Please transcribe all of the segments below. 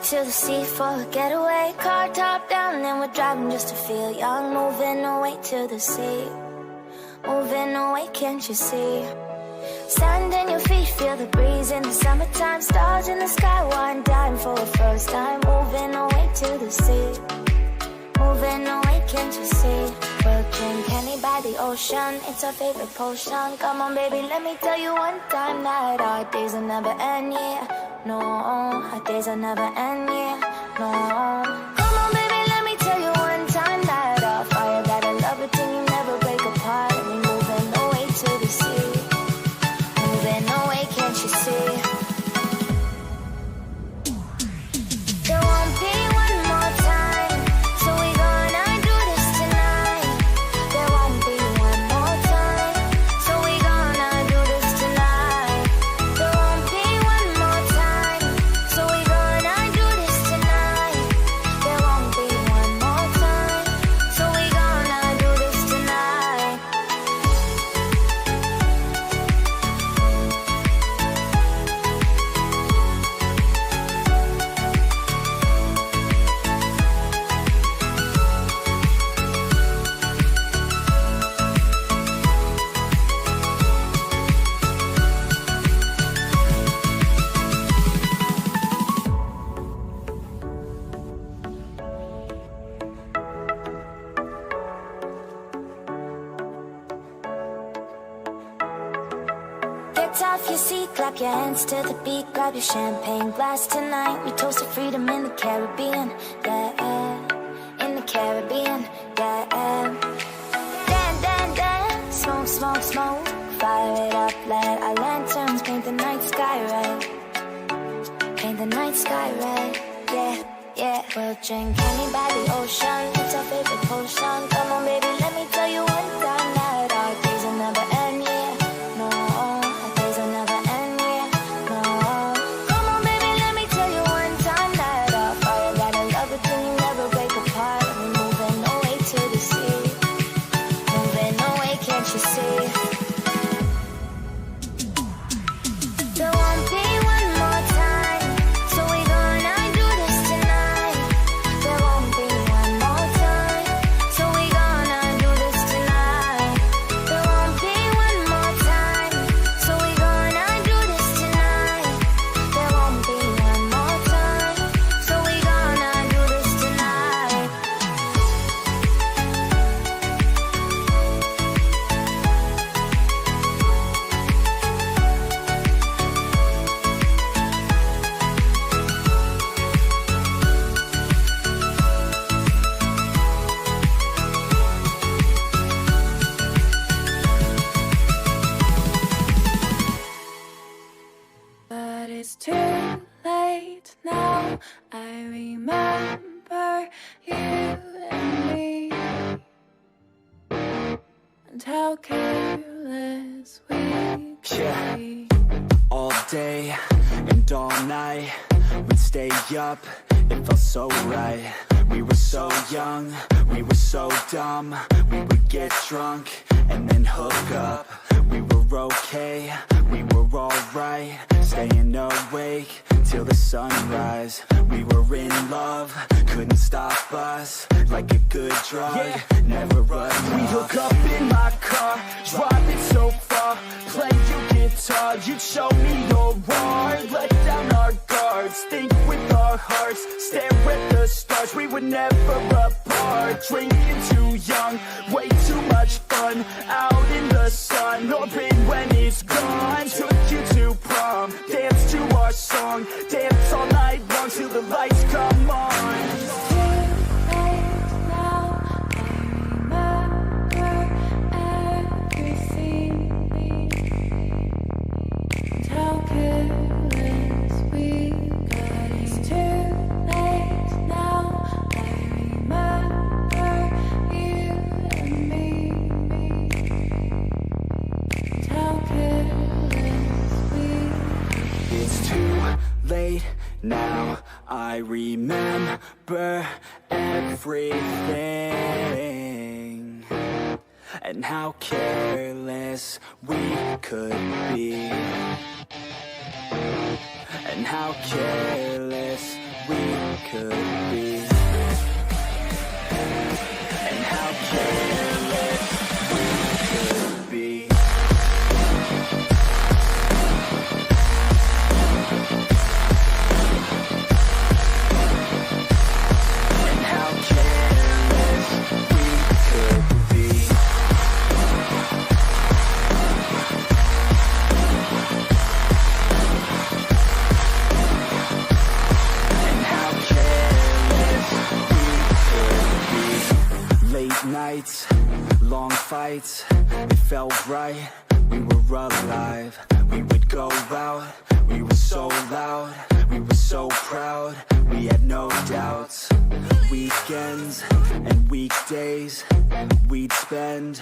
to the sea for a getaway. Car top down and we're driving just to feel young. Moving away to the sea, moving away, can't you see? Sand in your feet, feel the breeze in the summertime. Stars in the sky, one dime for the first time. Moving away to the sea, moving away, can't you see? We'll drink honey by the ocean, it's our favorite potion. Come on baby, let me tell you one time that our days will never end, yeah. No, our days will never end, yeah. No. Come on baby, let me tell you one time that our fire got a love it till you never break apart. And we moving away to the sea, moving away, can't you see? There won't be one more time, so we gonna do this tonight. There won't be one more time, so we gonna do this tonight. There won't be one more time, so we gonna do this tonight. There won't be one more time, so we gonna do this tonight. Get off your seat, clap your hands to the beat. Grab your champagne glass tonight. We toast to freedom in the Caribbean, yeah, in the Caribbean, yeah. Dan, dan, dan, smoke, smoke, smoke. Fire it up, let our lanterns paint the night sky red. Paint the night sky red, yeah, yeah. We'll drink honey by the ocean, it's our favorite potion. Come on baby, let me tell you one time that our days will never end, yeah. No, our days will never end, yeah. No. Come on baby, let me tell you one time that our fire got a love it till you never break apart. And we moving away to the sea, moving away, can't you see? There won't be one more time, so we gonna do this tonight. There won't be one more time, so we gonna do this tonight. There won't be one more time, so we gonna do this tonight. There won't be one more time, so we gonna do this tonight. But it's too late now. I remember you and me, and how careless we could be. All day and all night, we'd stay up, it felt so right. We were so young, we were so dumb. We would get drunk and then hook up. We were okay, we were alright, staying awake till the sunrise. We were in love, couldn't stop us, like a good drug, never run. We hook up in my car, driving so far, play you guitar, you'd show me your art. Let down our guards, think with our hearts, stare at the stars. We were never apart, drinking too young, way too much fun, out in the sun, open when it's gone. Took you to prom, dance to our song, dance all night long till the lights come on. Late now, I remember everything, and how careless we could be, and how careless we could be, and how careless we could be. And how careless we could be. And how careless we could be. Late nights, long fights, it felt right, we were alive. We would go out, we were so loud, we were so proud, we had no doubts. Weekends and weekdays, we'd spend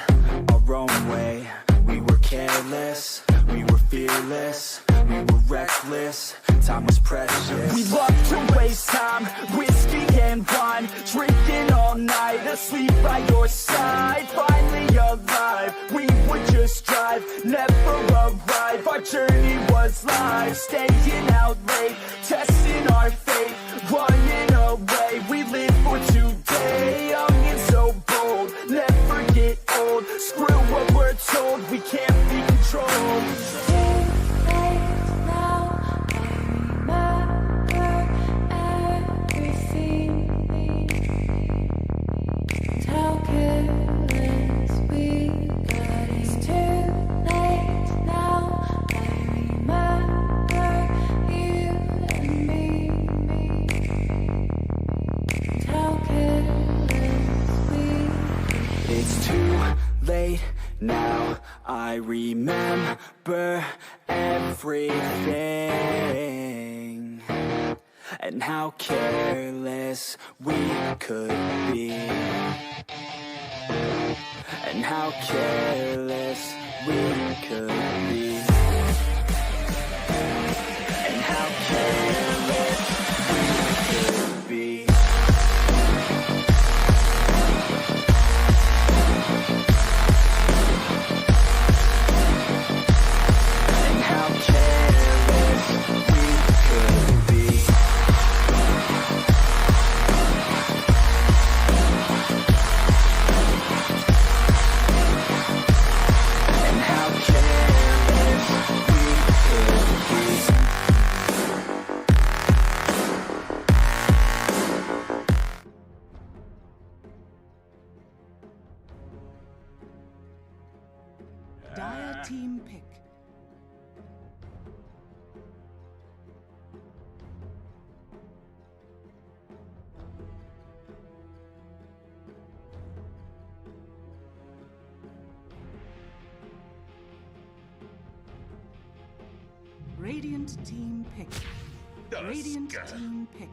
our own way. We were careless, we were fearless, we were reckless, time was precious. We loved to waste time, whiskey and wine, drinking all night, asleep by your side. Finally alive, we would just drive, never arrive. Our journey was live, staying out late, testing our fate, running away. We live for today, young and so bold, never get old. Screw what we're told, we can't be controlled. It's too late now, I remember everything, and how careless we could be, and how careless we could be, and how careless we could be. Dire team pick. Radiant team pick. Radiant team pick.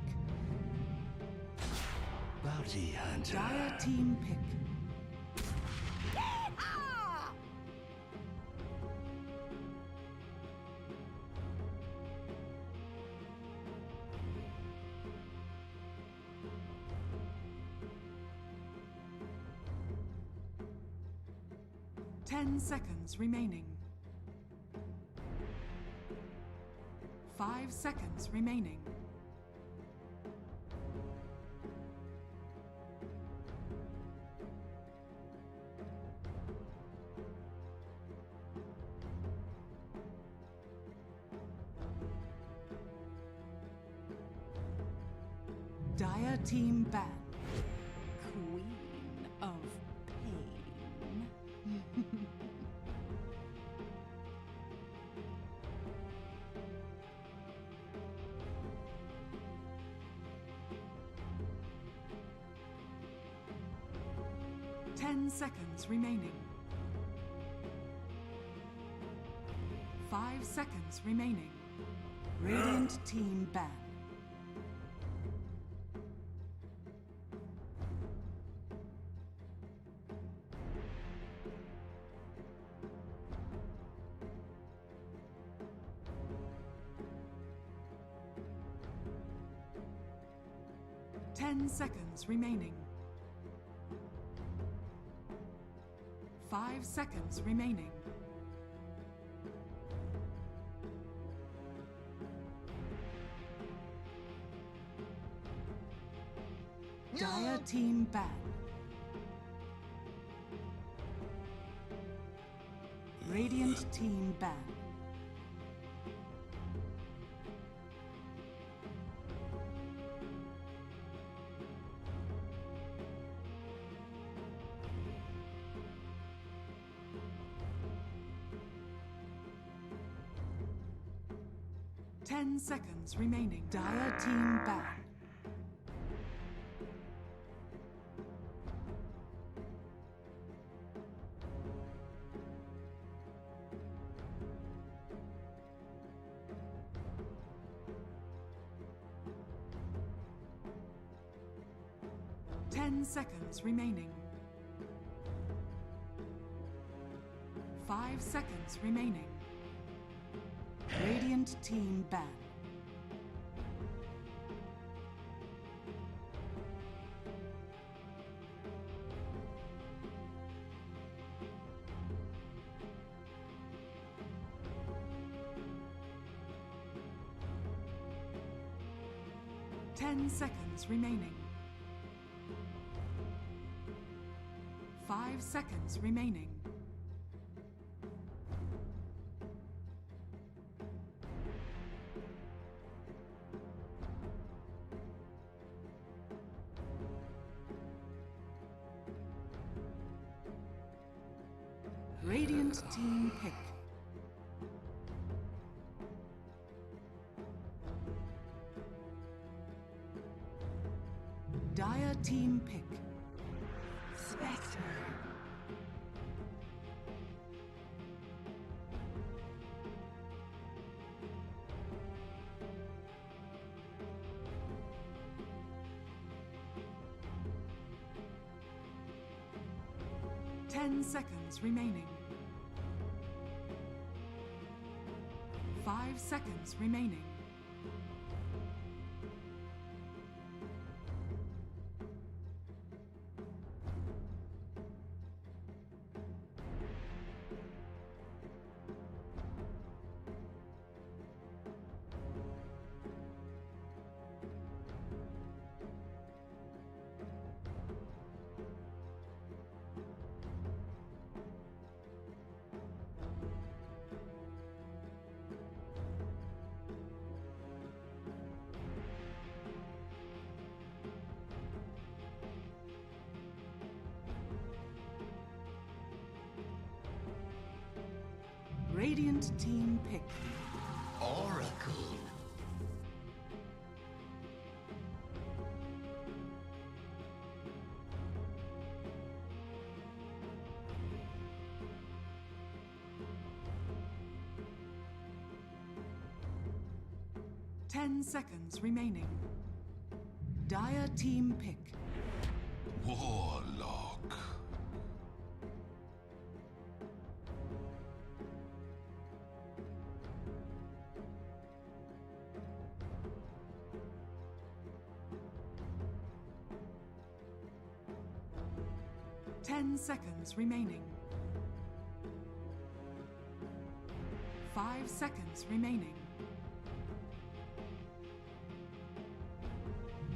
Bounty hunter. Dire team pick. 10 seconds remaining. 5 seconds remaining. Dire team ban. Queen of pain. 10 seconds remaining. 5 seconds remaining. Radiant team ban. Ten seconds remaining. 5 seconds remaining. Dire team ban. Radiant team ban. Ten seconds remaining. Dire team ban. 10 seconds remaining. 5 seconds remaining. Radiant team ban. Ten seconds remaining. 5 seconds remaining. Radiant team pick. Dire team pick. Spectre. Ten seconds remaining. 5 seconds remaining. Radiant team pick. Oracle. Ten seconds remaining. Dire team pick. Warlock. Ten seconds remaining. 5 seconds remaining.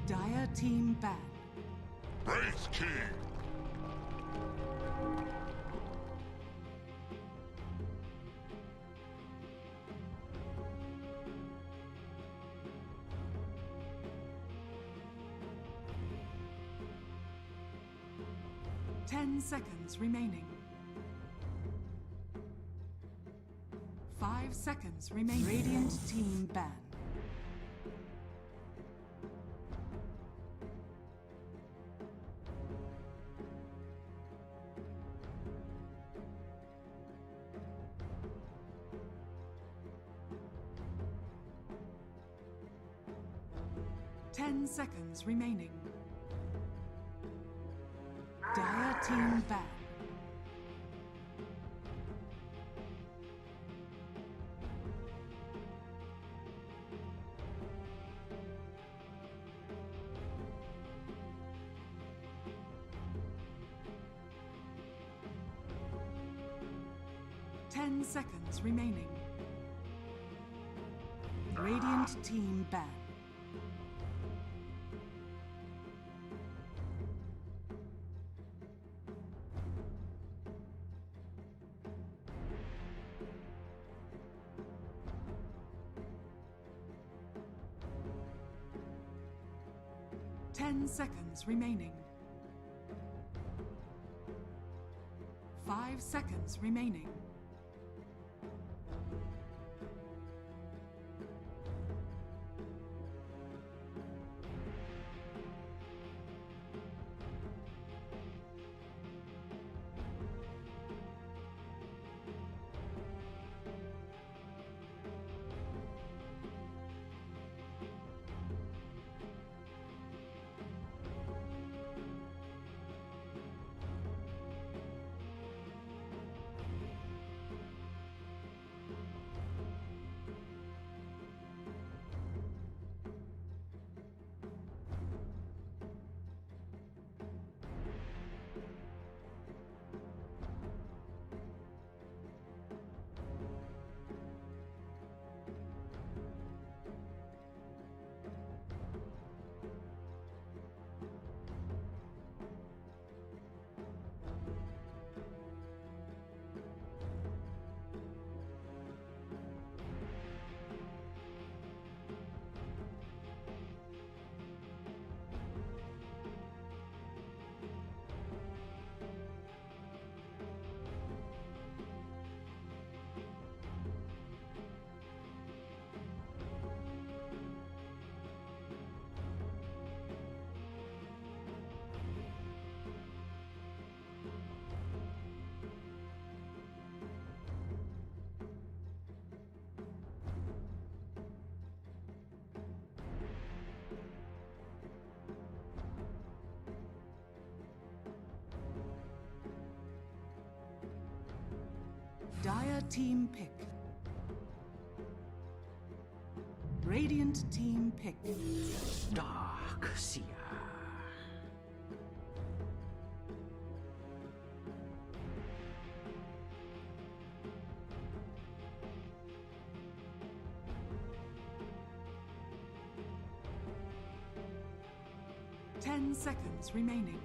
Dire team ban. Wraith King. Ten seconds remaining. 5 seconds remaining. Radiant team ban. Ten seconds remaining. Dire team ban. Ten seconds remaining. Radiant team ban. 10 seconds remaining. 5 seconds remaining. Dire team pick. Radiant team pick. Dark Seer. Seconds remaining.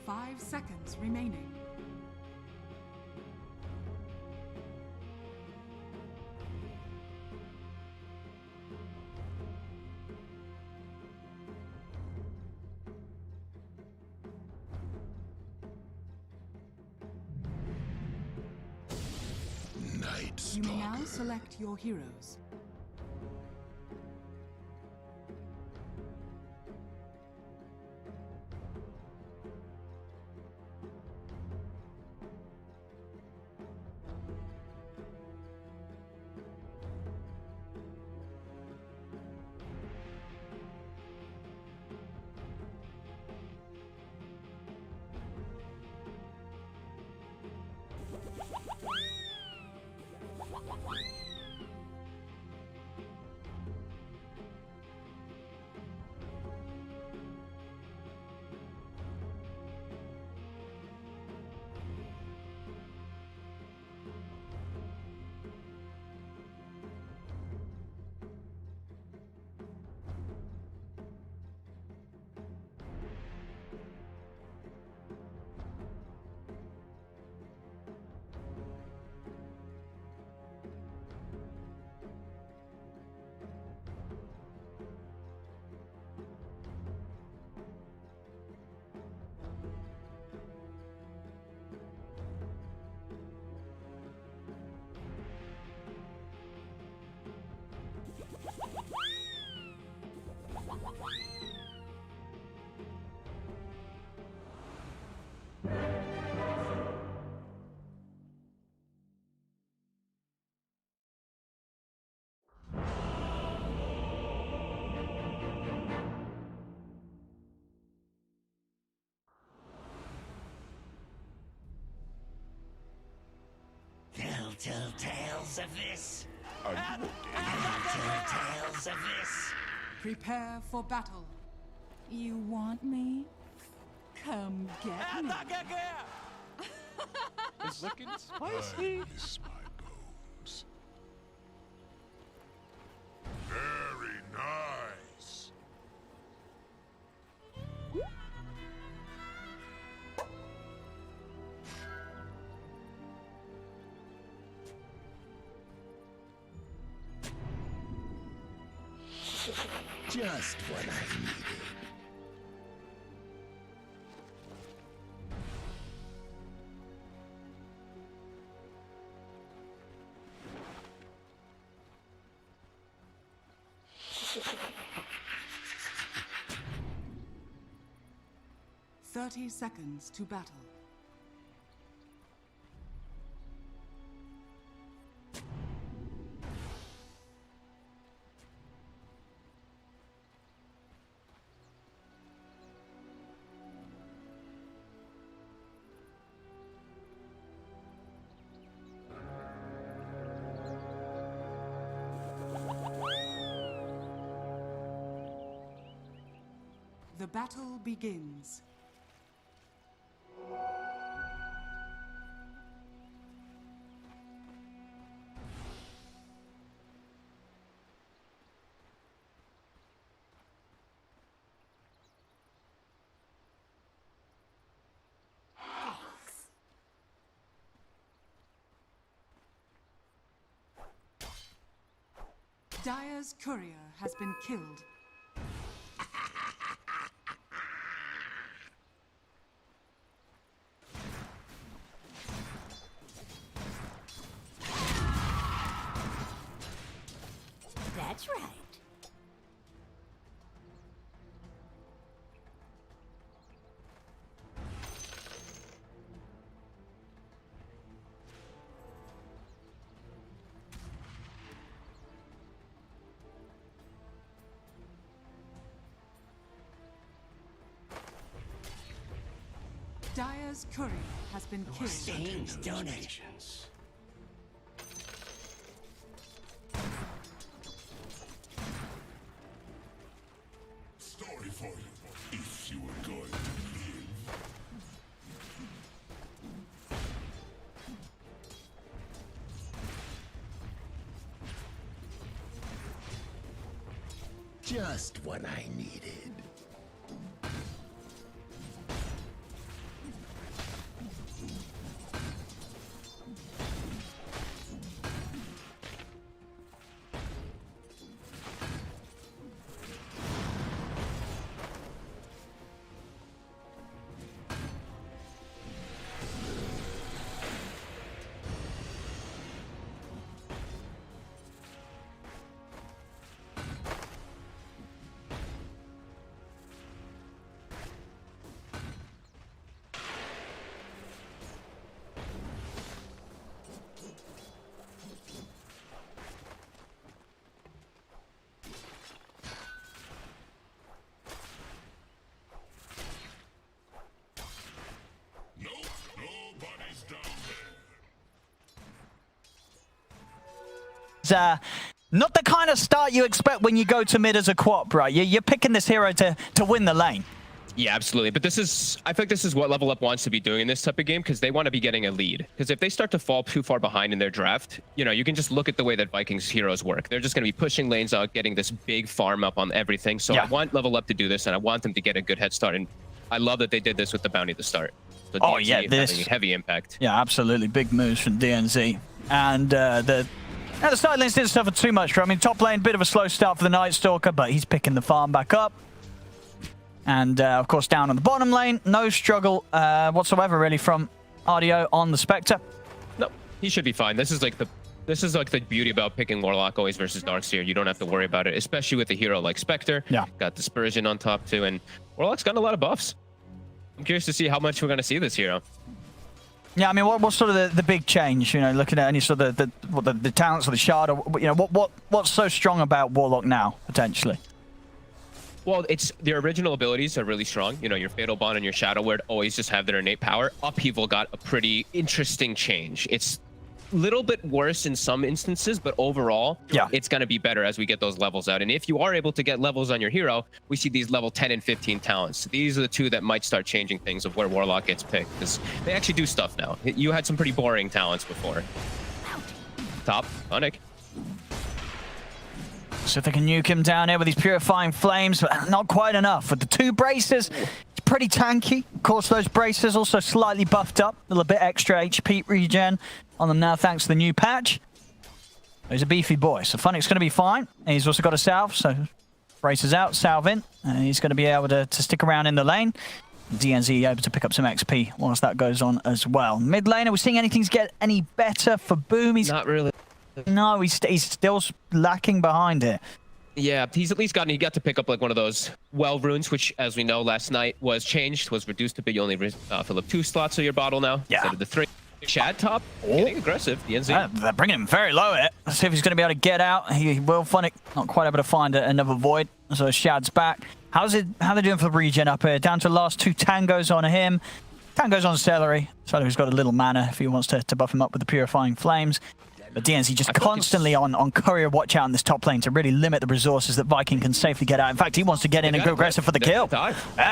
5 seconds remaining. Night You may now Stalker. select your heroes. Tell tales of this. Tell tales of this. Prepare for battle. You want me? Come get me. It's looking spicy. I miss my bones. Very nice. Just what I needed. "30 seconds to battle. The battle begins. Dire's courier has been killed. That's right. Dire's courier has been killed. Stings, don't it? Story for you, if you were going to live. Just what I needed. Not the kind of start you expect when you go to mid as a quap, right? You're picking this hero to win the lane. Yeah, absolutely. But this is, I think this is what Level Up wants to be doing in this type of game, because they want to be getting a lead. Because if they start to fall too far behind in their draft, you know, you can just look at the way that Vikings heroes work. They're just going to be pushing lanes out, getting this big farm up on everything. So I want Level Up to do this, and I want them to get a good head start. And I love that they did this with the bounty at the start. So oh, DNZ yeah, this having heavy impact. Yeah, absolutely. Big moves from DNZ. And the side lanes didn't suffer too much. I mean, top lane, bit of a slow start for the Night Stalker, but he's picking the farm back up. And, of course, down on the bottom lane, no struggle whatsoever, really, from RDO on the Spectre. No, he should be fine. This is like the beauty about picking Warlock always versus Darkseer. You don't have to worry about it, especially with a hero like Spectre. Yeah. Got Dispersion on top, too, and Warlock's got a lot of buffs. I'm curious to see how much we're going to see this hero. Yeah, I mean, what's sort of the big change? You know, looking at any sort of the talents of the Shard, or you know, what's so strong about Warlock now potentially? Well, it's their original abilities are really strong. You know, your Fatal Bond and your Shadow Word always just have their innate power. Upheaval got a pretty interesting change. It's a little bit worse in some instances, but overall, it's going to be better as we get those levels out. And if you are able to get levels on your hero, we see these level 10 and 15 talents. These are the two that might start changing things of where Warlock gets picked, because they actually do stuff now. You had some pretty boring talents before. Top, Tonic. So if they can nuke him down here with these Purifying Flames, but not quite enough. With the 2 braces, it's pretty tanky. Of course, those braces also slightly buffed up. A little bit extra HP regen on them now, thanks to the new patch. He's a beefy boy, so Funnick's going to be fine. And he's also got a salve, so braces out, Salvin. He's going to be able to stick around in the lane. DNZ able to pick up some XP whilst that goes on as well. Mid lane, are we seeing anything get any better for Boom? He's not really. No, he's still lacking behind it. Yeah, he's at least he got to pick up like one of those well runes, which, as we know, last night was changed, was reduced to be you only fill up 2 slots of your bottle now instead of the 3. Chad top, getting aggressive. DNZ. They're bringing him very low here. Let's see if he's going to be able to get out. He will. Funnick not quite able to find another void. So Shad's back. How they doing for the regen up here? Down to the last 2 tangos on him. Tangos on Celery. Celery's got a little mana if he wants to buff him up with the Purifying Flames. But DNZ just constantly on Courier watch out in this top lane to really limit the resources that Viking can safely get out. In fact, he wants to get in and go aggressive for the kill.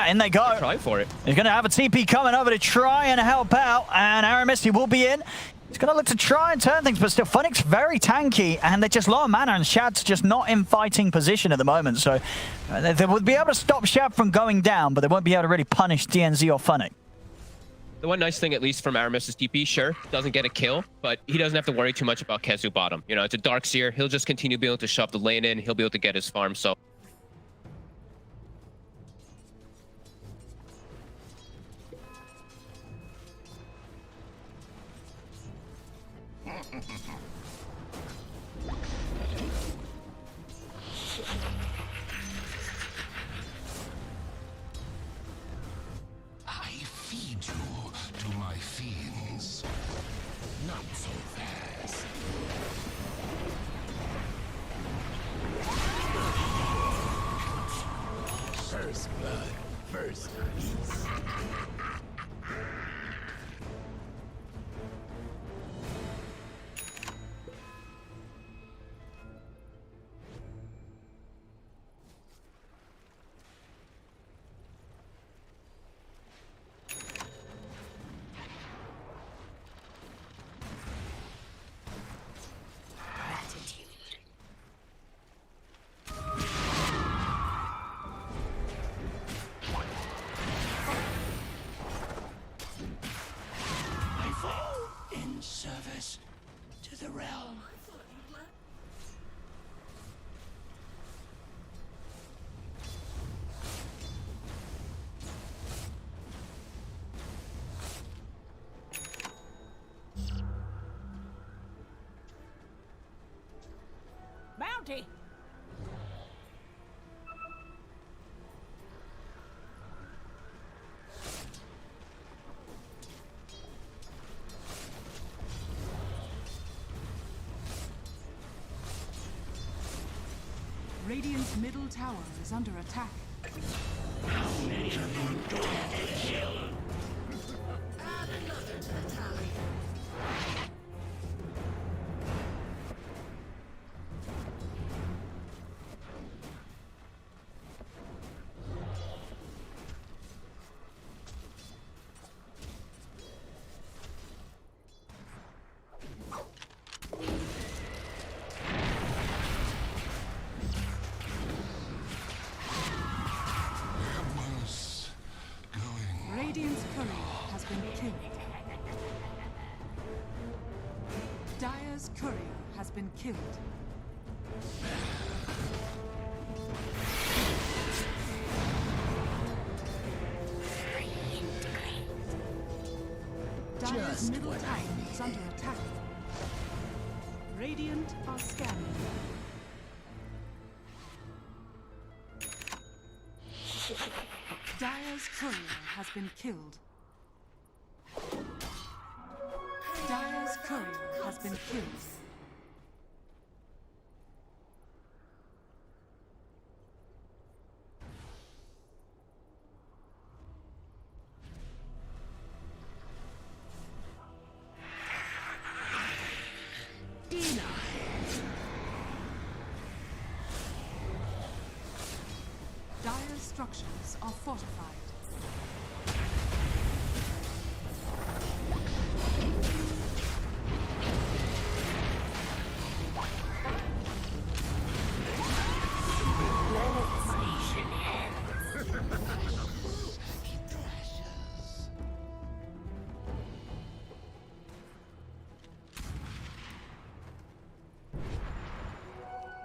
In they go. Try for it. He's going to have a TP coming over to try and help out. And Aramis, will be in. He's going to look to try and turn things, but still, Funnick's very tanky, and they're just low on mana, and Shad's just not in fighting position at the moment. So they would be able to stop Shad from going down, but they won't be able to really punish DNZ or Funnick. The one nice thing, at least from Aramis's TP, sure, doesn't get a kill, but he doesn't have to worry too much about Kezu bottom. You know, it's a Darkseer. He'll just continue being able to shove the lane in. He'll be able to get his farm, so... Service to the realm. Bounty. Radiant's middle tower is under attack. How many of you do I kill? Add another to the tally. Radiant's courier has been killed. Dire's courier has been killed. Dire's middle tower is under attack. Radiant are scanning. Dire's courier has been killed. Dire's courier has been killed. Dire's structures are fortified.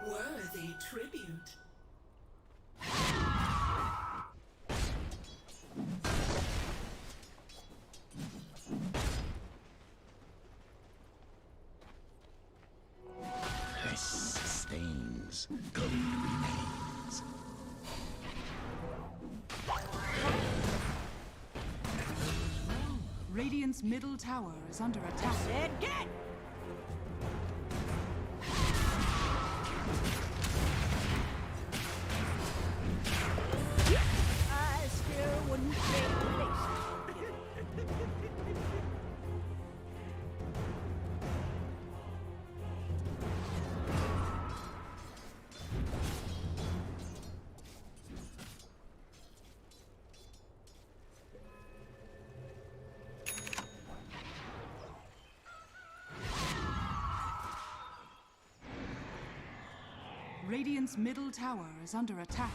Worthy tribute. sustains. Gold remains. Radiant's middle tower is under attack. Get! I still wouldn't trade places. Radiant's middle tower is under attack.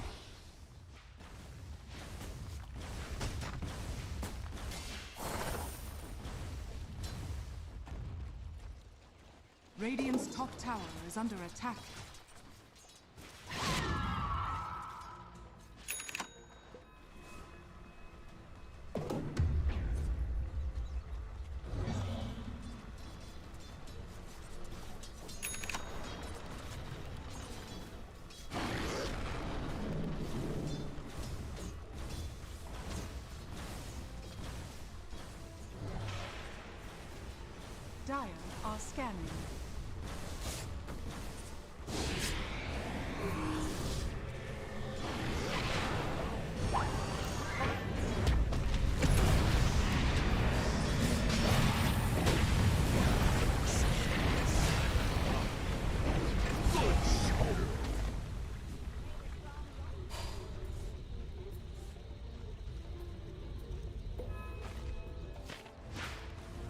Radiant's top tower is under attack. Dire are scanning.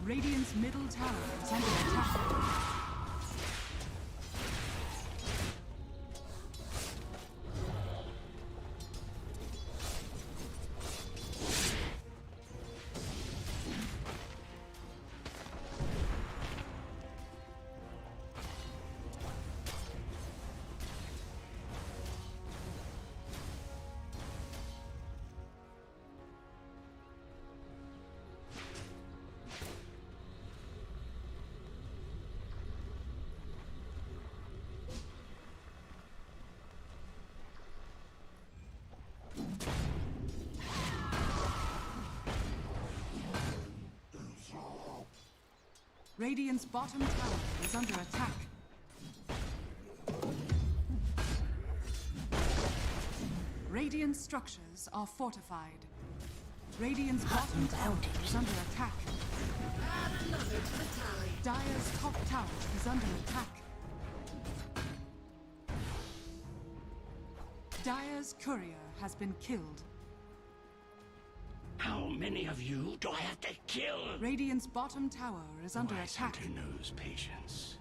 Radiant's middle tower is under attack. Radiant's bottom tower is under attack. Radiant structures are fortified. Radiant's bottom tower is under attack. Add another to the tally. Dire's top tower is under attack. Dire's courier has been killed. How many of you do I have to kill? Radiant's bottom tower is under attack. Who knows patience?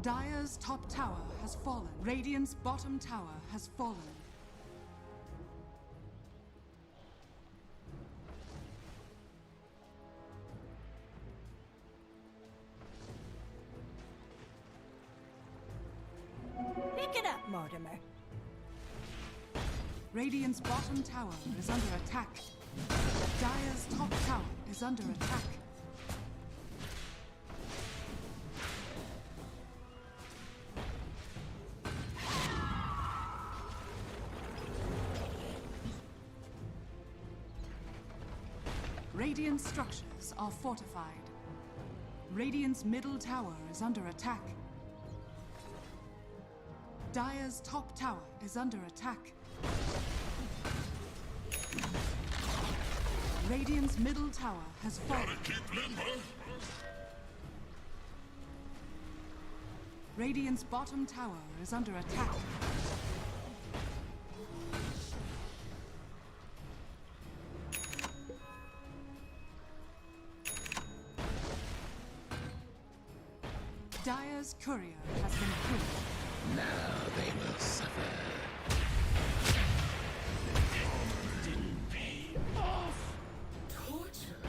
Dire's top tower has fallen. Radiant's bottom tower has fallen. Pick it up, Mortimer. Radiant's bottom tower is under attack. Dire's top tower is under attack. Radiant structures are fortified. Radiant's middle tower is under attack. Dire's top tower is under attack. Radiant's middle tower has fallen. Radiant's bottom tower is under attack. Dire's courier has been killed. Now they will suffer. Didn't pay off. Torture,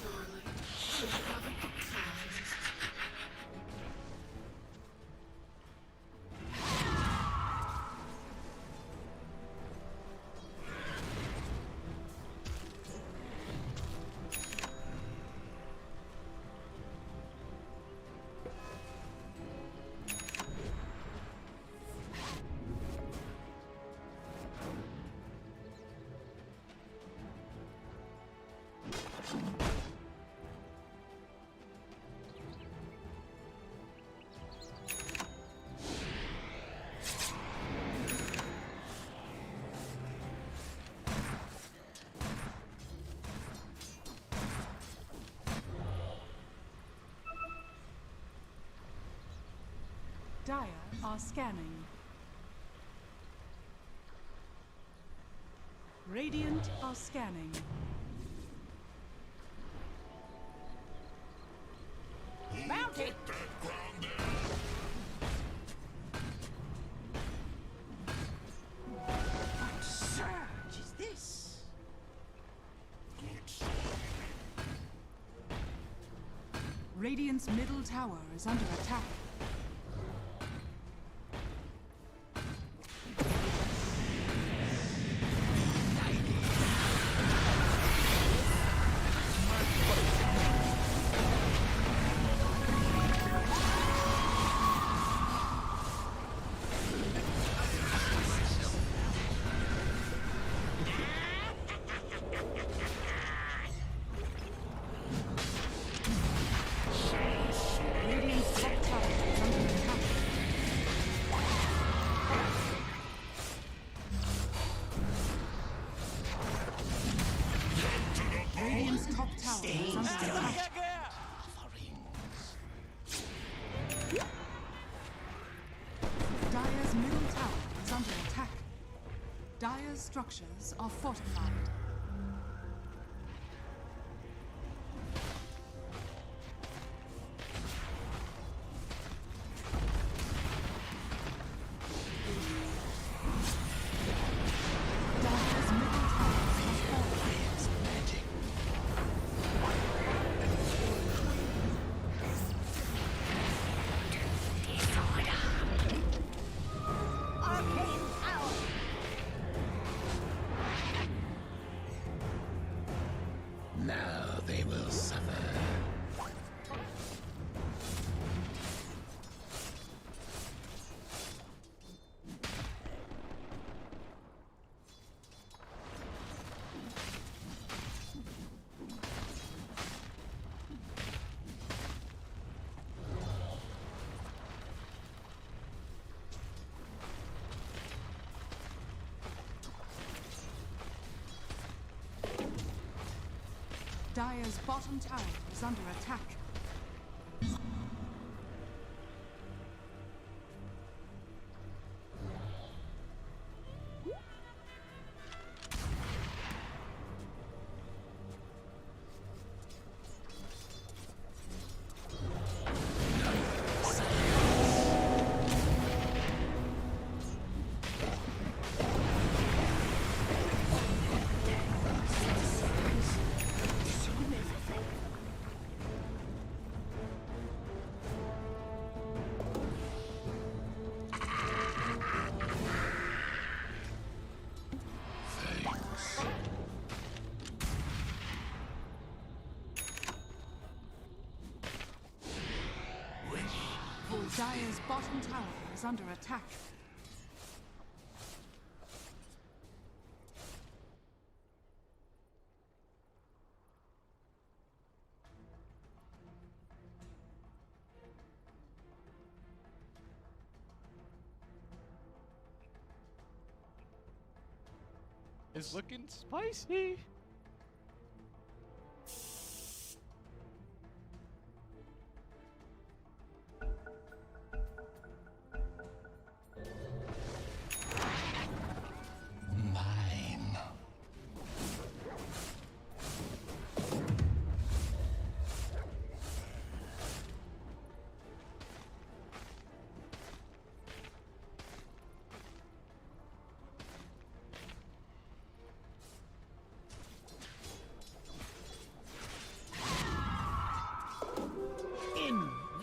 darling. Should have a time. Dire are scanning. Radiant are scanning. Mounted! What surge is this? Radiant's middle tower is under attack. Radiant's top tower is under attack. Radiant's top tower is under attack. Dire's middle tower is under attack. Dire's structures are fortified. Dire's middle tower has fallen. Arcane power! Now they will suffer. Dire's bottom tower is under attack. Dire's bottom tower is under attack. It's looking spicy. Mine.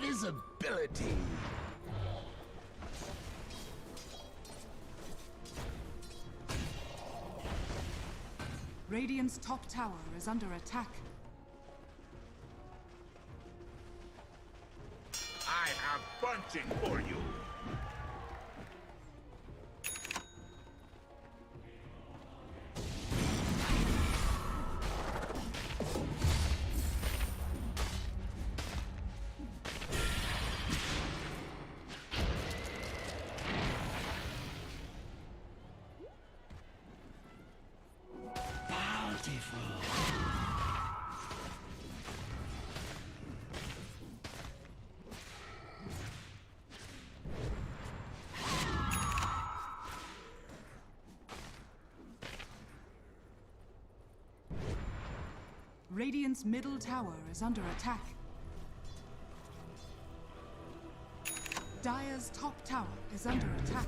Invisibility. Radiant's top tower is under attack. I have punching for you. Radiant's middle tower is under attack. Dire's top tower is under attack.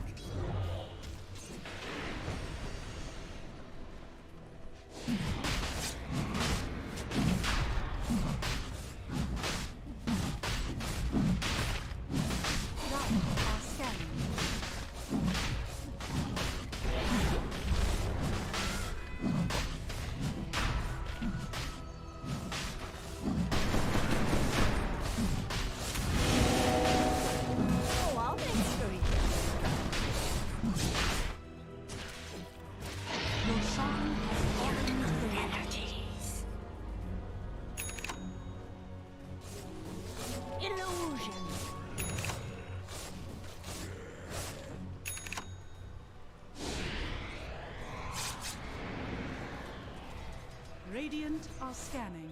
Radiant are scanning.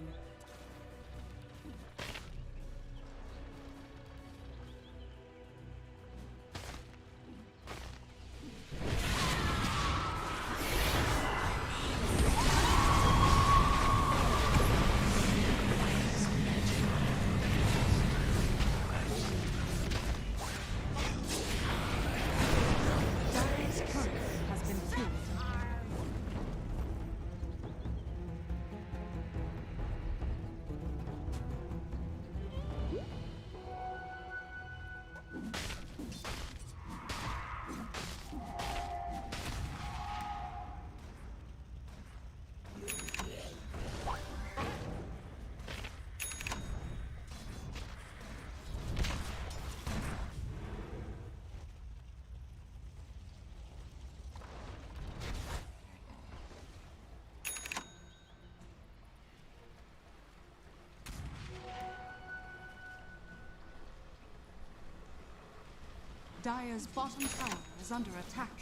Dire's bottom tower is under attack.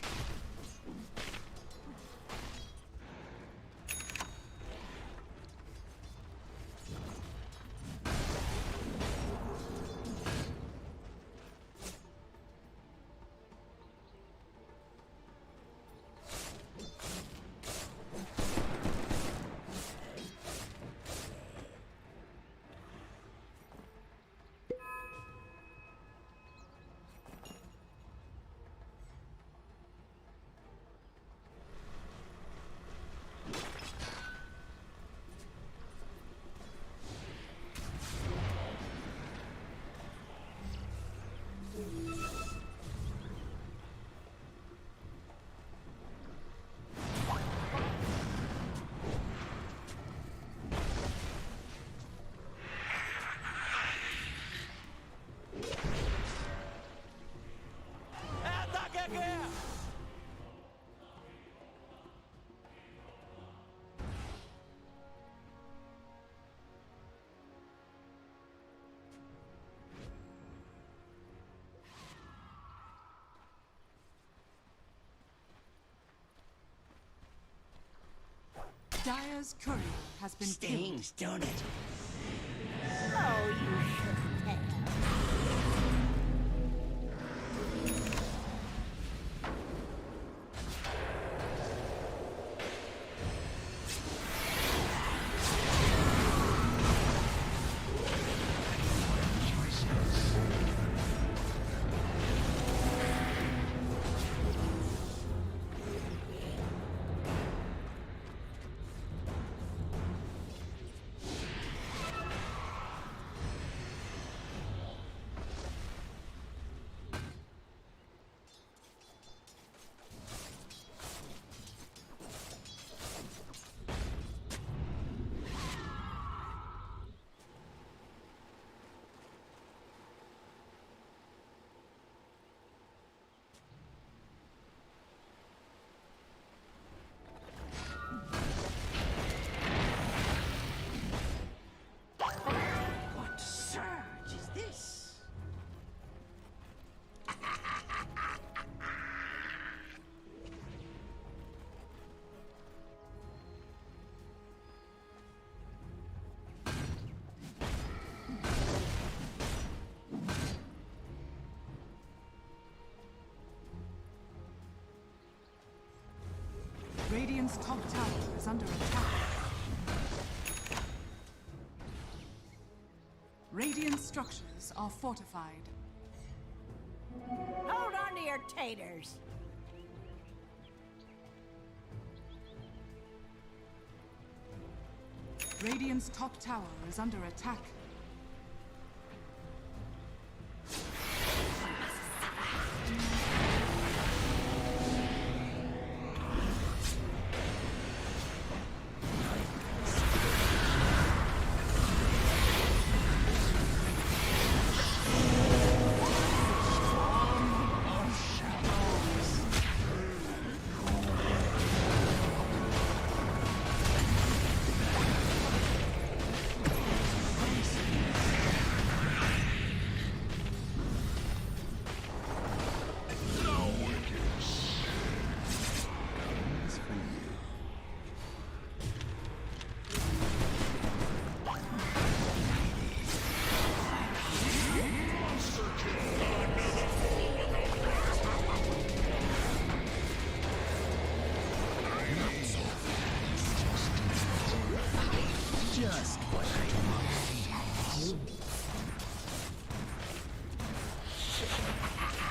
Dire's courier has been Stings, killed. don't it? Oh, you shouldn't have. What surge is this? Radiant's top tower is under attack. structures are fortified. Hold on to your taters. Radiant's top tower is under attack.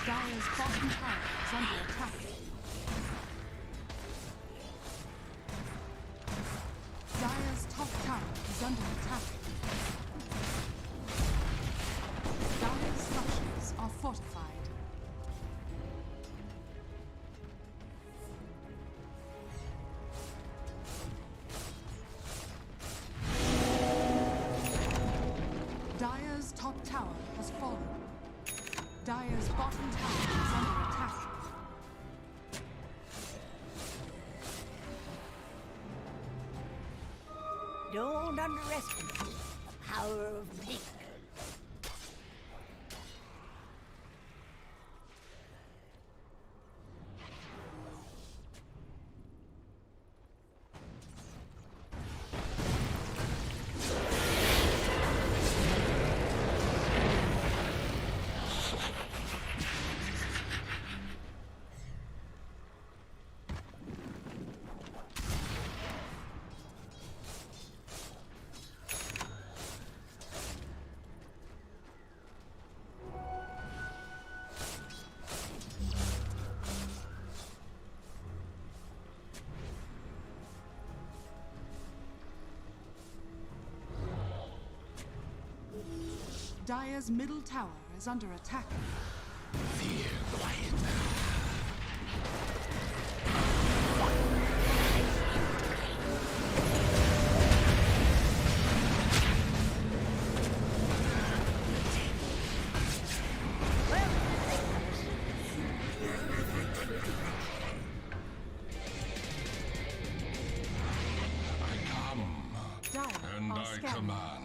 Dire's bottom tower is under attack. Dire's top tower is under attack. Dire's structures are fortified. Dire's top tower has fallen. Dire's bottom tower is under attack. Don't underestimate the power of pink. Dire's middle tower is under attack. Fear quiet. I come, Dire and are I scanning. command.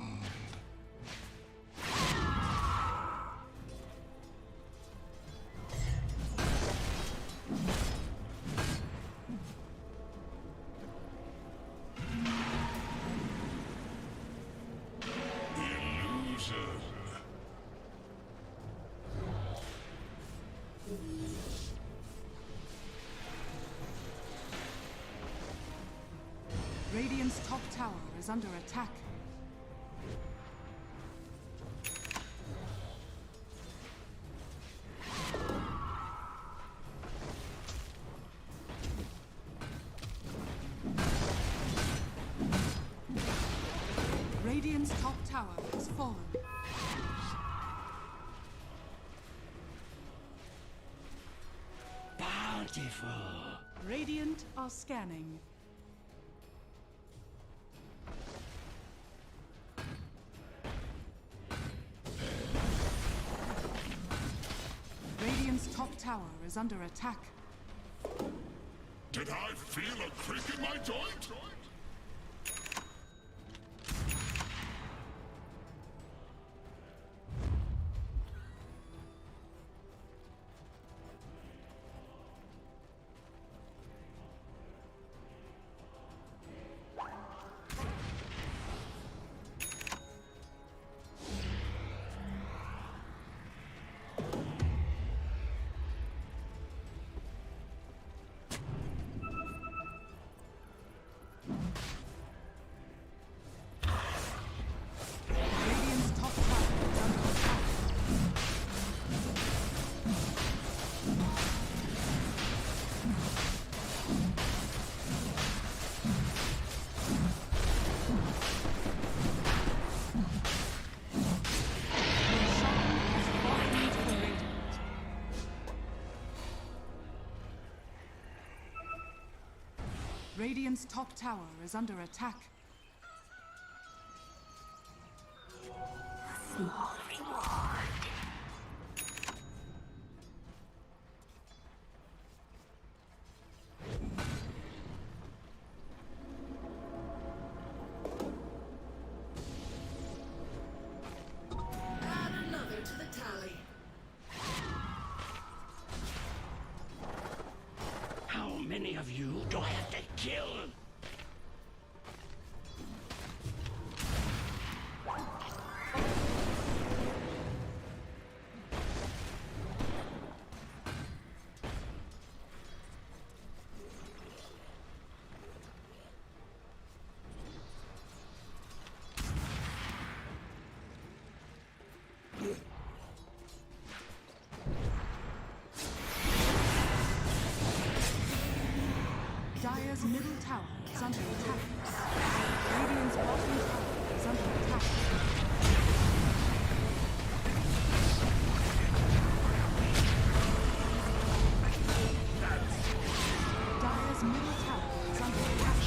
Radiant's top tower is under attack. Radiant's top tower has fallen. Bountiful. Radiant are scanning. Radiant's top tower is under attack. Did I feel a crick in my joint? Radiant's top tower is under attack. Small reward. Add another to the tally. How many of you do I have to kill? Dire's middle tower is under attack. Radiant's bottom tower is under attack. Dire's middle tower is under attack.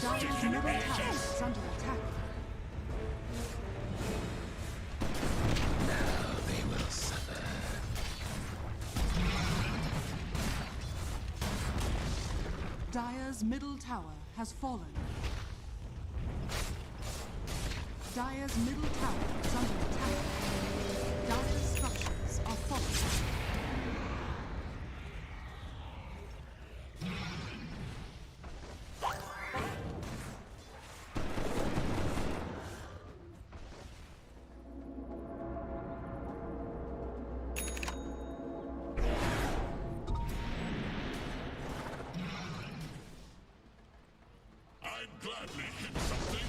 Dire's middle tower is under attack. Dire's middle tower has fallen. Dire's middle tower is under attack. Dire's structures are falling. I'd gladly hit something.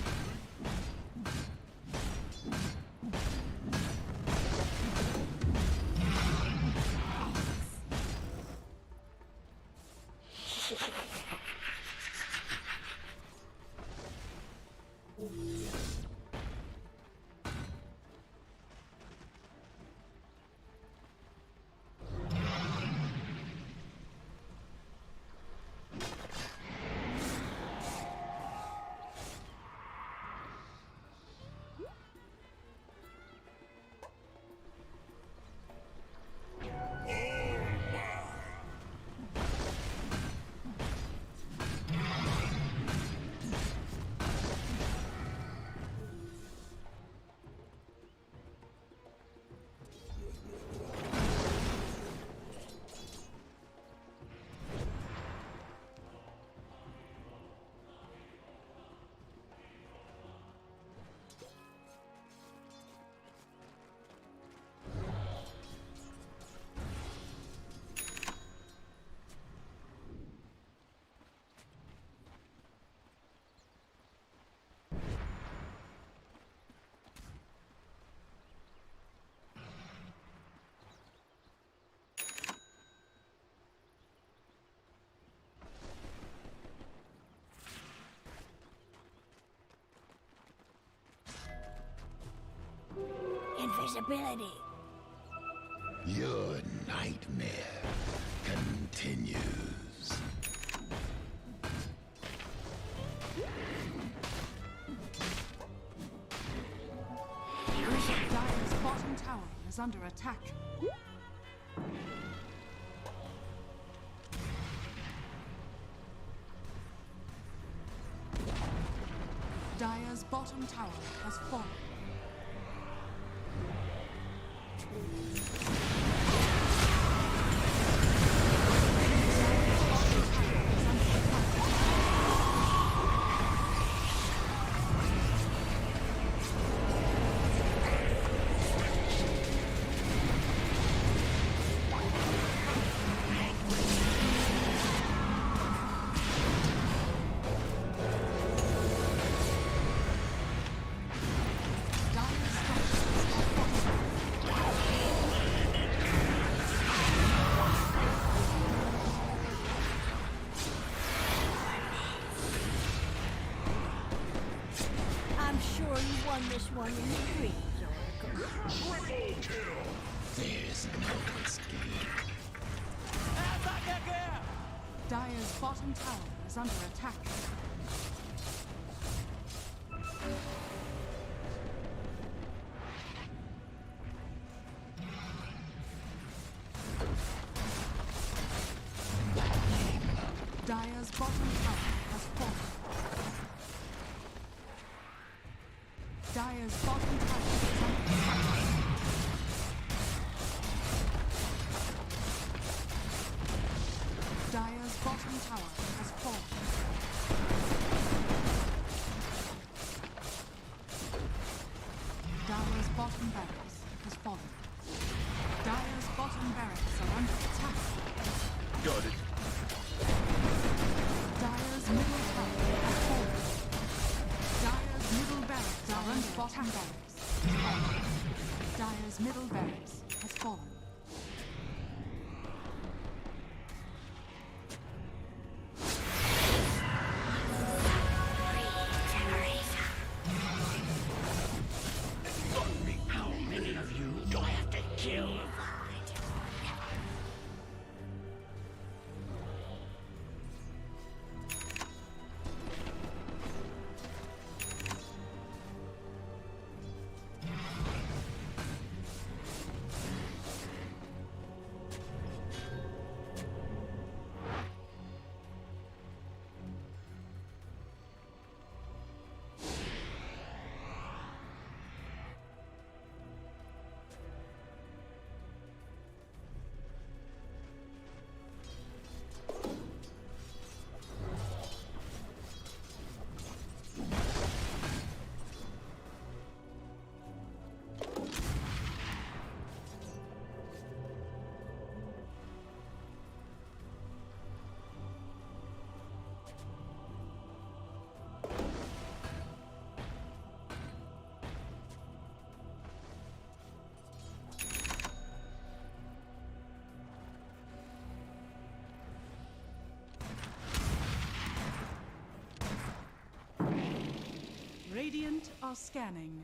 Invisibility. Your nightmare continues. Dire's bottom tower is under attack. Dire's bottom tower has fallen. I'm sure you won this one in your dreams, Oracle. Triple kill. There's no escape. Dire's bottom tower is under attack. Dire's bottom tower has fallen. Dire's bottom tower is under attack. Dire's bottom tower has fallen. Dire's bottom barracks has fallen. Dire's bottom barracks are under attack. Got it. Dire's middle tower has fallen. Dire's middle barracks are under bottom barracks. Dire's middle barracks has fallen. How many of you do I have to kill? Radiant are scanning.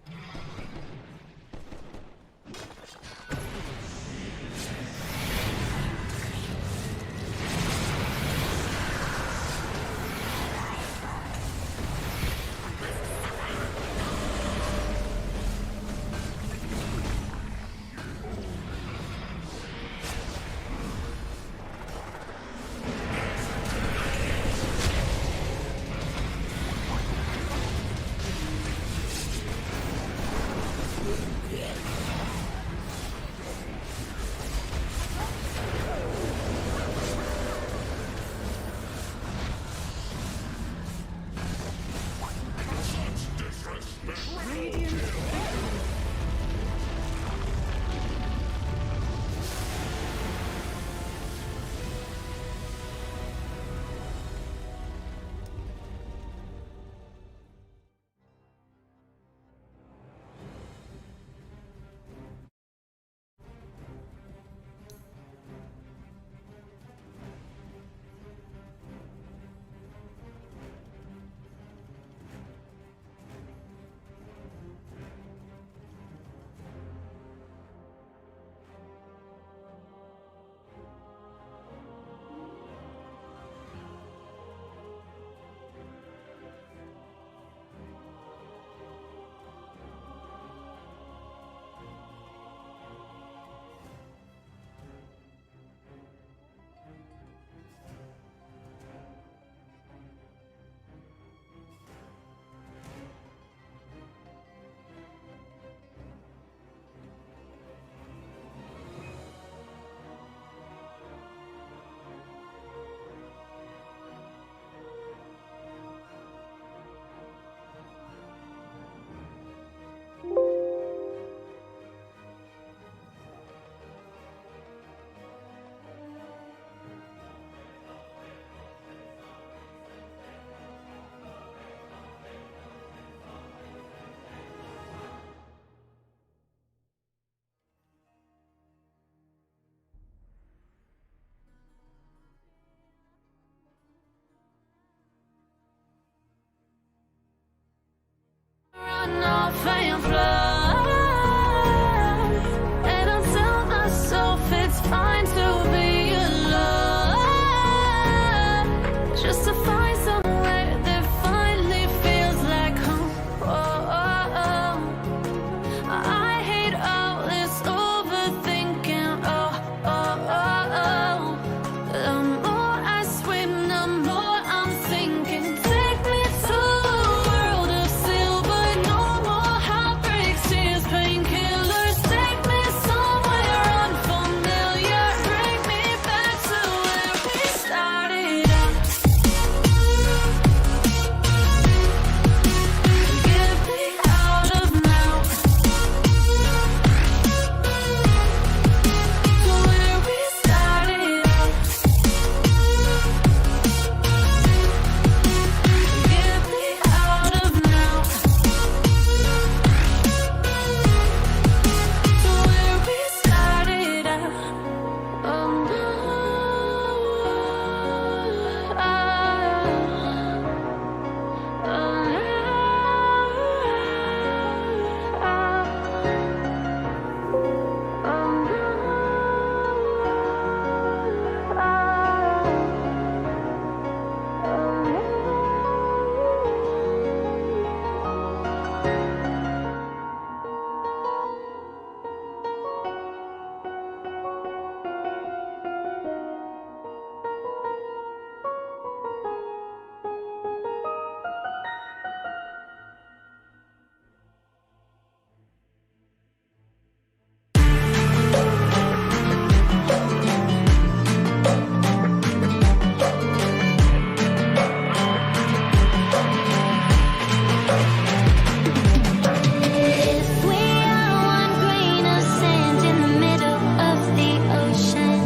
If we are one grain of sand in the middle of the ocean,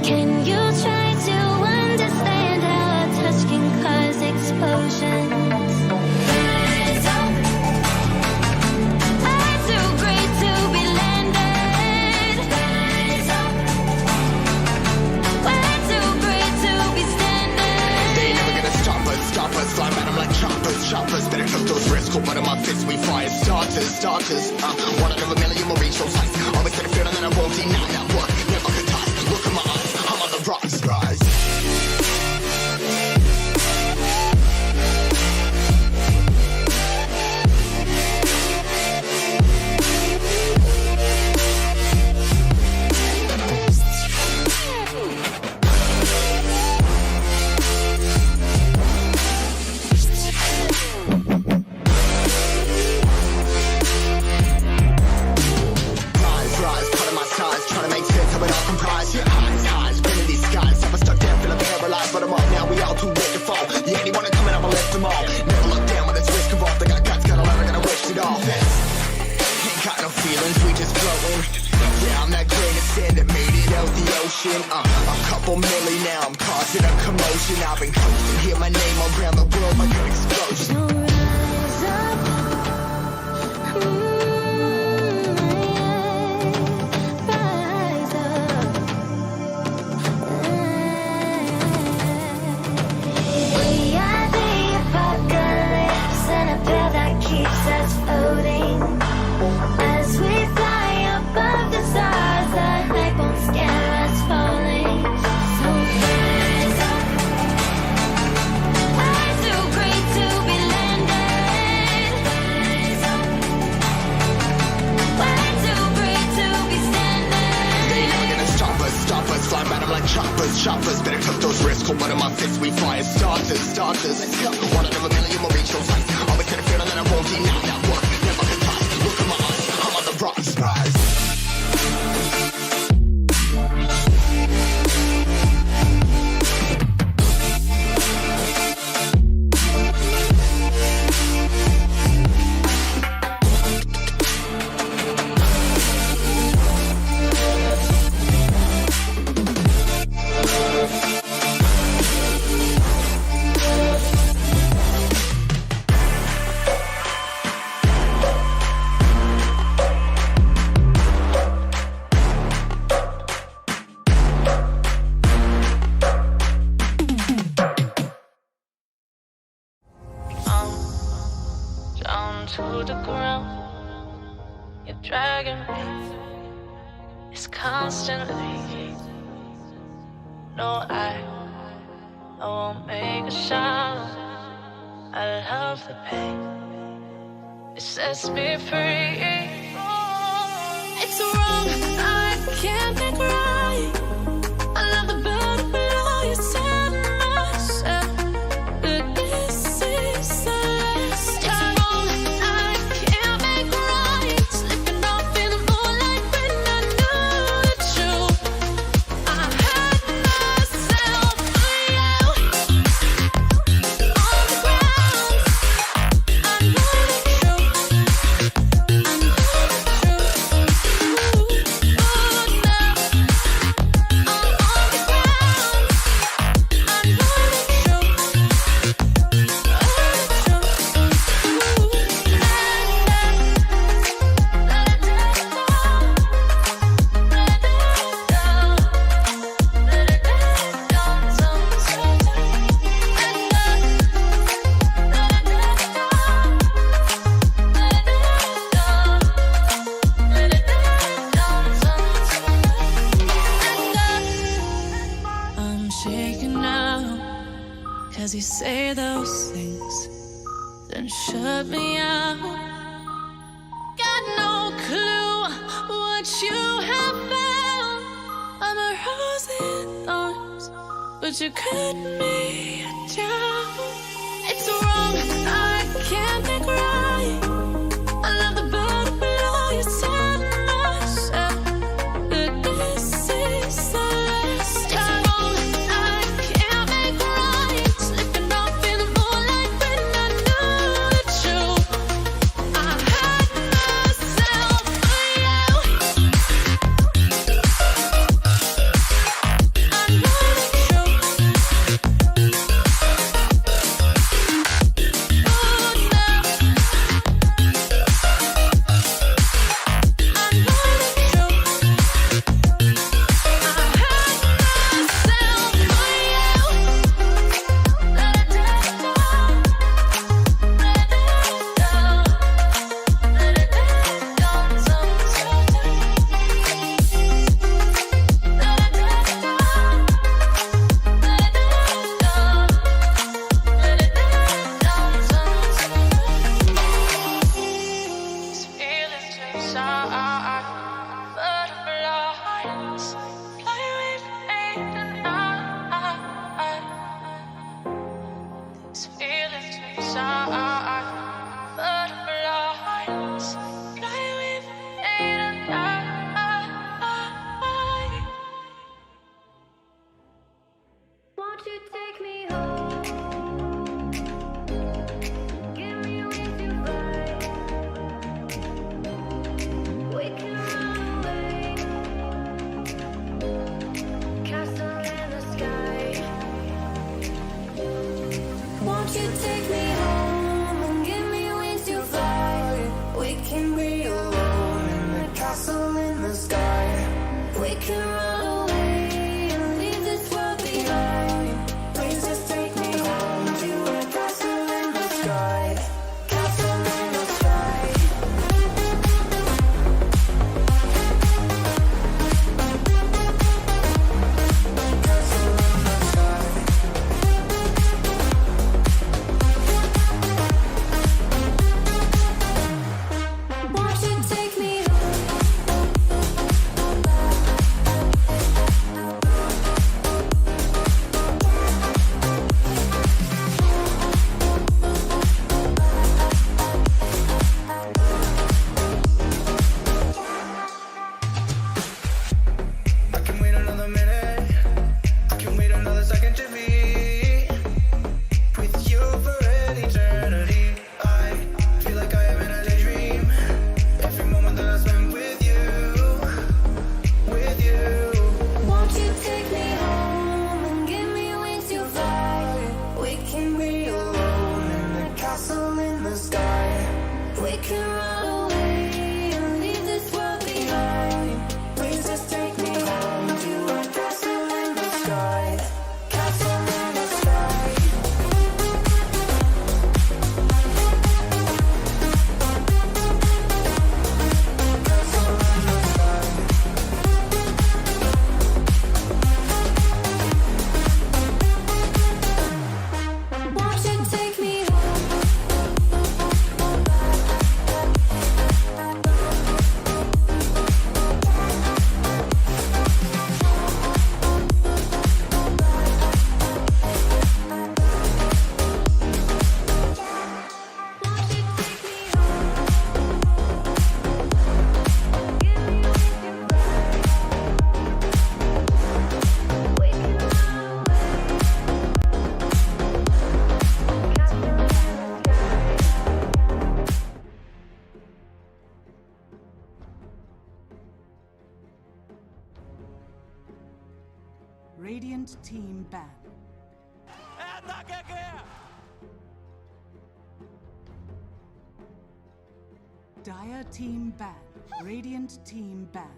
can you try to understand how a touch can cause explosions? Rise up. I'm too great to be landed. Rise up. We're too great to be standing. They ain't never gonna stop us, fly at 'em like choppers, better took those risks, cold blood in my fists, we fire starters, one out of a million will reach those heights, always got a feeling that I won't deny that work, never could toss, look in my eyes, I'm on the rocks, rise. Rise, cutting my size, trying to make sense of it all comprised. Yeah, highs, been in these skies. Never stuck down, feeling paralyzed, but I'm up now. We all too late to fall. Yeah, anyone coming, I'ma lift them all. Never look down when it's risk involved. They got guts, got a lot, I gotta wish it off. Ain't got no feelings, we just floating. Yeah, I'm that grain of sand that made it out the ocean. A couple milli now, I'm causing a commotion. I've been coasting, hear my name around the world like an explosion. So rise up. Rise up. We are the apocalypse and a pill that keeps us floating. As we fly above the stars, the night won't scare us falling. So rise up. I'm too great to be landed. Rise up. We're too great to be standing. They ain't never gonna stop us, fly at 'em like choppers, better took those risks, cold blood in my fists, we fire starters, let's go, one out of a million will reach those heights, always got a feeling that I won't deny that work, never could toss, look in my eyes, I'm on the rocks, rise. Down to the ground, you're dragging me. It's constantly. No, I won't make a sound. I love the pain. It sets me free. It's wrong, I can't make right. I love the bird below you said myself. But this is the last time. It's wrong, I can't make right. Slipping off in the moonlight when I knew the truth. I had myself for you. On the ground, I know the truth. I know the truth. me out. Got no clue what you have found. I'm a rose in thorns, but you cut me down. It's wrong, I can't make right. I love the butterfly you set myself, but this is the last time. I can't make right. Slipping off in the moonlight when I knew the truth. I had myself for you. I know the truth. Won't you take me home? Give me wings to fly. We can run away. Castle in the sky. Won't you take me home and give me wings to fly? We can be alone in the castle in the sky. We can run away and leave this world behind. Please just take me home to a castle in the sky. Castle in the sky. Castle in the sky. Won't you take me home? I can wait another minute. I can wait another second to be with you for an eternity. I feel like I am in a daydream. Every moment that I spend with you, with you. Won't you take me home and give me wings to fly? We can be alone in the castle in the sky. We can run away and leave this world behind. Please just take me home to a castle in the sky. Castle in the sky. Castle in the sky. Won't you take me home? Radiant team ban. Dire team ban. Radiant team ban.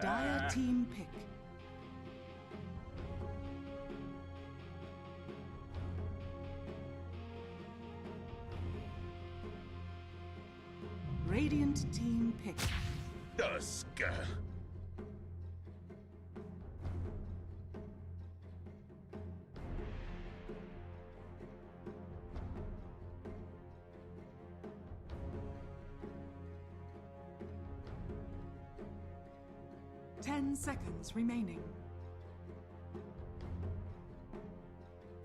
Dire team pick. Radiant team pick. Dusk. 10 seconds remaining.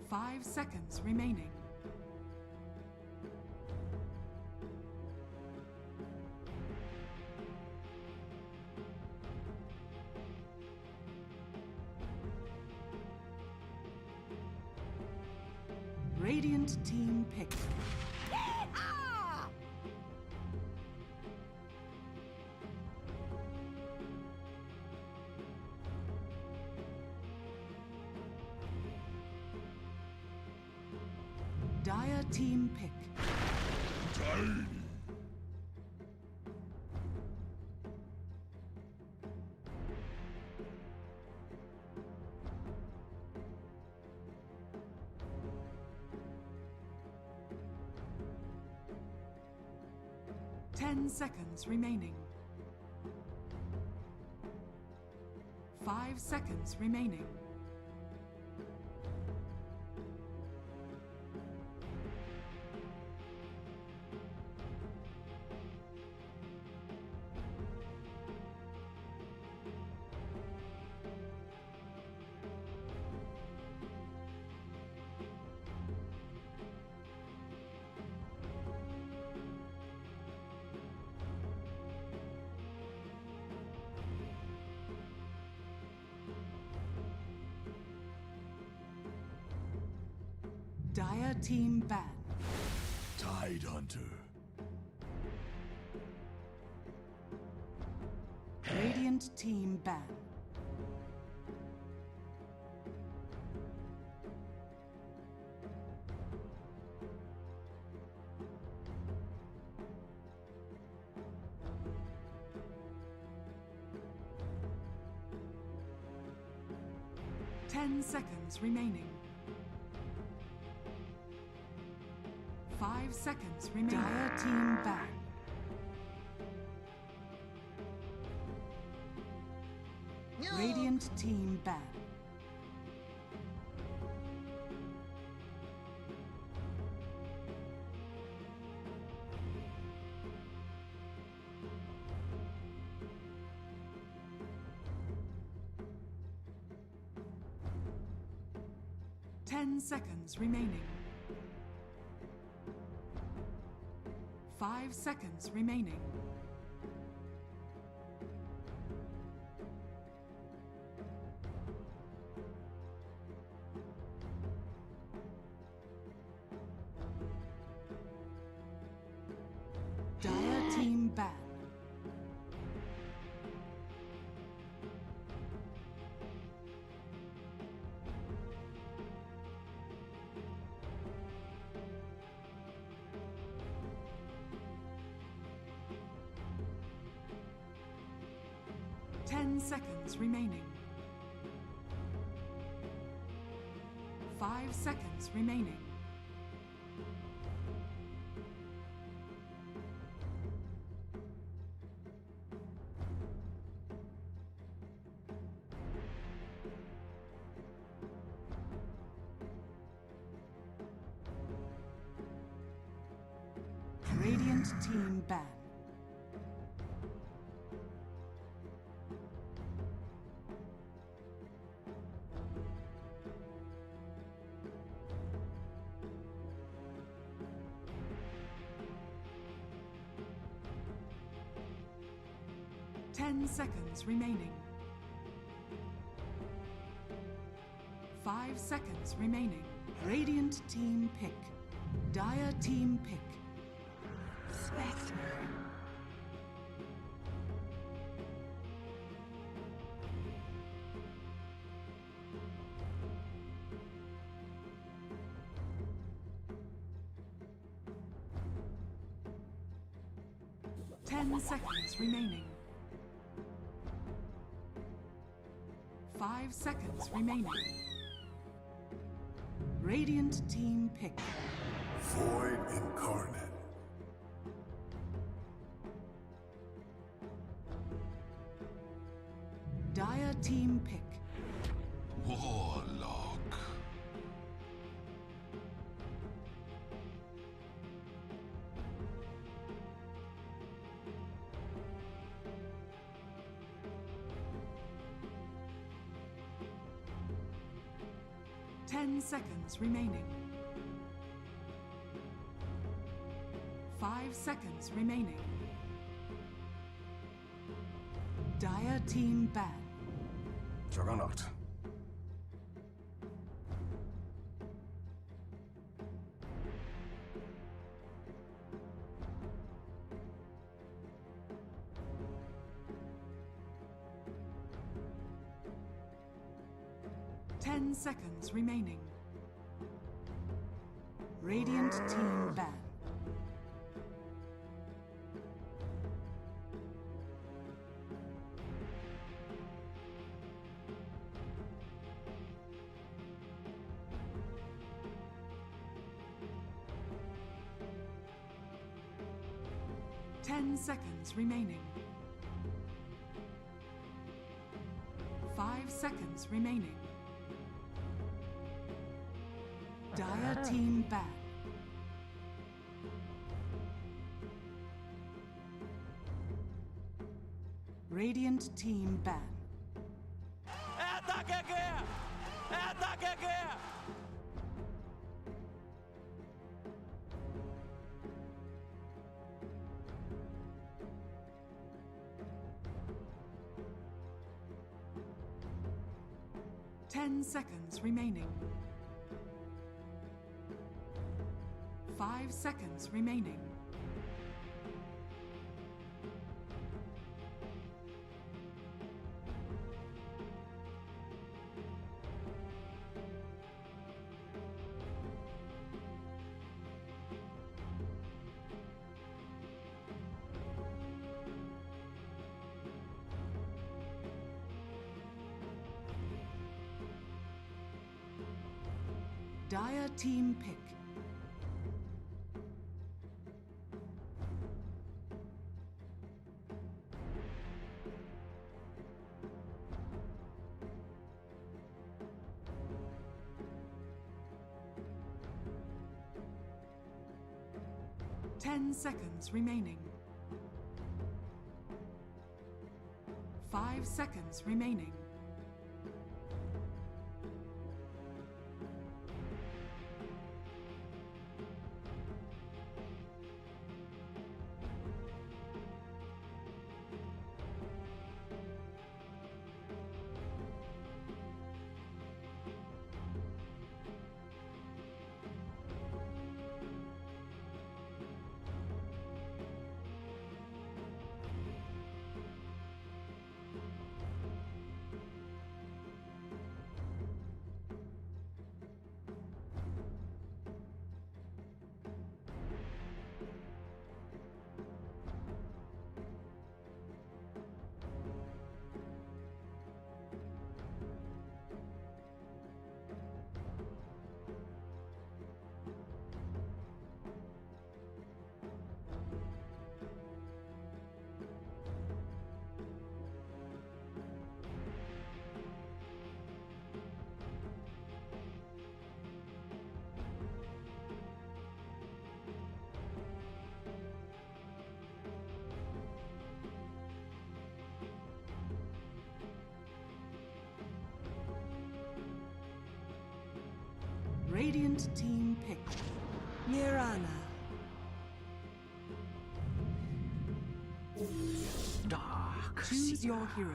5 seconds remaining. Radiant team pick. Dire team pick. Tiny. 10 seconds remaining. 5 seconds remaining. Dire team ban. Tide Hunter. Radiant team ban. Ten seconds remaining. 5 seconds remaining. Dire team ban. Radiant team ban. Ten seconds remaining. 5 seconds remaining. Dire team ban. Ten seconds remaining. 5 seconds remaining. Radiant team ban. Ten seconds remaining. 5 seconds remaining. Radiant team pick. Dire team pick. Spectre. Ten seconds remaining. 5 seconds remaining. Radiant team pick. Void Incarnate. Dire team pick. Warlock. Ten seconds remaining. 5 seconds remaining. Dire team ban. Juggernaut. Ten seconds remaining. Radiant team ban. Ten seconds remaining. 5 seconds remaining. Dire team ban. Radiant team ban. Ataque aqui! Ataque aqui! Ten seconds remaining. 5 seconds remaining. Dire team pick. Ten seconds remaining. 5 seconds remaining. Radiant team pick. Mirana. Dark. Choose your hero.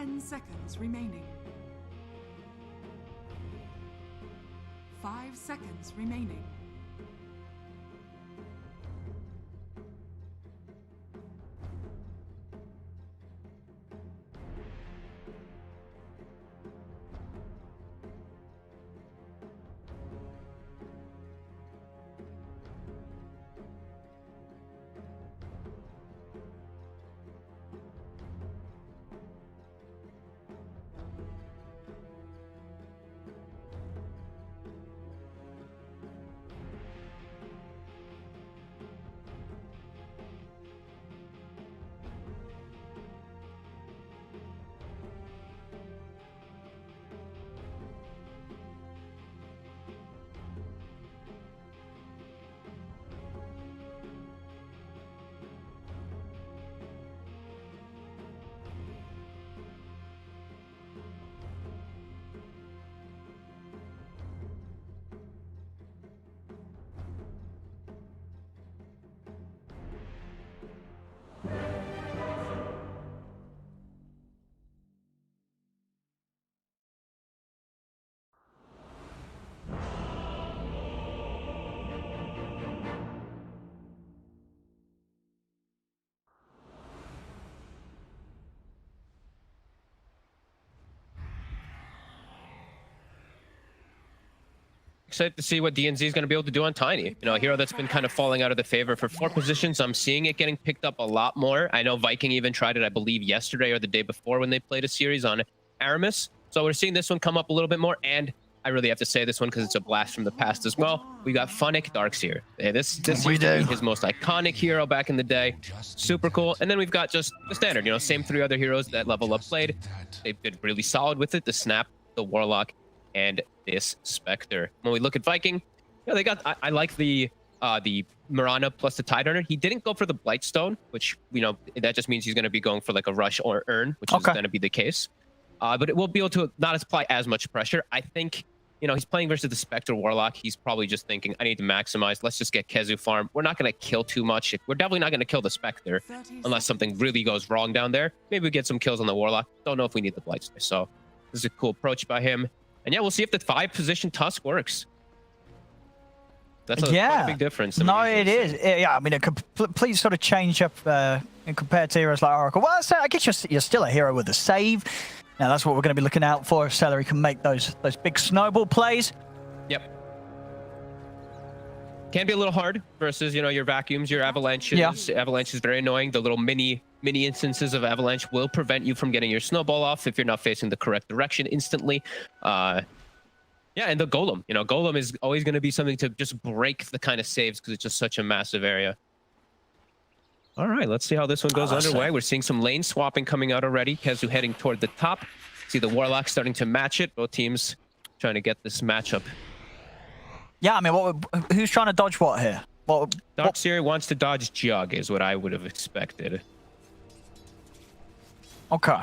10 seconds remaining. 5 seconds remaining. Excited to see what DNZ is going to be able to do on Tiny. You know, a hero that's been kind of falling out of the favor for 4 positions. I'm seeing it getting picked up a lot more. I know Viking even tried it, I believe, yesterday or the day before when they played a series on Aramis. So we're seeing this one come up a little bit more. And I really have to say this one because it's a blast from the past as well. We got Funnick Darkseer. This used to be his most iconic hero back in the day. Super cool. And then we've got just the standard, you know, same 3 other heroes that Level Up played. They've been really solid with it. The Snap, the Warlock, and this Spectre. When we look at Viking, you know, they got, I like the Mirana plus the Tidehunter. He didn't go for the Blightstone, which, you know, that just means he's going to be going for like a rush or earn, which is going to be the case. But it will be able to not apply as much pressure. I think, you know, he's playing versus the Spectre Warlock. He's probably just thinking, I need to maximize. Let's just get Kezu farm. We're not going to kill too much. We're definitely not going to kill the Spectre unless something really goes wrong down there. Maybe we get some kills on the Warlock. Don't know if we need the Blightstone. So this is a cool approach by him. And yeah, we'll see if the 5-position Tusk works. That's quite a big difference. No, it is. Yeah, I mean, a complete sort of change up compared to heroes like Oracle. Well, I guess you're still a hero with a save. Now, that's what we're going to be looking out for if Celery can make those big snowball plays. Yep. Can be a little hard versus, you know, your vacuums, your avalanches. Yeah. Avalanche is very annoying. The little mini instances of avalanche will prevent you from getting your snowball off if you're not facing the correct direction instantly. Yeah, and the Golem. You know, Golem is always going to be something to just break the kind of saves because it's just such a massive area. All right, let's see how this one goes underway. We're seeing some lane swapping coming out already. Kezu heading toward the top. See the Warlock starting to match it. Both teams trying to get this matchup. Yeah, I mean, who's trying to dodge what here? Darkseer wants to dodge Jug is what I would have expected. Okay.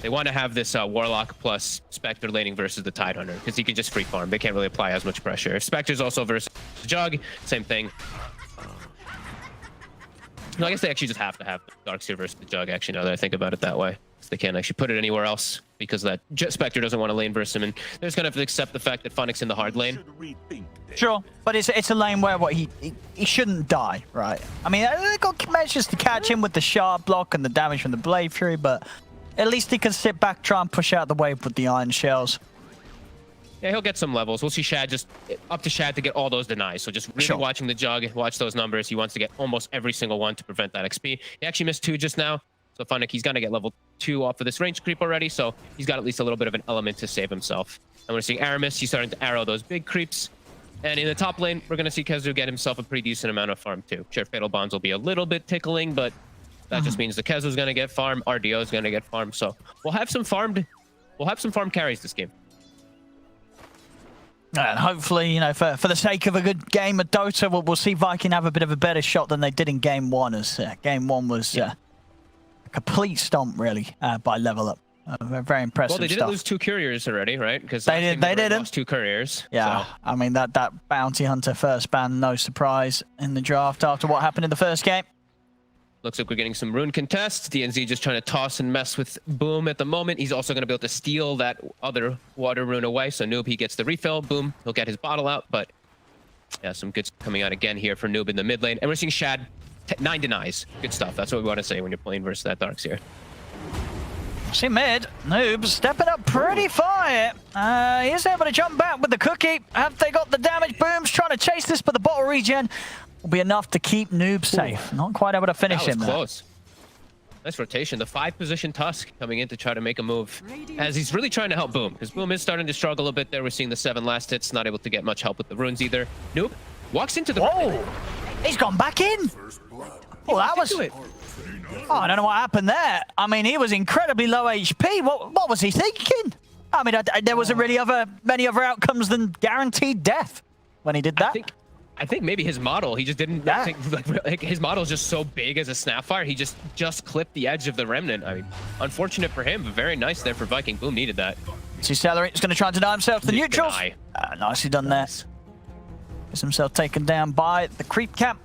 They want to have this Warlock plus Spectre laning versus the Tidehunter because he can just free farm. They can't really apply as much pressure. If Spectre's also versus Jug, same thing. No, I guess they actually just have to have Darkseer versus the Jug, actually, now that I think about it that way. They can't actually put it anywhere else because that Spectre doesn't want to lane versus him, and they're just going to have to accept the fact that Funnick's in the hard lane. Sure, but it's a lane where he shouldn't die, right? I mean, they got measures to catch him with the shard block and the damage from the Blade Fury, but at least he can sit back, try and push out the wave with the Iron Shells. Yeah, he'll get some levels. We'll see Shad just up to Shad to get all those denies. So just really watching the Jug, watch those numbers. He wants to get almost every single one to prevent that XP. He actually missed 2 just now. So Funnick, he's going to get level 2 off of this range creep already. So he's got at least a little bit of an element to save himself. And we're seeing Aramis. He's starting to arrow those big creeps. And in the top lane, we're going to see Kezu get himself a pretty decent amount of farm too. Sure, Fatal Bonds will be a little bit tickling, but that just means the Kezu's going to get farm. RDO is going to get farm. So we'll have some farmed carries this game. And hopefully, you know, for the sake of a good game of Dota, we'll see Viking have a bit of a better shot than they did in Game 1, as Game 1 was a complete stomp, really, by Level Up. Very impressive stuff. Well, they did lose 2 couriers already, right? Because they lost 2 couriers. Yeah, so. I mean, that Bounty Hunter first ban, no surprise in the draft after what happened in the first game. Looks like we're getting some rune contests. DNZ just trying to toss and mess with Boom at the moment. He's also going to be able to steal that other water rune away. So Noob, he gets the refill. Boom, he'll get his bottle out. But yeah, some good stuff coming out again here for Noob in the mid lane. And we're seeing Shad 9 denies. Good stuff. That's what we want to say when you're playing versus that Darkseer. See mid, Noob stepping up pretty far here. He is able to jump back with the cookie. Have they got the damage? Boom's trying to chase this, but the bottle regen will be enough to keep Noob safe. Not quite able to finish him. That was close. Nice rotation. The 5-position Tusk coming in to try to make a move, as he's really trying to help Boom, because Boom is starting to struggle a bit there. We're seeing the 7 last hits, not able to get much help with the runes either. Noob walks into the... Whoa! He's gone back in! Oh, that was... Oh, I don't know what happened there. I mean, he was incredibly low HP. What was he thinking? I mean, there wasn't really many other outcomes than guaranteed death when he did that. I think maybe his model, he just didn't think, like his model is just so big as a Snapfire, he just clipped the edge of the Remnant. I mean, unfortunate for him, but very nice there for Viking. Boom needed that. See, Celery is going to try and deny himself to the neutrals. Nicely done there. Gets himself taken down by the creep cap.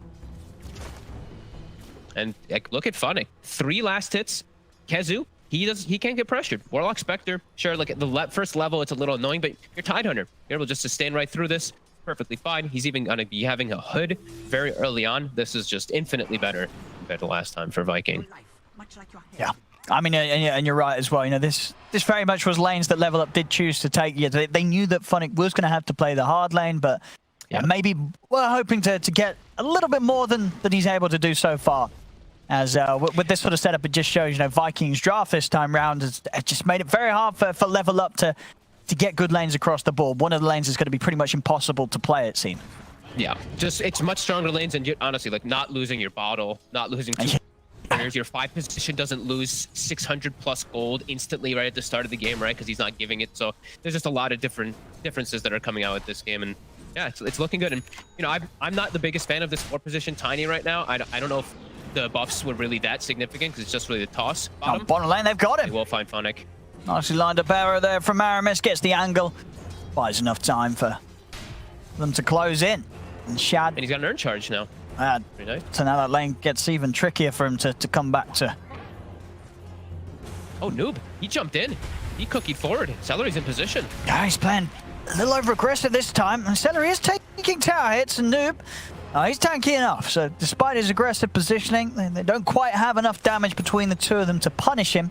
And like, look at Funnick. 3 last hits. Kezu, he can't get pressured. Warlock Spectre, sure, like at the first level, it's a little annoying, but you're Tidehunter. You're able just to stand right through this. Perfectly fine. He's even going to be having a hood very early on. This is just infinitely better compared to last time for Viking. Yeah. I mean, and you're right as well. You know, this very much was lanes that Level Up did choose to take. Yeah, they knew that Funnick was going to have to play the hard lane, but yeah, maybe we're hoping to get a little bit more than he's able to do so far. As with this sort of setup, it just shows, you know, Vikings draft this time round has just made it very hard for Level Up to get good lanes across the board. One of the lanes is going to be pretty much impossible to play, it seems. Yeah, just it's much stronger lanes, and honestly, like not losing your bottle, not losing 2 corners, your 5 position doesn't lose 600+ gold instantly right at the start of the game, right? Because he's not giving it. So there's just a lot of differences that are coming out with this game, and yeah, it's looking good. And you know, I'm not the biggest fan of this 4-position Tiny right now. I don't know if the buffs were really that significant, because it's just really the toss. Bottom lane, they've got him. They will find Funnick. Nicely lined up arrow there from Aramis, gets the angle. Buys enough time for them to close in. And Shad... And he's got an urn charge now. Pretty nice. So now that lane gets even trickier for him to come back to. Oh, Noob. He jumped in. He cookied forward. Celery's in position. Yeah, he's playing a little over aggressive this time. And Celery is taking tower hits, and Noob, he's tanky enough. So despite his aggressive positioning, they don't quite have enough damage between the two of them to punish him.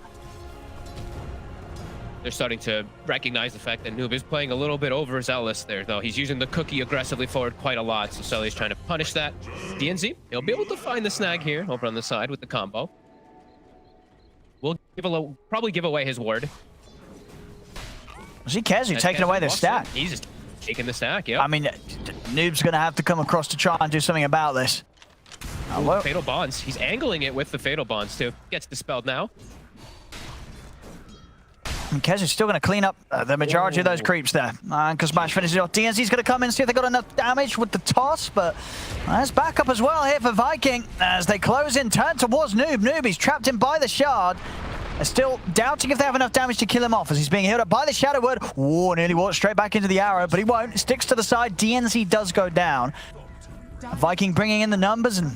They're starting to recognize the fact that Noob is playing a little bit overzealous there, though. He's using the cookie aggressively forward quite a lot, so Sully's trying to punish that. DNZ, he'll be able to find the snag here over on the side with the combo. We'll probably give away his ward. See Kezu taking away the stack. He's just taking the stack, yeah. I mean, Noob's going to have to come across to try and do something about this. Fatal Bonds. He's angling it with the Fatal Bonds, too. Gets dispelled now. And Kezu's still going to clean up the majority of those creeps there. Because Smash finishes off. DNZ's going to come in and see if they got enough damage with the toss, but there's backup as well here for Viking as they close in, turn towards Noob. Noob, he's trapped in by the shard. They're still doubting if they have enough damage to kill him off as he's being healed up by the Shadow Word. Whoa, nearly walked straight back into the arrow, but he won't. Sticks to the side. DNZ does go down. Viking bringing in the numbers, and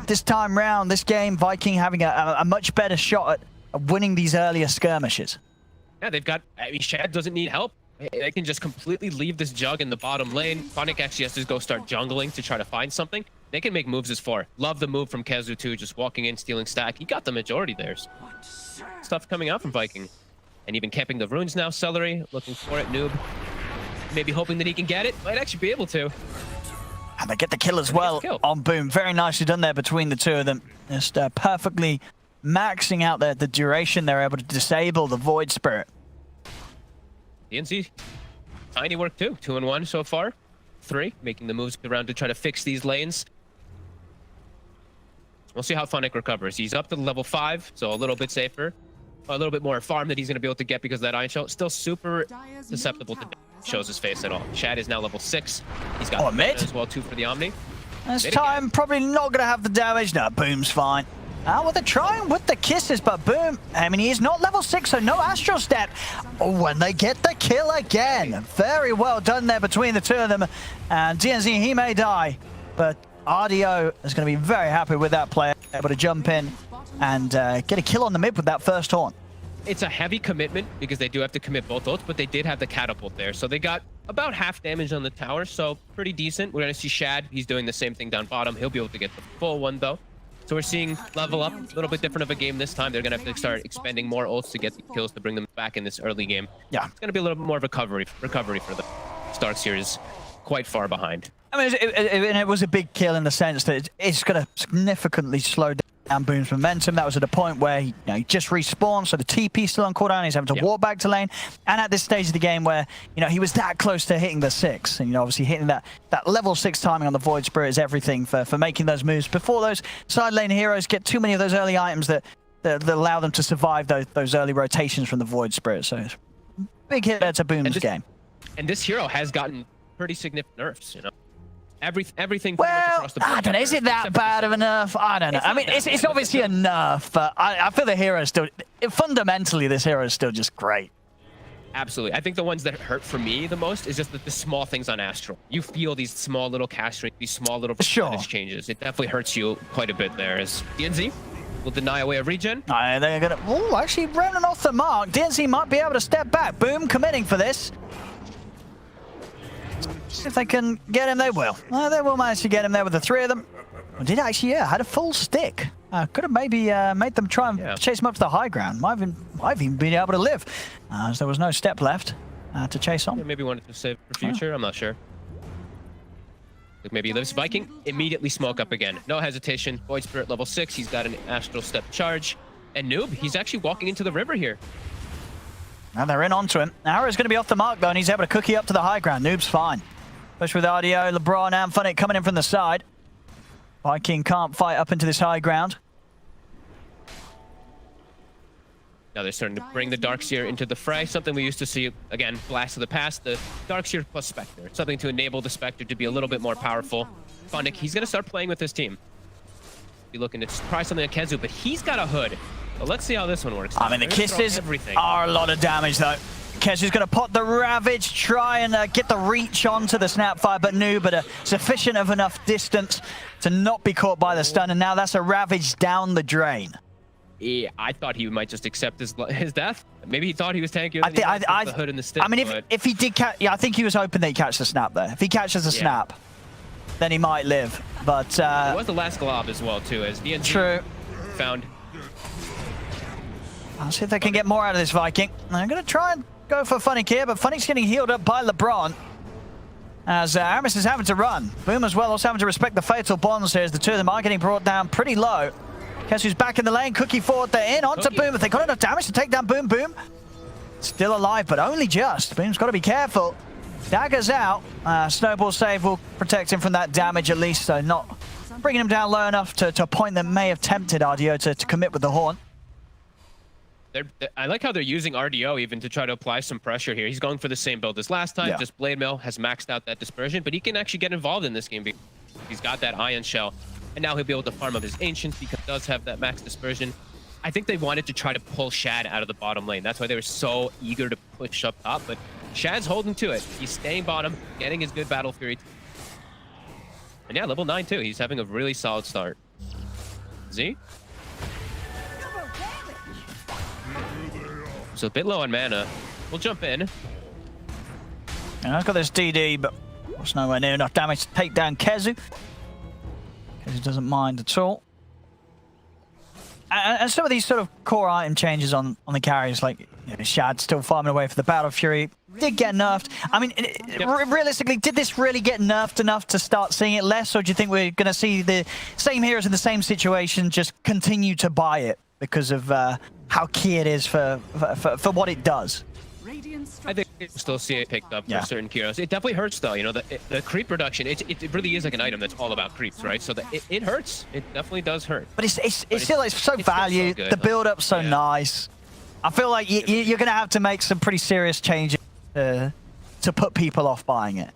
this time round, this game, Viking having a much better shot at winning these earlier skirmishes. Yeah, they've got... I mean, Shad doesn't need help. They can just completely leave this jug in the bottom lane. Funnick actually has to go start jungling to try to find something. They can make moves as 4. Love the move from Kezu too, just walking in, stealing stack. He got the majority there. Stuff coming out from Viking. And even camping the runes now, Celery, looking for it, Noob. Maybe hoping that he can get it. Might actually be able to. And they get the kill as well on Boom. Very nicely done there between the two of them. Just perfectly maxing out the duration. They're able to disable the Void Spirit. DNC, tiny work too. 2-1 so far. 3, making the moves around to try to fix these lanes. We'll see how Funnick recovers. He's up to level 5, so a little bit safer. A little bit more farm that he's going to be able to get because of that Iron Shell. Still super susceptible to shows his face at all. Shad is now level 6. He's got mid as well too for the Omni. This time, probably not going to have the damage. No, Boom's fine. Well, they're trying with the kisses, but Boom, I mean, he is not level 6, so no Astral Step. Oh, and they get the kill again. Very well done there between the two of them. And DNZ, he may die, but RDO is going to be very happy with that player. able to jump in and get a kill on the mid with that first horn. It's a heavy commitment because they do have to commit both ults, but they did have the catapult there. So they got about half damage on the tower, so pretty decent. We're going to see Shad. He's doing the same thing down bottom. He'll be able to get the full one, though. So we're seeing level up, a little bit different of a game this time. They're going to have to start expending more ults to get the kills to bring them back in this early game. Yeah. It's going to be a little bit more of a recovery for the Starks here is quite far behind. I mean, it was a big kill in the sense that it's going to significantly slow down Boom's momentum. That was at a point where he just respawned, so the TP's still on cooldown. He's having to walk back to lane. And at this stage of the game where, he was that close to hitting the 6. And, obviously hitting that level 6 timing on the Void Spirit is everything for making those moves. Before those side lane heroes get too many of those early items that allow them to survive those early rotations from the Void Spirit. So it's a big hit there to Boom's game. And this hero has gotten pretty significant nerfs, Everything. Well, I don't know. Is it that bad of a nerf? I don't know. I mean, it's obviously a nerf, but I feel the hero is still... Fundamentally, this hero is still just great. Absolutely. I think the ones that hurt for me the most is just the small things on Astral. You feel these small little cast rate, these small little percentage changes. It definitely hurts you quite a bit there. As DNZ will deny away a regen. They're going to... Oh, actually, running off the mark. DNZ might be able to step back. Boom, committing for this. If they can get him, they will. They will manage to get him there with the 3 of them. Well, did actually, had a full stick. Could have maybe made them try and chase him up to the high ground. Might have even been able to live, as there was no step left to chase on. Yeah, maybe wanted to save for future. I'm not sure. Maybe he lives. Viking immediately smoke up again. No hesitation. Void Spirit level 6. He's got an Astral Step charge. And Noob, he's actually walking into the river here. And they're in onto him. Arrow's going to be off the mark, though, and he's able to cookie up to the high ground. Noob's fine. Push with RDO, LeBron, and Funnick coming in from the side. Viking can't fight up into this high ground. Now they're starting to bring the Darkseer into the fray. Something we used to see, again, Blast of the Past, the Darkseer plus Spectre. Something to enable the Spectre to be a little bit more powerful. Funnick, he's going to start playing with his team. Be looking to try something on Kezu, but he's got a hood. So let's see how this one works. I mean, the kisses are a lot of damage, though. Kezu's going to pot the Ravage, try and get the reach onto the Snapfire, but Noob at a sufficient of enough distance to not be caught by the stun, and now that's a Ravage down the drain. Yeah, I thought he might just accept his death. Maybe he thought he was tankier than the hood and the stick. I mean, if he did catch... Yeah, I think he was hoping that he'd catch the snap there. If he catches the snap, then he might live, but... it was the last glob as well, too, as DNG found... I'll see if they can get more out of this Viking. I'm going to try and go for Funnick here, but Funnick's getting healed up by LeBron. As Aramis is having to run. Boom as well, also having to respect the fatal bonds here as the 2 of them are getting brought down pretty low. Kezu's back in the lane, Cookie forward, they're in, onto Boom. If they got enough damage to take down Boom, Boom still alive, but only just. Boom's got to be careful. Dagger's out. Snowball save will protect him from that damage at least, so not bringing him down low enough to a point that may have tempted RDO to commit with the horn. I like how they're using RDO even to try to apply some pressure here. He's going for the same build as last time. Just Blade Mail has maxed out that dispersion, but he can actually get involved in this game because he's got that Ion Shell. And now he'll be able to farm up his Ancients because he does have that max dispersion. I think they wanted to try to pull Shad out of the bottom lane. That's why they were so eager to push up top, but Shad's holding to it. He's staying bottom, getting his good Battle Fury. And yeah, level 9 too. He's having a really solid start. Z? So a bit low on mana. We'll jump in. And I've got this DD, but it's nowhere near enough damage to take down Kezu. Kezu doesn't mind at all. And some of these sort of core item changes on the carries, like Shad still farming away for the Battle Fury, did get nerfed. I mean, realistically, did this really get nerfed enough to start seeing it less, or do you think we're going to see the same heroes in the same situation just continue to buy it because of how key it is for what it does? I think we'll still see it picked up for certain heroes. It definitely hurts, though. The creep reduction, it really is like an item that's all about creeps, right? So it hurts. It definitely does hurt. But it's still so valued. The build-up's so nice. I feel like you're going to have to make some pretty serious changes to put people off buying it.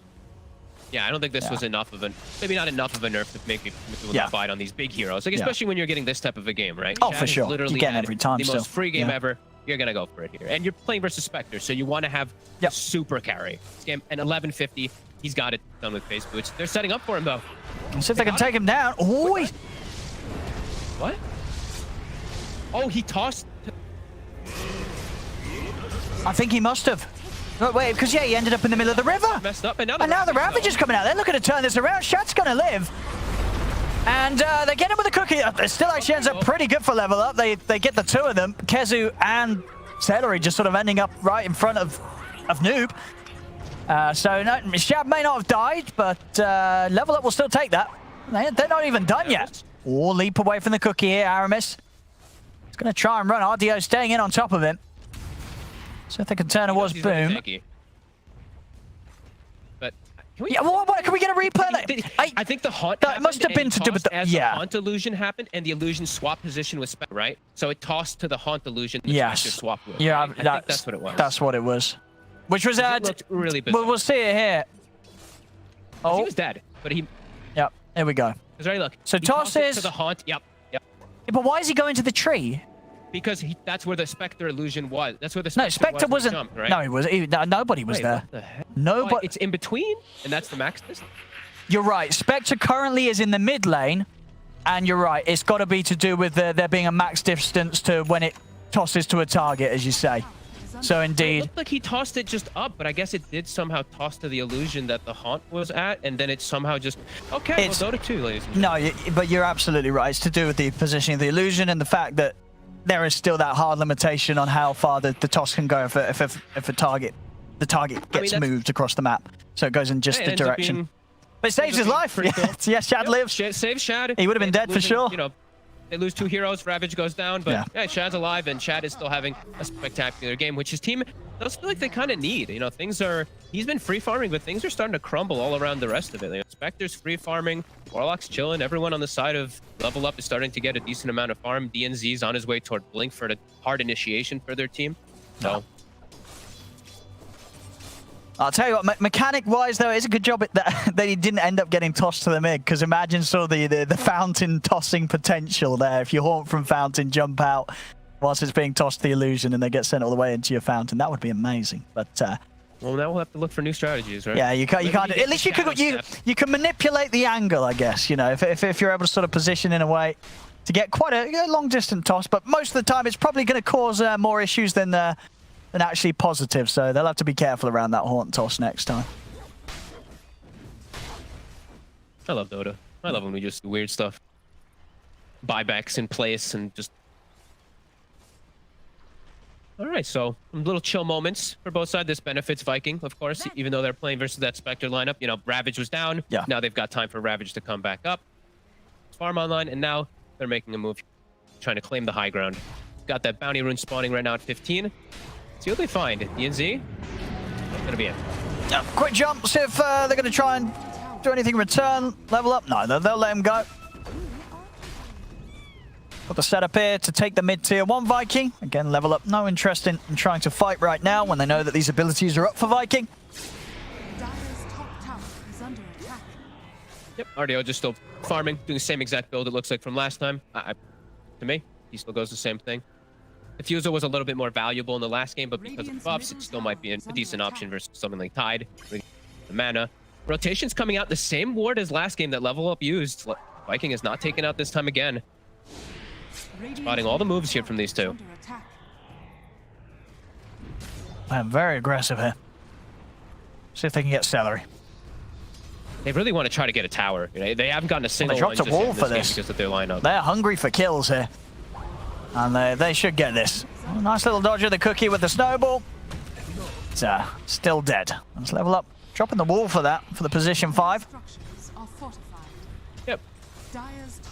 Yeah, I don't think this was enough of maybe not enough of a nerf to make people not buy it on these big heroes. Like, especially when you're getting this type of a game, right? Oh, for sure. Literally you get it every time. The most free game ever. You're going to go for it here. And you're playing versus Spectre, so you want to have super carry. And 1150, he's got it done with Face Boots. They're setting up for him, though. Let's see if they can take him down. Oh, what? Oh, he tossed. I think he must have. Oh, wait, because yeah, he ended up in the middle of the river. Messed up, and now the Ravage is coming out. They're looking to turn this around. Shad's going to live. And they get him with a cookie. It still actually ends up pretty good for level up. They get the two of them. Kezu and Celery just sort of ending up right in front of Noob. So no, Shad may not have died, but level up will still take that. They're not even done yet. Oh, leap away from the cookie here, Aramis. He's going to try and run. RDO staying in on top of him. So if they can turn towards Boom. But can we get a replay? I think the haunt. That must have been to do with the the haunt illusion happened, and the illusion swap position was right. So it tossed to the haunt illusion. Yes. Swap with, yeah, right? I think that's what it was. That's what it was. Which was looked really bizarre. We'll see it here. Oh, he was dead, but he. Yep. Here we go. Because right, look. So tosses to the haunt. Yep. Yeah, but why is he going to the tree? Because that's where the Spectre illusion was. That's where the Spectre wasn't. Jump, right? No, he was. Nobody was there. What the heck? Nobody. It's in between, and that's the max distance. You're right. Spectre currently is in the mid lane, and you're right. It's got to be to do with there being a max distance to when it tosses to a target, as you say. So indeed. It looked like he tossed it just up, but I guess it did somehow toss to the illusion that the haunt was at, and then it somehow just okay. We'll go to 2, ladies. No, but you're absolutely right. It's to do with the positioning of the illusion and the fact that there is still that hard limitation on how far the toss can go if the target gets moved across the map. So it goes in just the direction. But it saves his life. Yeah, Shad lives. Saves Shad. He would have been dead for sure. You know, they lose 2 heroes, Ravage goes down, but yeah, Shad's alive, and Shad is still having a spectacular game, which his team does feel like they kind of need. You know, he's been free farming, but things are starting to crumble all around the rest of it. You know, Spectre's free farming, Warlock's chilling, everyone on the side of level up is starting to get a decent amount of farm. DNZ's on his way toward Blink for the hard initiation for their team. So. I'll tell you what, mechanic-wise, though, it's a good job that he didn't end up getting tossed to the mid, because imagine sort of the fountain tossing potential there. If you haunt from fountain, jump out whilst it's being tossed to the illusion and they get sent all the way into your fountain, that would be amazing. But well, now we'll have to look for new strategies, right? Yeah, you can't. At least you can manipulate the angle, I guess. You know, if you're able to sort of position in a way to get quite a long distance toss, but most of the time it's probably going to cause more issues than actually positive, so they'll have to be careful around that haunt toss next time. I love Dota. I love when we just do weird stuff. Buybacks in place and just... Alright, so little chill moments for both sides. This benefits Viking, of course, even though they're playing versus that Spectre lineup. You know, Ravage was down. Yeah. Now they've got time for Ravage to come back up. Farm online, and now they're making a move, trying to claim the high ground. Got that bounty rune spawning right now at 15. See what they find. DNZ, gonna be it. Yeah, quick jump, see if they're gonna try and do anything in return. Level up? No, they'll let him go. Got the setup here to take the mid-tier 1 Viking. Again, level up. No interest in trying to fight right now when they know that these abilities are up for Viking. Dire's top tower is under attack. Yep, RDO just still farming, doing the same exact build it looks like from last time. To me, he still goes the same thing. Diffuser was a little bit more valuable in the last game, but because of buffs, it still might be a decent option versus something like Tide. The mana. Rotation's coming out the same ward as last game that Level Up used. Viking is not taken out this time again. Spotting all the moves here from these two. I'm very aggressive here. See if they can get Celery. They really want to try to get a tower. You know, they haven't gotten a single one. They dropped a wall for this because of their lineup. They're hungry for kills here. And they should get this. Oh, nice little dodge of the cookie with the snowball. It's still dead. Let's level up. Dropping the wall for that, for the position 5. Yep.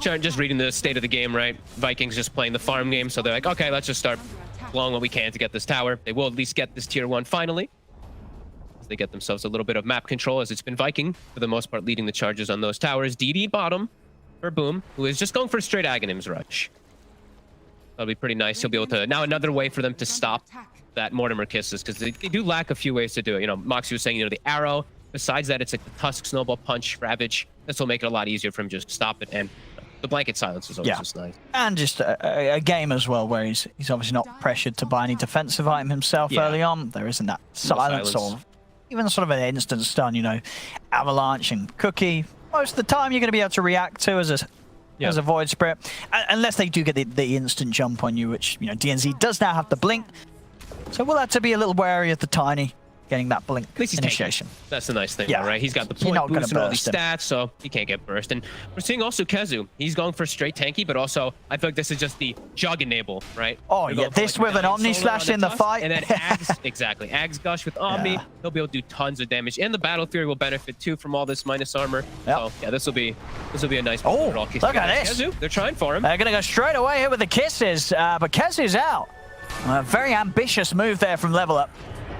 Just reading the state of the game, right? Vikings just playing the farm game, so they're like, okay, let's just start blowing what we can to get this tower. They will at least get this tier 1 finally. They get themselves a little bit of map control, as it's been Viking, for the most part, leading the charges on those towers. DD bottom for Boom, who is just going for a straight Aghanims rush. That'll be pretty nice. He'll be able to... Now another way for them to stop that Mortimer Kisses, because they do lack a few ways to do it. You know, Moxie was saying, you know, the arrow. Besides that, it's like the Tusk, Snowball, Punch, Ravage. This will make it a lot easier for him to just stop it. And the Blanket Silence is always just nice. And just a game as well, where he's obviously not pressured to buy any defensive item himself early on. There isn't that silence or even sort of an instant stun, you know. Avalanche and Cookie. Most of the time, you're going to be able to react to as a Yeah. There's a Void Spirit. Unless they do get the instant jump on you, which, you know, DNZ does now have the blink. So we'll have to be a little wary of the Tiny getting that blink At least he's initiation. That's the nice thing, Yeah. right? He's got the You're not point boost and gonna all these burst him. stats, so he can't get burst. And we're seeing also Kezu. He's going for straight tanky, but also I feel like this is just the jug enable, right? Oh, They're yeah, going for, this like, with an Dying Omni Solar Slash on in the tusk, fight. And then Ags, exactly. Ags Gush with Omni. Yeah. He'll be able to do tons of damage. And the Battle Fury will benefit too from all this minus armor. Yep. So yeah, this will be a nice Oh, overall. look at this. Kezu, they're trying for him. They're going to go straight away here with the kisses, but Kezu's out. A very ambitious move there from Level Up.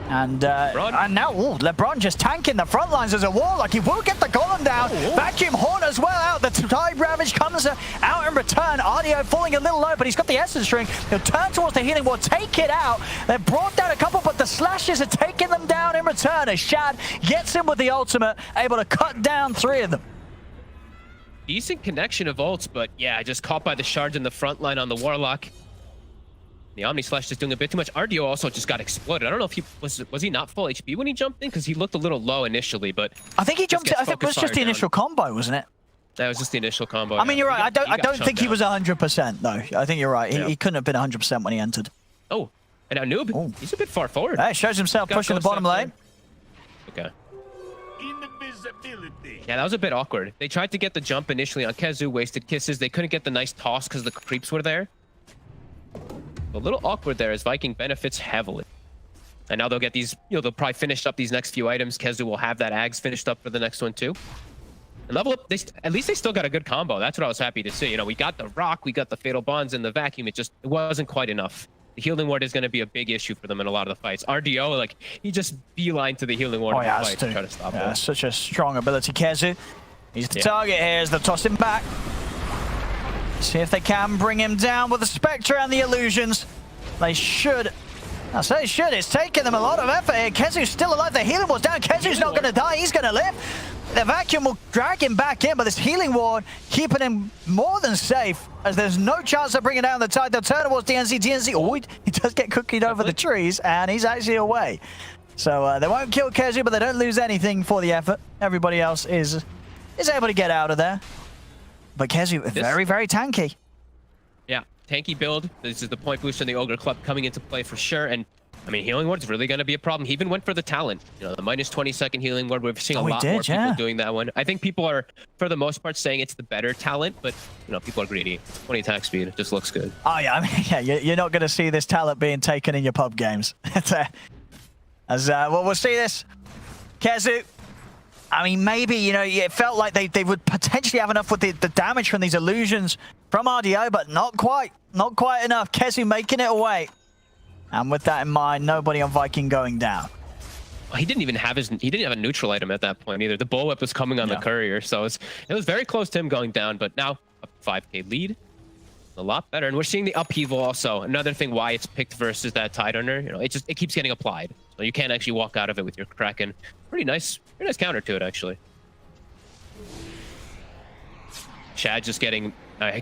And now, LeBron just tanking the front lines as a warlock. He will get the golem down. Vacuum Horn as well out. The Tide Ravage comes out in return. RDO falling a little low, but he's got the Essence String. He'll turn towards the Healing Ward, take it out. They've brought down a couple, but the slashes are taking them down in return as Shad gets in with the ultimate, able to cut down 3 of them. Decent connection of ults, but yeah, just caught by the shards in the front line on the warlock. The Omni Slash just doing a bit too much. RDO also just got exploded. I don't know if he was he not full HP when he jumped in, because he looked a little low initially, but I think he jumped in. I think it was just the initial combo, wasn't it? That was just the initial combo. I mean, you're right. I don't think he down. was 100% though. I think you're right. Yeah. He couldn't have been 100% when he entered. Oh, and now Noob, he's a bit far forward. Hey, shows himself Got pushing the close bottom up lane. there. Okay. Invisibility. Yeah, that was a bit awkward. They tried to get the jump initially on Kezu, wasted kisses. They couldn't get the nice toss because the creeps were there. A little awkward there as Viking benefits heavily. And now they'll get these, you know, they'll probably finish up these next few items. Kezu will have that Ags finished up for the next one too. And Level Up, at least they still got a good combo. That's what I was happy to see. You know, we got the Rock, we got the Fatal Bonds and the Vacuum. It wasn't quite enough. The Healing Ward is going to be a big issue for them in a lot of the fights. RDO, like, he just beeline to the Healing Ward in the fight to try to stop him. Such a strong ability, Kezu. He's the target here as they toss him back. See if they can bring him down with the Spectre and the Illusions. They should. I say they should. It's taken them a lot of effort here. Kezu's still alive. The Healing Ward's down. Kezu's not going to die. He's going to live. The Vacuum will drag him back in, but this Healing Ward keeping him more than safe, as there's no chance of bringing down the Tide. They'll turn towards DNZ. DNZ, oh, he does get cookied over the trees, and he's actually away. So they won't kill Kezu, but they don't lose anything for the effort. Everybody else is able to get out of there. But Kezu, very, very tanky. Yeah, tanky build. This is the point boost in the Ogre Club coming into play for sure. And I mean, Healing Ward's really going to be a problem. He even went for the talent. You know, the minus 20-second Healing Ward. We're seeing a lot more people doing that one. I think people are, for the most part, saying it's the better talent, but you know, people are greedy. 20 attack speed, it just looks good. Oh yeah, I mean, yeah, you're not going to see this talent being taken in your pub games. Well, we'll see this. Kezu. I mean, maybe, you know, it felt like they would potentially have enough with the damage from these illusions from RDO, but not quite. Not quite enough. Kezu making it away. And with that in mind, nobody on Viking going down. He didn't even have a neutral item at that point either. The bullwhip was coming on the courier, so it was very close to him going down, but now a 5k lead. A lot better. And we're seeing the upheaval also. Another thing why it's picked versus that Tidehunter, you know, it keeps getting applied. So you can't actually walk out of it with your Kraken. Pretty nice counter to it, actually. Shad just getting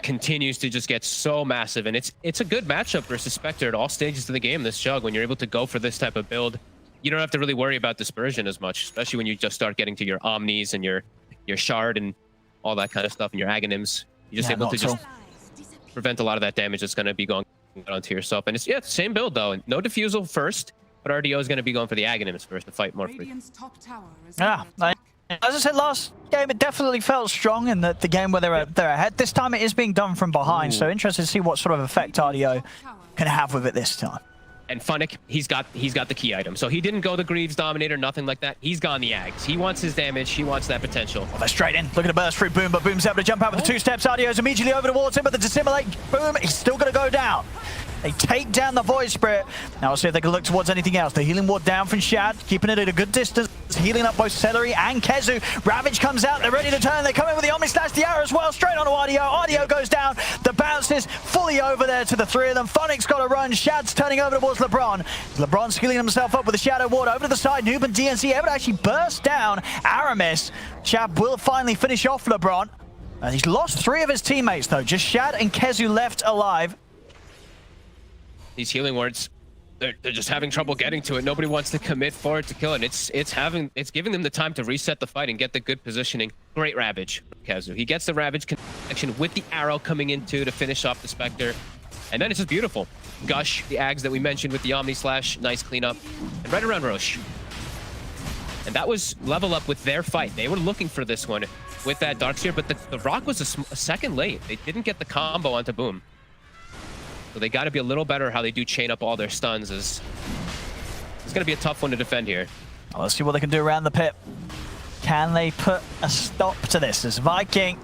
continues to just get so massive, and it's a good matchup versus Spectre at all stages of the game. This Jug, when you're able to go for this type of build, you don't have to really worry about dispersion as much, especially when you just start getting to your Omnis and your Shard and all that kind of stuff, and your Aghanims. You're just able to just prevent a lot of that damage that's going to be going onto yourself. And it's same build though. No defusal first, but RDO is going to be going for the Aghanims first to fight more free. Yeah, as I said last game, it definitely felt strong in the game where they're ahead. This time it is being done from behind, so interested to see what sort of effect RDO can have with it this time. And Funnick, he's got the key item. So he didn't go the Greaves Dominator, nothing like that. He's gone the Ags. He wants his damage. He wants that potential. They're straight in. Look at the burst through Boom, but Boom's able to jump out with the 2 steps. RDO's immediately over towards him, but the Dissimulate, Boom, he's still going to go down. They take down the Void Spirit. Now we'll see if they can look towards anything else. The Healing Ward down from Shad, keeping it at a good distance. Healing up both Celery and Kezu. Ravage comes out. They're ready to turn. They come in with the Omni Slash, the arrow as well. Straight onto RDO. RDO goes down. The bounce is fully over there to the 3 of them. Funnick's got to run. Shad's turning over towards LeBron. LeBron's skilling himself up with the Shadow Ward over to the side. Noob and DNC able to actually burst down Aramis. Shad will finally finish off LeBron. He's lost 3 of his teammates though. Just Shad and Kezu left alive. These Healing Wards, they're just having trouble getting to it. Nobody wants to commit forward to kill it. It's giving them the time to reset the fight and get the good positioning. Great Ravage from Kazu. He gets the Ravage connection with the arrow coming into to finish off the Spectre. And then it's just beautiful. Gush, the Ags that we mentioned with the Omni Slash, nice cleanup. And right around Roche. And that was level up with their fight. They were looking for this one with that Darkseer, but the Rock was a second late. They didn't get the combo onto Boom. So they got to be a little better how they do chain up all their stuns. It's going to be a tough one to defend here. Well, let's see what they can do around the pit. Can they put a stop to this? As Viking,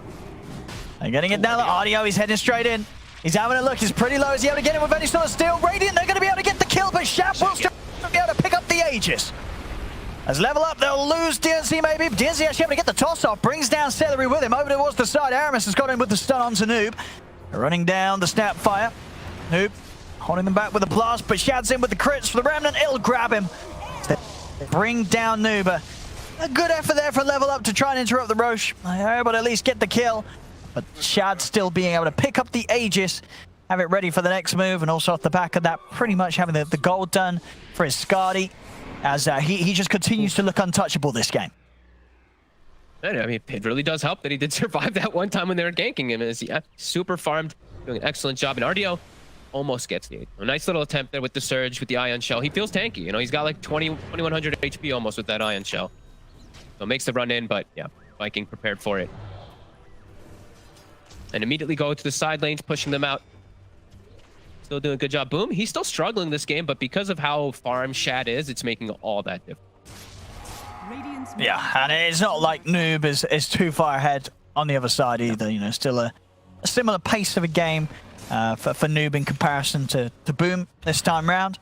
they're getting it down. Audio, he's heading straight in. He's having a look. He's pretty low. Is he able to get it with any sort of steel? Radiant, they're going to be able to get the kill, but Shap will still be able to pick up the Aegis. As level up, they'll lose DNC maybe. DNC actually able to get the toss off. Brings down Celery with him. Over towards the side. Aramis has got in with the stun onto Noob. They're running down the snap fire. Noob holding them back with the blast, but Shad's in with the crits for the Remnant. It'll grab him. Bring down Noob. A good effort there for level up to try and interrupt the Roche. They're able to at least get the kill. But Shad still being able to pick up the Aegis, have it ready for the next move, and also off the back of that, pretty much having the gold done for his Skadi, as he just continues to look untouchable this game. I mean, it really does help that he did survive that one time when they were ganking him. As he super farmed, doing an excellent job. And RDO almost gets the 8. A nice little attempt there with the Surge, with the Ion Shell. He feels tanky. You know, he's got like 2100 HP almost with that Ion Shell. So it makes the run in, but yeah, Viking prepared for it. And immediately go to the side lanes, pushing them out. Still doing a good job. Boom, he's still struggling this game, but because of how farm Shad is, it's making all that difference. Yeah, and it's not like Noob is too far ahead on the other side either. You know, still a similar pace of a game for Noob in comparison to Boom this time round.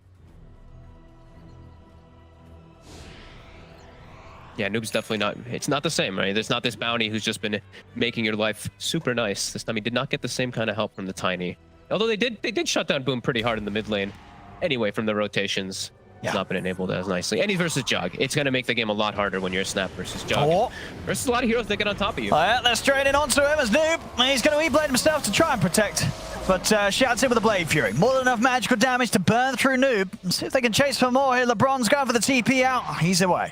Yeah, Noob's definitely not, it's not the same, right? There's not this bounty who's just been making your life super nice. This time he did not get the same kind of help from the Tiny. Although they did shut down Boom pretty hard in the mid lane. Anyway, from the rotations, he's not been enabled as nicely. And he's versus Jug. It's going to make the game a lot harder when you're a Snap versus Jug. Versus a lot of heroes that get on top of you. Oh, yeah, they're straight in onto him as Noob. He's going to E-Blade himself to try and protect. But Shad's in with the Blade Fury. More than enough magical damage to burn through Noob. Let's see if they can chase for more here. LeBron's going for the TP out. He's away.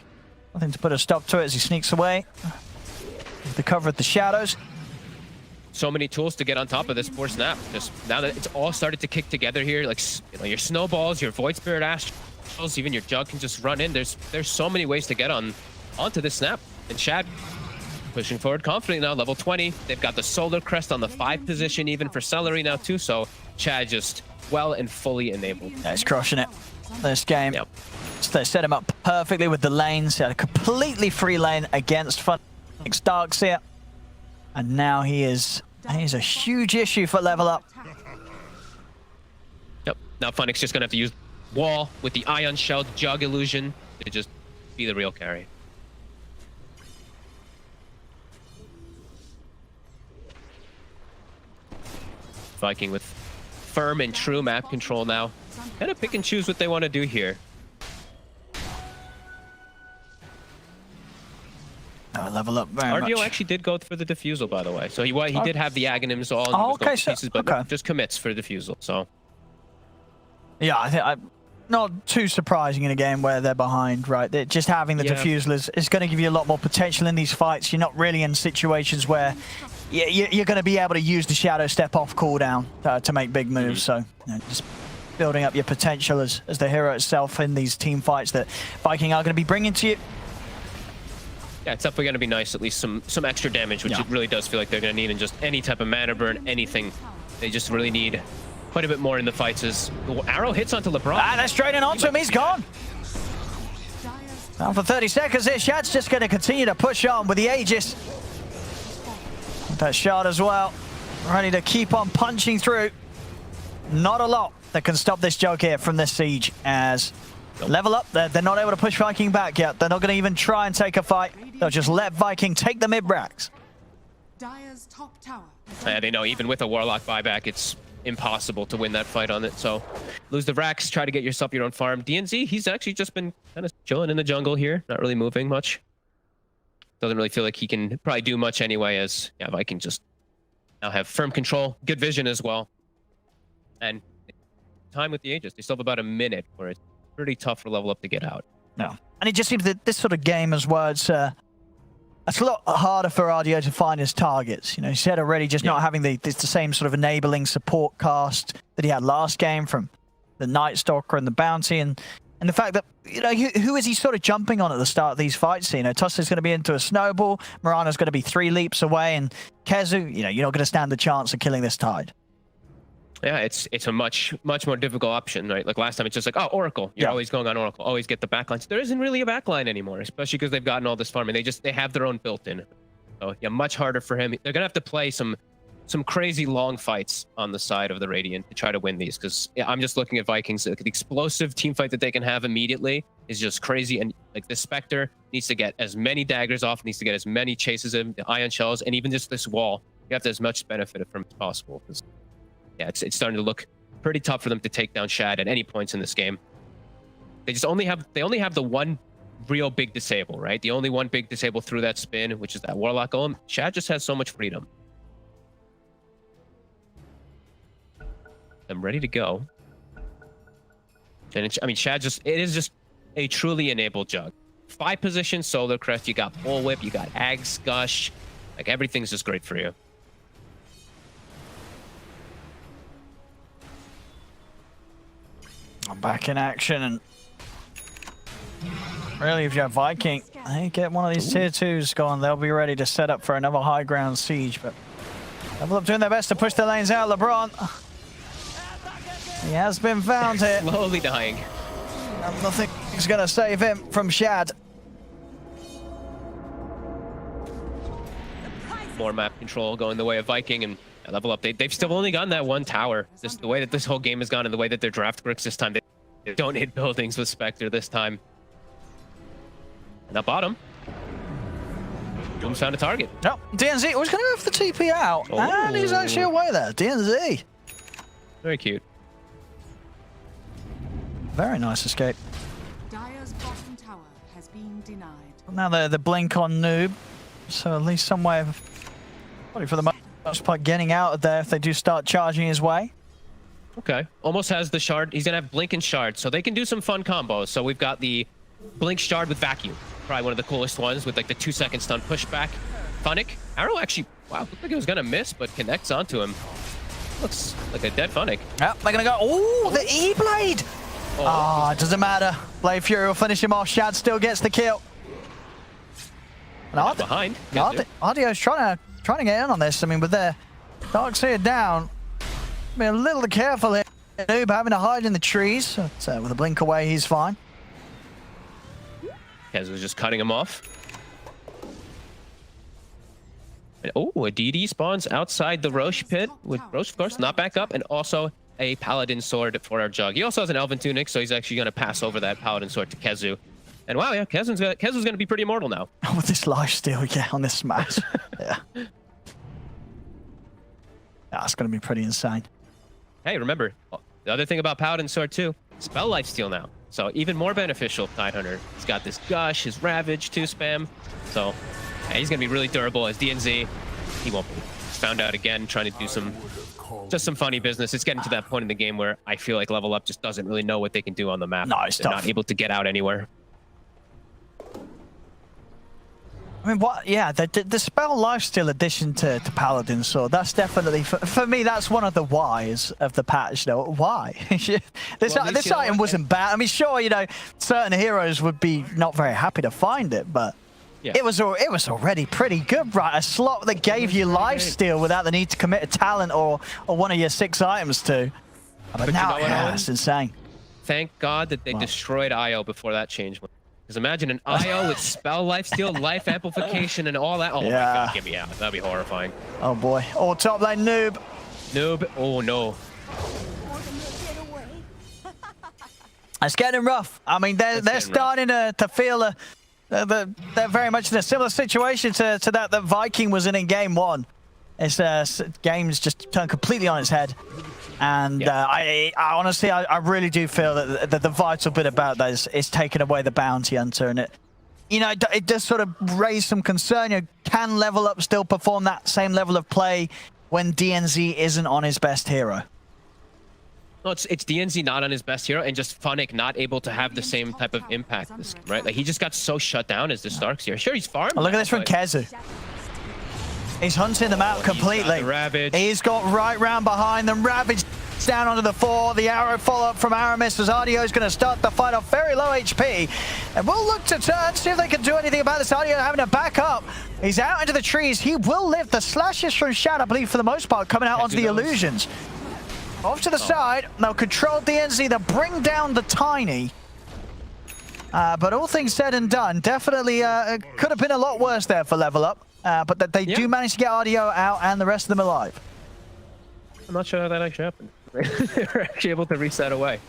Nothing to put a stop to it as he sneaks away. With the cover of the shadows. So many tools to get on top of this poor Snap. Just now that it's all started to kick together here, like, you know, your snowballs, your Void Spirit Astrals, even your Jug can just run in. There's so many ways to get onto this Snap. And Shad pushing forward confidently now, level 20. They've got the Solar Crest on the 5 position even for Celery now too. So Chad just well and fully enabled. Yeah, he's crushing it this game. Yep. So they set him up perfectly with the lanes. He had a completely free lane against Phoenix Darkseer. And now he's a huge issue for level up. Yep. Now Phoenix just gonna have to use Wall with the Ion Shell Jug illusion to just be the real carry. Viking with firm and true map control now. Kind of pick and choose what they want to do here. Level up very RDO much. actually did go for the defusal, by the way. So he did have the Aghanims all in pieces, but just commits for the defusal. So yeah, I think not too surprising in a game where they're behind, right? Just having the defusal is going to give you a lot more potential in these fights. You're not really in situations where you're going to be able to use the Shadow Step off cooldown to make big moves. So you know, just building up your potential as the hero itself in these team fights that Viking are going to be bringing to you. Yeah, it's definitely going to be nice, at least some extra damage, which it really does feel like they're going to need in just any type of mana burn, anything. They just really need quite a bit more in the fights as the arrow hits onto LeBron. Ah, they're straight in onto him. He's gone. Down for 30 seconds here. Shad's just going to continue to push on with the Aegis. With that shot as well. Ready to keep on punching through. Not a lot that can stop this Jug here from this siege as level up. They're not able to push Viking back yet. They're not going to even try and take a fight. They'll just let Viking take the mid-racks. Dire's top tower. Yeah, they know even with a Warlock buyback, it's impossible to win that fight on it. So lose the racks, try to get yourself your own farm. DNZ, he's actually just been kind of chilling in the jungle here, not really moving much. Doesn't really feel like he can probably do much anyway, as Viking just now have firm control, good vision as well. And time with the Aegis. They still have about a minute where it's pretty tough for level up to get out. No. And it just seems that this sort of game as well, it's a lot harder for RDO to find his targets. You know, he said already just not having the same sort of enabling support cast that he had last game from the Night Stalker and the Bounty, and the fact that, you know, who is he sort of jumping on at the start of these fights? You know, Tussler's going to be into a snowball, Mirana's going to be 3 leaps away, and Kezu, you know, you're not going to stand the chance of killing this Tide. Yeah, it's a much more difficult option, right? Like last time, it's just like, oh, Oracle. You're always going on Oracle. Always get the backlines. There isn't really a backline anymore, especially because they've gotten all this farming. They have their own built-in. So yeah, much harder for him. They're gonna have to play some crazy long fights on the side of the Radiant to try to win these. Because yeah, I'm just looking at Vikings. The explosive team fight that they can have immediately is just crazy. And like the Spectre needs to get as many daggers off, needs to get as many chases in, the ion shells, and even just this wall. You have to as much benefit from as possible. Because yeah, it's starting to look pretty tough for them to take down Shad at any points in this game. They only have the one real big disable, right? The only one big disable through that spin, which is that Warlock Golem. Shad just has so much freedom. I'm ready to go. And I mean, Shad it is just a truly enabled jug. 5 positions, Solar Crest, you got Bullwhip, you got Ag's Gush. Like everything's just great for you. I'm back in action, and really, if you have Viking, they get one of these tier 2s going, they'll be ready to set up for another high ground siege. But Level Up doing their best to push the lanes out. LeBron, he has been found here. Slowly dying. And nothing's going to save him from Shad. More map control going the way of Viking, and Level Up, they've still only gotten that 1 tower. Just the way that this whole game has gone and the way that their draft works this time, they don't hit buildings with Spectre this time. And up bottom, Doom's found a target. No, DNZ was going to go for the TP out, and he's actually away there. DNZ. Very cute. Very nice escape. Dire's bottom tower has been denied. Now they're the blink on Noob, so at least some way of, probably for the most part, getting out of there if they do start charging his way. Okay, almost has the shard. He's gonna have blink and shard, so they can do some fun combos. So we've got the blink shard with vacuum, probably one of the coolest ones with like the 2-second stun pushback. Funnick, arrow actually, wow, looked like it was gonna miss, but connects onto him. Looks like a dead Funnick. Yep, they're gonna go. Oh, the E-Blade. Ah, it doesn't matter. Blade Fury will finish him off. Shad still gets the kill. And behind. RDO's trying to get in on this. I mean, with their Darkseer down, be a little careful here. Noob having to hide in the trees. So with a blink away, he's fine. Kez was just cutting him off. And, oh, a DD spawns outside the Roche pit with Roche, of course, not back up, and also a Paladin sword for our Jug. He also has an Elven tunic, so he's actually going to pass over that Paladin sword to Kezu. And wow, yeah, Kezu's going to be pretty immortal now. With this lifesteal, yeah, on this smash. Yeah. That's going to be pretty insane. Hey, remember, the other thing about Paladin sword too, spell lifesteal now. So even more beneficial, Tidehunter. He's got this Gush, his Ravage, 2 spam. So yeah, he's going to be really durable as DNZ. He won't be. He's found out again, trying to do just some funny business. It's getting to that point in the game where I feel like Level Up just doesn't really know what they can do on the map. No, it's They're tough. not able to get out anywhere. I mean, what? Yeah, the spell lifesteal addition to Paladin Sword, that's definitely, for me, that's one of the whys of the patch, though. Why? this item wasn't bad. I mean, sure, you know, certain heroes would be not very happy to find it, but yeah, it was already pretty good, right? A slot that gave you lifesteal without the need to commit a talent or one of your 6 items to. But now, you know what, that's insane. Thank God that they destroyed IO before that change. Because imagine an IO with spell lifesteal, life amplification, and all that. Oh my God, get me out. That'd be horrifying. Oh boy. Oh, top lane Noob. Noob. Oh no. It's getting rough. I mean, they're starting to feel they're very much in a similar situation to that Viking was in game 1. It's game's just turned completely on its head. And I honestly, I really do feel that the vital bit about that is taking away the bounty hunter, and it does sort of raise some concern. You know, can Level Up still perform that same level of play when DNZ isn't on his best hero? No, it's DNZ not on his best hero, and just Funnick not able to have the same type of impact, right? Like, he just got so shut down as the Starks here. Sure, he's farming. Oh, look at this from Kezu. He's hunting them out completely. He's got right round behind them. Ravage down onto the 4. The arrow follow-up from Aramis as Ardio's going to start the fight off very low HP. And we'll look to turn, see if they can do anything about this. Ardio having to back up. He's out into the trees. He will live. The slashes from Shad, I believe, for the most part, coming out onto the illusions. Off to the side. They'll control DNZ. They'll bring down the Tiny. But all things said and done, definitely could have been a lot worse there for level up. But that they do manage to get Ardio out and the rest of them alive. I'm not sure how that actually happened. They were actually able to reset away.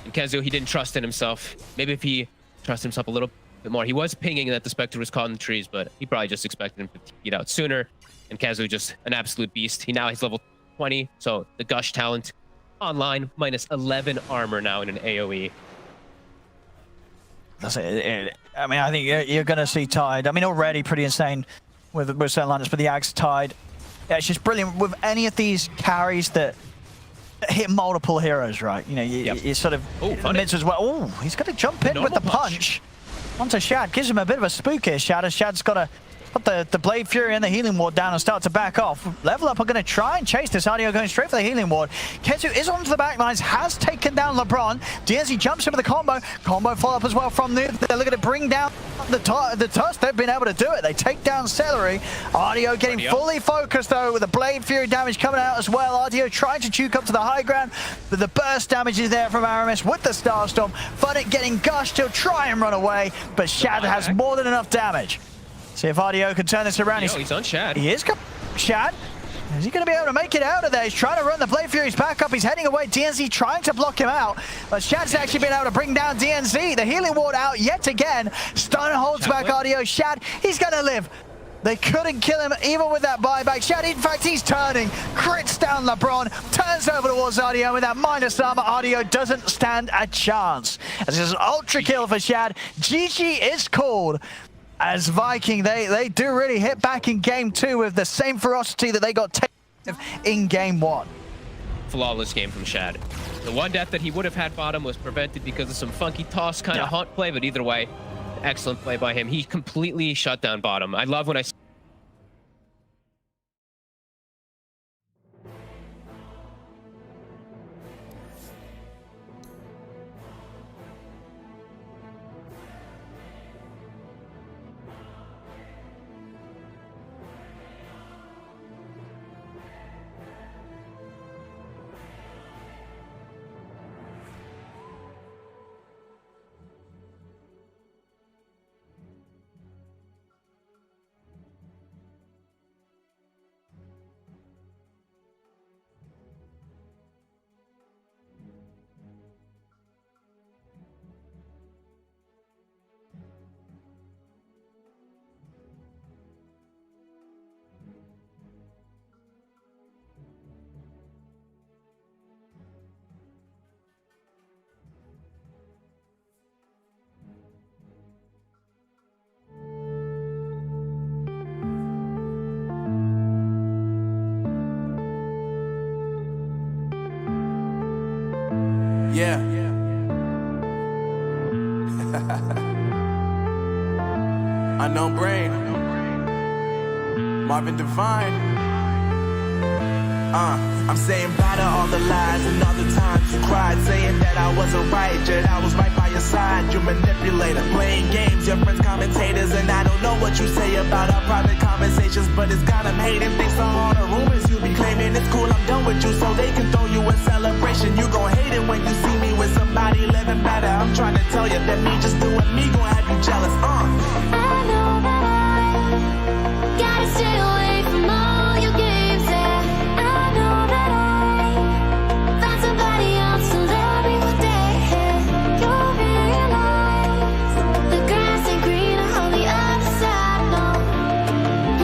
And Kezu, he didn't trust in himself. Maybe if he trusted himself a little bit more. He was pinging that the Spectre was caught in the trees, but he probably just expected him to get out sooner. And Kezu just an absolute beast. He now has level 20, so the Gush talent online, minus 11 armor now in an AoE. That's it. I mean, I think you're going to see Tide. I mean, already pretty insane with certain lineups, but the Axe Tide. Yeah, it's just brilliant with any of these carries that hit multiple heroes, right? You know, you sort of mids as well. Oh, he's got to jump in with the punch. Onto Shad, gives him a bit of a spook here. Shad's got to put the Blade Fury and the Healing Ward down and start to back off. Level Up are going to try and chase this. Ardio going straight for the Healing Ward. Kezu is onto the backlines, has taken down LeBron. DNZ jumps in with the combo. Combo follow-up as well from Noob. They're looking to bring down the Tusk. They've been able to do it. They take down Celery. Ardio getting fully focused though with the Blade Fury damage coming out as well. Ardio trying to juke up to the high ground, but the burst damage is there from Aramis with the Starstorm. Funnick getting gushed. He'll try and run away, but Shad has more than enough damage. See if Ardio can turn this around. He's on Shad. He is Shad. Is he going to be able to make it out of there? He's trying to run the Blade Furies back up. He's heading away. DNZ trying to block him out. But Shad's actually been able to bring down DNZ. The Healing Ward out yet again. Stun holds back Ardio. Shad, he's going to live. They couldn't kill him even with that buyback. Shad, in fact, he's turning. Crits down LeBron. Turns over towards Ardio with that minus armor. Ardio doesn't stand a chance. This is an ultra kill for Shad. GG is called. As Viking, they do really hit back in game 2 with the same ferocity that they got in game 1. Flawless game from Shad. The one death that he would have had bottom was prevented because of some funky toss kind of haunt play, but either way, excellent play by him. He completely shut down bottom. I love when I Yeah. Unknown Brain. Marvin Divine. I'm saying bye to all the lies and all the times you cried, saying that I wasn't right, yet I was right by your side. You manipulator, playing games, your friends commentators, and I don't know what you say about our private conversations, but it's got them hating. Thanks to all the rumors you be claiming. It's cool, I'm done with you, so they can throw you a celebration. You gon' hate it when you see me with somebody living better. I'm trying to tell you that me just doing me gon' have you jealous. I know that I gotta stay away from all your games, yeah. I know that I found somebody else to love me one day, yeah. You'll realize the grass ain't greener on the other side, no.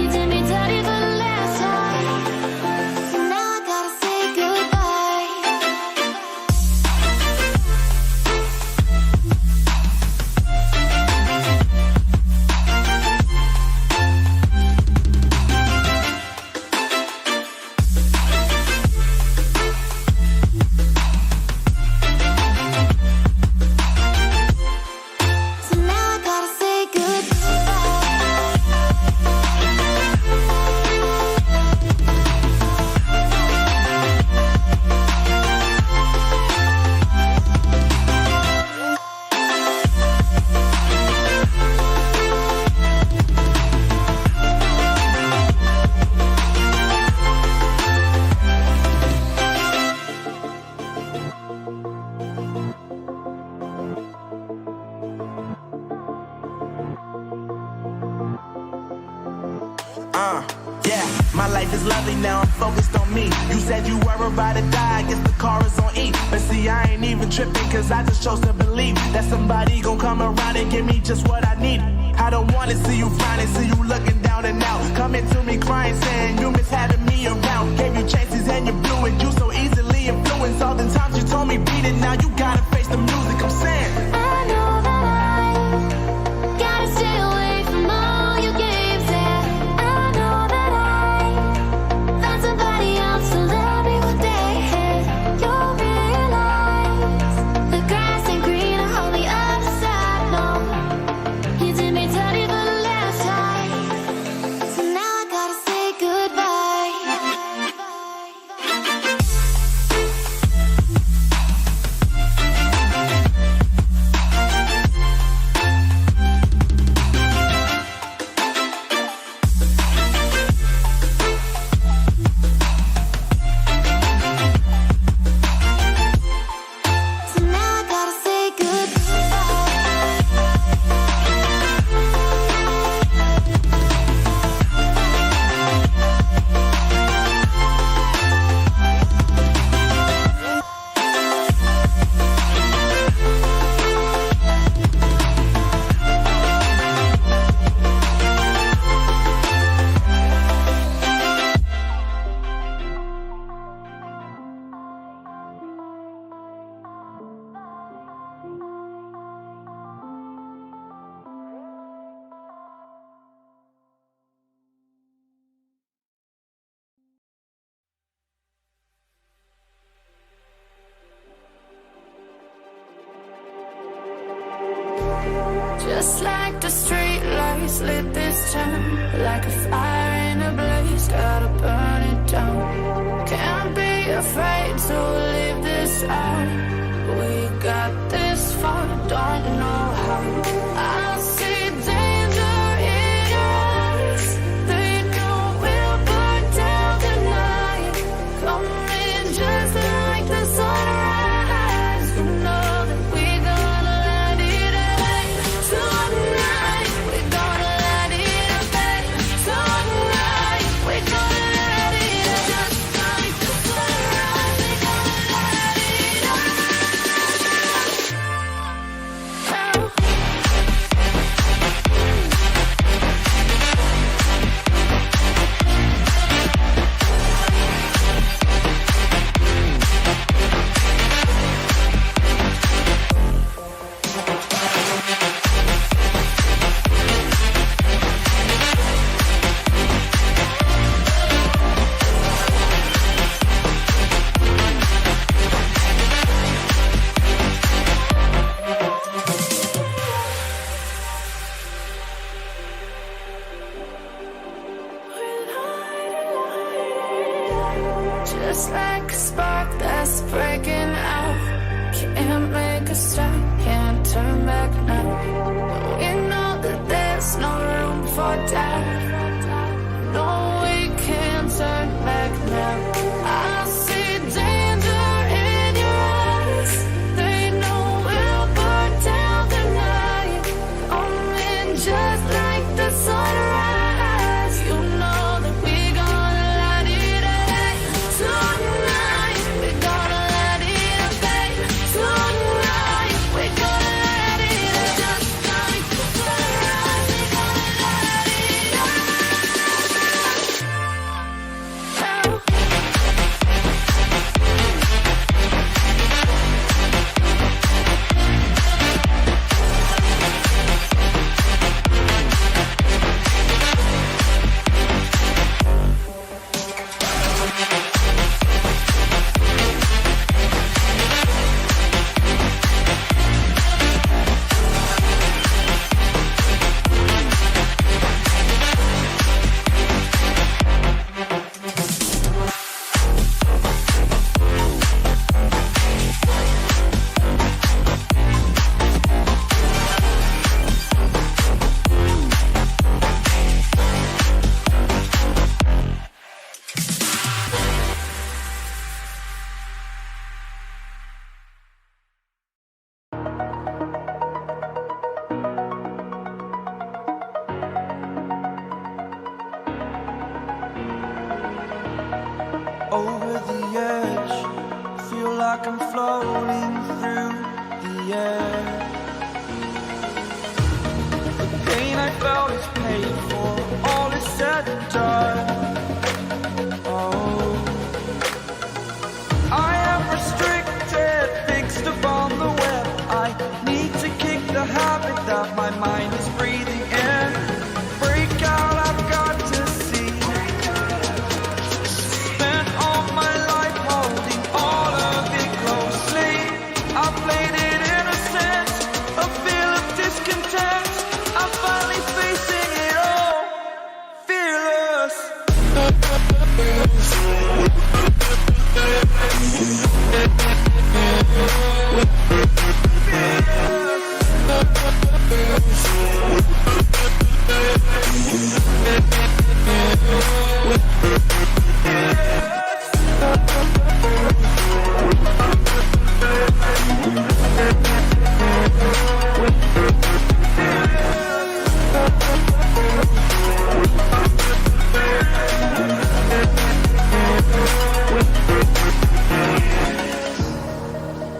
You did me dirty for the last time, and now I gotta say goodbye. life is lovely now, I'm focused on me. You said you were about to die, I guess the car is on E. But see, I ain't even tripping, cause I just chose to believe that somebody gon' come around and give me just what I need. I don't wanna see you finally, see you looking down and out. Coming to me crying, saying you miss having me around. Gave you chances and you blew it, you so easily influenced. All the times you told me beat it, now you gotta face the music, I'm saying. I know that I gotta stay away from all your games, yeah. I know that I found somebody else to love me one day. You'll realize the grass ain't greener on the other side, no. You did me dirty for the last time, so now I gotta say goodbye. So now I gotta say just like the street lights lit this town, like a fire in a blaze, gotta burn it down. Can't be afraid to leave this out. We got this far, don't know how. I see danger in your eyes. They know we'll burn down tonight. Coming just like the sunrise. You know that we gonna let it out. Tonight, we gonna let it out. Tonight, we gonna let it out. Just like the sunrise, we gonna let it out. Just like a spark that's breaking out. Can't make a stop, can't turn back now. We know that there's no room for doubt. No, we can't turn back now. I see danger in your eyes. They know we'll burn down tonight. Coming just like the sunrise. You know that we gonna let it out. Tonight, we gonna let it like I'm floating through the air. The pain I felt is paid for, all is said and done. Oh, I am restricted, fixed upon the web. I need to kick the habit that my mind is breathing in. Break out, I've got to see. Spent all my life holding all of it closely. I played it innocent, a feel of discontent. I'm finally facing it all, fearless.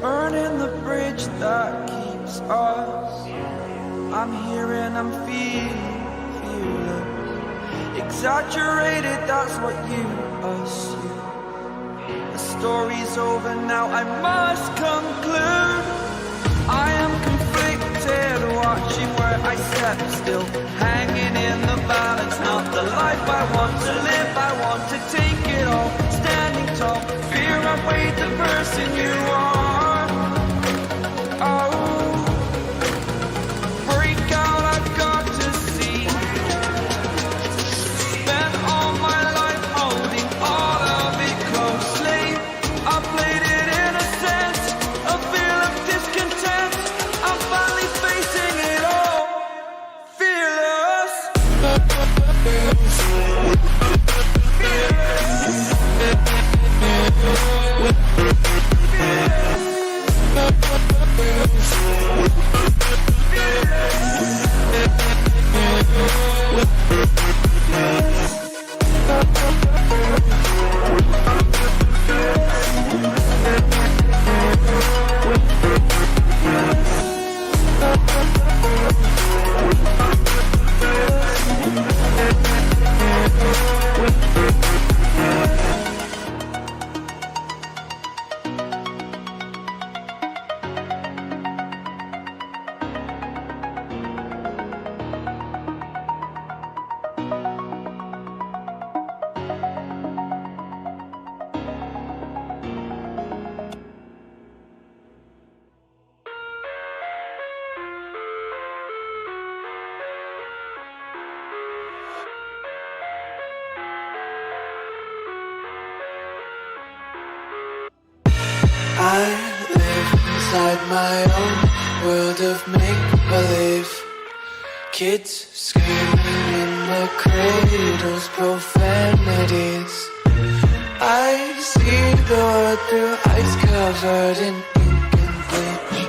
Burning the bridge that keeps us. I'm here and I'm feeling exaggerated, that's what you assume. The story's over now, I must conclude. I am conflicted, watching where I step still, hanging in the balance. Not the life I want to live, I want to take it all. Standing tall, fear I weighed the person you are. Oh, break out, I've got to see. Spent all my life holding all of it closely. I played it innocent, a feel of discontent. I'm finally facing it all, fearless. I live inside my own world of make-believe. Kids screaming in the cradles, profanities. I see the world through eyes covered in ink and bleach.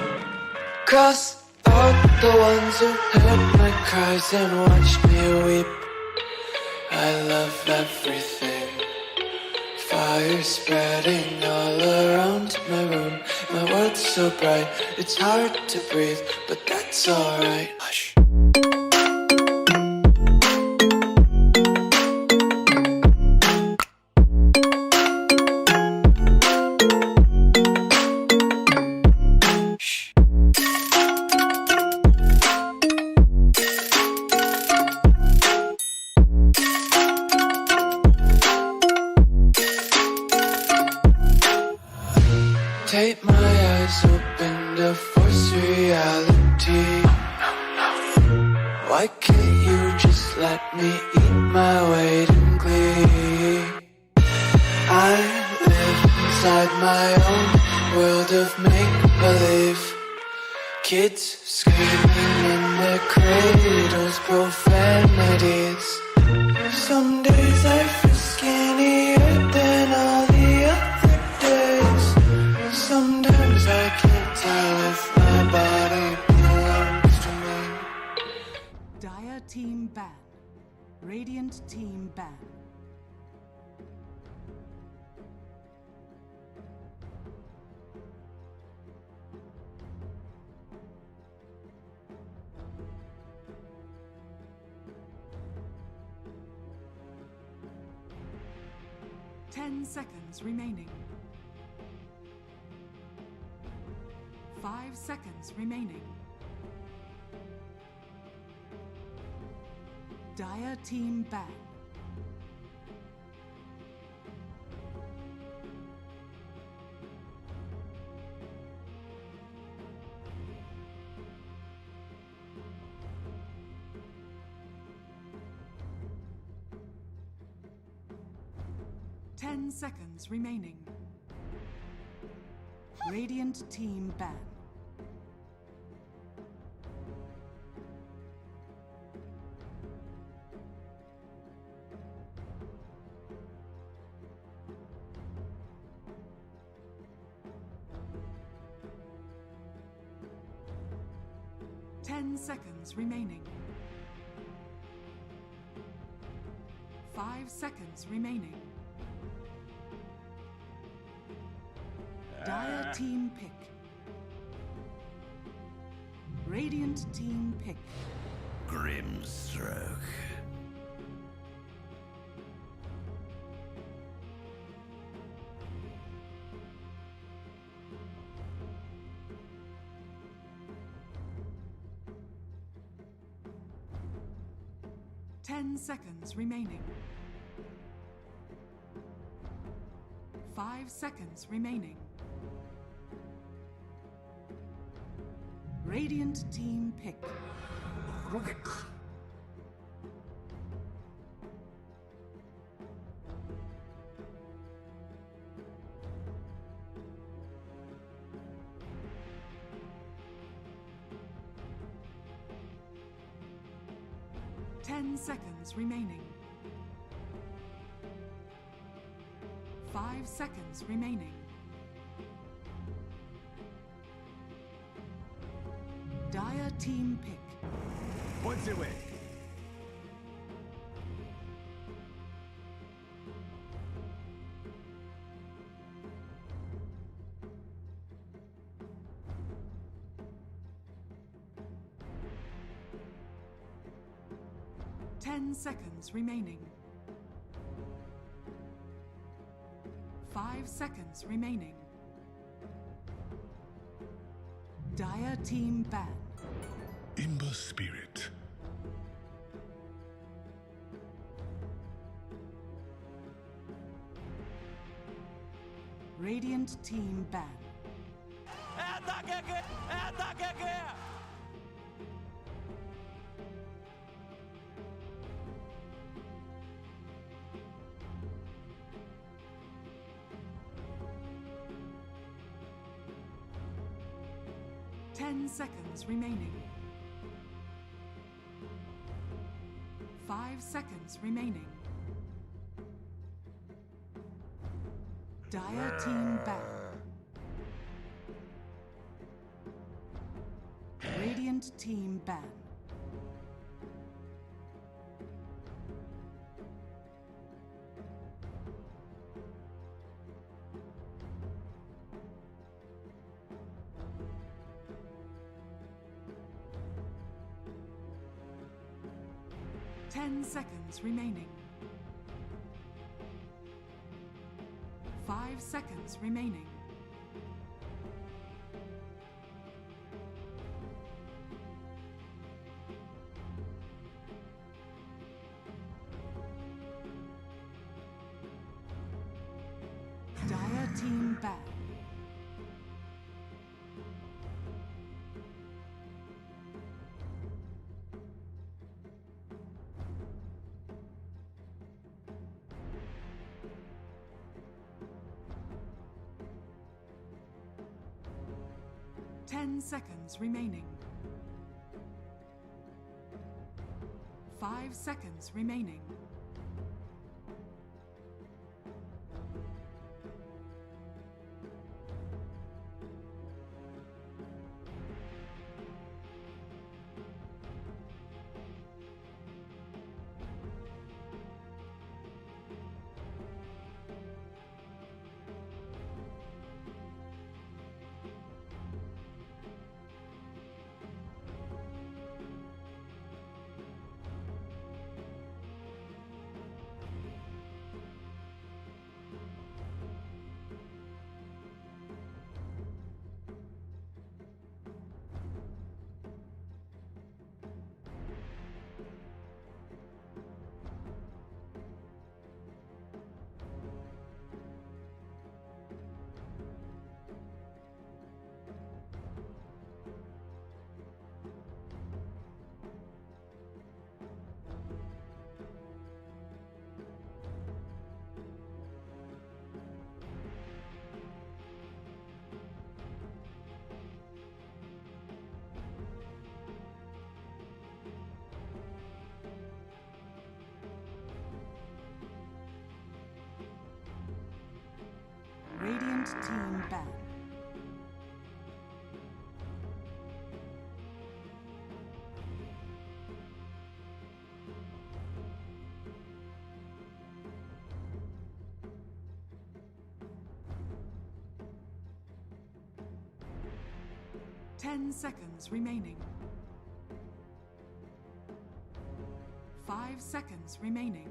Cross out the ones who heard my cries and watched me weep. I love everything. Fire spreading all around my room. My world's so bright, it's hard to breathe, but that's alright. Hush. Take my eyes open to force reality. Why can't you just let me eat my weight in glee? I live inside my own world of make-believe. Kids screaming in their cradles, profanities. Some days I feel skinnier than all the other days. Sometimes I can't tell if my body belongs to me. Dire team ban. Radiant team ban. 10 seconds remaining. 5 seconds remaining. Dire team ban. Seconds remaining. Radiant team ban. Seconds remaining. 5 seconds remaining. Dire team pick. Radiant team pick. Grimstroke. Seconds remaining. 5 seconds remaining. Radiant team pick. Rocket. 10 seconds remaining. 5 seconds remaining. Dire team pick. Points away. Seconds remaining. 5 seconds remaining. Dire team ban. Imber Spirit. Radiant team ban. Ataque aquí! 10 seconds remaining. 5 seconds remaining. Dire team ban. Radiant team ban. Seconds remaining. 5 seconds remaining. Dire team ban. Seconds remaining. 5 seconds remaining. team ban. Ten seconds remaining. 5 seconds remaining.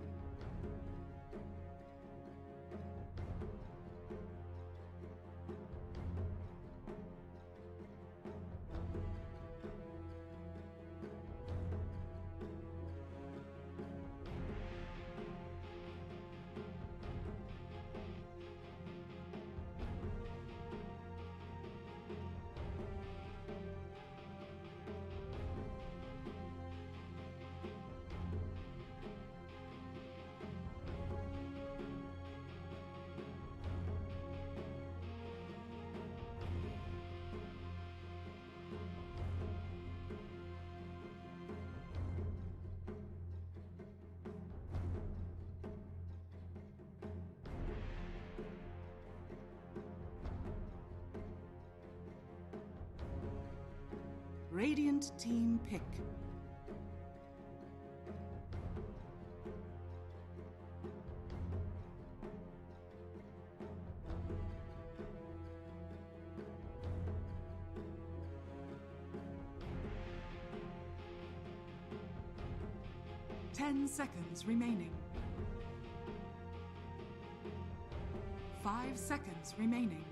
Radiant team pick. Ten seconds remaining. 5 seconds remaining.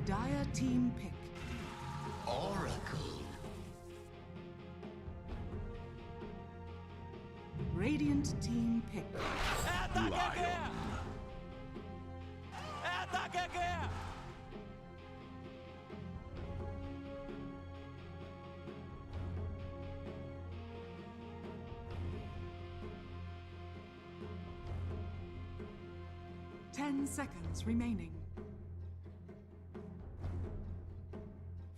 Dire team pick. Oracle. Radiant team pick. Lion. 10 seconds remaining.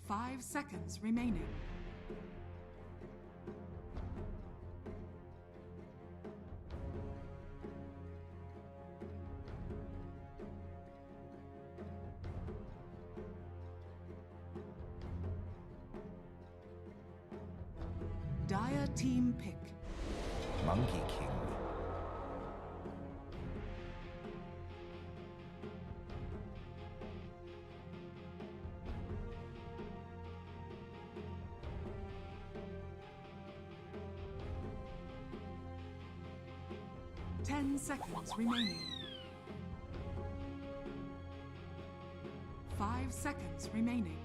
5 seconds remaining. Dire team pick. Monkey King. Seconds remaining. 5 seconds remaining.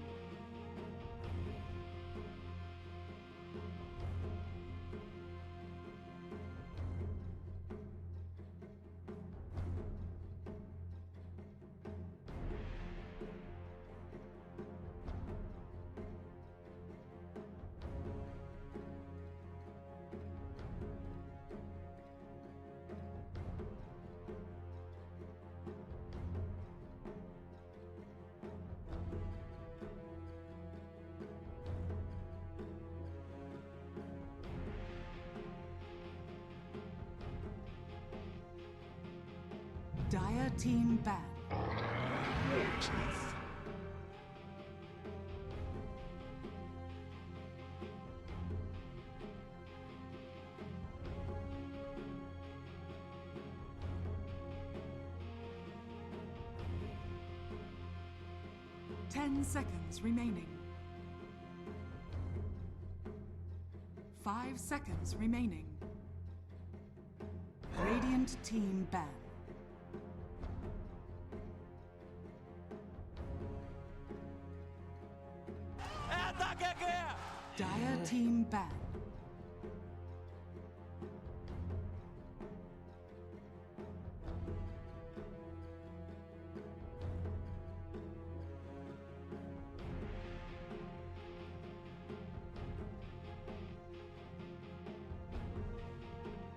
Dire team ban. Warteeth. Ten seconds remaining. 5 seconds remaining. Radiant team ban. Dire team ban.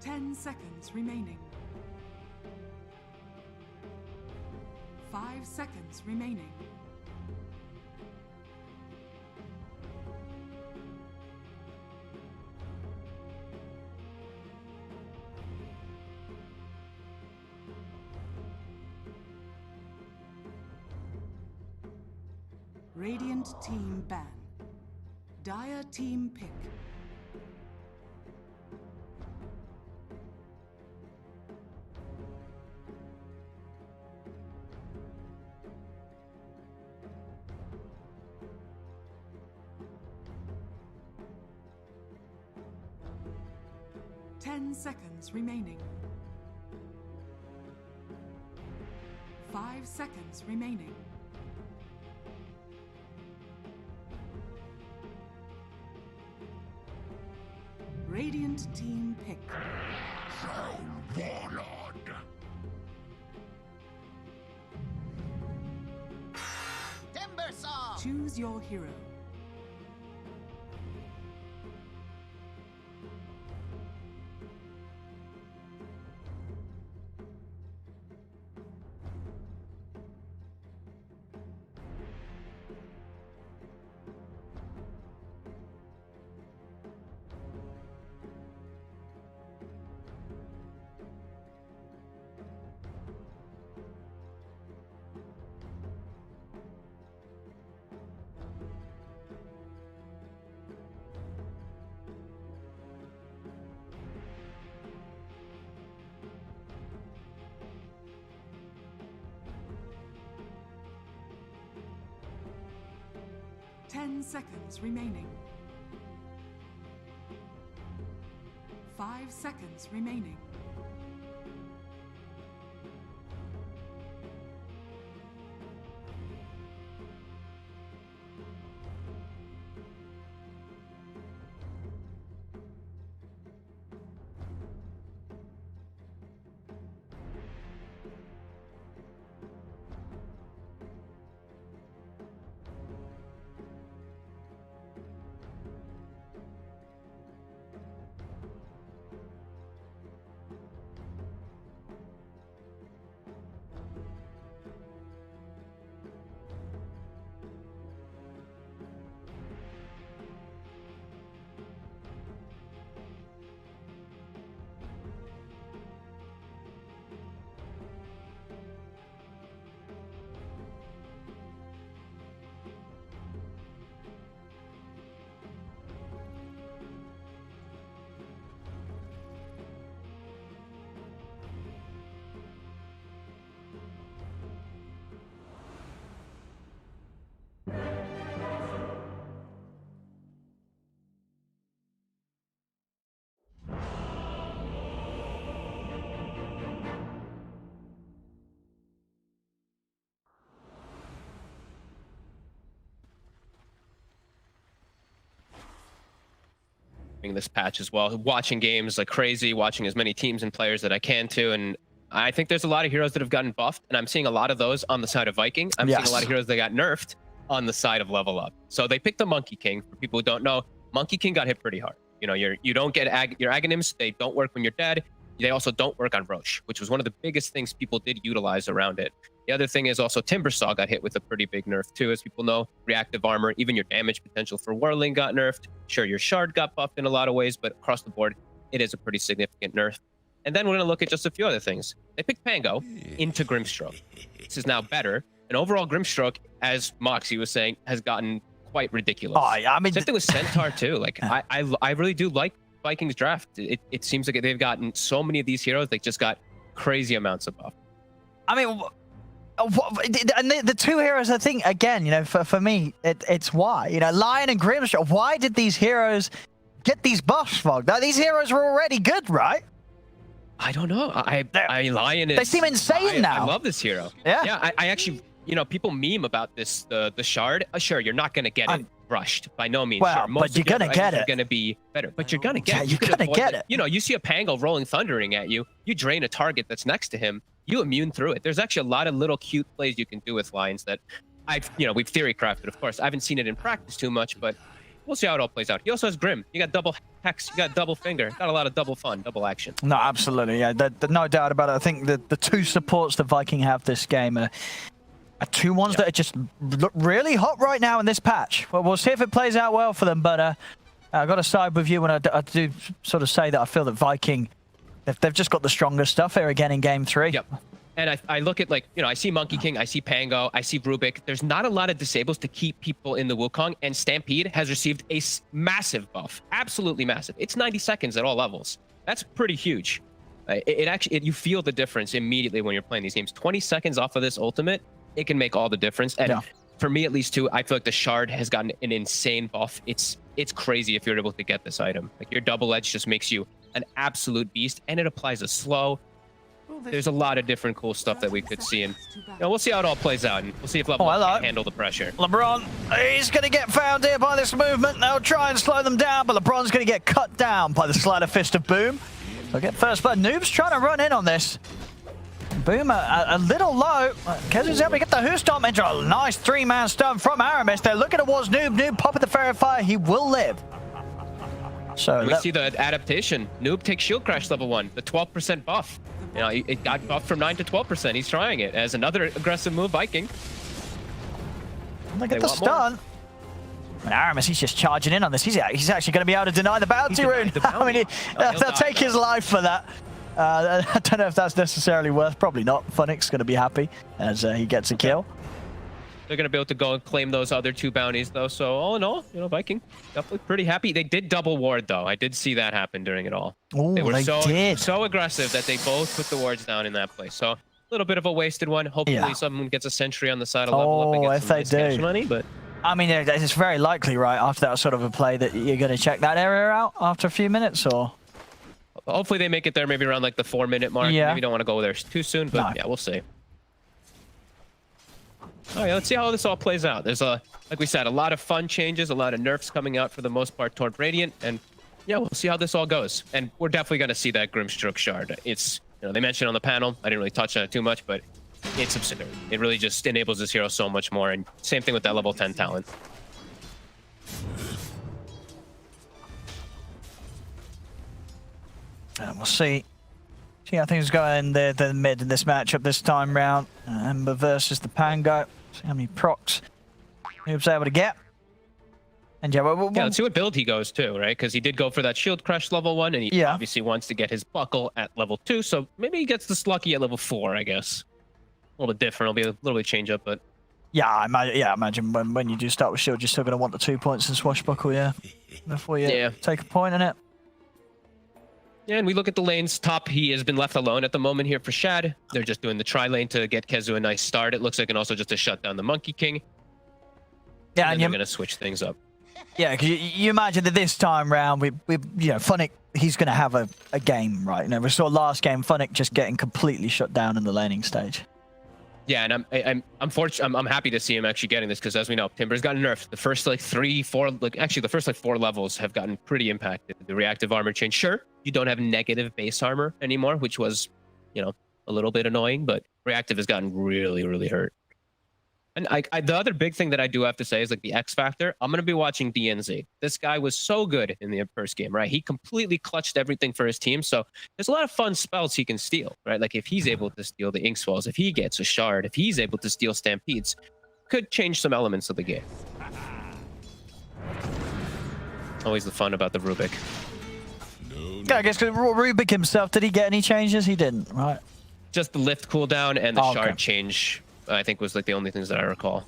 Ten seconds remaining. 5 seconds remaining. Radiant team ban. Dire team pick. Ten seconds remaining. 5 seconds remaining. Radiant team pick. Timber saw. Choose your hero. Ten seconds remaining. 5 seconds remaining. This patch as well, watching games like crazy, watching as many teams and players that I can too, and I think there's a lot of heroes that have gotten buffed, and I'm seeing a lot of those on the side of Viking. I'm seeing a lot of heroes that got nerfed on the side of Level Up. So they picked the Monkey King. For people who don't know, Monkey King got hit pretty hard. You know, you don't get your Aghanims, they don't work when you're dead. They also don't work on Roche, which was one of the biggest things people did utilize around it. The other thing is also Timbersaw got hit with a pretty big nerf too, as people know. Reactive armor, even your damage potential for Whirling got nerfed. Sure, your Shard got buffed in a lot of ways, but across the board, it is a pretty significant nerf. And then we're going to look at just a few other things. They picked Pango into Grimstroke. This is now better. And overall, Grimstroke, as Moxie was saying, has gotten quite ridiculous. Oh, yeah, I mean, same thing with Centaur too. Like I really do like Vikings draft. It seems like they've gotten so many of these heroes. They just got crazy amounts of buff. I mean, and the two heroes, I think, again, you know, for me, it's why, you know, Lion and Grimstroke. Why did these heroes get these buffs, Fog? Now, these heroes were already good, right? I don't know. I Lion is. They seem insane now. I love this hero. Yeah. Yeah. I actually you know, people meme about this, the shard. Sure, you're not going to get it rushed by no means. Well, sure. Most but you're going to get it. Going to be better, but you're going to get it. You're going to get it. You know, you see a Pango rolling thundering at you, you drain a target that's next to him, you immune through it. There's actually a lot of little cute plays you can do with lines that we've theory crafted, of course. I haven't seen it in practice too much, but we'll see how it all plays out. He also has Grim. You got double Hex. You got double Finger. Got a lot of double fun, double action. No, absolutely. Yeah, no doubt about it. I think the two supports the Viking have this game are two ones that are just look really hot right now in this patch. Well, we'll see if it plays out well for them, but I've got to side with you when I do sort of say that I feel that Viking, they've just got the stronger stuff here again in Game 3. Yep. And I look at, like, you know, I see Monkey King, I see Pango, I see Rubik. There's not a lot of disables to keep people in the Wukong, and Stampede has received a massive buff. Absolutely massive. It's 90 seconds at all levels. That's pretty huge. You feel the difference immediately when you're playing these games. 20 seconds off of this ultimate, it can make all the difference. And for me, at least, too, I feel like the shard has gotten an insane buff. It's crazy if you're able to get this item. Like, your double edge just makes you an absolute beast, and it applies a slow. There's a lot of different cool stuff that we could see, and we'll see how it all plays out, and we'll see if Level 1 can handle the pressure. LeBron, he's going to get found here by this movement. They'll try and slow them down, but LeBron's going to get cut down by the slider fist of Boom. They'll get first blood. Noob's trying to run in on this. Boom a little low. Kezu's able to get the Who Stomp into a nice 3-man stun from Aramis. They're looking towards Noob. Noob popping the Fairy Fire. He will live. So we see the adaptation. Noob takes Shield Crash level 1, the 12% buff. You know, it got buffed from 9 to 12%. He's trying it as another aggressive move, Viking. Look at the stun. And Aramis, he's just charging in on this. He's actually going to be able to deny the bounty rune. I mean, they'll take his life for that. I don't know if that's necessarily worth. Probably not. Funnick's going to be happy as he gets a kill. They're going to be able to go and claim those other 2 bounties, though. So all in all, you know, Viking definitely pretty happy. They did double ward, though. I did see that happen during it all. Ooh, they were did. so aggressive that they both put the wards down in that place. So a little bit of a wasted one. Hopefully someone gets a sentry on the side of level up and gets some nice cash money. But I mean, it's very likely, right, after that sort of a play that you're going to check that area out after a few minutes, or... Hopefully they make it there maybe around like the 4-minute mark. Yeah. Maybe don't want to go there too soon, but yeah, we'll see. Oh yeah, let's see how this all plays out. There's like we said, a lot of fun changes, a lot of nerfs coming out for the most part toward Radiant, and yeah, we'll see how this all goes. And we're definitely going to see that Grimstroke shard. It's, you know, they mentioned on the panel, I didn't really touch on it too much, but it's absurd. It really just enables this hero so much more, and same thing with that level 10 talent. And we'll see how things go in the mid in this matchup this time round. Ember versus the Pango. See how many procs Noob's able to get. And yeah, let's see what build he goes to, right? Because he did go for that Shield Crush level 1, and he obviously wants to get his buckle at level 2. So maybe he gets the Slucky at level 4, I guess. A little bit different. It'll be a little bit change up, but yeah, I imagine when you do start with Shield, you're still going to want the 2 points in Swashbuckle, before you take a point in it. Yeah, and we look at the lanes. Top, he has been left alone at the moment here for Shad. They're just doing the tri-lane to get Kezu a nice start, it looks like, and also just to shut down the Monkey King. Yeah, and they're going to switch things up. Yeah, because you imagine that this time round, we Funnick, he's going to have a game, right? You know, we saw last game, Funnick just getting completely shut down in the laning stage. Yeah, and I'm happy to see him actually getting this, because as we know, Timber's gotten nerfed. The first like 3-4, like actually the first like 4 levels have gotten pretty impacted. The reactive armor change, sure, you don't have negative base armor anymore, which was, you know, a little bit annoying, but reactive has gotten really, really hurt. And the other big thing that I do have to say is like the X factor. I'm going to be watching DNZ. This guy was so good in the first game, right? He completely clutched everything for his team. So there's a lot of fun spells he can steal, right? Like if he's able to steal the Ink Swells, if he gets a shard, if he's able to steal Stampedes, could change some elements of the game. Always the fun about the Rubik. Yeah, I guess Rubik himself, did he get any changes? He didn't, right? Just the lift cooldown and the shard change, I think, was like the only things that I recall.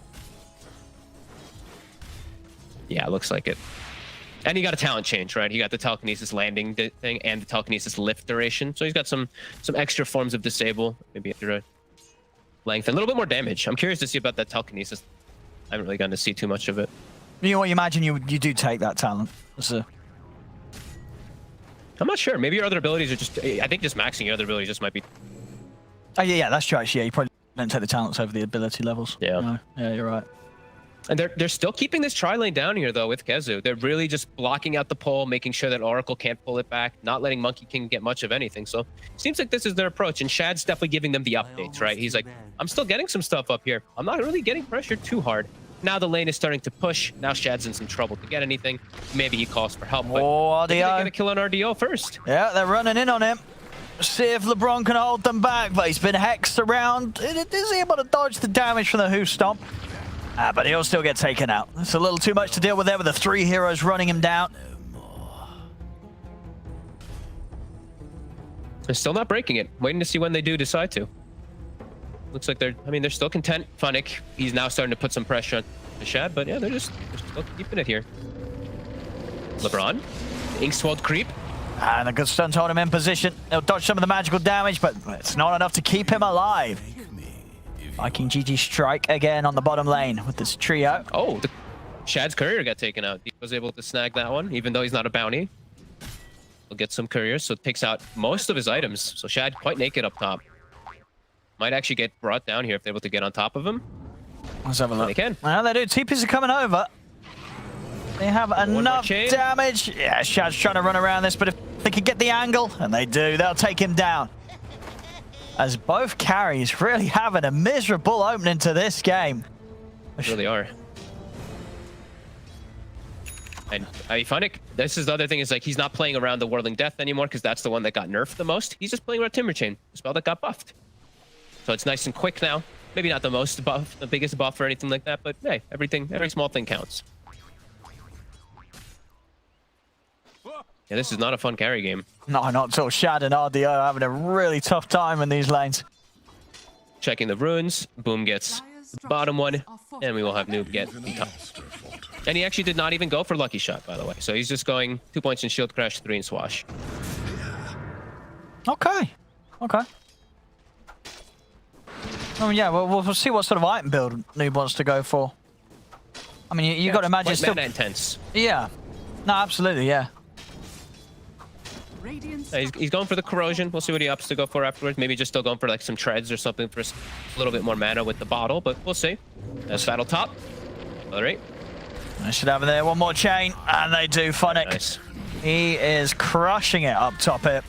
Yeah, it looks like it. And he got a talent change, right? He got the telekinesis landing thing and the telekinesis lift duration. So he's got some extra forms of disable, maybe extra length, and a little bit more damage. I'm curious to see about that telekinesis. I haven't really gotten to see too much of it. You know what? You imagine you do take that talent. I'm not sure. Maybe your other abilities are just, I think just maxing your other abilities just might be. Oh yeah, that's true. Actually, yeah, Don't take the talents over the ability levels. Yeah. No. Yeah, you're right. And they're still keeping this tri lane down here, though, with Kezu. They're really just blocking out the pole, making sure that Oracle can't pull it back, not letting Monkey King get much of anything. So seems like this is their approach. And Shad's definitely giving them the updates, right? He's like, I'm still getting some stuff up here. I'm not really getting pressured too hard. Now the lane is starting to push. Now Shad's in some trouble to get anything. Maybe he calls for help. But RDO. they're going to kill an RDO first. Yeah, they're running in on him. See if LeBron can hold them back, but he's been hexed around. Is he able to dodge the damage from the Hoof Stomp? But he'll still get taken out. It's a little too much to deal with there with the 3 heroes running him down. They're still not breaking it. Waiting to see when they do decide to. Looks like they're still content. Funnick, he's now starting to put some pressure on the Shad, but yeah, they're still keeping it here. LeBron, Inkswald creep. And a good stun hold him in position. He'll dodge some of the magical damage, but it's not enough to keep him alive. Viking GG strike again on the bottom lane with this trio. Oh, Shad's courier got taken out. He was able to snag that one, even though he's not a bounty. He'll get some couriers, so it takes out most of his items. So Shad quite naked up top. Might actually get brought down here if they're able to get on top of him. Let's have a look. They can. Well, they do. TPs are coming over. They have enough damage. Yeah, Shad's trying to run around this, but if they can get the angle, and they do, they'll take him down. As both carries really having a miserable opening to this game. They really are. And Funnick, this is the other thing, is like he's not playing around the Whirling Death anymore because that's the one that got nerfed the most. He's just playing around Timber Chain, the spell that got buffed. So it's nice and quick now. Maybe not the most buff, the biggest buff or anything like that, but hey, every small thing counts. Yeah, this is not a fun carry game. No, not at all. Shad and RDO having a really tough time in these lanes. Checking the runes. Boom gets the bottom one, and we will have Noob get the top. And he actually did not even go for Lucky Shot, by the way. So he's just going 2 points in Shield Crash, 3 in Swash. Okay. Okay. I mean, yeah, we'll see what sort of item build Noob wants to go for. I mean, you got to imagine it's still mana intense. Yeah. No, absolutely, yeah. He's going for the corrosion. We'll see what he opts to go for afterwards. Maybe just still going for like some treads or something for a little bit more mana with the bottle, but we'll see. That's battle top. All right. They should have there one more chain, and they do. Funnick. Nice. He is crushing it up top here.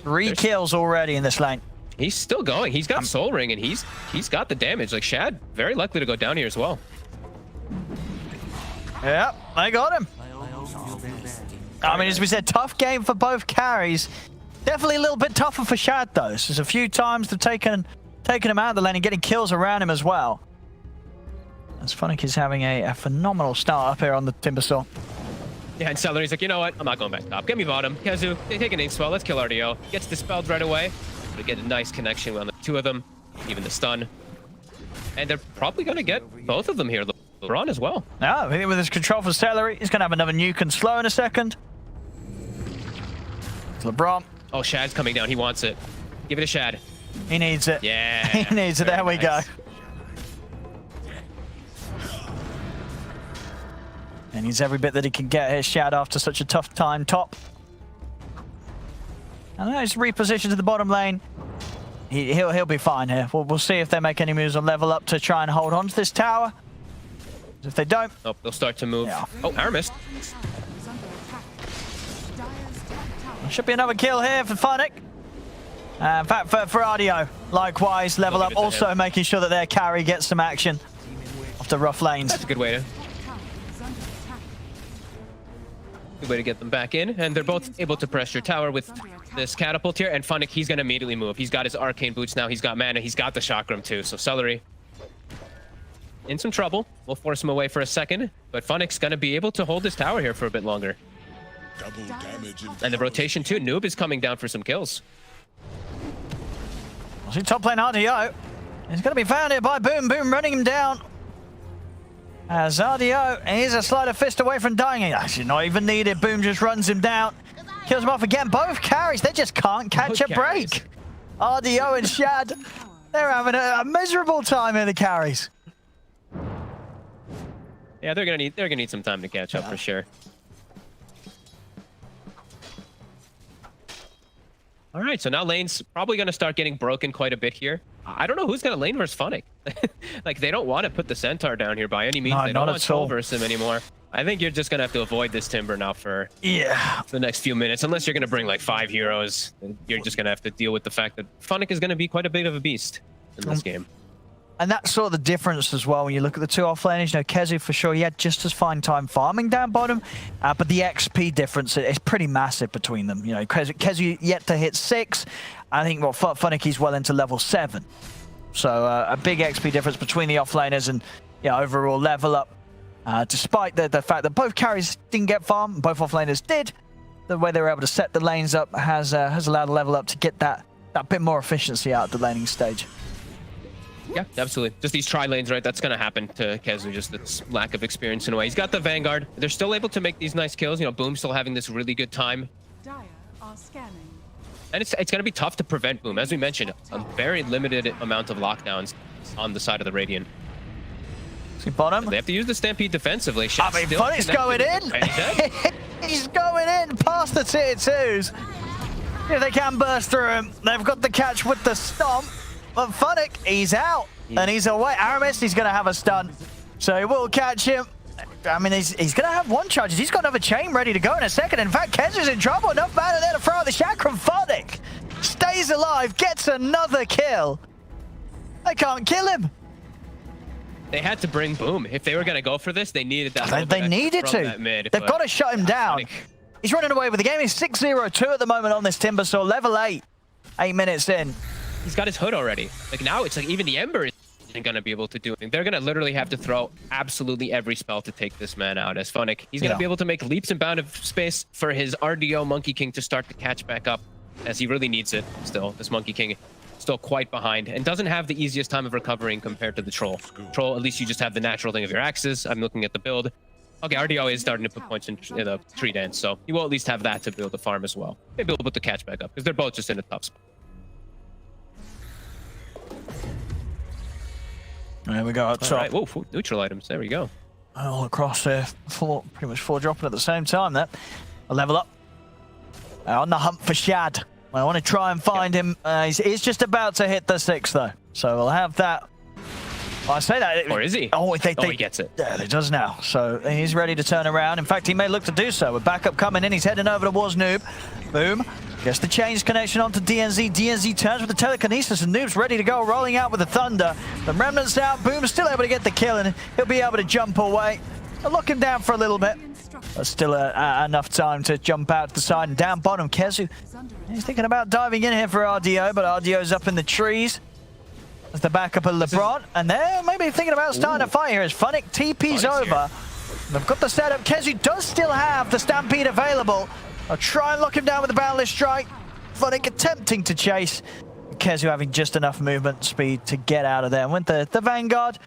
3 kills already in this lane. He's still going. He's got Soul Ring, and he's got the damage. Like Shad, very likely to go down here as well. Yep, they got him. I mean, as we said, tough game for both carries. Definitely a little bit tougher for Shad, though. There's a few times they've taken him out of the lane and getting kills around him as well. As Funnick is having a phenomenal start up here on the Timbersaw. Yeah, and Celery's like, you know what? I'm not going back top. Get me bottom. Kezu, they take an ink spell. Let's kill RDO. Gets dispelled right away. We get a nice connection on the 2 of them, even the stun. And they're probably going to get both of them here. LeBron as well. Yeah, I think with his control for Celery, he's going to have another nuke and slow in a second. LeBron. Oh, Shad's coming down. He wants it. Give it a Shad. He needs it. Yeah. He needs it. There we go. And he's every bit that he can get here, Shad, after such a tough time top. And now he's repositioned to the bottom lane. He'll be fine here. We'll see if they make any moves on level up to try and hold on to this tower. If they don't... Oh, they'll start to move. Yeah. Oh, arrow missed. Should be another kill here for Funnick. In fact, for RDO, likewise, level up, also making sure that their carry gets some action off the rough lanes. That's a good way to get them back in, and they're both able to pressure tower with this catapult here. And Funnick, he's going to immediately move. He's got his arcane boots now. He's got mana. He's got the chakram too. So Celery in some trouble. We'll force him away for a second, but Funnick's going to be able to hold this tower here for a bit longer. Double damage And the rotation too. Noob is coming down for some kills. See top lane RDO. He's going to be found here by Boom. Boom running him down. As RDO, he's a sleight of fist away from dying. He actually not even needed. Boom just runs him down. Kills him off again. Both carries, they just can't catch a break. RDO and Shad, they're having a miserable time in the carries. Yeah, they're gonna need some time to catch up for sure. All right, so now lane's probably gonna start getting broken quite a bit here. I don't know who's gonna lane versus Funnick. Like, they don't want to put the Centaur down here by any means. No, they don't want Troll versus him anymore. I think you're just gonna have to avoid this Timber now for the next few minutes, unless you're gonna bring like 5 heroes. You're just gonna have to deal with the fact that Funnick is gonna be quite a bit of a beast in this game. And that's sort of the difference as well when you look at the two offlaners. You know, Kezu for sure, he had just as fine time farming down bottom, but the XP difference is pretty massive between them. You know, Kezu yet to hit 6. I think, well, Funnick, he's well into level 7. So a big XP difference between the offlaners and, yeah, overall level up. Despite the fact that both carries didn't get farm, both offlaners did, the way they were able to set the lanes up has allowed the level up to get that bit more efficiency out of the laning stage. Yeah, absolutely. Just these tri-lanes, right? That's going to happen to Kezu, just this lack of experience in a way. He's got the Vanguard. They're still able to make these nice kills. You know, Boom still having this really good time. Dire are scanning. And it's going to be tough to prevent Boom. As we mentioned, a very limited amount of lockdowns on the side of the Radiant. See bottom? They have to use the Stampede defensively. I mean, Funnick's going in. He's going in past the tier 2s. If they can burst through him, they've got the catch with the stomp. But Funnick, he's out and he's away. Aramis, he's going to have a stun. So he will catch him. I mean, he's going to have 1 charge. He's got another chain ready to go in a second. In fact, Kezu's in trouble. Enough mana there to throw out the chakram. Funnick stays alive, gets another kill. They can't kill him. They had to bring Boom. If they were going to go for this, they needed that. They needed to. Mid, They've got to shut him down. Funnick. He's running away with the game. He's 6-0-2 at the moment on this Timbersaw. Level 8. 8 minutes in. He's got his hood already. Like, now it's like even the Ember isn't going to be able to do anything. They're going to literally have to throw absolutely every spell to take this man out. As Funnick, he's going to be able to make leaps and bounds of space for his RDO Monkey King to start to catch back up, as he really needs it still. This Monkey King still quite behind and doesn't have the easiest time of recovering compared to the Troll. Troll, at least you just have the natural thing of your axes. I'm looking at the build. Okay, RDO is starting to put points in the tree dance, so you will at least have that to build the farm as well. Maybe we'll put the catch back up, because they're both just in a tough spot. There we go, up top. Right. Whoa, neutral items. There we go. All across there, pretty much 4 dropping at the same time there. A level up. On the hunt for Shad. I want to try and find him. He's just about to hit the 6 though. So we'll have that. I say that. Or is he? Oh, he gets it. Yeah, he does now. So he's ready to turn around. In fact, he may look to do so. With backup coming in, he's heading over towards Noob. Boom. Gets the chains connection onto DNZ. DNZ turns with the telekinesis, and Noob's ready to go, rolling out with the Thunder. The Remnant's out. Boom's still able to get the kill, and he'll be able to jump away. I'll lock him down for a little bit. But still enough time to jump out to the side. And down bottom, Kezu. He's thinking about diving in here for RDO, but RDO's up in the trees. As the backup of LeBron. And they're maybe thinking about starting a fight here as Funnick TP's over. They've got the setup. Kezu does still have the Stampede available. I'll try and lock him down with the Boundless Strike. Funnick attempting to chase. Kezu having just enough movement speed to get out of there. And with the Vanguard,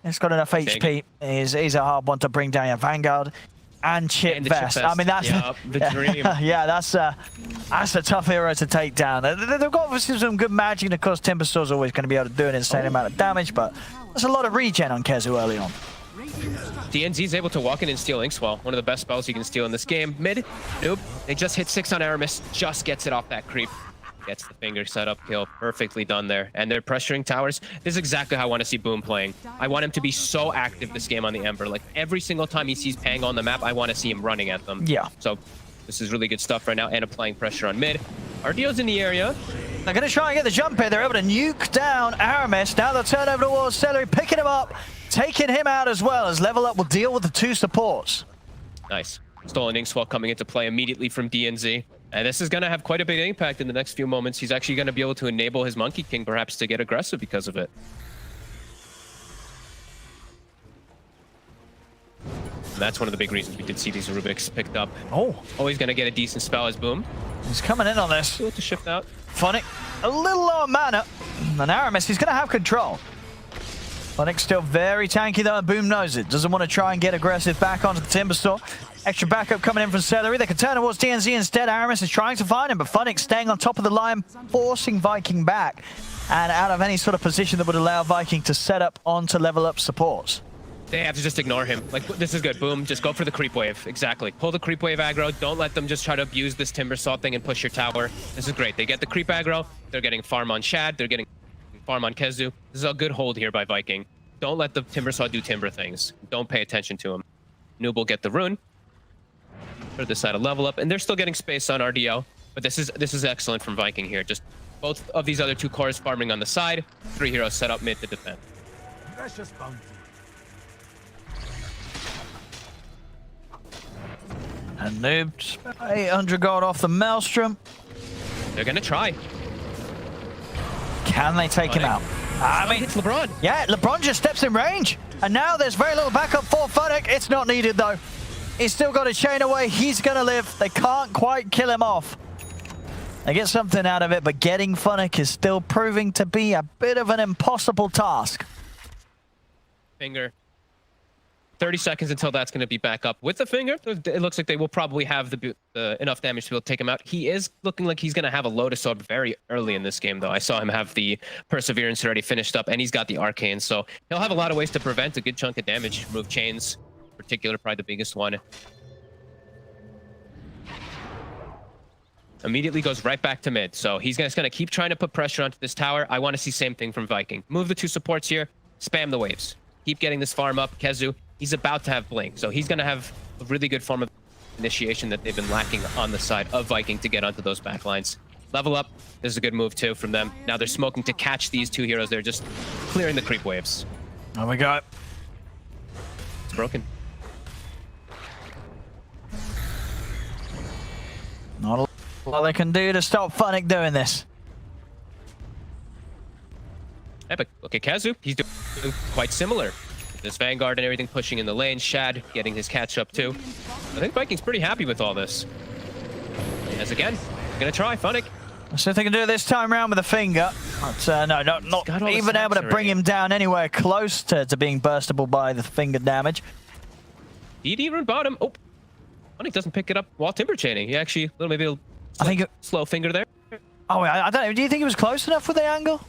it's got enough HP. He's a hard one to bring down. Yeah, Vanguard and Chip Vest. I mean, that's the dream. Yeah, that's a tough hero to take down. They've got obviously some good magic, and of course, Timbersaw's always going to be able to do an insane amount of damage, but there's a lot of regen on Kezu early on. DNZ's able to walk in and steal Inkswell. One of the best spells you can steal in this game. Mid, nope. They just hit 6 on Aramis. Just gets it off that creep. Gets the finger set up kill. Perfectly done there. And they're pressuring towers. This is exactly how I want to see Boom playing. I want him to be so active this game on the Ember. Like, every single time he sees Pang on the map, I want to see him running at them. Yeah. So this is really good stuff right now. And applying pressure on mid. RDO's in the area. They're going to try and get the jump here. They're able to nuke down Aramis. Now they'll turn over towards Celery, picking him up, taking him out as well, as Level Up will deal with the 2 supports. Nice. Stolen Inkswell coming into play immediately from DNZ. And this is going to have quite a big impact in the next few moments. He's actually going to be able to enable his Monkey King perhaps to get aggressive because of it. And that's one of the big reasons we did see these Rubiks picked up. Oh. Always going to get a decent spell as Boom. He's coming in on this. Able to shift out. Funnick, a little low mana. And Aramis, he's going to have control. Funnick's still very tanky though, and Boom knows it. Doesn't want to try and get aggressive back onto the Timbersaw. Extra backup coming in from Celery. They can turn towards DNZ instead. Aramis is trying to find him, but Funnick staying on top of the line, forcing Viking back. And out of any sort of position that would allow Viking to set up onto Level Up supports. They have to just ignore him. Like, this is good. Boom, just go for the creep wave. Exactly. Pull the creep wave aggro. Don't let them just try to abuse this Timbersaw thing and push your tower. This is great. They get the creep aggro. They're getting farm on Shad. They're getting farm on Kezu. This is a good hold here by Viking. Don't let the Timbersaw do Timber things. Don't pay attention to him. Noob will get the rune. Put this side a level up, and they're still getting space on RDO. But this is excellent from Viking here. Just both of these other two cores farming on the side. 3 heroes set up mid to defend. Precious bounty. And Noobs, 800 gold off the Maelstrom. They're gonna try. Can they take him out? I mean, it's LeBron. Yeah, LeBron just steps in range. And now there's very little backup for Funnick. It's not needed, though. He's still got a chain away. He's going to live. They can't quite kill him off. They get something out of it, but getting Funnick is still proving to be a bit of an impossible task. Finger. 30 seconds until that's going to be back up. With the finger, it looks like they will probably have enough damage to be able to take him out. He is looking like he's going to have a Lotus Orb very early in this game, though. I saw him have the Perseverance already finished up, and he's got the Arcane, so he'll have a lot of ways to prevent a good chunk of damage. Remove chains, in particular, probably the biggest one. Immediately goes right back to mid, so he's just going to keep trying to put pressure onto this tower. I want to see same thing from Viking. Move the 2 supports here, spam the waves. Keep getting this farm up. Kezu, he's about to have Blink, so he's going to have a really good form of initiation that they've been lacking on the side of Viking to get onto those backlines. Level up. This is a good move, too, from them. Now they're smoking to catch these 2 heroes. They're just clearing the creep waves. There we go. It's broken. Not a lot they can do to stop Funnick doing this. Epic. Okay, Kezu, he's doing quite similar. This Vanguard and everything pushing in the lane. Shad getting his catch up too. I think Viking's pretty happy with all this. As again, gonna try Funnick. So if they can do it this time around with a finger. But no, not even able to bring him down anywhere close to being burstable by the finger damage. DD rune bottom. Oh, Funnick doesn't pick it up while timber chaining. He actually maybe a slow finger there. Oh, I don't know. Do you think he was close enough with the angle?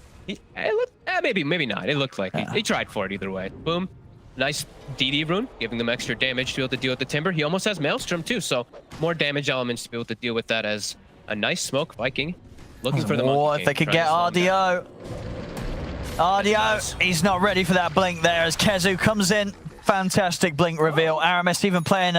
Maybe not. It looked like he tried for it either way. Boom. Nice DD rune, giving them extra damage to be able to deal with the timber. He almost has Maelstrom too, so more damage elements to be able to deal with that as a nice smoke. Viking looking for the Monkey If they could get RDO. RDO, he's not ready for that blink there as Kezu comes in. Fantastic blink reveal. Aramis even playing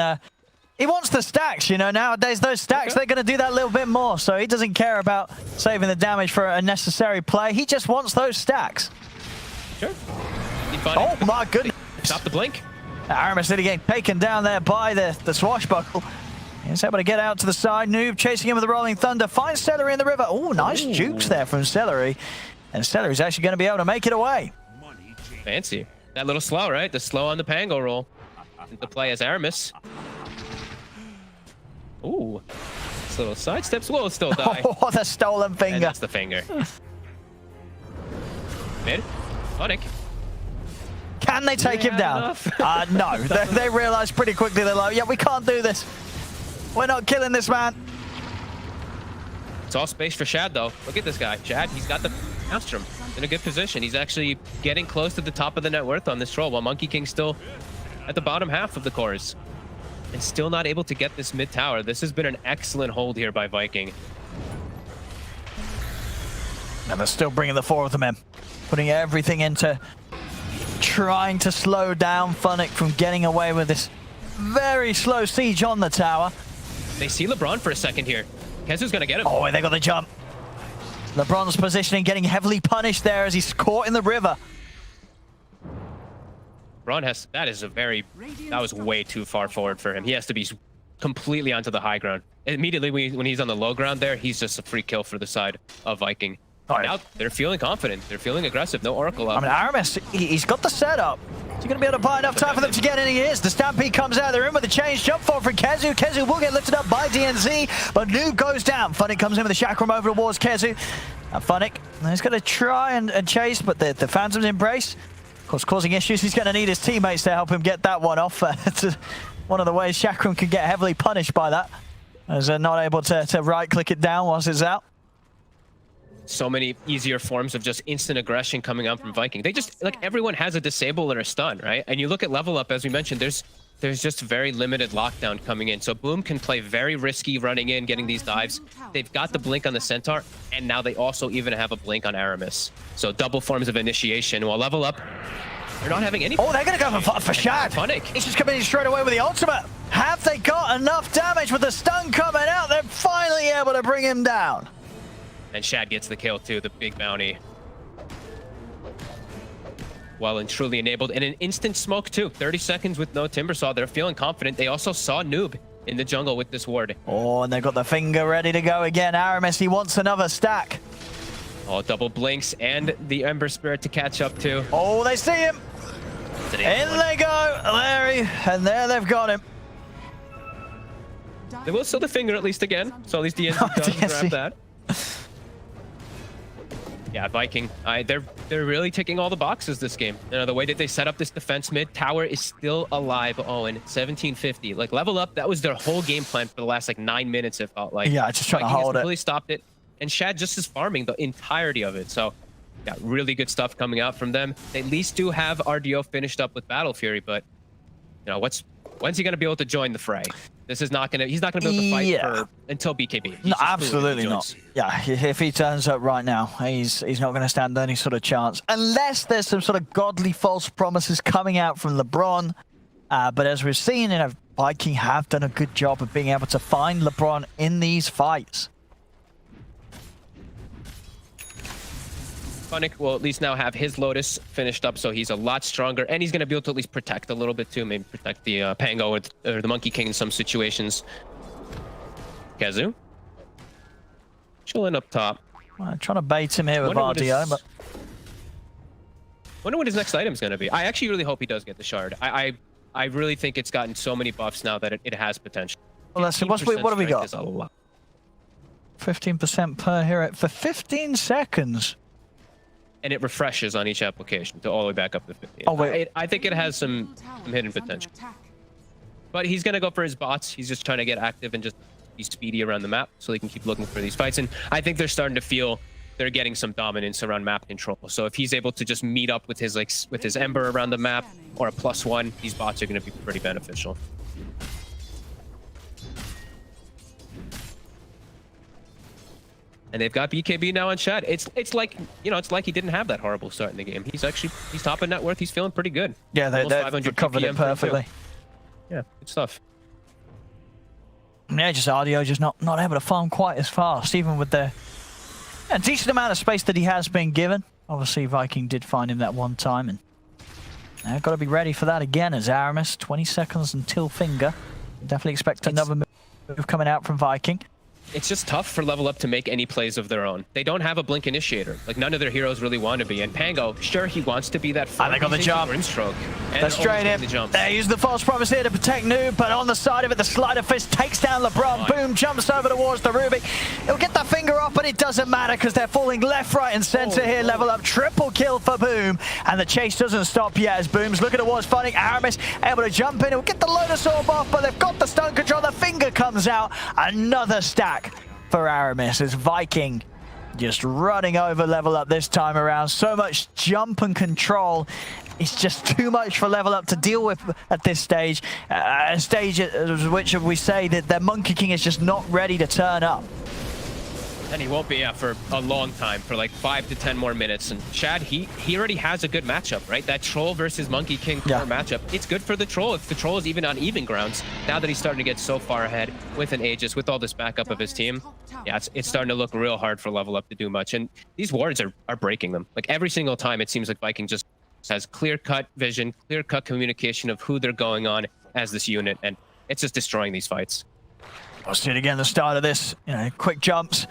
he wants the stacks, you know, nowadays those stacks, they're going to do that a little bit more. So he doesn't care about saving the damage for a necessary play. He just wants those stacks. Sure. Oh my goodness. Stop the blink. Aramis did again, taken down there by the swashbuckle. He's able to get out to the side. Noob chasing him with the Rolling Thunder. Finds Celery in the river. Oh, nice jukes there from Celery. And Celery's actually going to be able to make it away. Fancy. That little slow, right? The slow on the Pango roll. The play as Aramis. Ooh. This little sidesteps will still die. Oh, the stolen finger. And that's the finger. Mid. Funnick. Can they take him down? No. They realize pretty quickly, they're like, yeah, we can't do this. We're not killing this man. It's all space for Shad, though. Look at this guy. Shad, he's got the Maelstrom in a good position. He's actually getting close to the top of the net worth on this roll, while Monkey King's still at the bottom half of the cores. And still not able to get this mid tower. This has been an excellent hold here by Viking. And they're still bringing the 4 of them in. Putting everything into trying to slow down Funnick from getting away with this very slow siege on the tower. They see LeBron for a second here. Kezu's going to get him. Oh, they got the jump. LeBron's positioning getting heavily punished there as he's caught in the river. LeBron has... That was way too far forward for him. He has to be completely onto the high ground. Immediately when he's on the low ground there, he's just a free kill for the side of Viking. Right. Now they're feeling confident. They're feeling aggressive. No Oracle up. I mean, Aramis, he's got the setup. Is he going to be able to buy enough time for them to get in? He is. The Stampede comes out of the room with a change jump forward for Kezu. Kezu will get lifted up by DNZ, but Noob goes down. Funnick comes in with a chakram over towards Kezu. And Funnick, he's going to try and chase, but the Phantom's embrace, of course, causing issues. He's going to need his teammates to help him get that one off. One of the ways Chakram can get heavily punished by that, as they're not able to right-click it down once it's out. so many easier forms of just instant aggression coming out from Viking. They just, like, everyone has a disable or a stun, right? And you look at level up, as we mentioned, there's just very limited lockdown coming in. So Boom can play very risky running in, getting these dives. They've got the blink on the Centaur, and now they also even have a blink on Aramis. So double forms of initiation. While level up, they're not having any. Oh, they're going to go for Shad. He's just coming in straight away with the ultimate. Have they got enough damage with the stun coming out? They're finally able to bring him down. And Shad gets the kill too, the big bounty. Well and truly enabled. And an instant smoke too. 30 seconds with no Timbersaw. They're feeling confident. They also saw Noob in the jungle with this ward. Oh, and they've got the finger ready to go again. Aramis, he wants another stack. Oh, double blinks and the Ember Spirit to catch up to. Oh, they see him. In they go. Larry, and there they've got him. They will steal the finger at least again. So at least the DNC does grab that. Yeah, Viking, they're really ticking all the boxes this game. You know, the way that they set up this defense mid, tower is still alive. Oh, and 1750. Like, level up, that was their whole game plan for the last, like, 9 minutes, it felt like. Yeah, just trying to hold it. Really stopped it. And Shad just is farming the entirety of it. So, yeah, really good stuff coming out from them. They at least do have RDO finished up with Battle Fury, but, you know, when's he going to be able to join the fray? This is not going to, he's not going to be able to fight until BKB. No, absolutely not. Yeah, if he turns up right now, he's not going to stand any sort of chance. Unless there's some sort of godly false promises coming out from LeBron. But as we've seen, you know, Viking have done a good job of being able to find LeBron in these fights. Funnick will at least now have his Lotus finished up, so he's a lot stronger, and he's going to be able to at least protect a little bit too, maybe protect the Pango or the Monkey King in some situations. Kazu chilling up top. Trying to bait him here with RDO, but wonder what his next item is going to be. I actually really hope he does get the shard. I really think it's gotten so many buffs now that it has potential. Well, let's see. What have we got? 15% per hero for 15 seconds. And it refreshes on each application to all the way back up to 15. Oh, wait. I think it has some hidden potential. But he's going to go for his bots. He's just trying to get active and just be speedy around the map so he can keep looking for these fights. And I think they're starting to feel they're getting some dominance around map control. So if he's able to just meet up with his Ember around the map or a +1, these bots are going to be pretty beneficial. And they've got BKB now on Shad. It's like, you know, it's like he didn't have that horrible start in the game. He's top of net worth. He's feeling pretty good. Yeah, they covered it perfectly. Yeah, good stuff. Yeah, just RDO just not able to farm quite as fast, even with the decent amount of space that he has been given. Obviously, Viking did find him that one time, and now got to be ready for that again as Aramis. 20 seconds until finger. Definitely expect another move coming out from Viking. It's just tough for level up to make any plays of their own. They don't have a blink initiator. Like, none of their heroes really want to be. And Pango, sure, he wants to be that. And they got the jump. That's straight in. They use the false promise here to protect Noob, but on the side of it, the sleight of fist takes down LeBron. Boom, jumps over towards the Ruby. He'll get that finger off, but it doesn't matter because they're falling left, right, and center here. Level up, triple kill for Boom. And the chase doesn't stop yet as Boom's looking towards fighting Aramis, able to jump in. He'll get the Lotus Orb off, but they've got the stun control. The finger comes out. Another stack for Aramis as Viking just running over level up this time around. So much jump and control. It's just too much for level up to deal with at this stage. A stage at which we say that their Monkey King is just not ready to turn up. And he won't be for a long time, for like 5 to 10 more minutes. And Shad, he already has a good matchup, right? That Troll versus Monkey King core matchup. It's good for the Troll if the Troll is even on even grounds. Now that he's starting to get so far ahead with an Aegis, with all this backup of his team, yeah, it's starting to look real hard for level up to do much. And these wards are breaking them. Like, every single time, it seems like Viking just has clear-cut vision, clear-cut communication of who they're going on as this unit, and it's just destroying these fights. We'll see it again at the start of this, you know, quick jumps.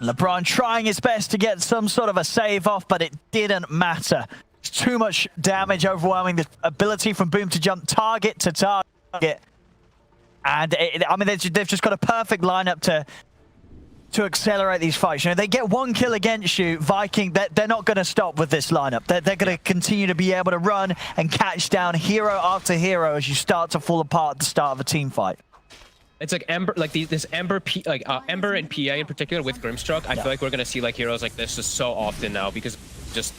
LeBron trying his best to get some sort of a save off, but it didn't matter. It's too much damage, overwhelming the ability from Boom to jump target to target. And I mean, they've just got a perfect lineup to accelerate these fights. You know, they get one kill against you, Viking, they're not going to stop with this lineup. They're going to continue to be able to run and catch down hero after hero as you start to fall apart at the start of a team fight. It's like Ember, like this Ember, Ember and PA in particular with Grimstroke. I feel like we're gonna see like heroes like this just so often now because just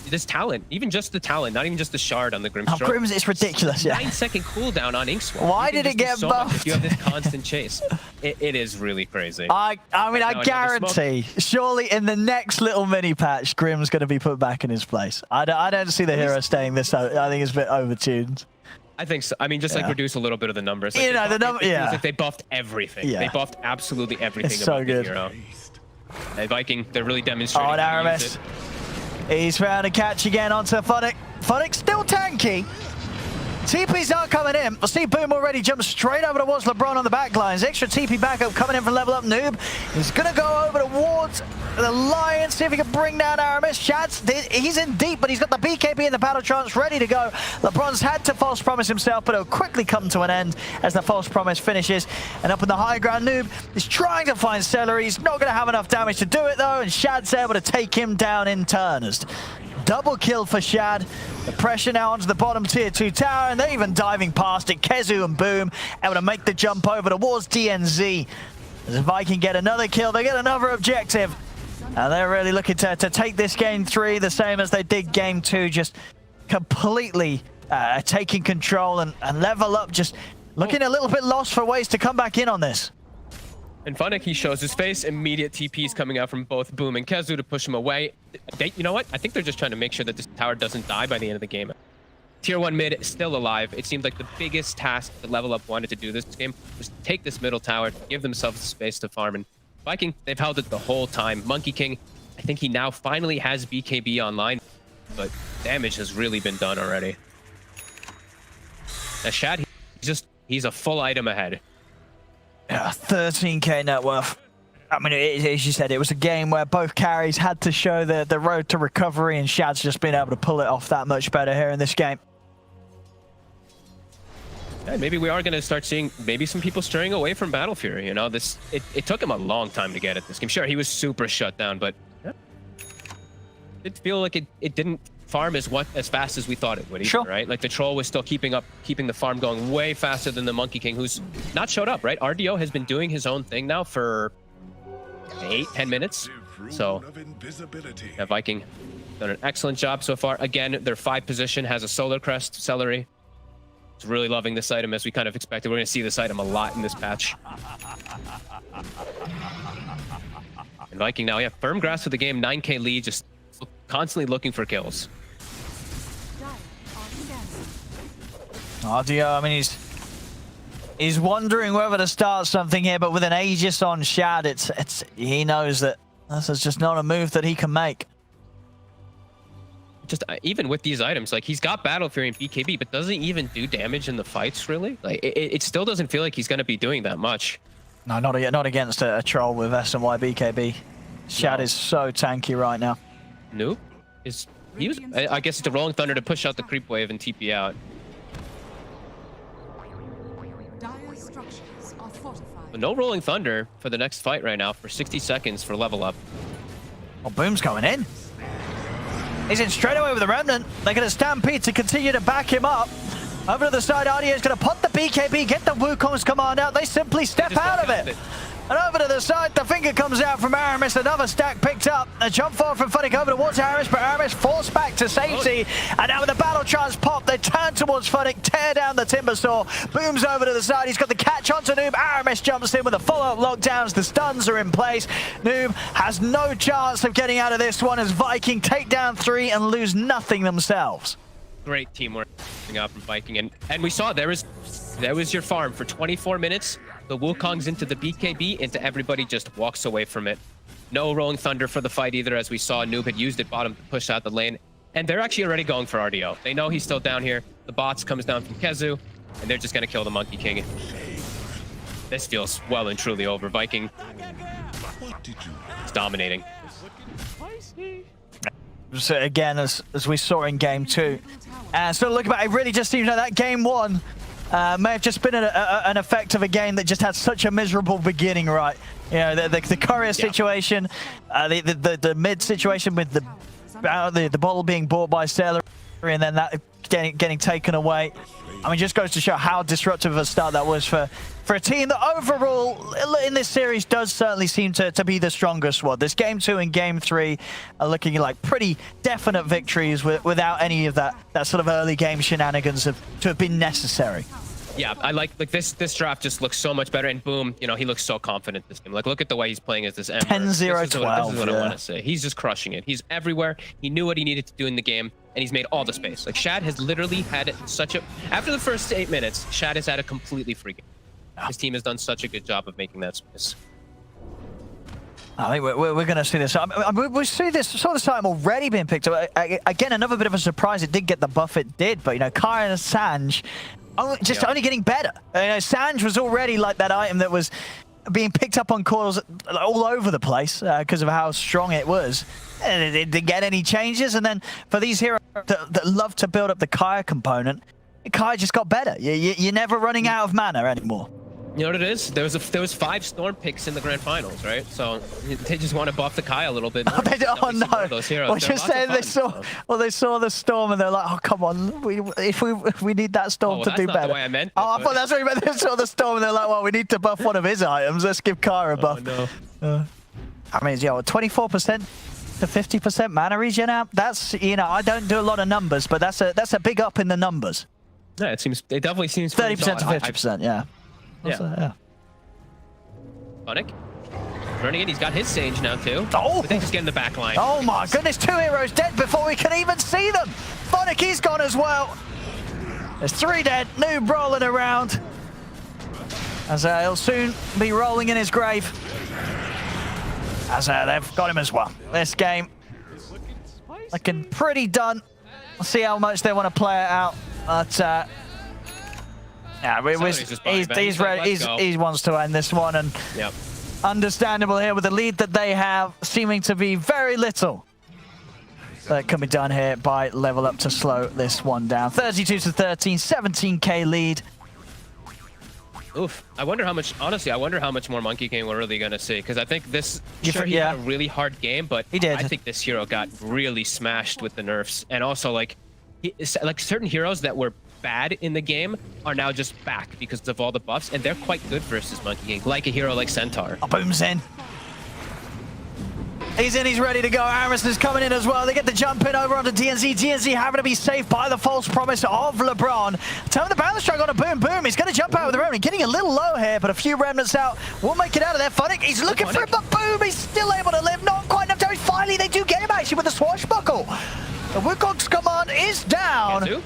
this talent, even just the talent, not even just the shard on the Grimstroke. Oh, Grims, it's ridiculous. Yeah. 9-second cooldown on Inkswell. Why did it get buffed? If you have this constant chase, it is really crazy. I mean, I guarantee, surely in the next little mini patch, Grim's going to be put back in his place. I don't see the hero staying this. I think it's a bit overtuned. I think so. I mean, just like reduce a little bit of the numbers. Like you know, the number. Yeah. Like they buffed everything. Yeah. They buffed absolutely everything. It's so good. The hero. Hey, Viking, they're really demonstrating. Oh, and Aramis. He's found a catch again onto Funnick. Funnick still tanky. TPs are coming in. We'll see Boom already jump straight over towards LeBron on the back lines. Extra TP backup coming in from Level Up Noob. He's going to go over towards the Lion, see if he can bring down Aramis. Shad's, he's in deep, but he's got the BKB and the Battle Trance ready to go. LeBron's had to false promise himself, but it'll quickly come to an end as the false promise finishes. And up in the high ground, Noob is trying to find Celery. He's not going to have enough damage to do it, though, and Shad's able to take him down in turners. Double kill for Shad. The pressure now onto the bottom tier 2 tower, and they're even diving past it. Kezu and Boom able to make the jump over towards DNZ. As if I can get another kill, they get another objective. And they're really looking to take this game 3 the same as they did game 2, just completely taking control and Level Up just looking a little bit lost for ways to come back in on this. And Funnick, he shows his face. Immediate TPs coming out from both Boom and Kezu to push him away. You know what? I think they're just trying to make sure that this tower doesn't die by the end of the game. Tier 1 mid still alive. It seemed like the biggest task that Level Up wanted to do this game was to take this middle tower, give themselves the space to farm. And Viking, they've held it the whole time. Monkey King, I think he now finally has BKB online, but damage has really been done already. Now Shad, he's a full item ahead. Yeah, 13k net worth. I mean, as you said, it was a game where both carries had to show the road to recovery, and Shad's just been able to pull it off that much better here in this game. Yeah, maybe we are going to start seeing maybe some people straying away from Battle Fury. You know, it took him a long time to get at this game. Sure, he was super shut down, but it feel like it didn't farm as fast as we thought it would. Either, right? Like the Troll was still keeping the farm going way faster than the Monkey King, who's not showed up. Right? RDO has been doing his own thing now for 8-10 minutes. So yeah, Viking done an excellent job so far. Again, their 5 position has a Solar Crest. Celery is really loving this item as we kind of expected. We're going to see this item a lot in this patch. And Viking now, yeah, firm grasp of the game, 9k lead, just constantly looking for kills. RDO, I mean, he's wondering whether to start something here, but with an Aegis on Shad, he knows that this is just not a move that he can make. Just even with these items, like he's got Battle Fury and BKB, but doesn't even do damage in the fights, really. Like it still doesn't feel like he's going to be doing that much. No, not against a Troll with SNY BKB. Shad is so tanky right now. Noob I guess it's a Rolling Thunder to push out the creep wave and TP out. But no Rolling Thunder for the next fight right now for 60 seconds for Level Up. Oh, Boom's going in. He's in straight away with the Remnant. They're going to Stampede to continue to back him up. Over to the side, RDO is going to put the BKB, get the Wukong's command out. They simply step out of it. And over to the side, the finger comes out from Aramis. Another stack picked up. A jump forward from Funnick over towards Aramis, but Aramis forced back to safety. And now with the Battle Trance pop, they turn towards Funnick, tear down the Timber Saw. Boom's over to the side. He's got the catch onto Noob. Aramis jumps in with the follow-up lockdowns. The stuns are in place. Noob has no chance of getting out of this one as Viking take down 3 and lose nothing themselves. Great teamwork out from Viking. And we saw there was your farm for 24 minutes. The Wukong's into the BKB, into everybody just walks away from it. No Rolling Thunder for the fight either, as we saw Noob had used it bottom to push out the lane. And they're actually already going for RDO. They know he's still down here. The bots comes down from Kezu, and they're just going to kill the Monkey King. This feels well and truly over. Viking is dominating. So again, as we saw in game 2. And so look back, it really just seems like that game 1 may have just been an effect of a game that just had such a miserable beginning, right? You know, the courier situation, the mid situation with the bottle being bought by Sailor, and then that getting taken away. I mean, just goes to show how disruptive of a start that was for a team that overall in this series does certainly seem to be the strongest one. This game 2 and game 3 are looking like pretty definite victories without any of that sort of early game shenanigans to have been necessary. Yeah, I like this draft just looks so much better, and boom, you know, he looks so confident this game. Like, look at the way he's playing as this Ember. 10-0-12. This is what I want to say. He's just crushing it. He's everywhere. He knew what he needed to do in the game, and he's made all the space. Like, Shad has literally had such a... After the first 8 minutes, Shad has had a completely free game. His team has done such a good job of making that space. I think we're going to see this. We saw this item already being picked up. Again, another bit of a surprise. It did get the buff it did, but, you know, Kai and Sanj only getting better. You know, Sanj was already like that item that was being picked up on calls all over the place because of how strong it was. And it didn't get any changes. And then for these heroes that love to build up the Kai component, Kai just got better. You're never running out of mana anymore. You know what it is? There was 5 Storm picks in the grand finals, right? So they just want to buff the Kai a little bit more. Oh no! Those heroes. Well, just saying they saw the Storm and they're like, oh come on, we need that Storm to do better. That's not the way I meant it, I thought that's what you meant. They saw the Storm and they're like, well, we need to buff one of his items. Let's give Kai a buff. No. I mean, 24% to 50% mana regen out. That's, you know, I don't do a lot of numbers, but that's a big up in the numbers. Yeah, it definitely seems 30% to 50%. Yeah. Yeah. Sonic running in. He's got his Sage now too. Oh, but they just get in the back line. Oh my goodness! 2 heroes dead before we can even see them. Phonic, he's gone as well. There's 3 dead. Noob rolling around. As he'll soon be rolling in his grave. As they've got him as well. This game looking pretty done. We'll see how much they want to play it out. But yeah, he's ready. He wants to end this one, and understandable here with the lead that they have, seeming to be very little that can be done here by level up to slow this one down. 32 to 13, 17k lead. Oof. I wonder how much, honestly, I wonder how much more Monkey King we're really going to see, because I think this, he had a really hard game, but I think this hero got really smashed with the nerfs. And also, like certain heroes that were bad in the game are now just back because of all the buffs, and they're quite good versus Monkey King, like a hero like Centaur. Oh, boom's in. He's in, he's ready to go. Aramis is coming in as well. They get the jump in over onto DNZ. DNZ having to be saved by the false promise of LeBron. Turn the balance strike on a Boom. Boom, he's going to jump out with the remnant. Getting a little low here, but a few remnants out. Will make it out of there. Phonic, he's looking for it, but Boom, he's still able to live. Not quite enough damage. Finally, they do get him actually with the swashbuckle. The Wukong's command is down.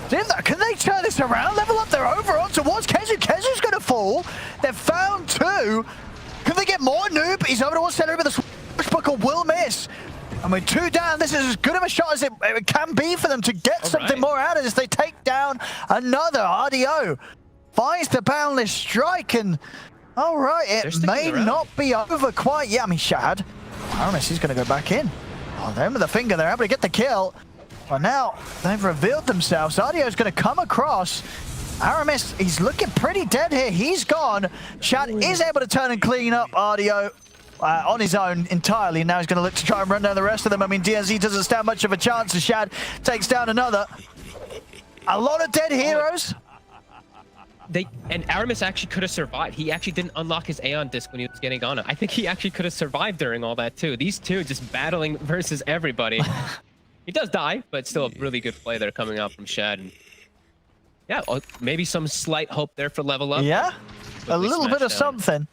Can they turn this around? Level up their overall towards Kezu. Kezu's going to fall. They've found 2. Can they get more? Noob, he's over towards center, but the swashbuckle will miss. And with 2 down, this is as good of a shot as it can be for them to get something more out of this. They take down another. RDO finds the boundless strike, and all right, it may not be over quite yet. I mean, Shad, Aramis, he's going to go back in. Oh, them with the finger, they're able to get the kill. Well, now they've revealed themselves. Ardio's going to come across. Aramis, he's looking pretty dead here. He's gone. Shad is able to turn and clean up Ardio on his own entirely. Now he's going to look to try and run down the rest of them. I mean, DNZ doesn't stand much of a chance as Shad takes down another. A lot of dead heroes. And Aramis actually could have survived. He actually didn't unlock his Aeon disc when he was getting on it. I think he actually could have survived during all that too. These two just battling versus everybody. He does die, but still a really good play there coming out from Shad. And yeah, maybe some slight hope there for level up. Yeah, a little bit of something.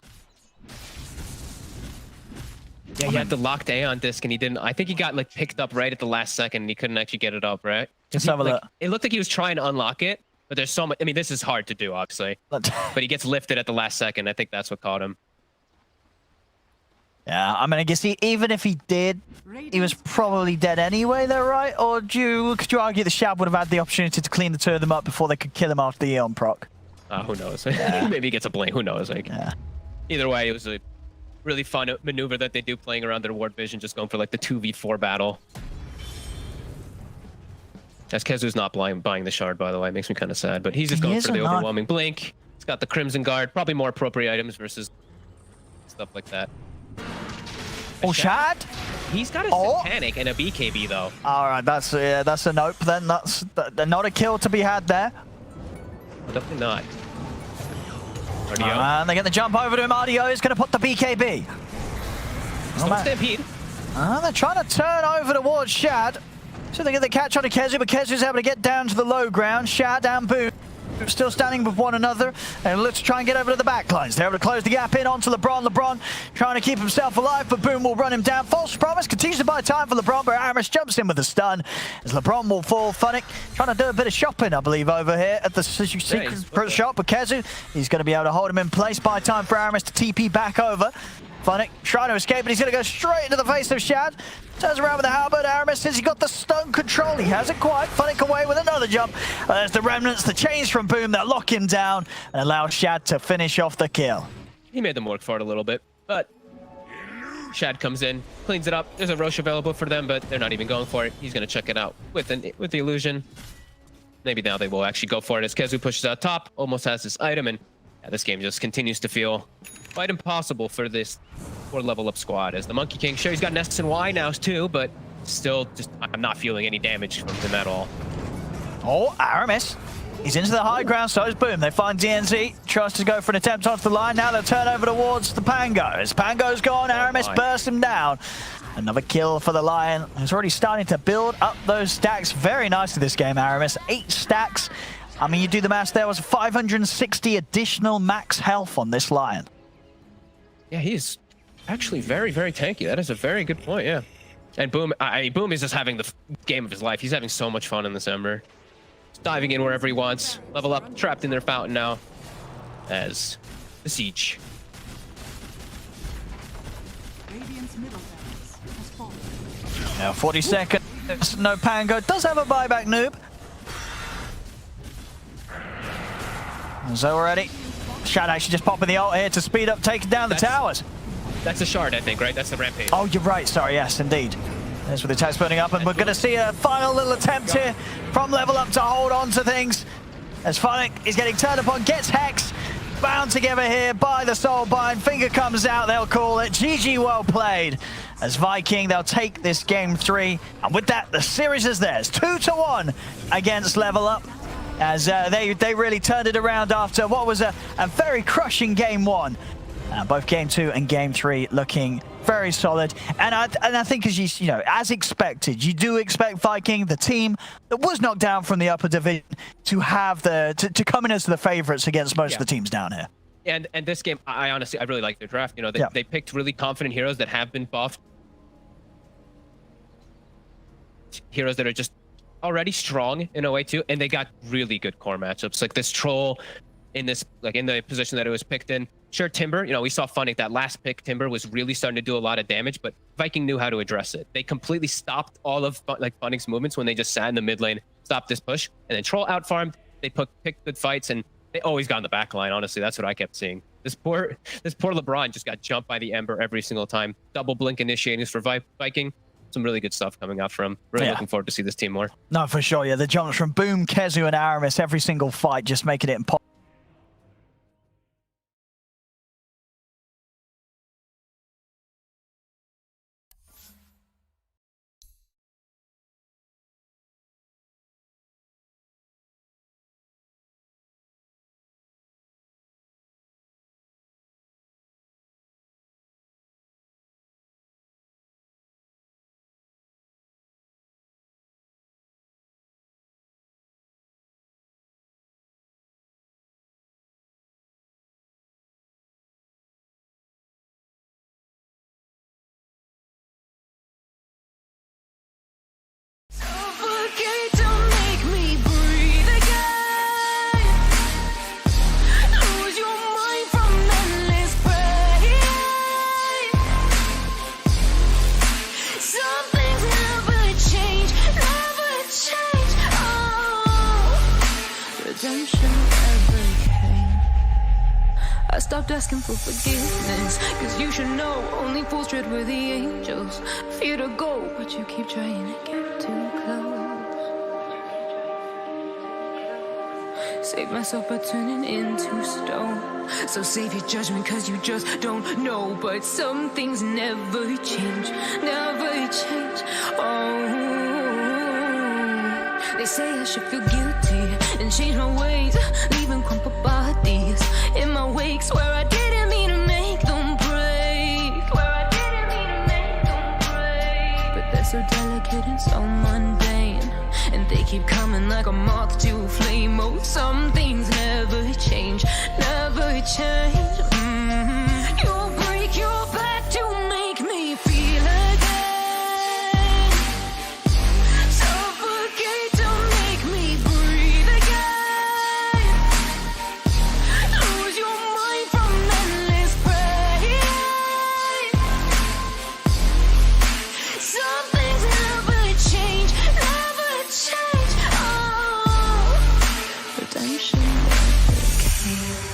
Yeah, he had the locked Aeon disc and he didn't. I think he got like picked up right at the last second and he couldn't actually get it up, right? Let's have a look. It looked like he was trying to unlock it, but there's so much. I mean, this is hard to do, obviously. But he gets lifted at the last second. I think that's what caught him. Yeah, I mean, I guess even if he did, he was probably dead anyway, though, right? Or could you argue that Shad would have had the opportunity to clean the 2 of them up before they could kill him after the Eon proc? Who knows? Yeah. Maybe he gets a blame. Who knows? Like, either way, it was a really fun maneuver that they do playing around their ward vision, just going for like the 2v4 battle. As Kezu's not buying the shard, by the way, makes me kind of sad, but he's just going for the overwhelming blink. He's got the Crimson Guard, probably more appropriate items versus stuff like that. Oh, Shad? He's got a Satanic and a BKB though. All right, that's a nope then. That's not a kill to be had there. Definitely not. RDO. And they get the jump over to him. RDO is going to put the BKB. Still Stampede. They're trying to turn over towards Shad. So they get the catch on to Kezu, but Kezu's able to get down to the low ground. Shad and Boom still standing with one another. And let's try and get over to the back lines. They're able to close the gap in onto LeBron. LeBron trying to keep himself alive, but Boom will run him down. False promise continues to buy time for LeBron, but Aramis jumps in with a stun as LeBron will fall. Funnick trying to do a bit of shopping, I believe, over here at the secret shop. But Kezu, he's going to be able to hold him in place. Buy time for Aramis to TP back over. Funnick trying to escape, but he's going to go straight into the face of Shad. Turns around with the halberd. Aramis says he got the stun control. He hasn't quite. Funnick away with another jump. There's the remnants, the change from Boom. They'll lock him down and allow Shad to finish off the kill. He made them work for it a little bit, but Shad comes in, cleans it up. There's a Roche available for them, but they're not even going for it. He's going to check it out with the illusion. Maybe now they will actually go for it as Kezu pushes out top, almost has this item, and this game just continues to feel quite impossible for this 4 level up squad as the Monkey King. Sure, he's got an S and Y now too, but still just I'm not feeling any damage from him at all. Oh, Aramis. He's into the high ground, so is Boom. They find DNZ, tries to go for an attempt onto the line. Now they'll turn over towards the Pango. As Pango's gone, Aramis bursts him down. Another kill for the Lion. He's already starting to build up those stacks very nicely this game, Aramis. 8 stacks. I mean, you do the math, there was 560 additional max health on this Lion. Yeah, he's actually very, very tanky. That is a very good point, yeah. And Boom, Boom is just having the game of his life. He's having so much fun in this Ember. He's diving in wherever he wants. Level up, trapped in their fountain now as the Siege. Radiant's middle barracks has fallen. Now 40 seconds, no Pango. Does have a buyback noob. So already, Shad actually just popping the ult here to speed up, taking down the towers. That's a shard, I think, right? That's the rampage. Oh, you're right. Sorry, yes, indeed. There's with the attacks burning up, and we're going to see a final little attempt here from Level Up to hold on to things. As Funnick is getting turned upon, gets Hex, bound together here by the Soulbind. Finger comes out, they'll call it. GG, well played. As Viking, they'll take this game 3. And with that, the series is theirs. 2-1 against Level Up. As they really turned it around after what was a very crushing game 1. Both game 2 and game 3 looking very solid. And I think as expected, you do expect Viking, the team that was knocked down from the upper division, to have to come in as the favorites against most of the teams down here. And this game, I honestly really like their draft. You know, they picked really confident heroes that have been buffed. Heroes that are just already strong in a way too, and they got really good core matchups. Like this Troll in this, like in the position that it was picked in. Sure, Timber, you know, we saw Funnick, that last pick, Timber was really starting to do a lot of damage, but Viking knew how to address it. They completely stopped all of Funnick's movements when they just sat in the mid lane, stopped this push, and then Troll outfarmed. They picked good fights, and they always got in the back line. Honestly, that's what I kept seeing. This poor LeBron just got jumped by the Ember every single time. Double blink initiators for Viking. Some really good stuff coming out from him. Really looking forward to see this team more. No, for sure. Yeah, the jumps from Boom, Kezu, and Aramis every single fight, just making it impossible. I stopped asking for forgiveness, cause you should know only fools tread where the angels fear to go, but you keep trying to get too close. Save myself by turning into stone. So save your judgment cause you just don't know. But some things never change, never change. Oh, They say I should feel guilty and change my ways, leaving crumpled bodies in my wake. Swear I didn't mean to make them break. Swear I didn't mean to make them break. But they're so delicate and so mundane, and they keep coming like a moth to a flame. Oh, some things never change, never change. You'll break your back to make me feel again. Suffocate to make me breathe again. Lose your mind from endless pain. Some things never change, never change. Oh, redemption never came.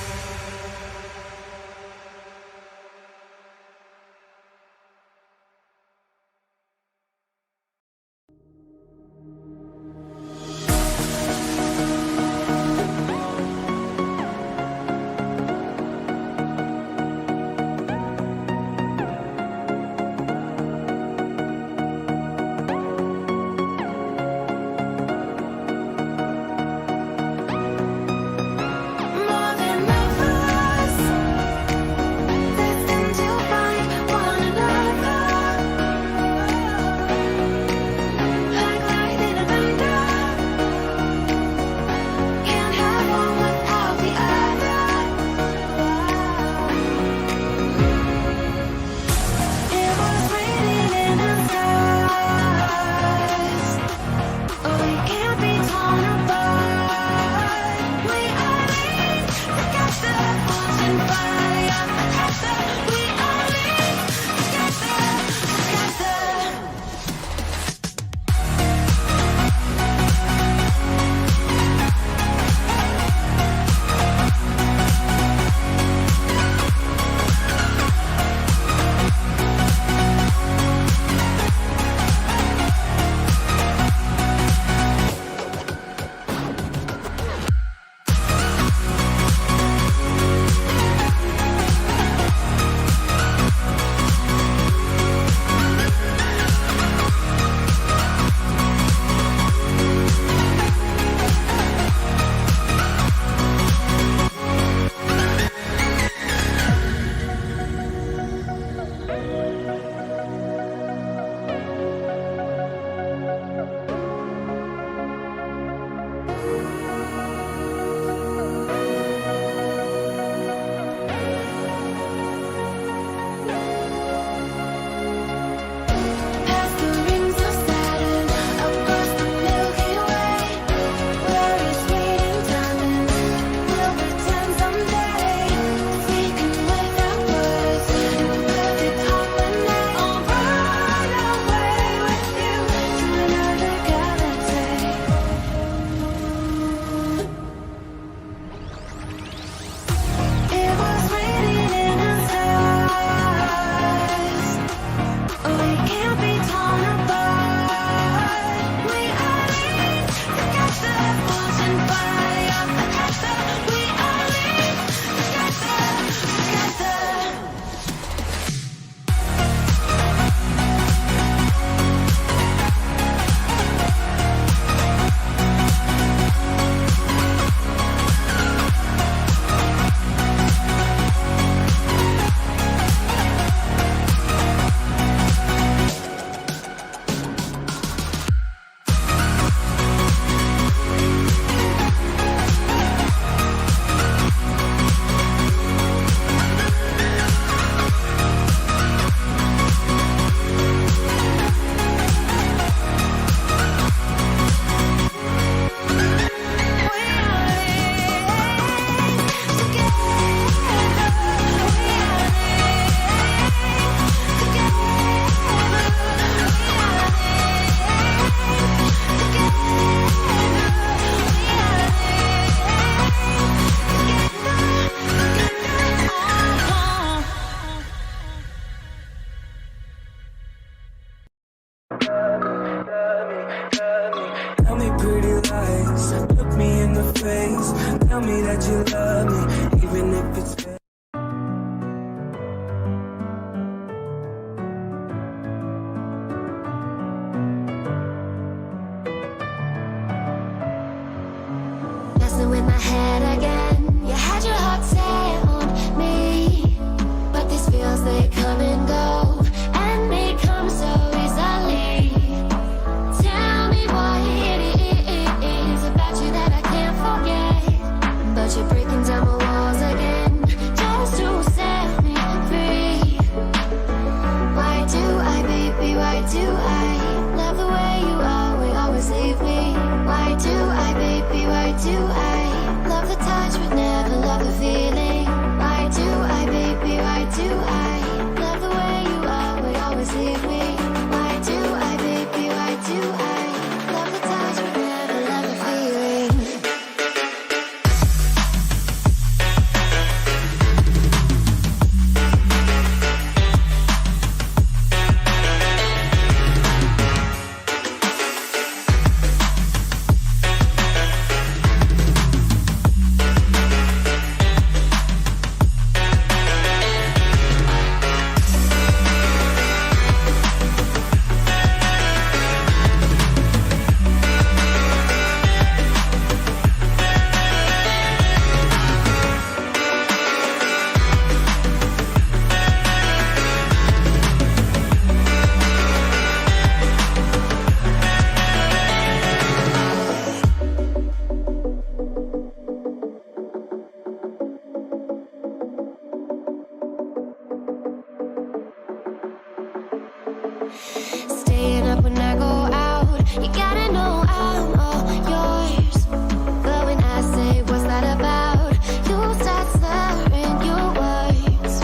Staying up when I go out, you gotta know I'm all yours. But when I say what's that about, you start slurring your words.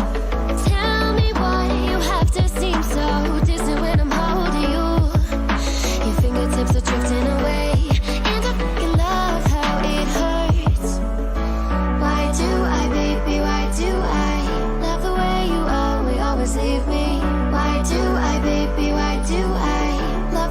Tell me why you have to seem so distant when I'm holding you. Your fingertips are drifting away, and I fucking love how it hurts. Why do I, baby, why do I love the way you always leave me? Why do I, baby, why do I love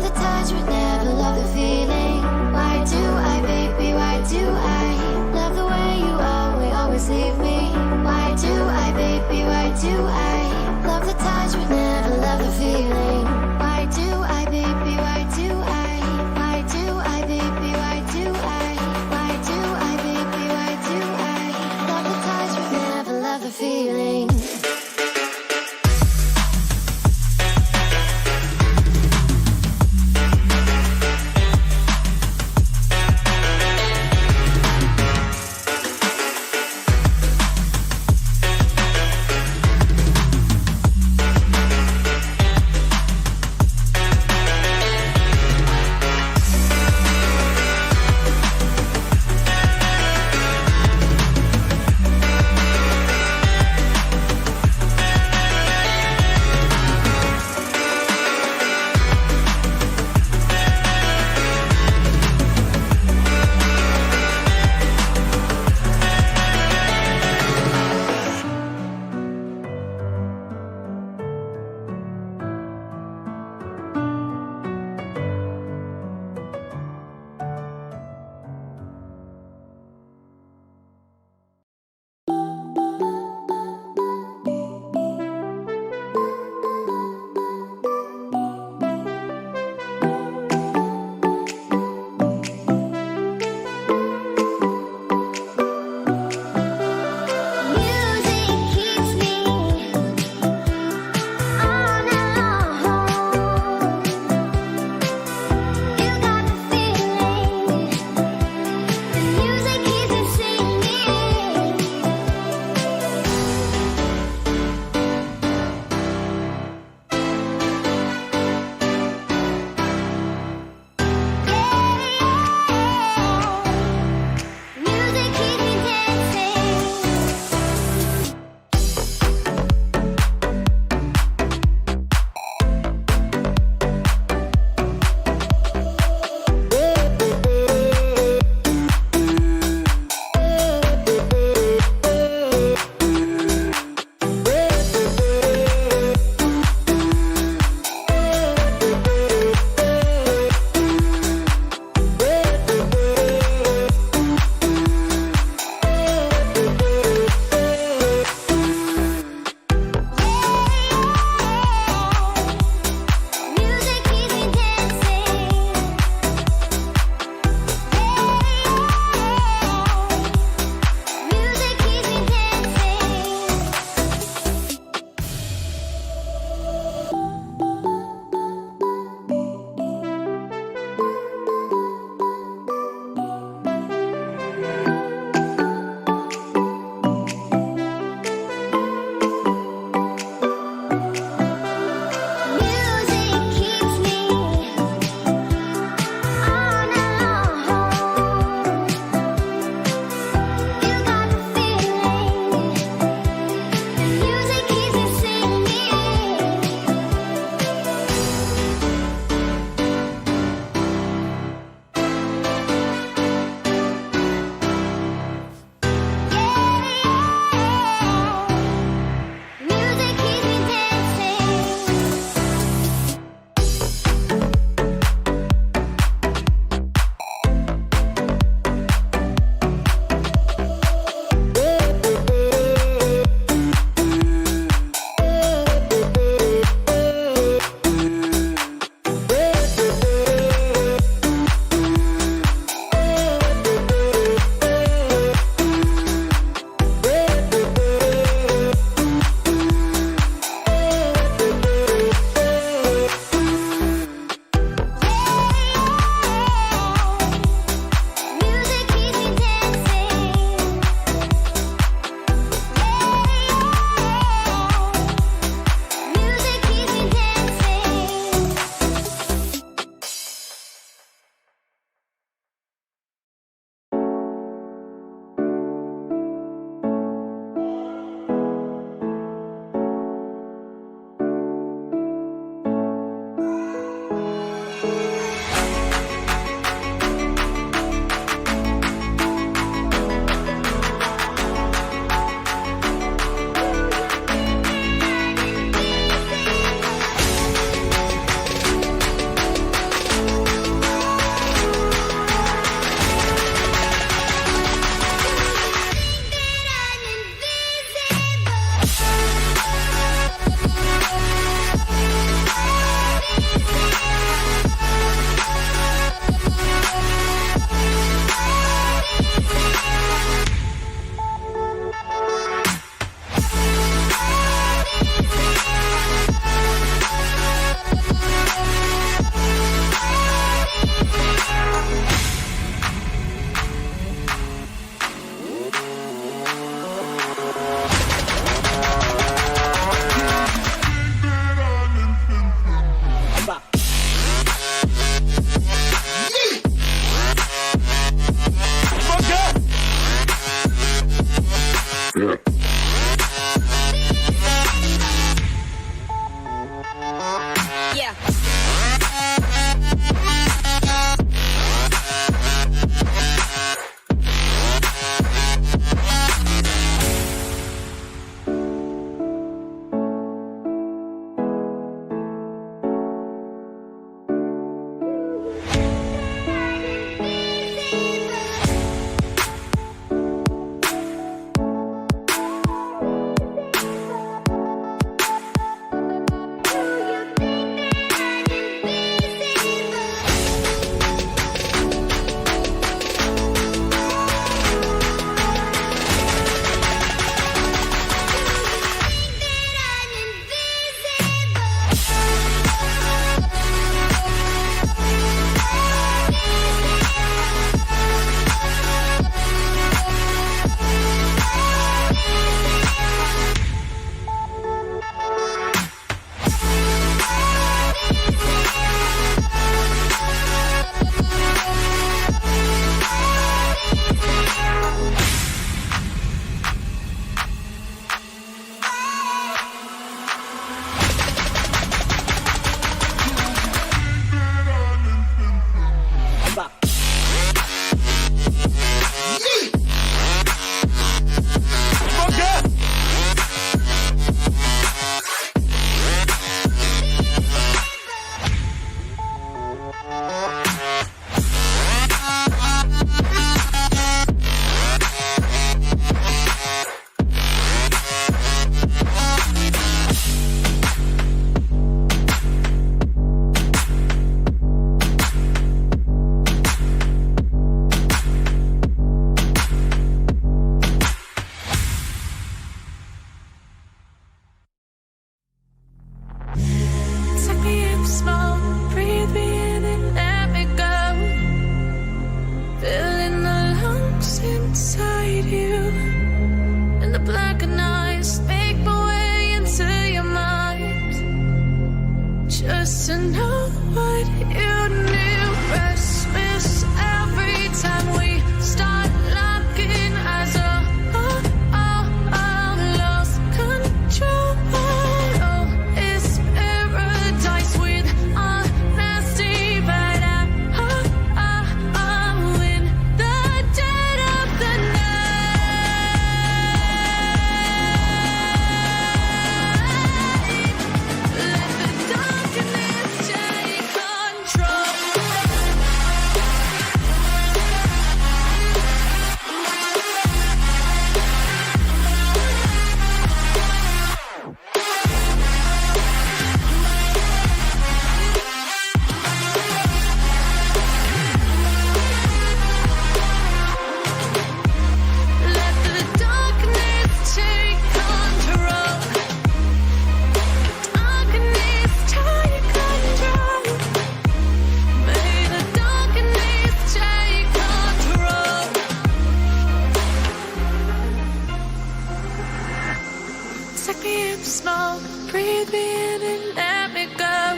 take me in the snow, breathe me in and let me go.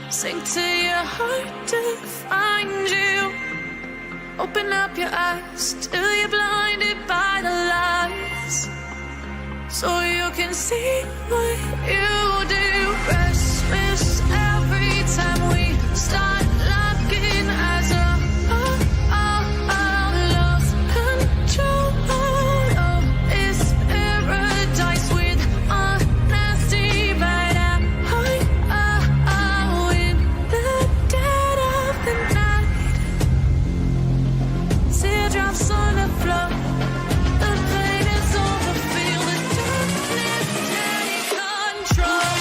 Sink to your heart to find you. Open up your eyes till you're blinded by the lights, so you can see what you do. Restless every time we start locking eyes. Lost control. Oh, it's paradise with honesty, but I'm in the dead of the night. Teardrops on the floor. The pain is over. Feel the darkness take control.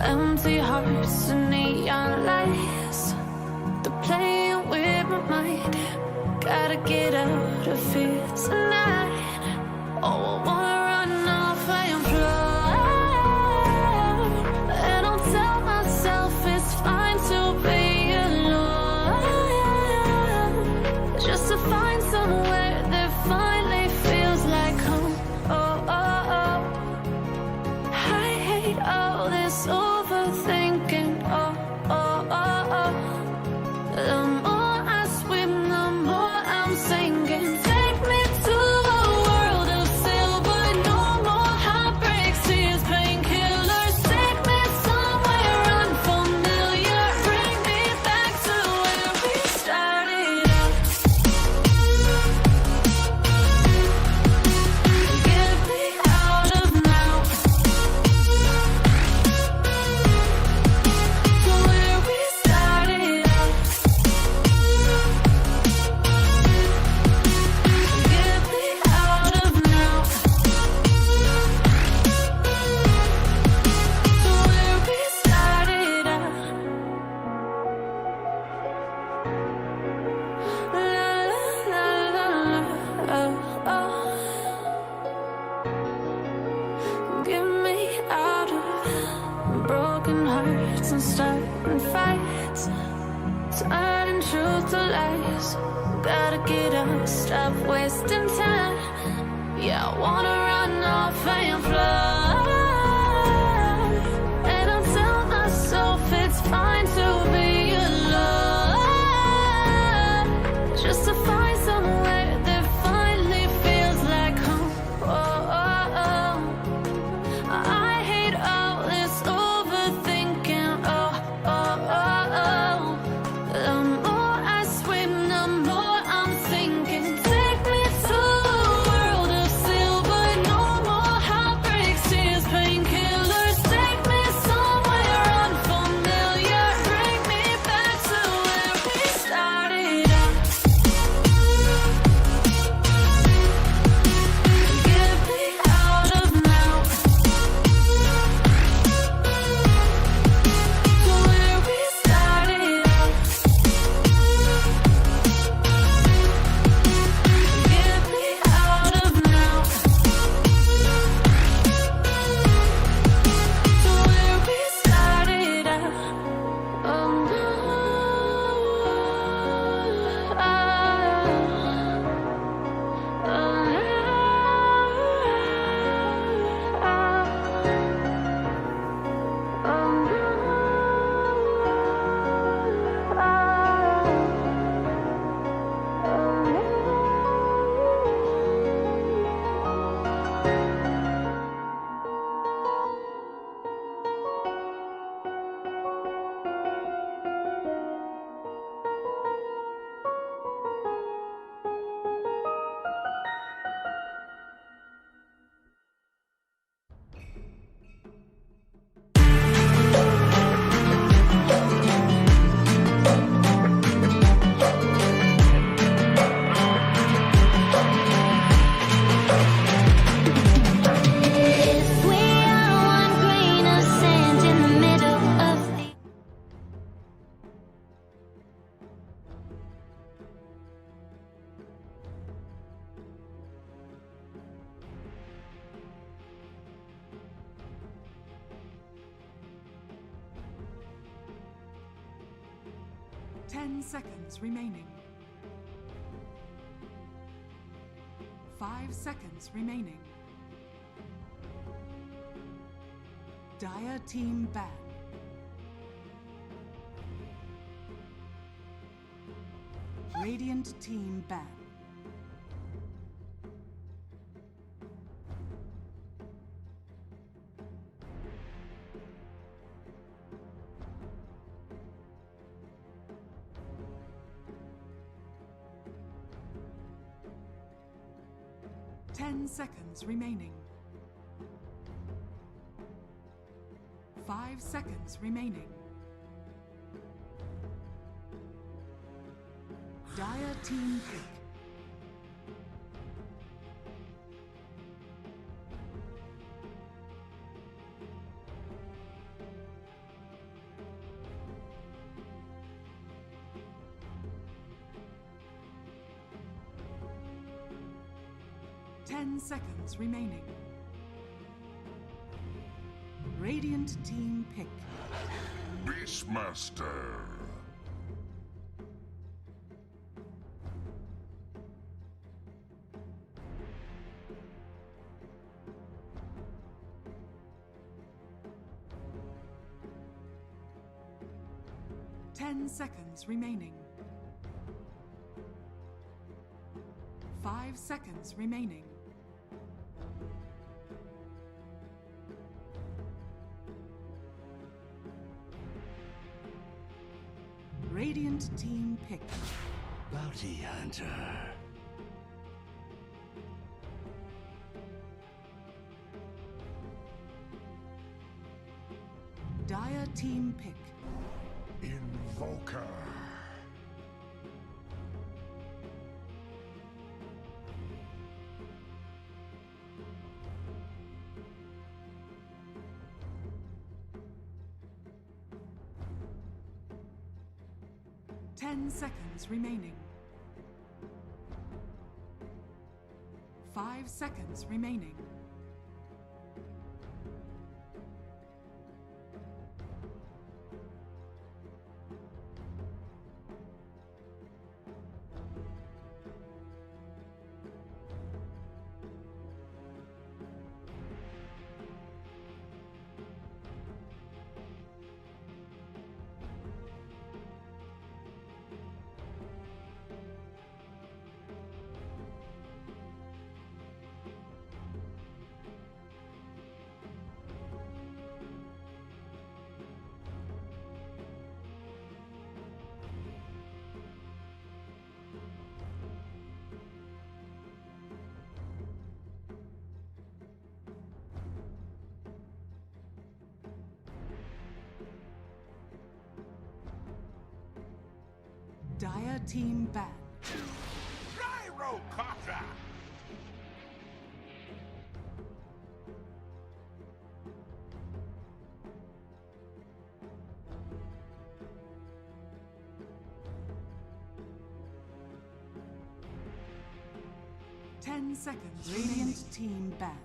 Empty hearts and neon lights, they're playing with my mind. Gotta get out of here tonight. Oh, I wanna run off and fly, and I'll tell myself it's fine to be alone, just to find somewhere that finally feels like home. I hate all this overthinking. The more I swim, the more I'm sinking. Take me to a world of silver, no more heartbreaks, tears, painkillers. Take me somewhere unfamiliar, bring me back to where we started out. Get me out of now. To where we started out. Get me out of now. To where we started out. La la la la la. Oh. Get me out of broken hearts and starting fights, turning truth to lies. Gotta get up, stop wasting time. Yeah, I wanna run off and fly, and I'll tell myself it's fine to be alone, just to find somewhere that finally feels like home. I hate all this overthinking. The more I swim, the more I'm sinking. Take me to a world of silver, no more 10 seconds remaining. 5 seconds remaining. Dire team ban. Radiant team ban. Seconds remaining. 5 seconds remaining. Dire team pick. Seconds remaining. Radiant team pick. Beastmaster. Seconds remaining. 5 seconds remaining. Radiant team pick. Bounty hunter. Dire team pick. Invoker. Seconds remaining. 5 seconds remaining. Dire team ban. Gyrocopter! 10 seconds. Radiant team ban.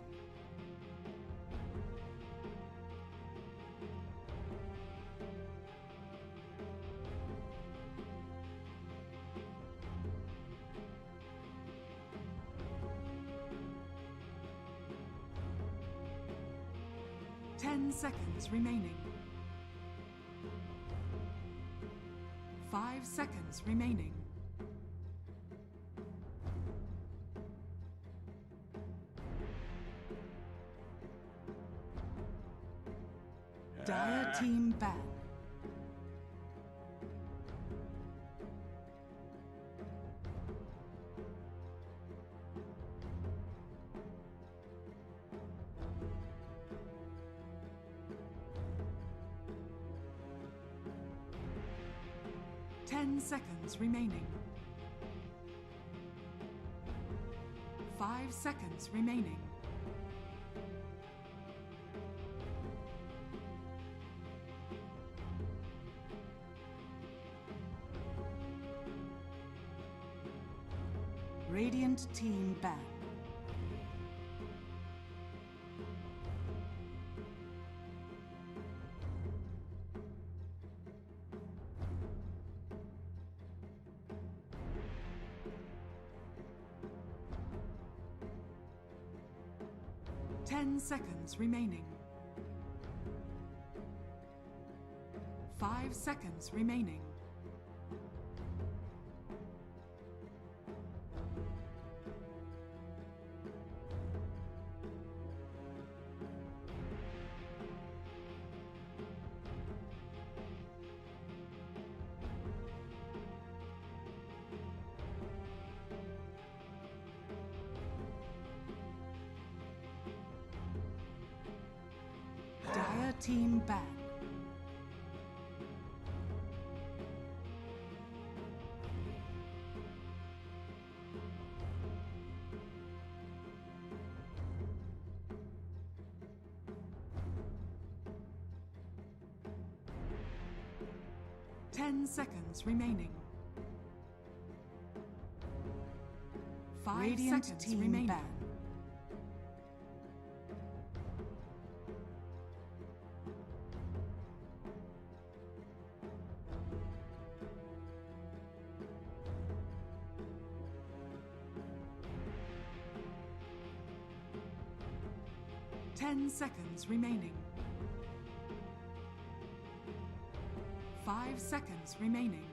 Seconds remaining. 5 seconds remaining. Dire team ban. Seconds remaining. 5 seconds remaining. Radiant team ban. 10 seconds remaining. 5 seconds remaining. Dire team ban. Ten seconds remaining. 5 Radiant seconds team remaining. ban. Ten seconds remaining. 5 seconds remaining.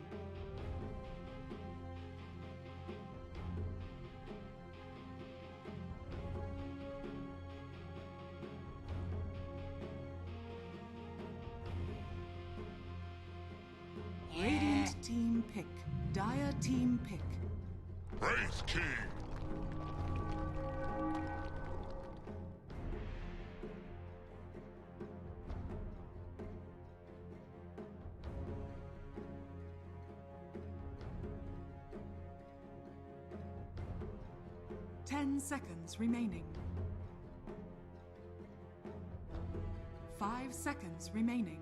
Radiant team pick. Dire team pick. Praise King! 10 seconds remaining. 5 seconds remaining.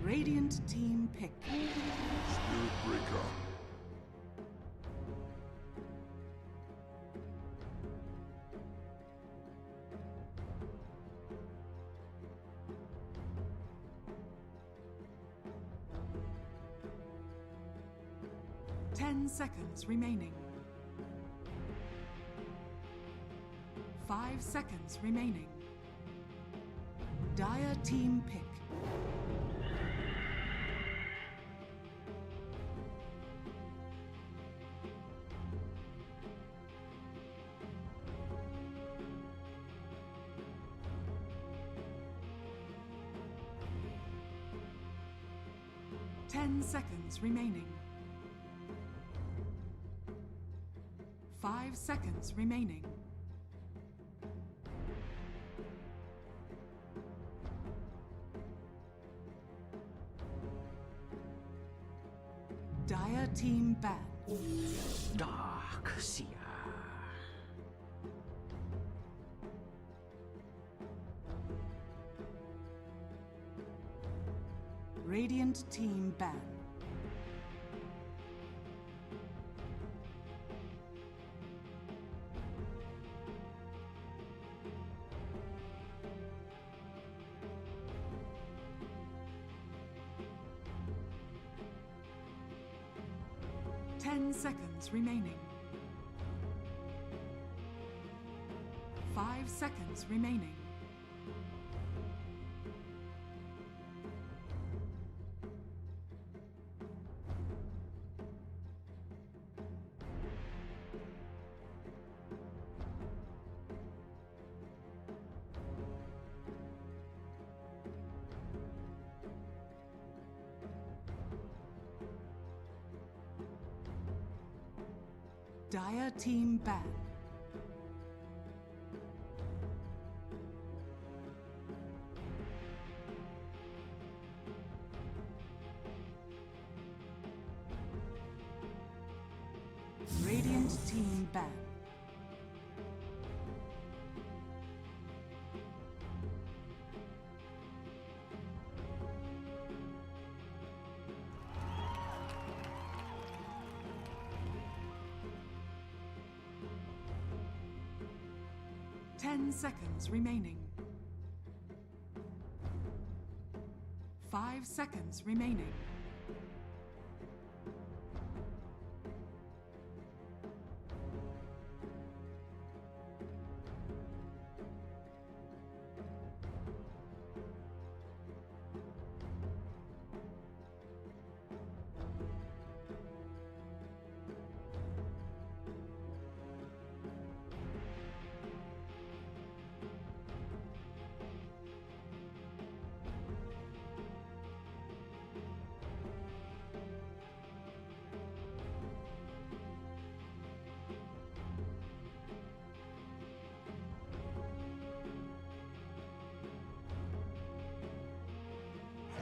Radiant team pick. Spirit Breaker. Ten seconds remaining. 5 seconds remaining. Dire team pick. Ten seconds remaining. 5 seconds remaining. Dire team ban. Dark Seer. Radiant team ban. Ten seconds remaining. 5 seconds remaining. Dire team ban. Radiant team ban. Ten seconds remaining. 5 seconds remaining.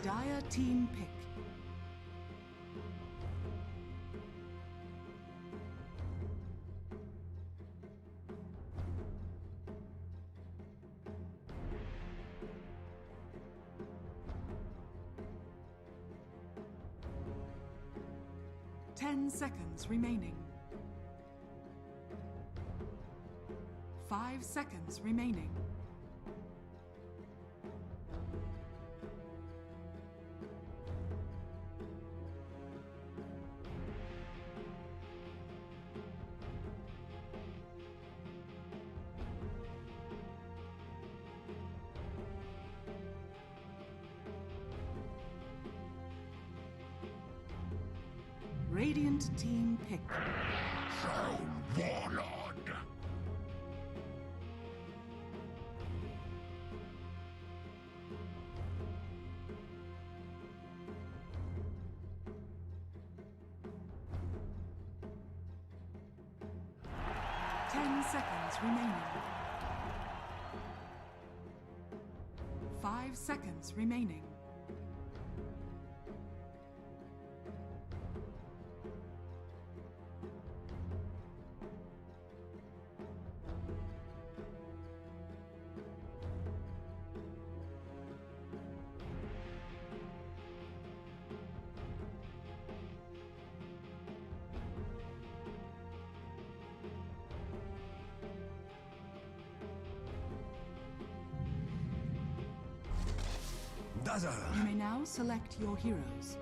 Dire team pick. Ten seconds remaining. 5 seconds remaining. Radiant team pick. Warlord. 10 seconds remaining. 5 seconds remaining. You may now select your heroes.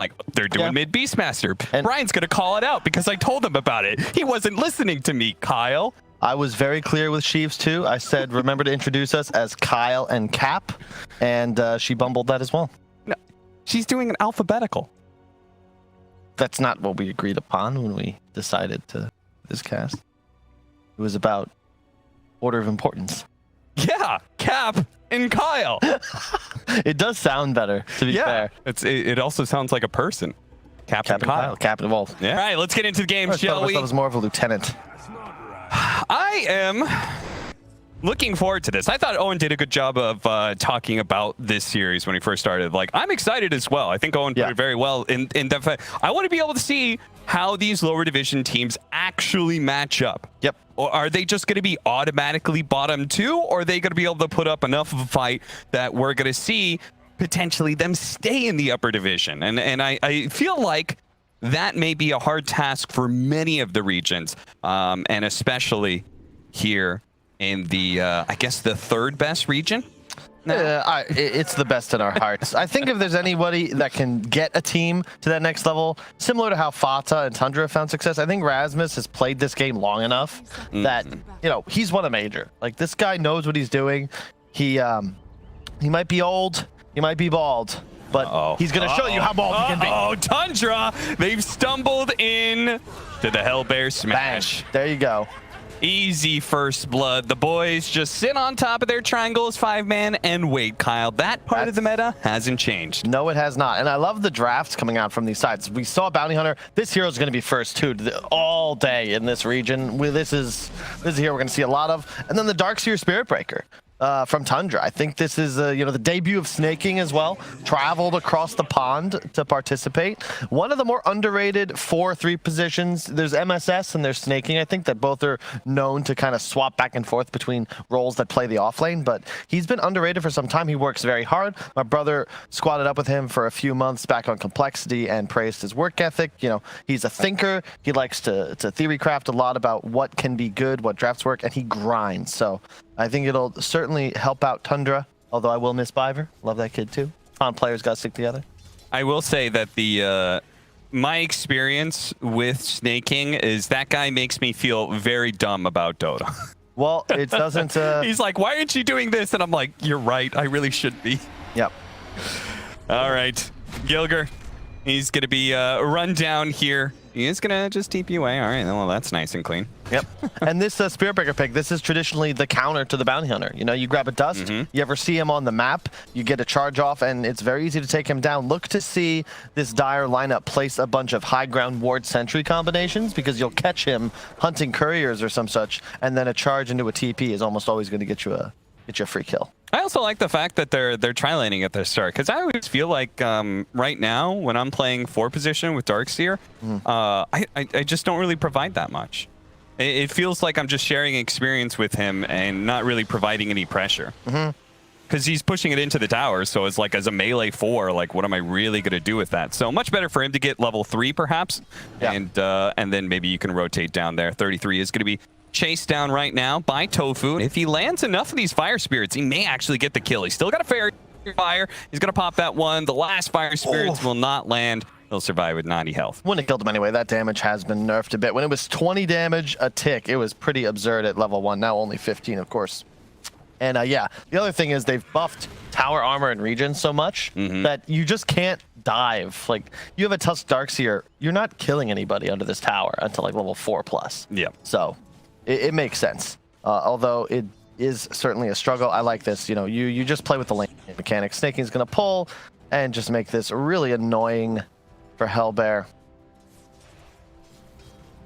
Like, they're doing mid Beastmaster. And Brian's going to call it out because I told him about it. He wasn't listening to me, Kyle. I was very clear with Sheeves, too. I said, remember to introduce us as Kyle and Cap, and she bumbled that as well. No, she's doing an alphabetical. That's not what we agreed upon when we decided to this cast. It was about order of importance. Yeah, Cap and Kyle. It does sound better, to be fair. It also sounds like a person. Captain Kyle. Captain Wolf. Yeah. All right, let's get into the game, shall we? I was more of a lieutenant. I am looking forward to this. I thought Owen did a good job of talking about this series when he first started. Like, I'm excited as well. I think Owen put it very well in that fact. I want to be able to see how these lower division teams actually match up. Yep. Or are they just going to be automatically bottom 2, or are they going to be able to put up enough of a fight that we're going to see potentially them stay in the upper division? And I feel like that may be a hard task for many of the regions, and especially here in the, I guess, the third best region. It's the best in our hearts. I think if there's anybody that can get a team to that next level, similar to how Fata and Tundra found success, I think Rasmus has played this game long enough that, you know, he's won a major. Like, this guy knows what he's doing. He might be old, he might be bald, but he's going to show you how bald he can be. Oh, Tundra! They've stumbled in to the HELLBEAR smash. Bang. There you go. Easy first blood. The boys just sit on top of their triangle as 5-man and wait, Kyle. That part of the meta hasn't changed. No, it has not. And I love the drafts coming out from these sides. We saw Bounty Hunter. This hero is going to be first, too, all day in this region. This is a hero we're going to see a lot of. And then the Darkseer Spirit Breaker. From Tundra. I think this is, you know, the debut of Snaking as well. Traveled across the pond to participate. One of the more underrated 4-3 positions. There's MSS and there's Snaking. I think that both are known to kind of swap back and forth between roles that play the off lane, but he's been underrated for some time. He works very hard. My brother squatted up with him for a few months back on Complexity and praised his work ethic. You know, he's a thinker. He likes to theory craft a lot about what can be good, what drafts work, and he grinds. So I think it'll certainly help out Tundra, although I will miss Biver. Love that kid too. Fun players got to stick together. I will say that the my experience with Snaking is that guy makes me feel very dumb about Dota. Well, it doesn't... He's like, why aren't you doing this? And I'm like, you're right. I really should be. Yep. All right. Gilger, he's going to be run down here. He is going to just TP away. All right. Well, that's nice and clean. Yep. And this Spirit Breaker pick, this is traditionally the counter to the Bounty Hunter. You know, you grab a Dust, you ever see him on the map, you get a charge off, and it's very easy to take him down. Look to see this Dire lineup place a bunch of high ground ward sentry combinations, because you'll catch him hunting couriers or some such, and then a charge into a TP is almost always going to get you a free kill. I also like the fact that they're tri-laning at the start, because I always feel like right now when I'm playing 4 position with Darkseer, I just don't really provide that much. It feels like I'm just sharing experience with him and not really providing any pressure. Because he's pushing it into the tower, so it's like as a melee 4, like what am I really going to do with that? So much better for him to get level 3 perhaps, and then maybe you can rotate down there. 33 is going to be chased down right now by Tofu. If he lands enough of these fire spirits, he may actually get the kill. He's still got a fairy fire. He's going to pop that one. The last fire spirits will not land. He'll survive with 90 health. Wouldn't have killed him anyway. That damage has been nerfed a bit. When it was 20 damage a tick, it was pretty absurd at level 1. Now only 15, of course. And yeah, the other thing is they've buffed tower armor and regen so much that you just can't dive. Like, you have a Tusk Darkseer, you're not killing anybody under this tower until like level 4+. Yeah. So it makes sense. Although it is certainly a struggle. I like this. You know, you just play with the lane mechanics. Snaking's going to pull and just make this really annoying for HELLBEAR.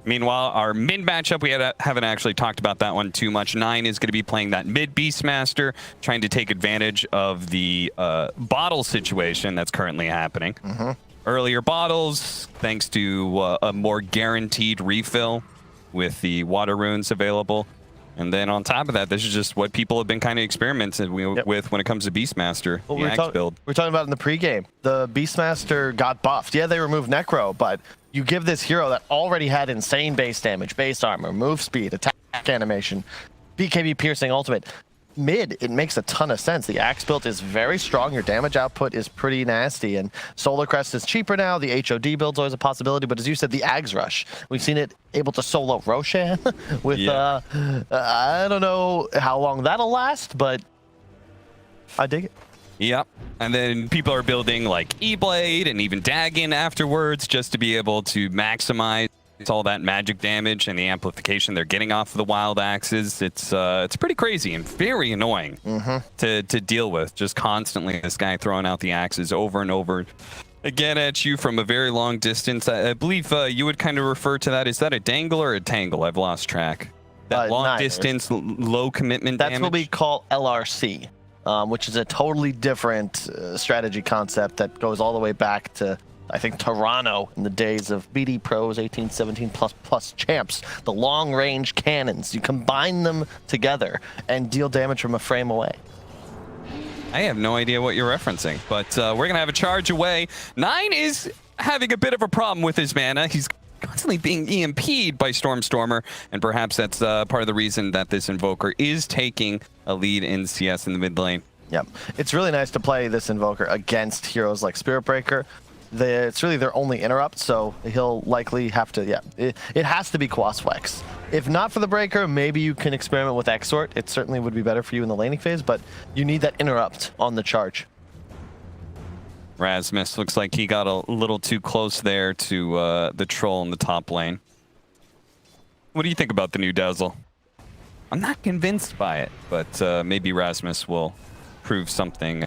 Meanwhile, our mid matchup, we haven't actually talked about that one too much. 9 is going to be playing that mid Beastmaster, trying to take advantage of the bottle situation that's currently happening. Earlier bottles, thanks to a more guaranteed refill with the water runes available. And then on top of that, this is just what people have been kind of experimenting with when it comes to Beastmaster, the Axe build. We're talking about in the pregame. The Beastmaster got buffed. Yeah, they removed Necro, but you give this hero that already had insane base damage, base armor, move speed, attack animation, BKB piercing ultimate. mid, it makes a ton of sense. The Axe build is very strong. Your damage output is pretty nasty, and Solar Crest is cheaper now. The HOD build's always a possibility, but as you said, the Ags Rush. We've seen it able to solo Roshan with, I don't know how long that'll last, but I dig it. Yep. And then people are building like E-Blade and even Dagon afterwards just to be able to maximize all that magic damage and the amplification they're getting off of the wild axes. It's pretty crazy and very annoying to deal with. Just constantly this guy throwing out the axes over and over again at you from a very long distance. I believe you would kind of refer to that. Is that a dangle or a tangle? I've lost track. That long distance, low commitment That's damage? what we call LRC, which is a totally different strategy concept that goes all the way back to, I think, Toronto in the days of BD Pros, 1817 plus champs. The long range cannons, you combine them together and deal damage from a frame away. I have no idea what you're referencing, but we're going to have a charge away. 9 is having a bit of a problem with his mana. He's constantly being EMP'd by Stormer, and perhaps that's part of the reason that this Invoker is taking a lead in CS in the mid lane. Yep. It's really nice to play this Invoker against heroes like Spirit Breaker. It's really their only interrupt, so he'll likely have to, it has to be Quasflex. If not for the Breaker, maybe you can experiment with Exort. It certainly would be better for you in the laning phase, but you need that interrupt on the charge. Rasmus looks like he got a little too close there to the troll in the top lane. What do you think about the new Dazzle? I'm not convinced by it, but maybe Rasmus will prove something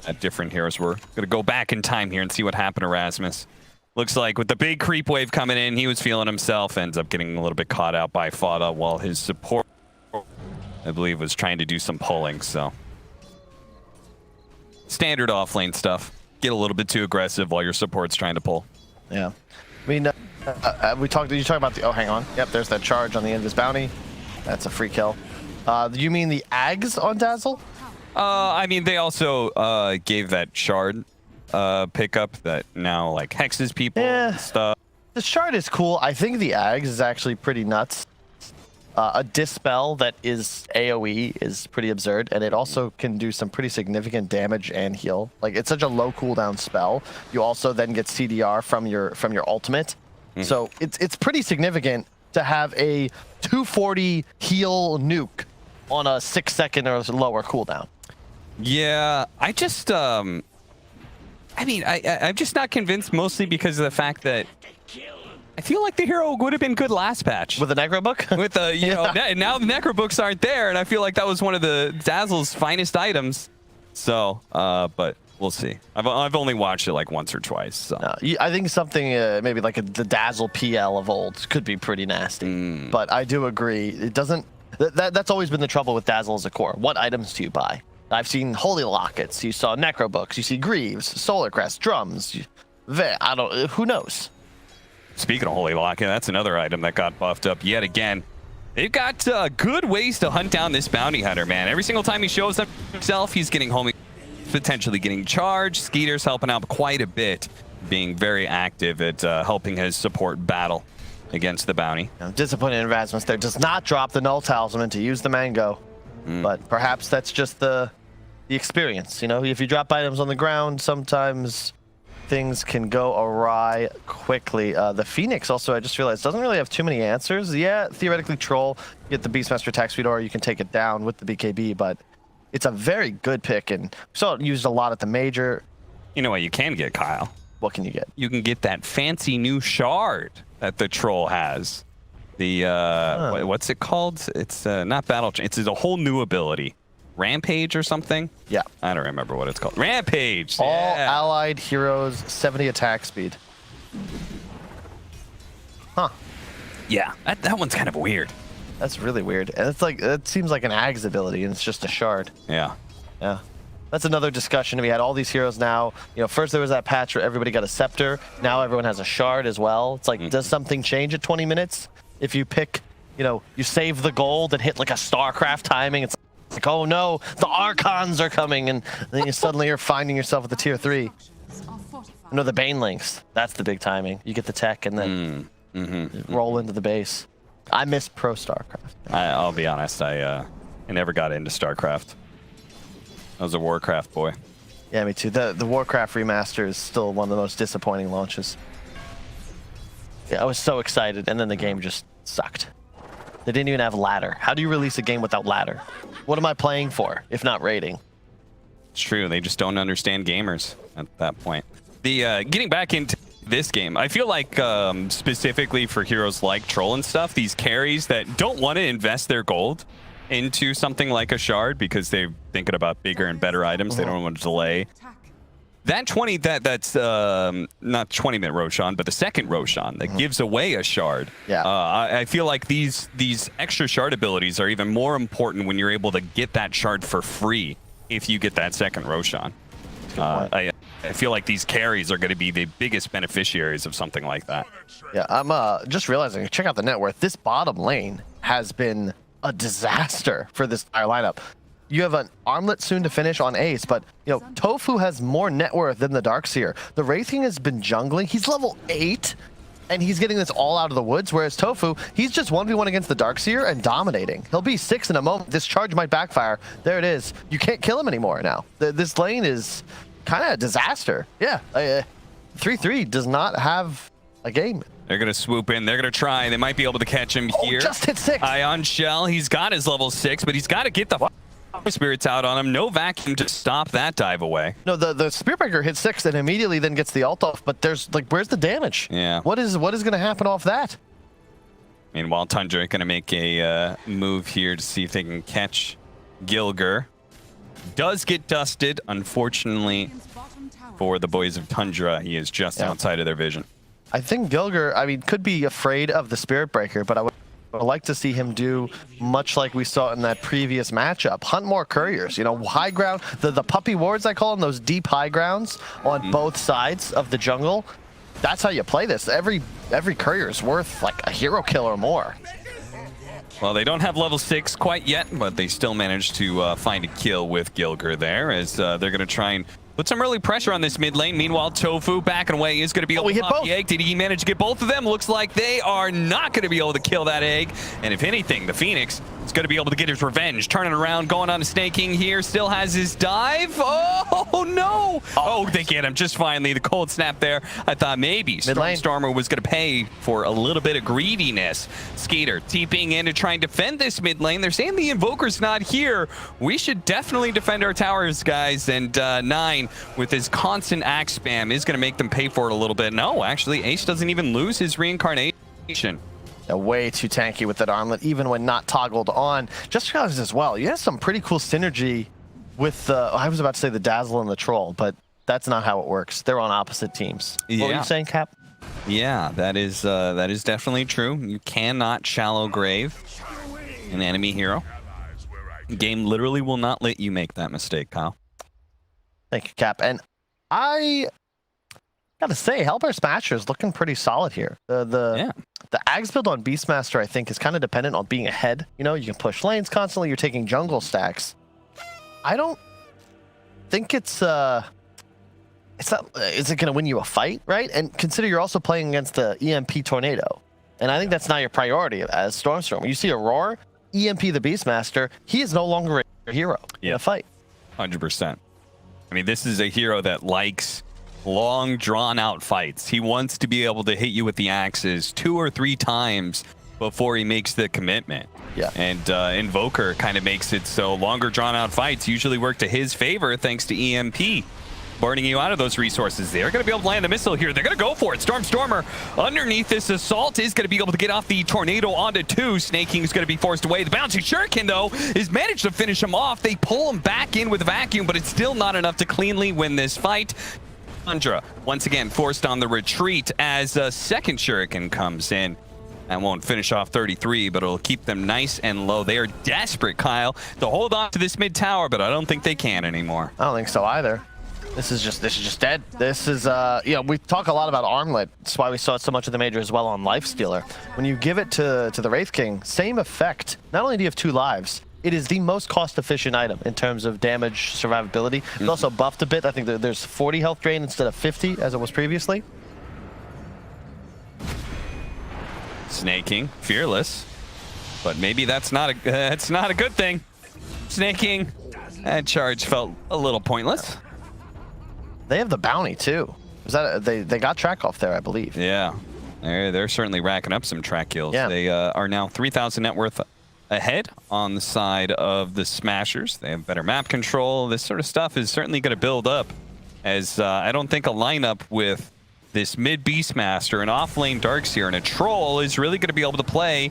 at different heroes. We're going to go back in time here and see what happened to Rasmus. Looks like with the big creep wave coming in, he was feeling himself, ends up getting a little bit caught out by Fada while his support, I believe, was trying to do some pulling, so. Standard offlane stuff. Get a little bit too aggressive while your support's trying to pull. Yeah. I mean, you talked about the, oh, hang on. Yep, there's that charge on the end of his bounty. That's a free kill. You mean the Ags on Dazzle? I mean, they also gave that shard pickup that now like hexes people and stuff. The shard is cool. I think the Ags is actually pretty nuts. A Dispel that is AoE is pretty absurd, and it also can do some pretty significant damage and heal. Like, it's such a low cooldown spell. You also then get CDR from your ultimate. So it's pretty significant to have a 240 heal nuke on a 6-second or lower cooldown. Yeah, I just I mean, I'm just not convinced, mostly because of the fact that I feel like the hero would have been good last patch. With the Necro Book? With the, you know, now the Necro Books aren't there, and I feel like that was one of the Dazzle's finest items. So, but we'll see. I've only watched it like once or twice. So. I think something maybe like the Dazzle PL of old could be pretty nasty. But I do agree. It doesn't. That's always been the trouble with Dazzle as a core. What items do you buy? I've seen Holy Lockets. You saw Necro Books. You see Greaves, Solar Crest, Drums. I don't. Who knows? Speaking of Holy Locket, that's another item that got buffed up yet again. They've got good ways to hunt down this bounty hunter, man. Every single time he shows up himself, he's getting home, potentially getting charged. Skeeter's helping out quite a bit, being very active at helping his support battle against the bounty. I'm disappointed in Rasmus there. Does not drop the Null Talisman to use the Mango. But perhaps that's just the experience. You know, if you drop items on the ground, sometimes things can go awry quickly. The Phoenix also, I just realized, doesn't really have too many answers. Yeah, theoretically Troll, get the Beastmaster attack speed, or you can take it down with the BKB, but it's a very good pick, and we saw it used a lot at the major. You know what you can get, Kyle? What can you get? You can get that fancy new shard that the Troll has. The, what's it called? It's not Battle Chain. It's a whole new ability. Rampage or something? Yeah. I don't remember what it's called. Rampage! All allied heroes, 70 attack speed. Huh. Yeah, that one's kind of weird. That's really weird. And it's like, it seems like an Ag's ability, and it's just a shard. Yeah. Yeah. That's another discussion. We had all these heroes now. You know, first there was that patch where everybody got a scepter. Now everyone has a shard as well. It's like, does something change at 20 minutes? If you pick, you know, you save the gold and hit like a StarCraft timing, it's like, oh no, the Archons are coming, and then you suddenly are finding yourself at the tier 3. No, the Banelinks. That's the big timing. You get the tech and then roll into the base. I miss Pro StarCraft. I'll be honest, I I never got into StarCraft. I was a Warcraft boy. Yeah, me too. The Warcraft remaster is still one of the most disappointing launches. Yeah, I was so excited, and then the game just sucked. They didn't even have ladder. How do you release a game without ladder? What am I playing for, if not raiding? It's true. They just don't understand gamers at that point. The getting back into this game, I feel like specifically for heroes like Troll and stuff, these carries that don't want to invest their gold into something like a shard because they're thinking about bigger and better items. They don't want to delay. That that's not 20-minute Roshan, but the second Roshan that gives away a shard. Yeah. I feel like these extra shard abilities are even more important when you're able to get that shard for free if you get that second Roshan. I feel like these carries are going to be the biggest beneficiaries of something like that. Yeah, I'm just realizing, check out the net worth. This bottom lane has been a disaster for this entire lineup. You have an Armlet soon to finish on Ace, but you know Tofu has more net worth than the Darkseer. The Wraith King has been jungling. He's level 8, and he's getting this all out of the woods, whereas Tofu, he's just 1v1 against the Darkseer and dominating. He'll be 6 in a moment. This charge might backfire. There it is. You can't kill him anymore now. This lane is kind of a disaster. Yeah, 3-3 does not have a game. They're going to swoop in. They're going to try. They might be able to catch him here. Just hit 6. Ion Shell. He's got his level 6, but he's got to get the spirits out on him. No vacuum to stop that dive away. No, the Spirit Breaker hits 6 and immediately then gets the ult off, but there's like, where's the damage? Yeah. What is going to happen off that? Meanwhile, Tundra going to make a move here to see if they can catch Gilger. Does get dusted, unfortunately, for the boys of Tundra. He is just outside of their vision. I think Gilger, I mean, could be afraid of the Spirit Breaker, but I would like to see him do much like we saw in that previous matchup. Hunt more couriers, you know, high ground, the puppy wards, I call them, those deep high grounds on both sides of the jungle. That's how you play this. Every courier is worth like a hero kill or more. Well, they don't have level 6 quite yet, but they still managed to find a kill with Gilger there, as they're going to try and put some early pressure on this mid lane. Meanwhile, Tofu backing away is going to be able to pop the egg. Did he manage to get both of them? Looks like they are not going to be able to kill that egg. And if anything, the Phoenix is going to be able to get his revenge. Turning around, going on a snaking here. Still has his dive. Oh, no. Oh, they get him just finally. The cold snap there. I thought maybe Stormer was going to pay for a little bit of greediness. Skater TPing in to try and defend this mid lane. They're saying the Invoker's not here. We should definitely defend our towers, guys. And 9 with his constant axe spam is going to make them pay for it a little bit. No, actually, Ace doesn't even lose his reincarnation. Way too tanky with that armlet, even when not toggled on. Just because as well, you have some pretty cool synergy with the, I was about to say the Dazzle and the Troll, but that's not how it works. They're on opposite teams. Yeah. What were you saying, Cap? Yeah, that is definitely true. You cannot shallow grave an enemy hero. The game literally will not let you make that mistake, Kyle. Thank you, Cap. And I gotta say, HELLBEAR Smasher is looking pretty solid here. The Ags build on Beastmaster, I think, is kind of dependent on being ahead. You know, you can push lanes constantly. You're taking jungle stacks. I don't think it's not. Is it going to win you a fight, right? And consider you're also playing against the EMP Tornado, and I think that's not your priority as Stormstorm. You see Aurora, EMP the Beastmaster. He is no longer a hero in a fight. 100%. I mean, this is a hero that likes long, drawn-out fights. He wants to be able to hit you with the axes 2 or 3 times before he makes the commitment. Yeah. And Invoker kind of makes it so longer, drawn-out fights usually work to his favor thanks to EMP. Burning you out of those resources. They're going to be able to land a missile here. They're going to go for it. Stormer underneath this assault is going to be able to get off the tornado onto 2. Snaking is going to be forced away. The bouncy shuriken, though, is managed to finish him off. They pull him back in with a vacuum, but it's still not enough to cleanly win this fight. Tundra, once again, forced on the retreat as a second shuriken comes in. That won't finish off 33, but it'll keep them nice and low. They are desperate, Kyle, to hold on to this mid tower, but I don't think they can anymore. I don't think so either. This is just dead. This is you know, we talk a lot about Armlet. That's why we saw it so much of the major as well on Lifestealer. When you give it to the Wraith King, same effect. Not only do you have 2 lives, it is the most cost-efficient item in terms of damage survivability. It's also buffed a bit. I think that there's 40 health drain instead of 50 as it was previously. Snaking, fearless, but maybe that's not a good thing. Snaking. That charge felt a little pointless. They have the bounty too. Is that they got track off there, I believe. Yeah, they're certainly racking up some track kills. Yeah. They are now 3,000 net worth ahead on the side of the Smashers. They have better map control. This sort of stuff is certainly going to build up, as I don't think a lineup with this mid Beastmaster, an off-lane Darkseer, and a Troll is really going to be able to play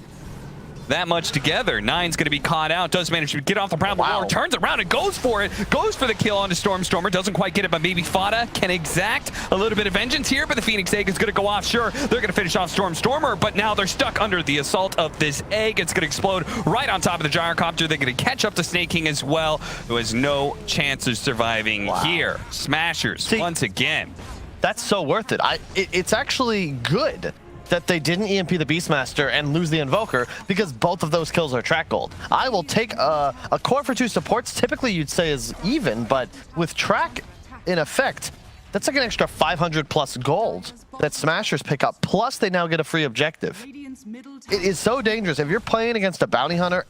that much together. Nine's going to be caught out, does manage to get off the Bramble War, turns around and goes for it, goes for the kill onto Stormstormer, doesn't quite get it, but maybe Fada can exact a little bit of vengeance here, but the Phoenix Egg is going to go off. Sure, they're going to finish off Stormstormer, but now they're stuck under the assault of this egg. It's going to explode right on top of the Gyrocopter. They're going to catch up to Snaking as well, who has no chance of surviving here. Smashers, once again. That's so worth it. It's actually good that they didn't EMP the Beastmaster and lose the Invoker, because both of those kills are track gold. I will take a core for 2 supports. Typically you'd say is even, but with track in effect, that's like an extra 500 plus gold that Smashers pick up. Plus they now get a free objective. It is so dangerous. If you're playing against a bounty hunter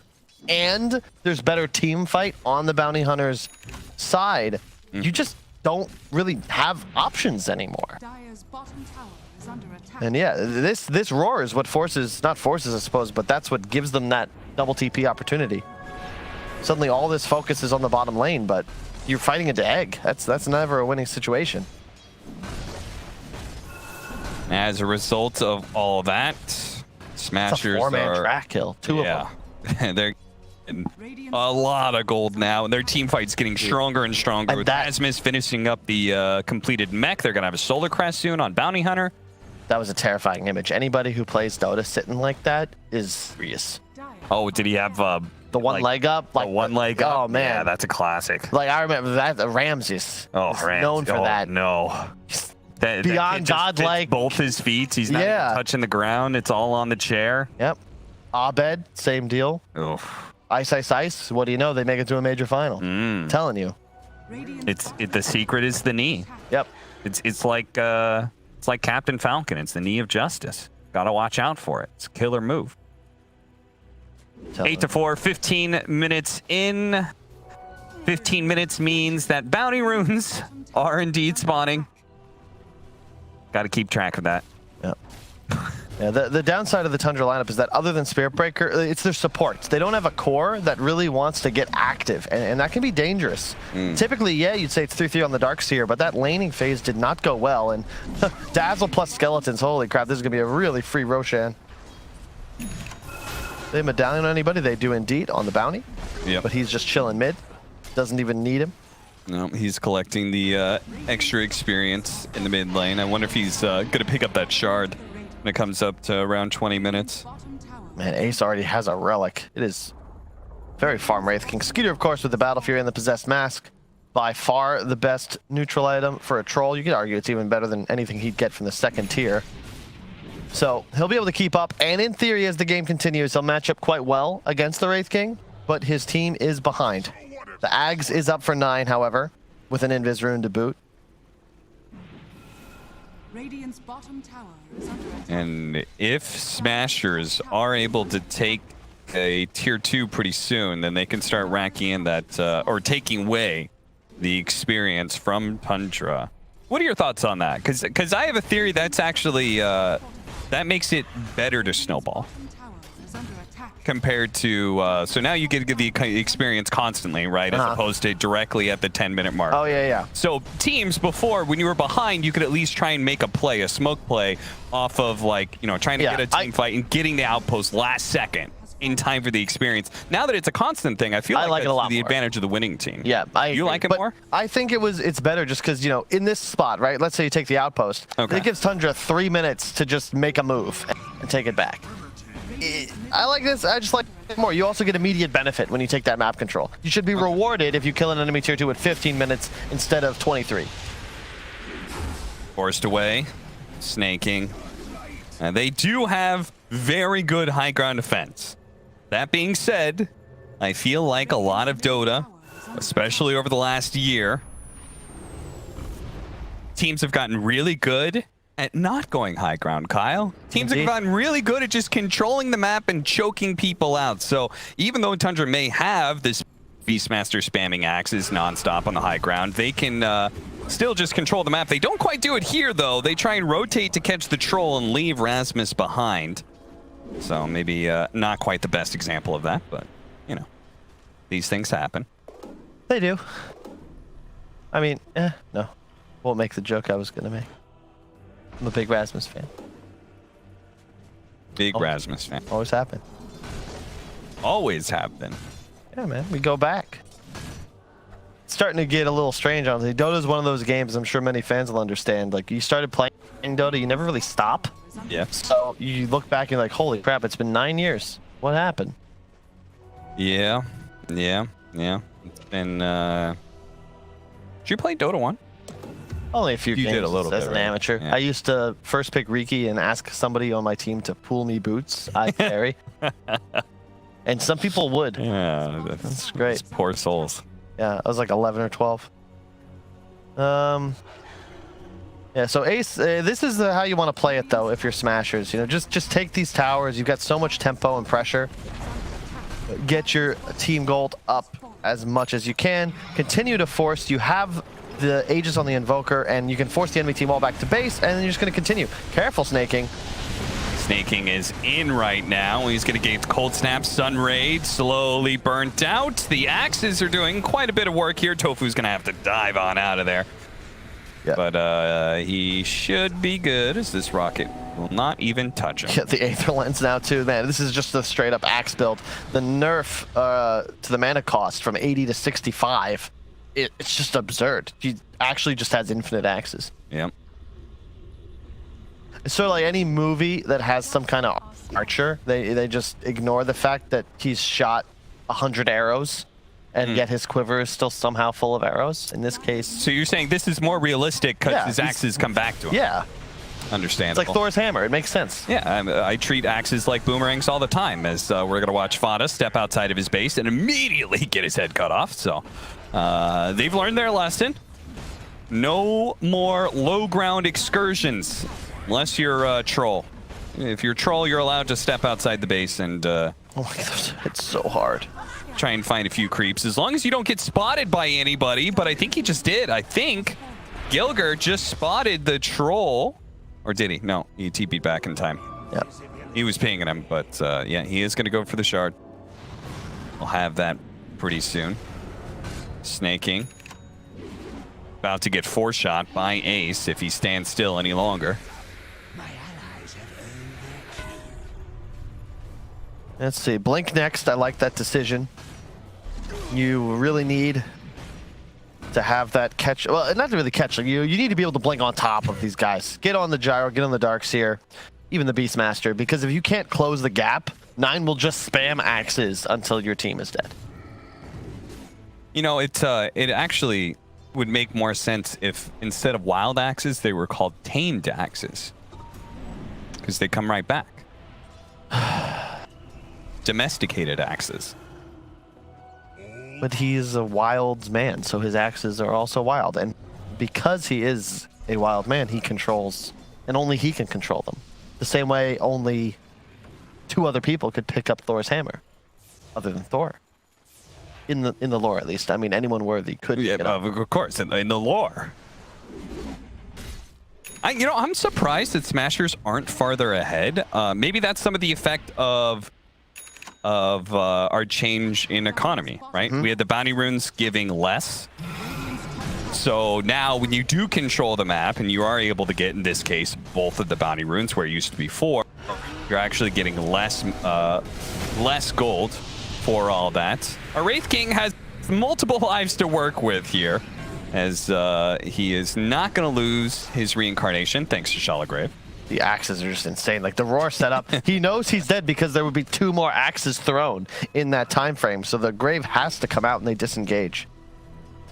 and there's better team fight on the bounty hunter's side, you just don't really have options anymore. And yeah, this roar is what forces, not forces I suppose, but that's what gives them that double TP opportunity. Suddenly all this focus is on the bottom lane, but you're fighting into egg. That's never a winning situation. As a result of all of that, Smashers are... It's a 4-man are... track kill, 2 of them. They're a lot of gold now, and their team fight's getting stronger and stronger. And with Asmus finishing up the completed mech, they're going to have a Solar Crest soon on Bounty Hunter. That was a terrifying image. Anybody who plays Dota sitting like that is serious. Oh, did he have the one leg up? Like one leg up? Oh, man. Yeah, that's a classic. Like, I remember that, the Ramses. Oh, Ramses. Known for that. No. Beyond godlike. Both his feet. He's not even touching the ground. It's all on the chair. Yep. Abed, same deal. Oof. Ice, ice, ice. What do you know? They make it to a major final. I'm telling you. The secret is the knee. Yep. It's like Captain Falcon. It's the knee of justice. Gotta watch out for it. It's a killer move. 8-4, 15 minutes in. 15 minutes means that bounty runes are indeed spawning. Gotta keep track of that. Yep. Yeah, the downside of the Tundra lineup is that other than Spirit Breaker, it's their supports. They don't have a core that really wants to get active, and that can be dangerous. Typically, yeah, you'd say it's 3-3 on the Darkseer, but that laning phase did not go well, and Dazzle plus Skeletons, holy crap, this is going to be a really free Roshan. They medallion on anybody? They do indeed on the bounty, but he's just chilling mid. Doesn't even need him. No, he's collecting the extra experience in the mid lane. I wonder if he's going to pick up that shard when it comes up to around 20 minutes. Man, Ace already has a relic. It is very farm Wraith King. Skeeter, of course, with the Battle Fury and the Possessed Mask. By far the best neutral item for a troll. You could argue it's even better than anything he'd get from the second tier. So he'll be able to keep up. And in theory, as the game continues, he'll match up quite well against the Wraith King. But his team is behind. The Ags is up for 9, however, with an Invis rune to boot. Radiant's bottom tower is under attack. And if Smashers are able to take a tier 2 pretty soon, then they can start racking in that, or taking away the experience from Tundra. What are your thoughts on that? Because I have a theory that's actually, that makes it better to snowball. Compared to, so now you get the experience constantly, right? As opposed to directly at the 10-minute mark. Oh, yeah, yeah. So teams before, when you were behind, you could at least try and make a play, a smoke play, off of like, you know, trying to get a team fight and getting the outpost last second in time for the experience. Now that it's a constant thing, I feel like that's it a lot the more. advantage of the winning team. Yeah, you like it more? I think it's better just because, you know, in this spot, right? Let's say you take the outpost. Okay. It gives Tundra 3 minutes to just make a move and take it back. I like this. I just like it more. You also get immediate benefit when you take that map control. You should be rewarded if you kill an enemy tier 2 at 15 minutes instead of 23. Forced away, snaking. And they do have very good high ground defense. That being said, I feel like a lot of Dota, especially over the last year, teams have gotten really good at not going high ground, Kyle. Teams have gotten really good at just controlling the map and choking people out. So even though Tundra may have this Beastmaster spamming axes nonstop on the high ground. They can still just control the map. They don't quite do it here, though. They try and rotate to catch the troll and leave Rasmus behind. So maybe not quite the best example of that, but, you know, these things happen. They do. I mean, no. Won't make the joke I was going to make. I'm a big Rasmus fan. Big Rasmus fan. Always happen. Always have been. Yeah, man. We go back. It's starting to get a little strange, honestly. Dota is one of those games I'm sure many fans will understand. Like, you started playing Dota, you never really stop. Yeah. So you look back and you're like, holy crap, it's been 9 years. What happened? Yeah. Yeah. Yeah. It's been... Did you play Dota 1? Only a few You games did a little as bit, an right? amateur. Yeah. I used to first pick Riki and ask somebody on my team to pull me boots. I carry. And some people would. Yeah. That's great. Poor souls. Yeah, I was like 11 or 12. Yeah, so Ace, this is how you want to play it, though, if you're Smashers. You know, just take these towers. You've got so much tempo and pressure. Get your team gold up as much as you can. Continue to force. You have the Aegis on the Invoker, and you can force the enemy team all back to base, and then you're just going to continue. Careful, snaking. Snaking is in right now. He's going to get Cold Snap. Sun Raid slowly burnt out. The axes are doing quite a bit of work here. Tofu's going to have to dive on out of there. Yep. But he should be good, as this rocket will not even touch him. Get the Aether Lens now, too. Man, this is just a straight-up axe build. The nerf to the mana cost from 80 to 65, it's just absurd. He actually just has infinite axes. Yep. It's sort of like any movie that has some kind of archer. They just ignore the fact that he's shot 100 arrows, and yet his quiver is still somehow full of arrows. In this case... So you're saying this is more realistic because his axes come back to him? Yeah. Understandable. It's like Thor's hammer. It makes sense. Yeah, I treat axes like boomerangs all the time, as we're going to watch Fada step outside of his base and immediately get his head cut off. So they've learned their lesson. No more low ground excursions, unless you're a troll. If you're a troll, you're allowed to step outside the base and... oh my gosh, it's so hard. Try and find a few creeps, as long as you don't get spotted by anybody, but I think he just did. I think Gilger just spotted the troll. Or did he? No, he TP'd back in time. Yep. He was pinging him, but yeah, he is going to go for the shard. We'll have that pretty soon. Snaking. About to get 4-shot by Ace if he stands still any longer. Let's see. Blink next. I like that decision. You really need to have that catch. Well, not really catch. You need to be able to blink on top of these guys. Get on the gyro. Get on the Darkseer. Even the Beastmaster. Because if you can't close the gap, 9 will just spam axes until your team is dead. You know, it actually would make more sense if instead of wild axes, they were called tamed axes. Because they come right back. Domesticated axes. But he is a wild man, so his axes are also wild. And because he is a wild man, he controls, and only he can control them. The same way only 2 other people could pick up Thor's hammer, other than Thor. In the lore, at least. I mean, anyone worthy could. Yeah, of course, in the lore. I'm surprised that Smashers aren't farther ahead. Maybe that's some of the effect of our change in economy, right? We had the bounty runes giving less. So now when you do control the map and you are able to get, in this case, both of the bounty runes where it used to be 4, you're actually getting less gold for all that. Our Wraith King has multiple lives to work with here, as he is not going to lose his reincarnation thanks to Shalagrave. The axes are just insane. Like the roar setup, he knows he's dead because there would be 2 more axes thrown in that time frame. So the grave has to come out and they disengage.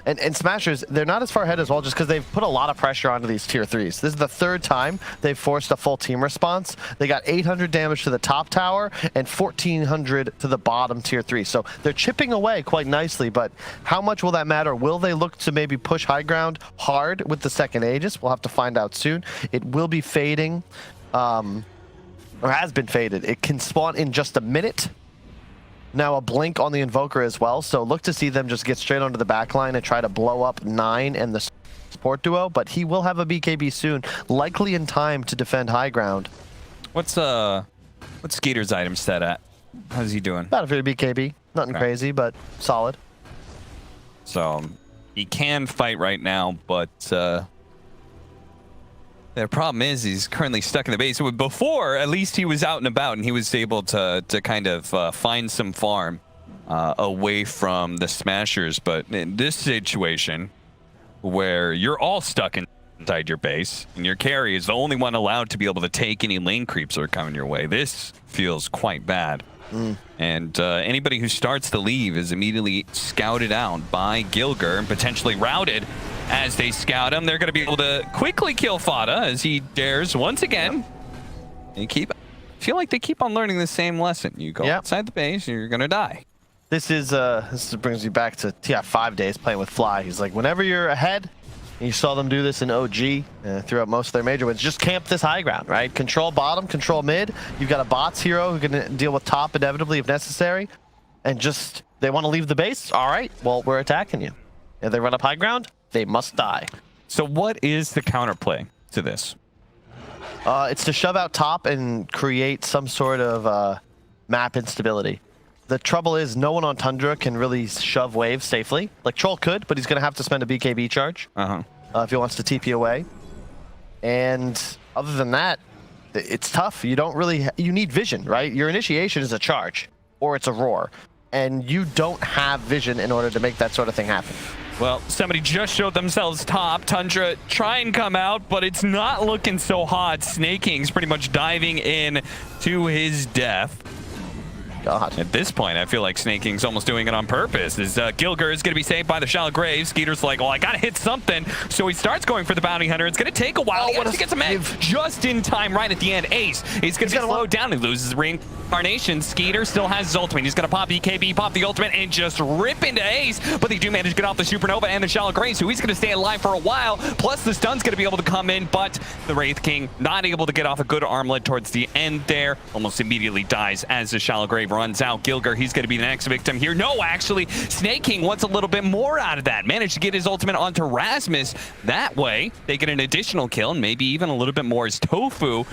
And Smashers, they're not as far ahead as well just because they've put a lot of pressure onto these tier 3s. This is the 3rd time they've forced a full team response. They got 800 damage to the top tower and 1400 to the bottom tier 3. So they're chipping away quite nicely, but how much will that matter? Will they look to maybe push high ground hard with the 2nd Aegis? We'll have to find out soon. It will be fading, or has been faded. It can spawn in just a minute. Now a blink on the Invoker as well, so look to see them just get straight onto the back line and try to blow up 9 and the support duo, but he will have a BKB soon, likely in time to defend high ground. What's Skeeter's item set at? How's he doing? About a 50 BKB. Nothing crazy, but solid. So he can fight right now, but the problem is he's currently stuck in the base. Before, at least he was out and about and he was able to kind of find some farm away from the Smashers. But in this situation, where you're all stuck inside your base and your carry is the only one allowed to be able to take any lane creeps that are coming your way, this feels quite bad. And anybody who starts to leave is immediately scouted out by Gilger and potentially routed. As they scout him, they're going to be able to quickly kill Fada as he dares once again. And feel like they keep on learning the same lesson. You go outside the base, and you're going to die. This brings you back to TF5 days playing with Fly. He's like, whenever you're ahead, and you saw them do this in OG throughout most of their major wins, just camp this high ground, right? Control bottom, control mid. You've got a bots hero who can deal with top inevitably if necessary. And just, they want to leave the base? All right, well, we're attacking you. If they run up high ground, they must die. So what is the counterplay to this? It's to shove out top and create some sort of map instability. The trouble is no one on Tundra can really shove waves safely. Like Troll could, but he's going to have to spend a BKB charge if he wants to TP away. And other than that, it's tough. You don't really, you need vision, right? Your initiation is a charge or it's a roar. And you don't have vision in order to make that sort of thing happen. Well, somebody just showed themselves top. Tundra try and come out, but it's not looking so hot. Snake King's pretty much diving in to his death. God. At this point, I feel like Snake King's almost doing it on purpose. As Gilger is going to be saved by the shallow grave. Skeeter's like, well, I got to hit something. So he starts going for the bounty hunter. It's going to take a while. He actually gets him in just in time right at the end. Ace, he's going to be slowed down. He loses reincarnation. Skeeter still has his ultimate. He's going to pop BKB, pop the ultimate, and just rip into Ace. But they do manage to get off the supernova and the shallow grave, so he's going to stay alive for a while. Plus, the stun's going to be able to come in, but the Wraith King not able to get off a good armlet towards the end there. Almost immediately dies as the shallow grave runs out. Gilger, he's going to be the next victim here. No, actually, Snake King wants a little bit more out of that. Managed to get his ultimate onto Rasmus. That way, they get an additional kill, and maybe even a little bit more as Tofu.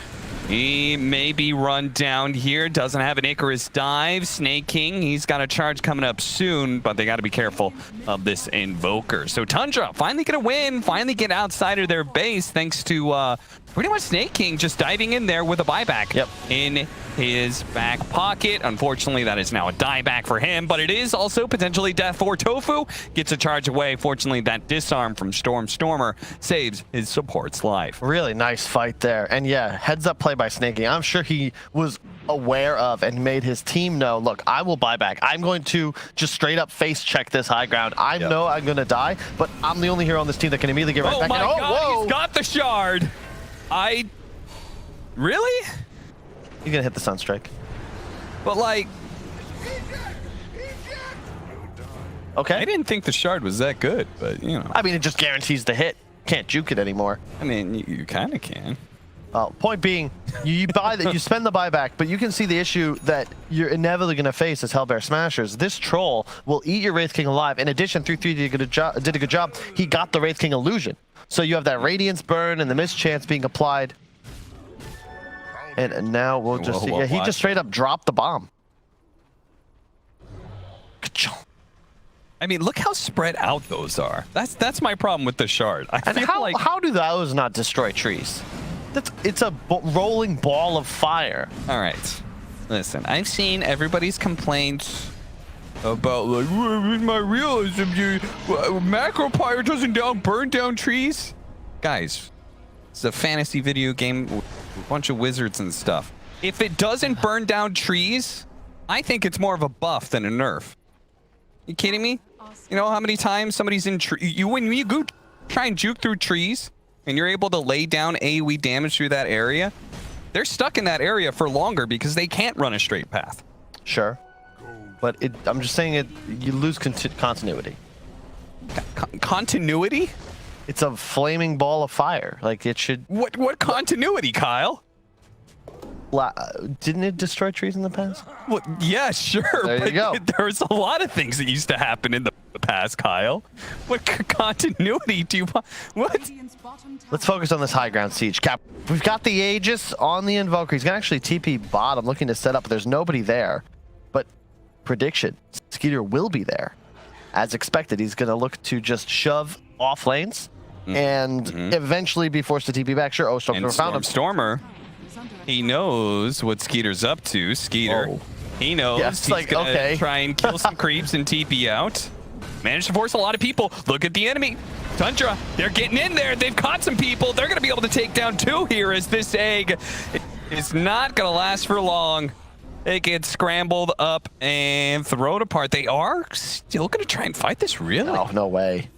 He may be run down here. Doesn't have an Icarus dive. Snake King, he's got a charge coming up soon, but they got to be careful of this Invoker. So Tundra finally get a win, finally get outside of their base thanks to pretty much Snake King just diving in there with a buyback in his back pocket. Unfortunately, that is now a dieback for him, but it is also potentially death for Tofu. Gets a charge away. Fortunately, that disarm from Stormer saves his support's life. Really nice fight there. And yeah, heads up play by Snake King. I'm sure he was aware of and made his team know, look, I will buy back. I'm going to just straight up face check this high ground. I know I'm going to die, but I'm the only hero on this team that can immediately get right back. Oh my God, he's got the shard. Really? You're gonna hit the Sunstrike. But like, okay. I didn't think the shard was that good, but you know. I mean, it just guarantees the hit. Can't juke it anymore. I mean, you kind of can. Point being, you buy that, you spend the buyback, but you can see the issue that you're inevitably going to face as HELLBEAR Smashers. This troll will eat your Wraith King alive. In addition, 3-3 did a good job. He got the Wraith King illusion. So you have that Radiance burn and the mischance being applied. And now we'll just see. Yeah, he just straight up dropped the bomb. I mean, look how spread out those are. That's my problem with the shard. How do those not destroy trees? It's a rolling ball of fire. All right. Listen, I've seen everybody's complaints about like, with my realism, macro pyre doesn't burn down trees. Guys, it's a fantasy video game with a bunch of wizards and stuff. If it doesn't burn down trees, I think it's more of a buff than a nerf. You kidding me? You know how many times somebody's in when you go try and juke through trees and you're able to lay down AoE damage through that area, they're stuck in that area for longer because they can't run a straight path. Sure. But I'm just saying you lose continuity. Continuity? It's a flaming ball of fire. Like it should. What continuity, Kyle? Didn't it destroy trees in the past? Well, yeah, sure. There you go. There's a lot of things that used to happen in the past, Kyle. What continuity do you want? What? Let's focus on this high ground siege. Cap, we've got the Aegis on the Invoker. He's gonna actually TP bottom, looking to set up. There's nobody there. But prediction, Skeeter will be there. As expected, he's gonna look to just shove off lanes and eventually be forced to TP back. Sure, Stormstormer found him. Stormstormer, he knows what Skeeter's up to. Skeeter, he knows Yes, he's gonna try and kill some creeps and TP out. Managed to force a lot of people. Look at the enemy. Tundra, they're getting in there. They've caught some people. They're gonna be able to take down 2 here as this egg is not gonna last for long. It gets scrambled up and thrown apart. They are still gonna try and fight this, really? Oh, no way.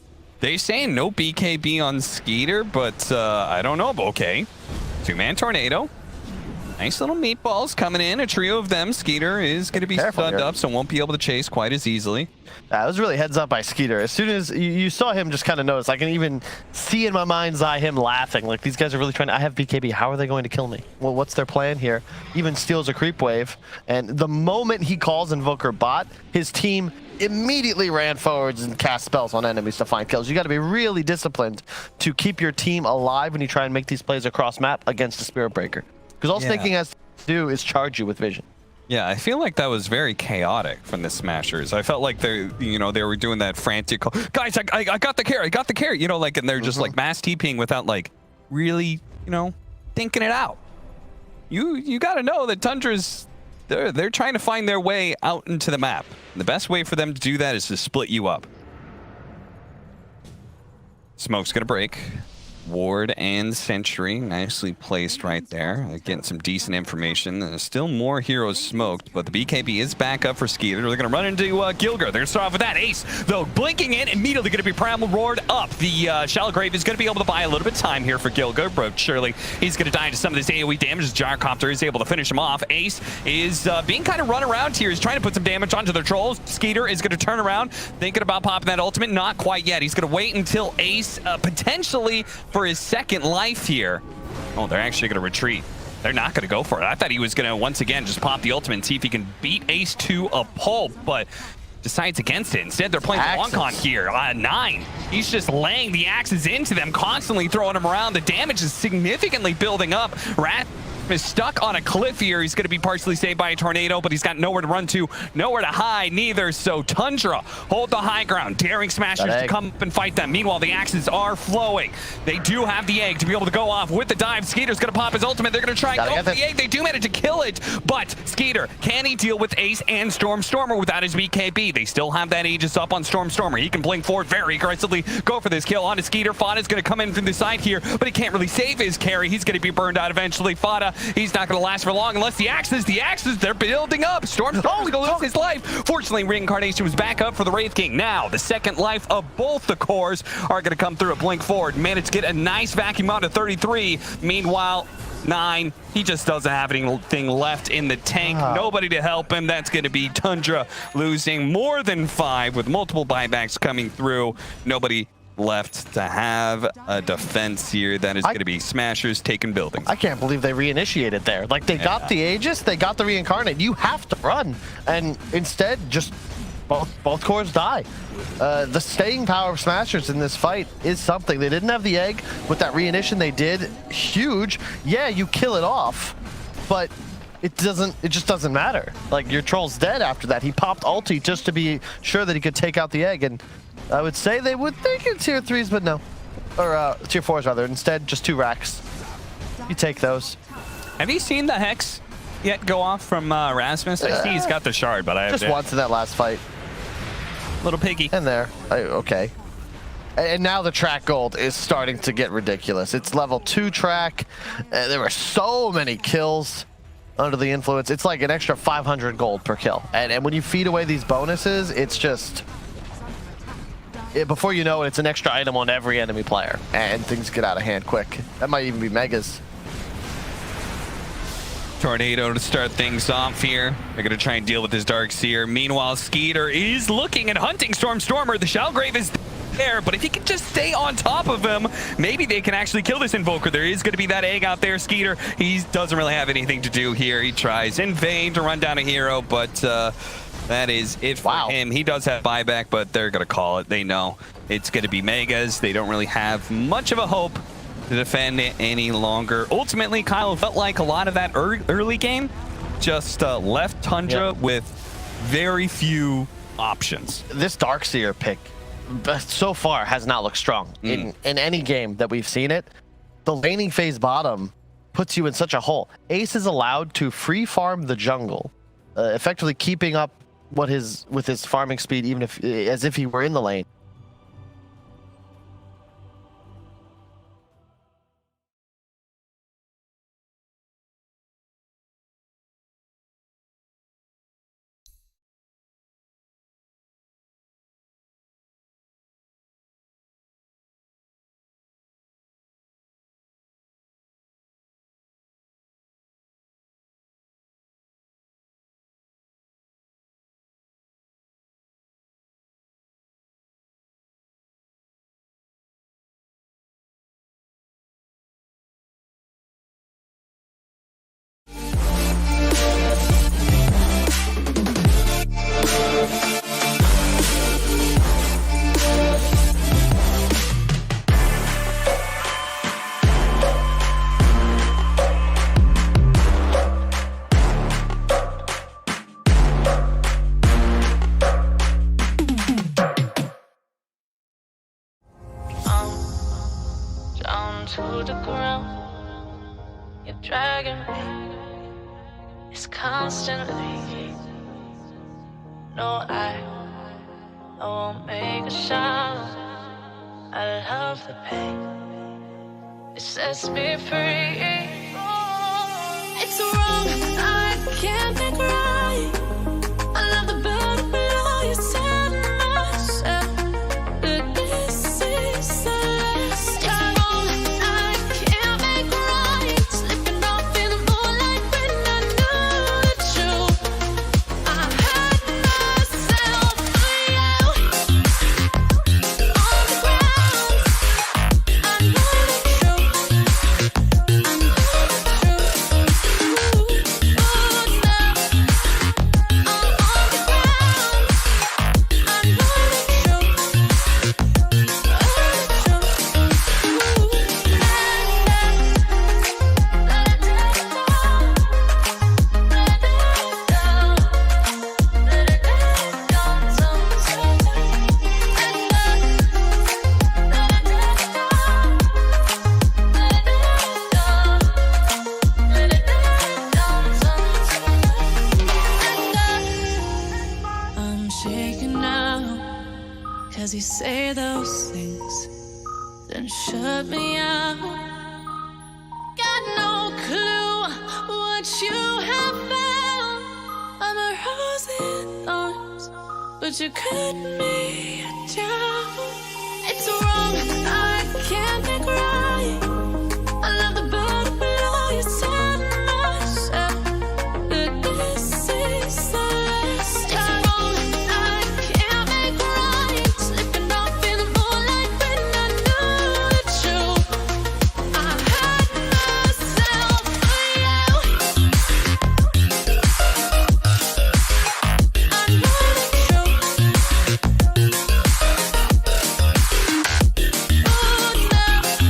They saying no BKB on Skeeter, but I don't know. Okay, 2-man tornado. Nice little meatballs coming in. A trio of them. Skeeter is going to be stunned up, so won't be able to chase quite as easily. That was really heads up by Skeeter. As soon as you saw him just kind of notice, I can even see in my mind's eye him laughing. Like, these guys are really trying to, I have BKB. How are they going to kill me? Well, what's their plan here? Even steals a creep wave. And the moment he calls Invoker bot, his team immediately ran forwards and cast spells on enemies to find kills. You got to be really disciplined to keep your team alive when you try and make these plays across map against a Spirit Breaker. Because all Snaking has to do is charge you with vision. Yeah, I feel like that was very chaotic from the Smashers. I felt like they were doing that frantic, guys, I got the carry, I got the carry, you know, like, and they're just like mass TPing without like really, you know, thinking it out. You got to know that Tundra's, they're trying to find their way out into the map. And the best way for them to do that is to split you up. Smoke's gonna break. Ward and Sentry nicely placed right there. Getting some decent information. There's still more heroes smoked, but the BKB is back up for Skeeter. They're going to run into Gilgar. They're going to start off with that. Ace, though, blinking in, immediately going to be primal roared up. The Shallow Grave is going to be able to buy a little bit of time here for Gilgar, but surely he's going to die to some of this AoE damage as Gyrocopter is able to finish him off. Ace is being kind of run around here. He's trying to put some damage onto their trolls. Skeeter is going to turn around, thinking about popping that ultimate. Not quite yet. He's going to wait until Ace potentially for his second life here. Oh, they're actually going to retreat. They're not going to go for it. I thought he was going to once again just pop the ultimate and see if he can beat Ace to a pulp, but decides against it. Instead, they're playing the long con here. 9. He's just laying the axes into them, constantly throwing them around. The damage is significantly building up. Rat is stuck on a cliff here. He's going to be partially saved by a tornado, but he's got nowhere to run to, nowhere to hide neither. So Tundra hold the high ground, daring Smashers to come up and fight them. Meanwhile, the axes are flowing. They do have the egg to be able to go off with the dive. Skeeter's going to pop his ultimate. They're going to try and go for the egg. They do manage to kill it, but Skeeter, can he deal with Ace and Stormstormer without his BKB? They still have that Aegis up on Stormstormer. He can blink forward very aggressively, go for this kill onto Skeeter. Fada's going to come in from the side here, but he can't really save his carry. He's going to be burned out eventually. Fada, he's not going to last for long unless the axes, they're building up. Stormstormer's going to lose his life. Fortunately, Reincarnation was back up for the Wraith King. Now, the second life of both the cores are going to come through a blink forward. Managed to get a nice vacuum out of 33. Meanwhile, 9, he just doesn't have anything left in the tank. Nobody to help him. That's going to be Tundra losing more than 5 with multiple buybacks coming through. Nobody left to have a defense here. That is going to be Smashers taking buildings. I can't believe they reinitiated there. Like, they got the Aegis, they got the Reincarnate. You have to run. And instead, just both cores die. The staying power of Smashers in this fight is something. They didn't have the egg. With that reinitiation they did, huge. Yeah, you kill it off, but it just doesn't matter. Like, your troll's dead after that. He popped ulti just to be sure that he could take out the egg, and I would say they would think in tier 3s, but no. Or tier 4s rather. Instead, just 2 racks. You take those. Have you seen the Hex yet go off from Rasmus? I see he's got the shard, but I have just once in that last fight. Little piggy. And there. Okay. And now the track gold is starting to get ridiculous. It's level 2 track. There were so many kills under the influence. It's like an extra 500 gold per kill. And when you feed away these bonuses, it's just... before you know it, it's an extra item on every enemy player, and things get out of hand quick. That might even be megas. Tornado to start things off here. They're going to try and deal with this Dark Seer. Meanwhile, Skeeter is looking and hunting Stormstormer. The Shellgrave is there, but if he can just stay on top of him, maybe they can actually kill this Invoker. There is going to be that egg out there, Skeeter. He doesn't really have anything to do here. He tries in vain to run down a hero, but that is it for him. He does have buyback, but they're going to call it. They know it's going to be Megas. They don't really have much of a hope to defend it any longer. Ultimately, Kyle felt like a lot of that early game just left Tundra with very few options. This Darkseer pick so far has not looked strong in any game that we've seen it. The laning phase bottom puts you in such a hole. Ace is allowed to free farm the jungle, effectively keeping up with his farming speed, even if as if he were in the lane. Down to the ground, you're dragging me. It's constantly. No, I won't make a sound. I love the pain. It sets me free. It's wrong, I can't make right. I love the bird below you, said myself. But this is the last time. I can't make right. Slipping off in the moonlight when I knew the truth. I had myself for you. On the ground, I know the truth. I know the truth. I'm shaking now, 'cause you say those things, then shut me out. Got no clue what you have found. I'm a rose in thorns, but you cut me down. It's wrong, I can't make right. I love the bird below you, said myself. But this is the last time. I can't make right. Slipping off in the moonlight when I knew the truth. I had myself for you. I know the truth. Oh no.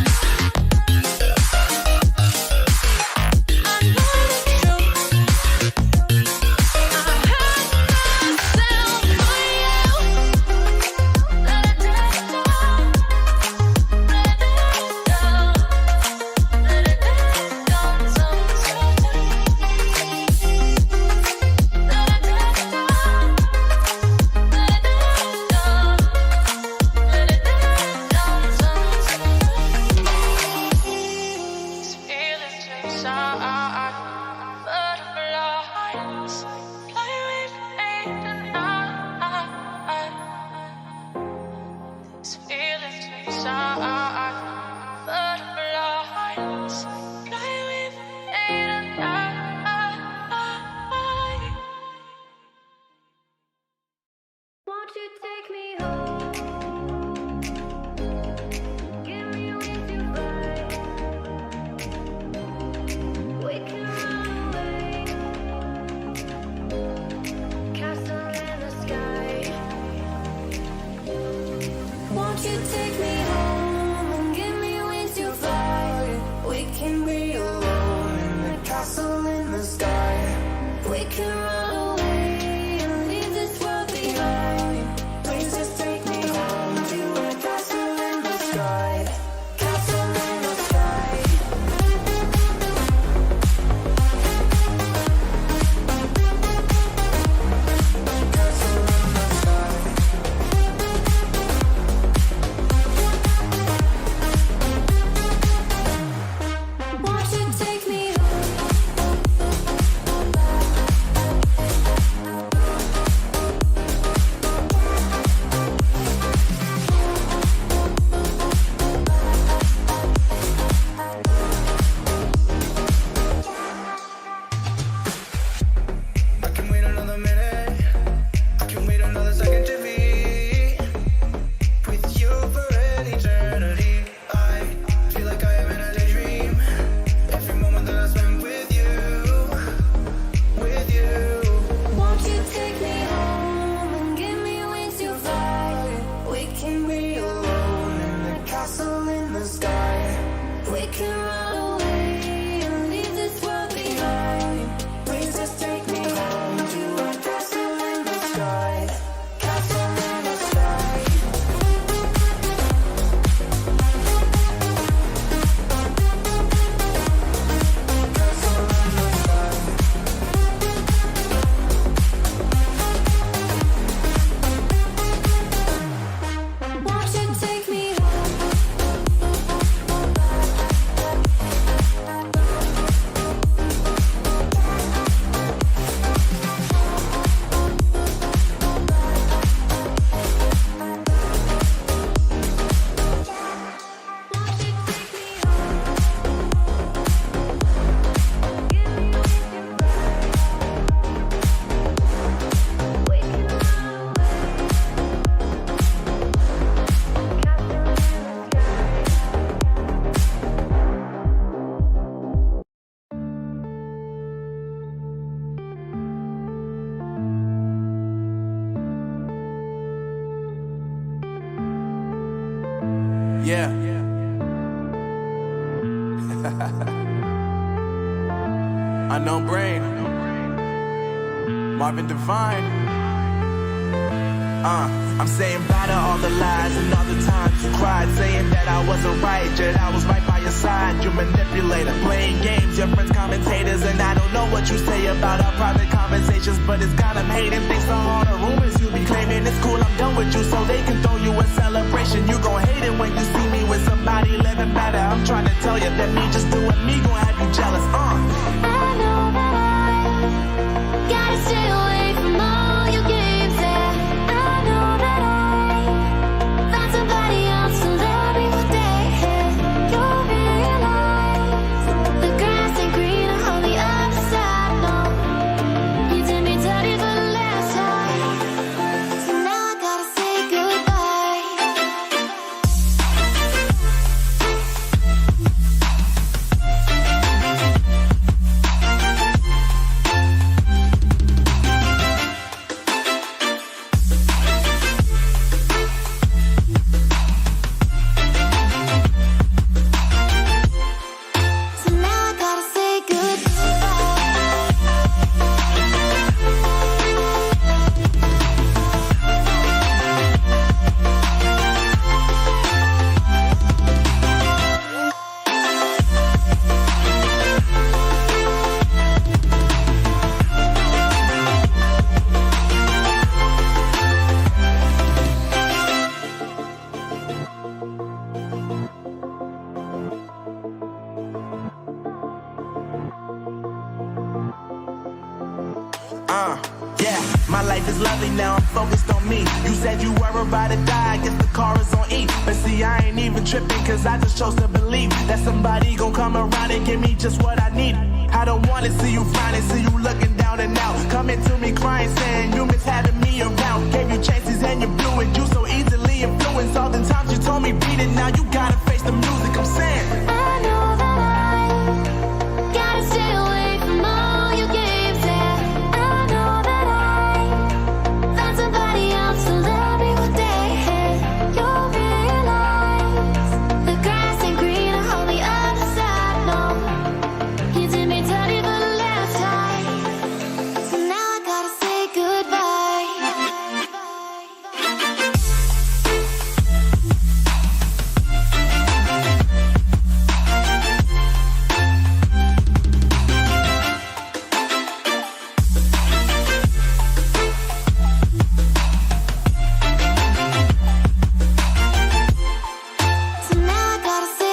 Yeah. Unknown Brain. Marvin Devine. I'm saying bye to all the lies and all the times you cried, saying that I wasn't right, yet I was right by your side. You manipulator, playing games, your friends commentators, and I don't know what you say about our private conversations, but it's got them hating. Thanks to all the rumors you be claiming. It's cool, I'm done with you, so they can throw you a celebration. You gon' hate it when you see me with somebody living better. I'm trying to tell you that me just doing me gon' have you jealous. I know that I gotta stay away from all your games, yeah. I know that I found somebody else to love me one day. You'll realize the grass ain't greener on the other side, no. You did me dirty for the last time, so now I gotta say goodbye. So now I gotta say Yeah, my life is lovely now, I'm focused on me. You said you were about to die, I guess the car is on E. But see, I ain't even tripping, cause I just chose to believe that somebody gon' come around and give me just what I need. I don't wanna see you finally, see you looking down and out, coming to me crying, saying you miss having me around. Gave you chances and you blew it, you so easily influenced. All the times you told me beat it, now you gotta face the music. I'm saying I know that I gotta stay away from all your games, yeah. I know that I found somebody else to love me one day. You'll realize the grass ain't greener on the other side, no. You did me dirty for the last time, so now I gotta say goodbye. So now I gotta say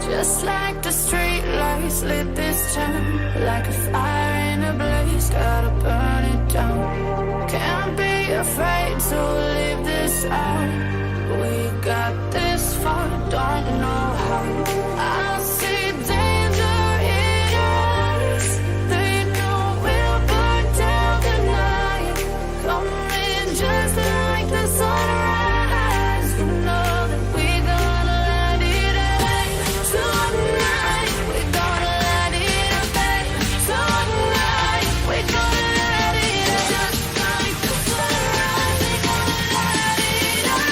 Just like the street lights lit this town, like a fire in a blaze, gotta burn it down. Can't be afraid to leave this out. We got this far, don't know how. I see danger in us. They know we'll burn down the night. Coming just like the sunrise. You know that we gonna let it out. Tonight, we gonna let it out. Tonight, we gonna let it out. Just like the sunrise, we gonna let it out.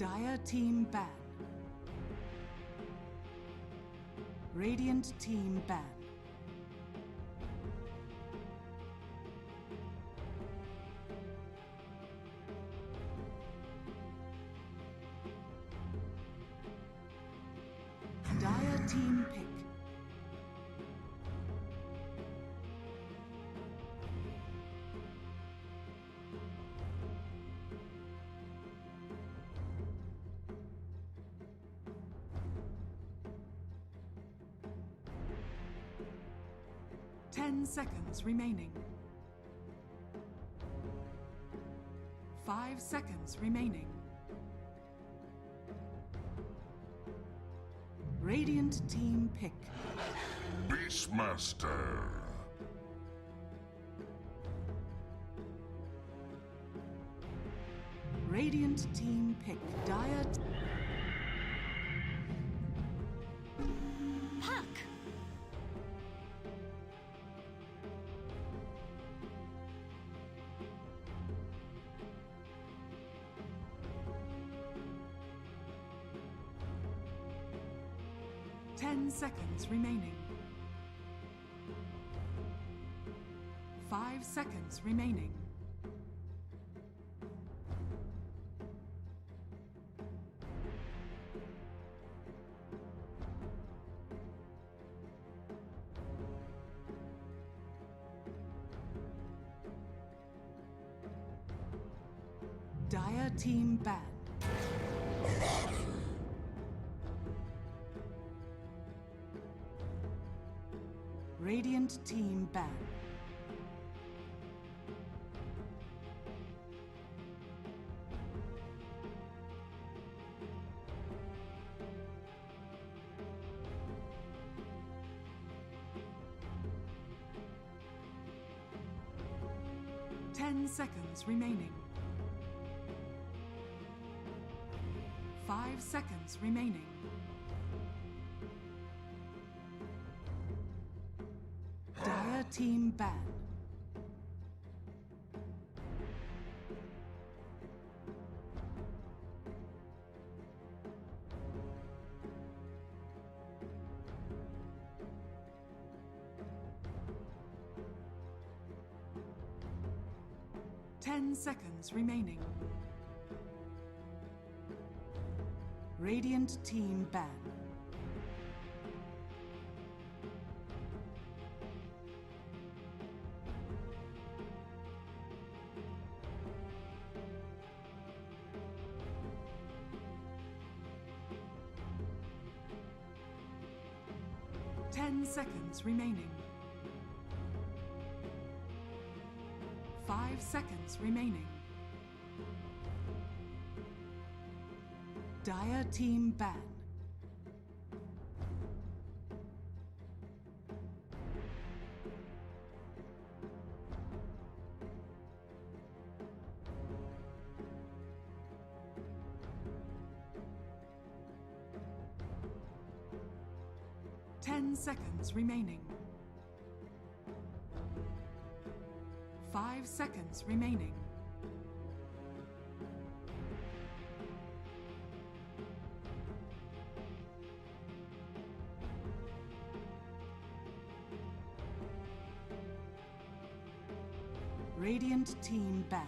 Dire team ban. Radiant team ban. Dire team pick. Seconds remaining. 5 seconds remaining. Radiant team pick. Beastmaster. Radiant team pick. Dire. Puck. 10 seconds remaining. 5 seconds remaining. Dire team banned. Radiant team banned. Ten seconds remaining. 5 seconds remaining. Dire team ban. Ten seconds remaining. Radiant team ban. Ten seconds remaining. 5 seconds remaining. Dire team ban. Ten seconds remaining. 5 seconds remaining. Radiant team ban.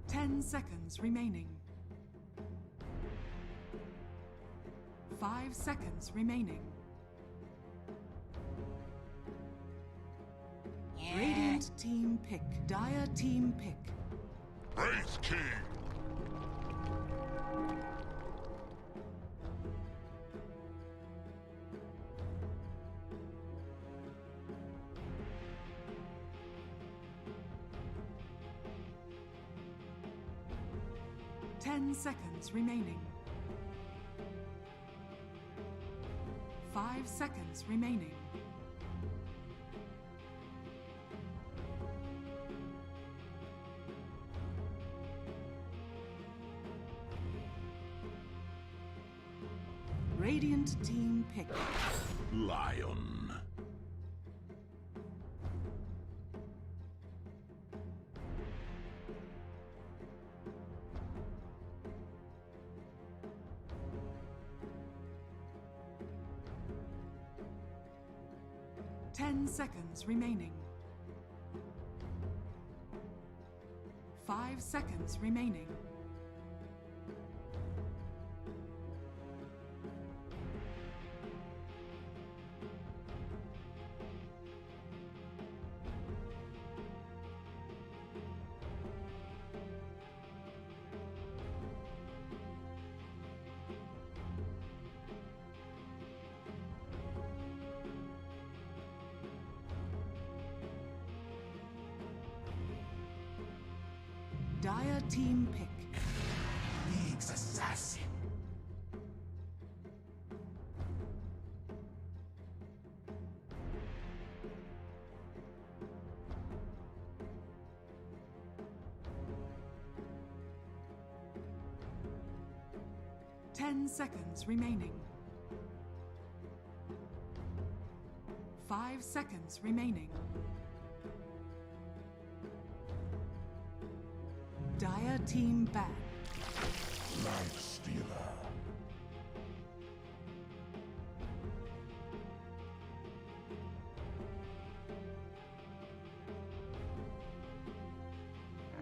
Ten seconds remaining. 5 seconds remaining. Radiant team pick. Dire team pick. Wraith King. Ten seconds remaining. 5 seconds remaining. Radiant team pick. Lion. Ten seconds remaining. 5 seconds remaining. Dire team pick. League's assassin. Ten seconds remaining. 5 seconds remaining. Dire team ban. Life Stealer.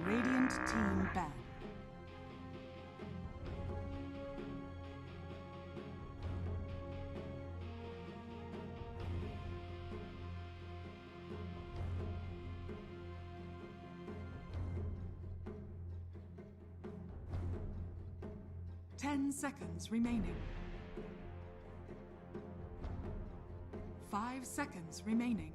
Radiant team ban. Ten seconds remaining. 5 seconds remaining.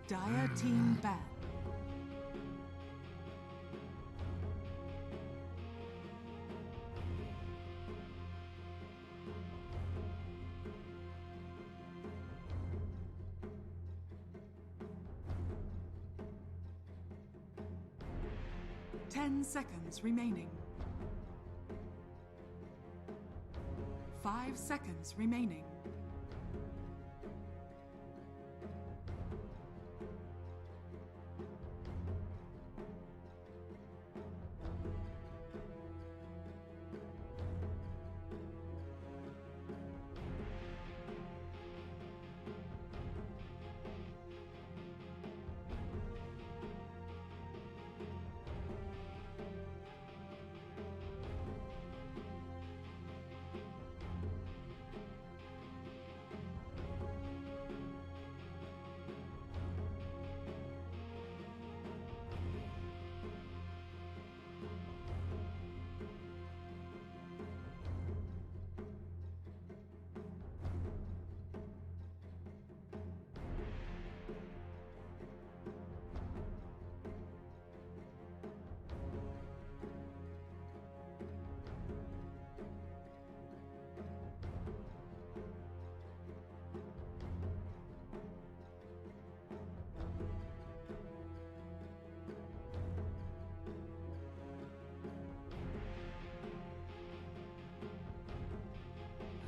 Dire team ban. Ten seconds remaining. 5 seconds remaining.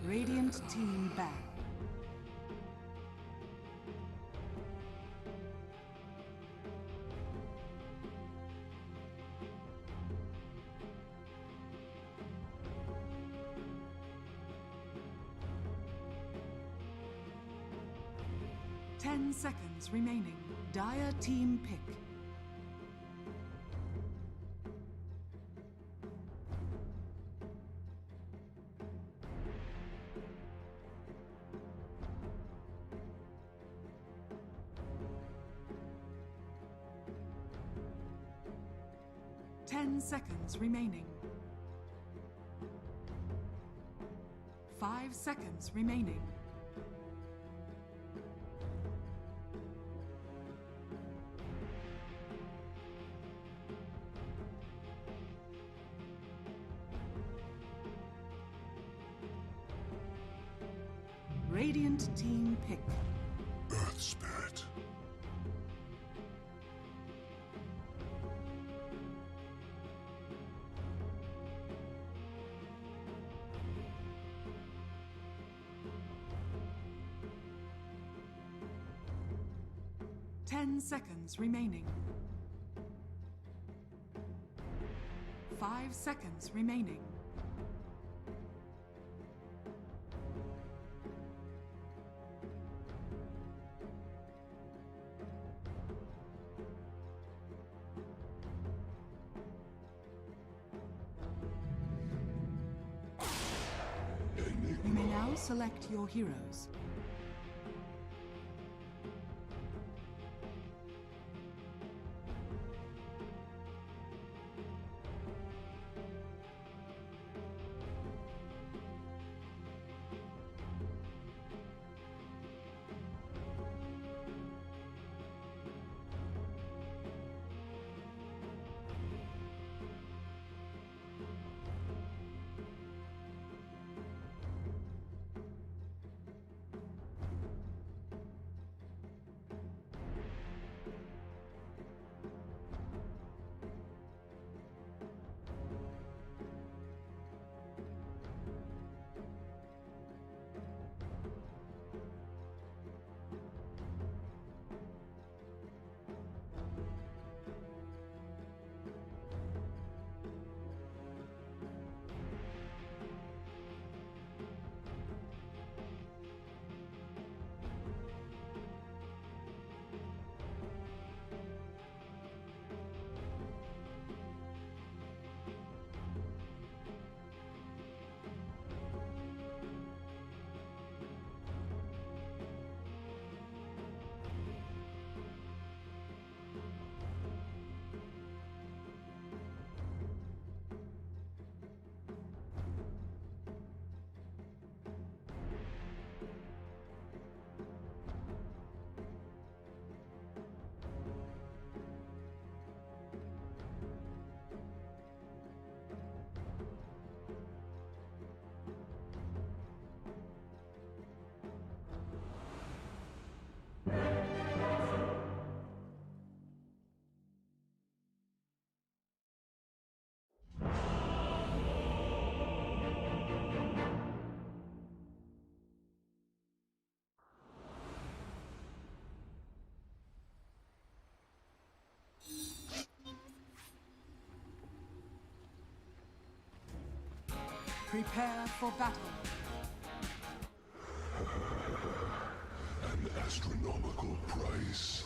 Radiant team ban. Ten seconds remaining. Dire team pick. Seconds remaining. 5 seconds remaining. Radiant team pick. Earth Spirit. Seconds remaining. 5 seconds remaining. You may now select your heroes. Prepare for battle. An astronomical price.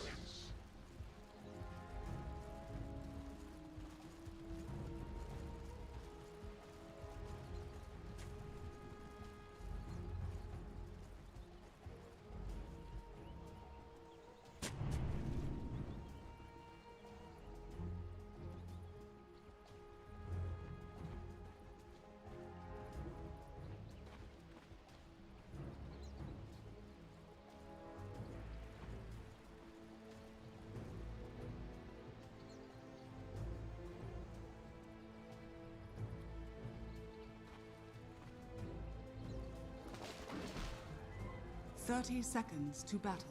Thirty seconds to battle.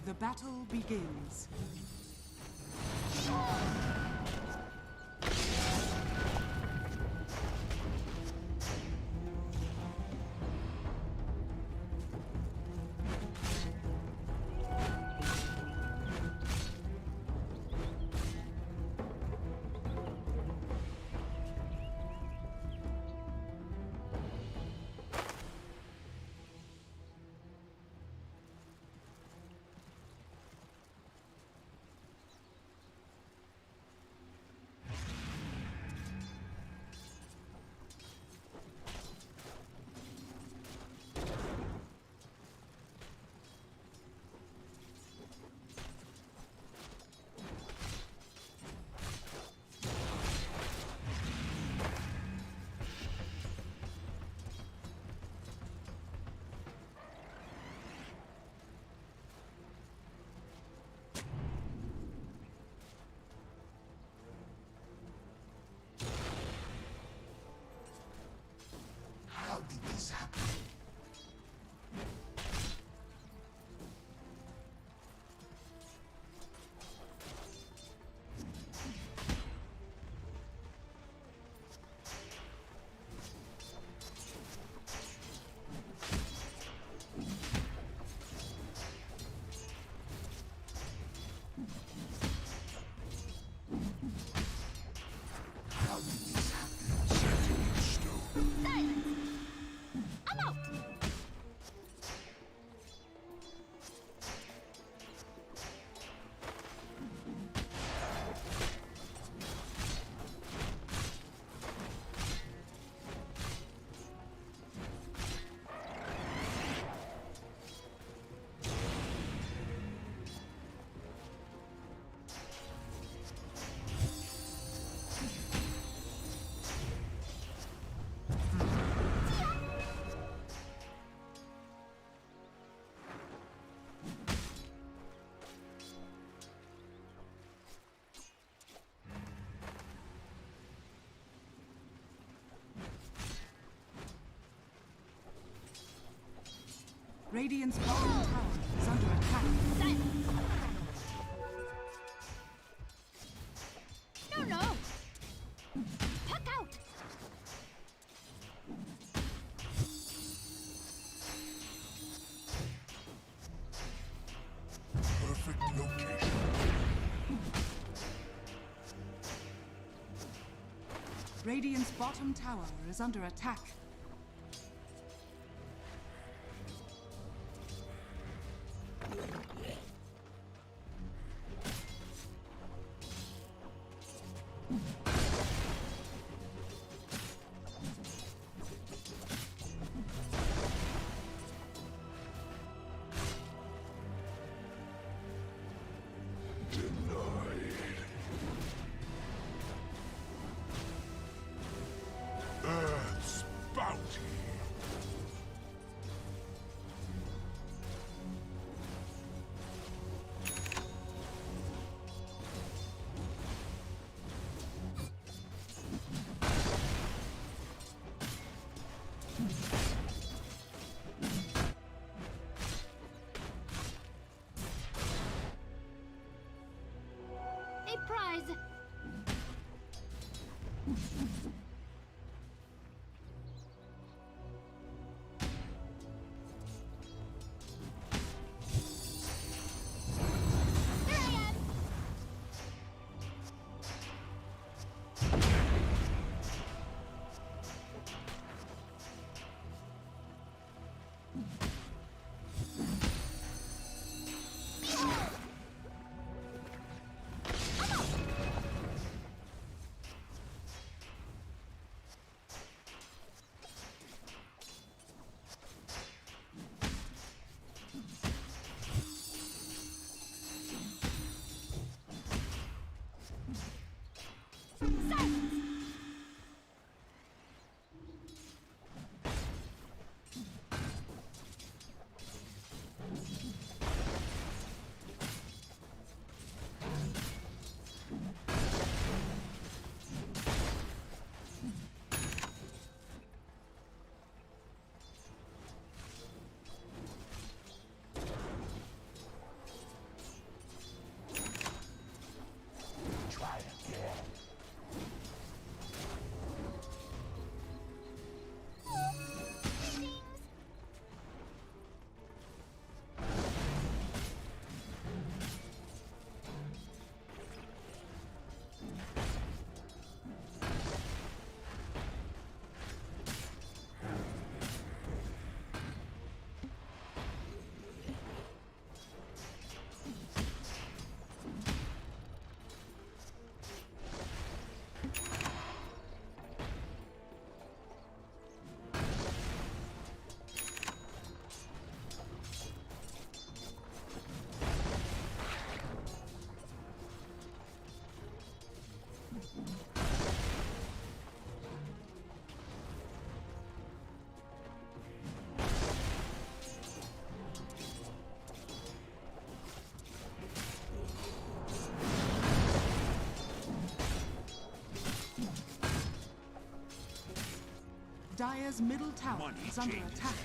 The battle begins. How did this happen? How did this happen? Setting in stone. I'm out! Radiant's bottom tower is under attack. No, no! Puck out! Perfect location. Radiant's bottom tower is under attack. Denied. Earth's bounty. A prize! There I am! Dire's middle tower is under attack.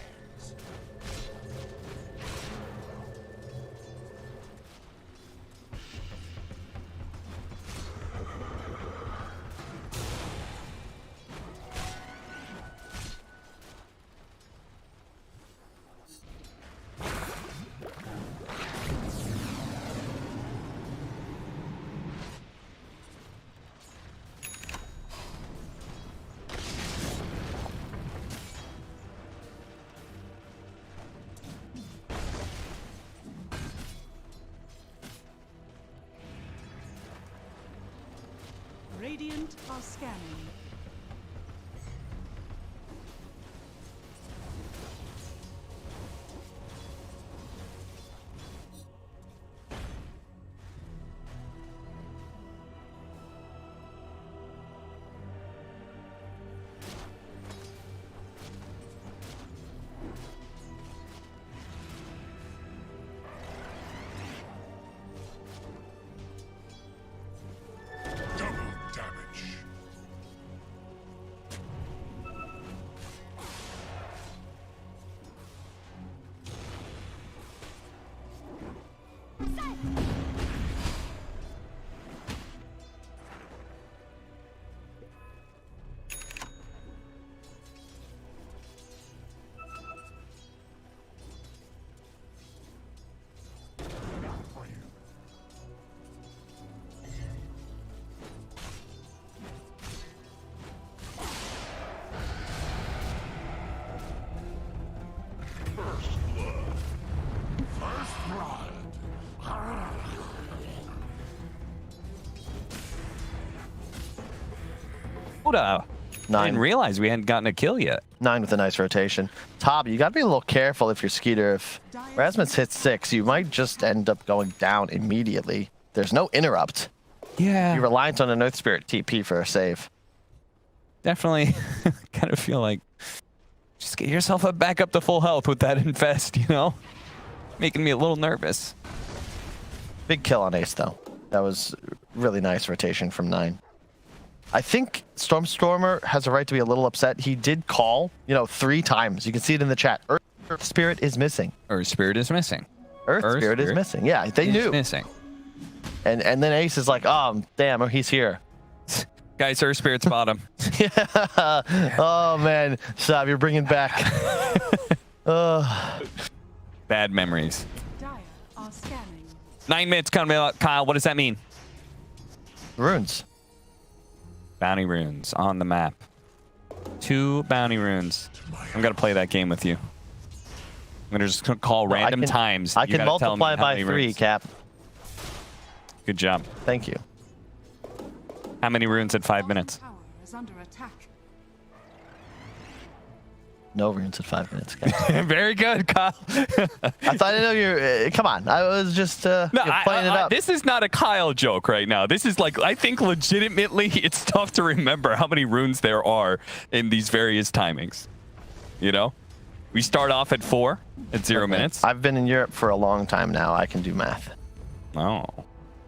Radiant are scanning. I 9. didn't realize we hadn't gotten a kill yet. 9 with a nice rotation. Top, you got to be a little careful if you're Skeeter. If Rasmus hits 6, you might just end up going down immediately. There's no interrupt. Yeah. You're reliant on an Earth Spirit TP for a save. Definitely kind of feel like just get yourself back up to full health with that infest, you know? Making me a little nervous. Big kill on Ace, though. That was really nice rotation from 9. I think Stormer has a right to be a little upset. He did call, 3 times. You can see it in the chat. Earth Spirit is missing. Earth Spirit is missing. Earth Spirit is missing. Yeah, they knew. Missing. And then Ace is like, oh, damn, he's here. Guys, Earth Spirit's bottom. Yeah. Oh, man. Sav, you're bringing back. Bad memories. Dire are scanning. 9 minutes coming out. Kyle, what does that mean? Runes. Bounty runes on the map. 2 bounty runes. I'm going to play that game with you. I'm going to just call random times. I can multiply by 3, runes. Cap. Good job. Thank you. How many runes at 5 minutes? Tower is under attack. No runes at 5 minutes, Cap. Very good, Kyle. I thought I know you're... come on. I was just playing it up. This is not a Kyle joke right now. This is like, I think legitimately it's tough to remember how many runes there are in these various timings. You know? We start off at 4 at 0 minutes. I've been in Europe for a long time now. I can do math. Oh.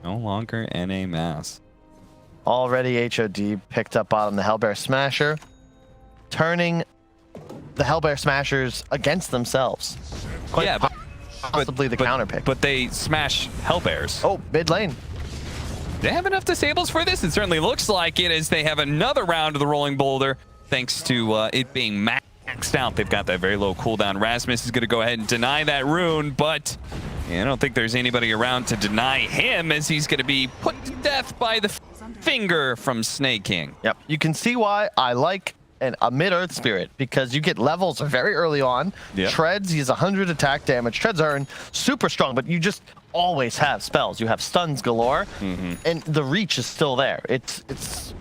No longer NA mass. Already HOD picked up bottom the HELLBEAR Smasher, turning the HELLBEAR Smashers against themselves. Quite possibly the counter pick. But they smash HELLBEARs. Oh, mid lane. Do they have enough disables for this? It certainly looks like it, as they have another round of the Rolling Boulder, thanks to it being maxed out. They've got that very low cooldown. Rasmus is going to go ahead and deny that rune, but I don't think there's anybody around to deny him, as he's going to be put to death by the finger from Snake King. Yep. You can see why I like a mid-Earth Spirit, because you get levels very early on. Yep. Treads, he has 100 attack damage. Treads are super strong, but you just always have spells. You have stuns galore, and the reach is still there. It's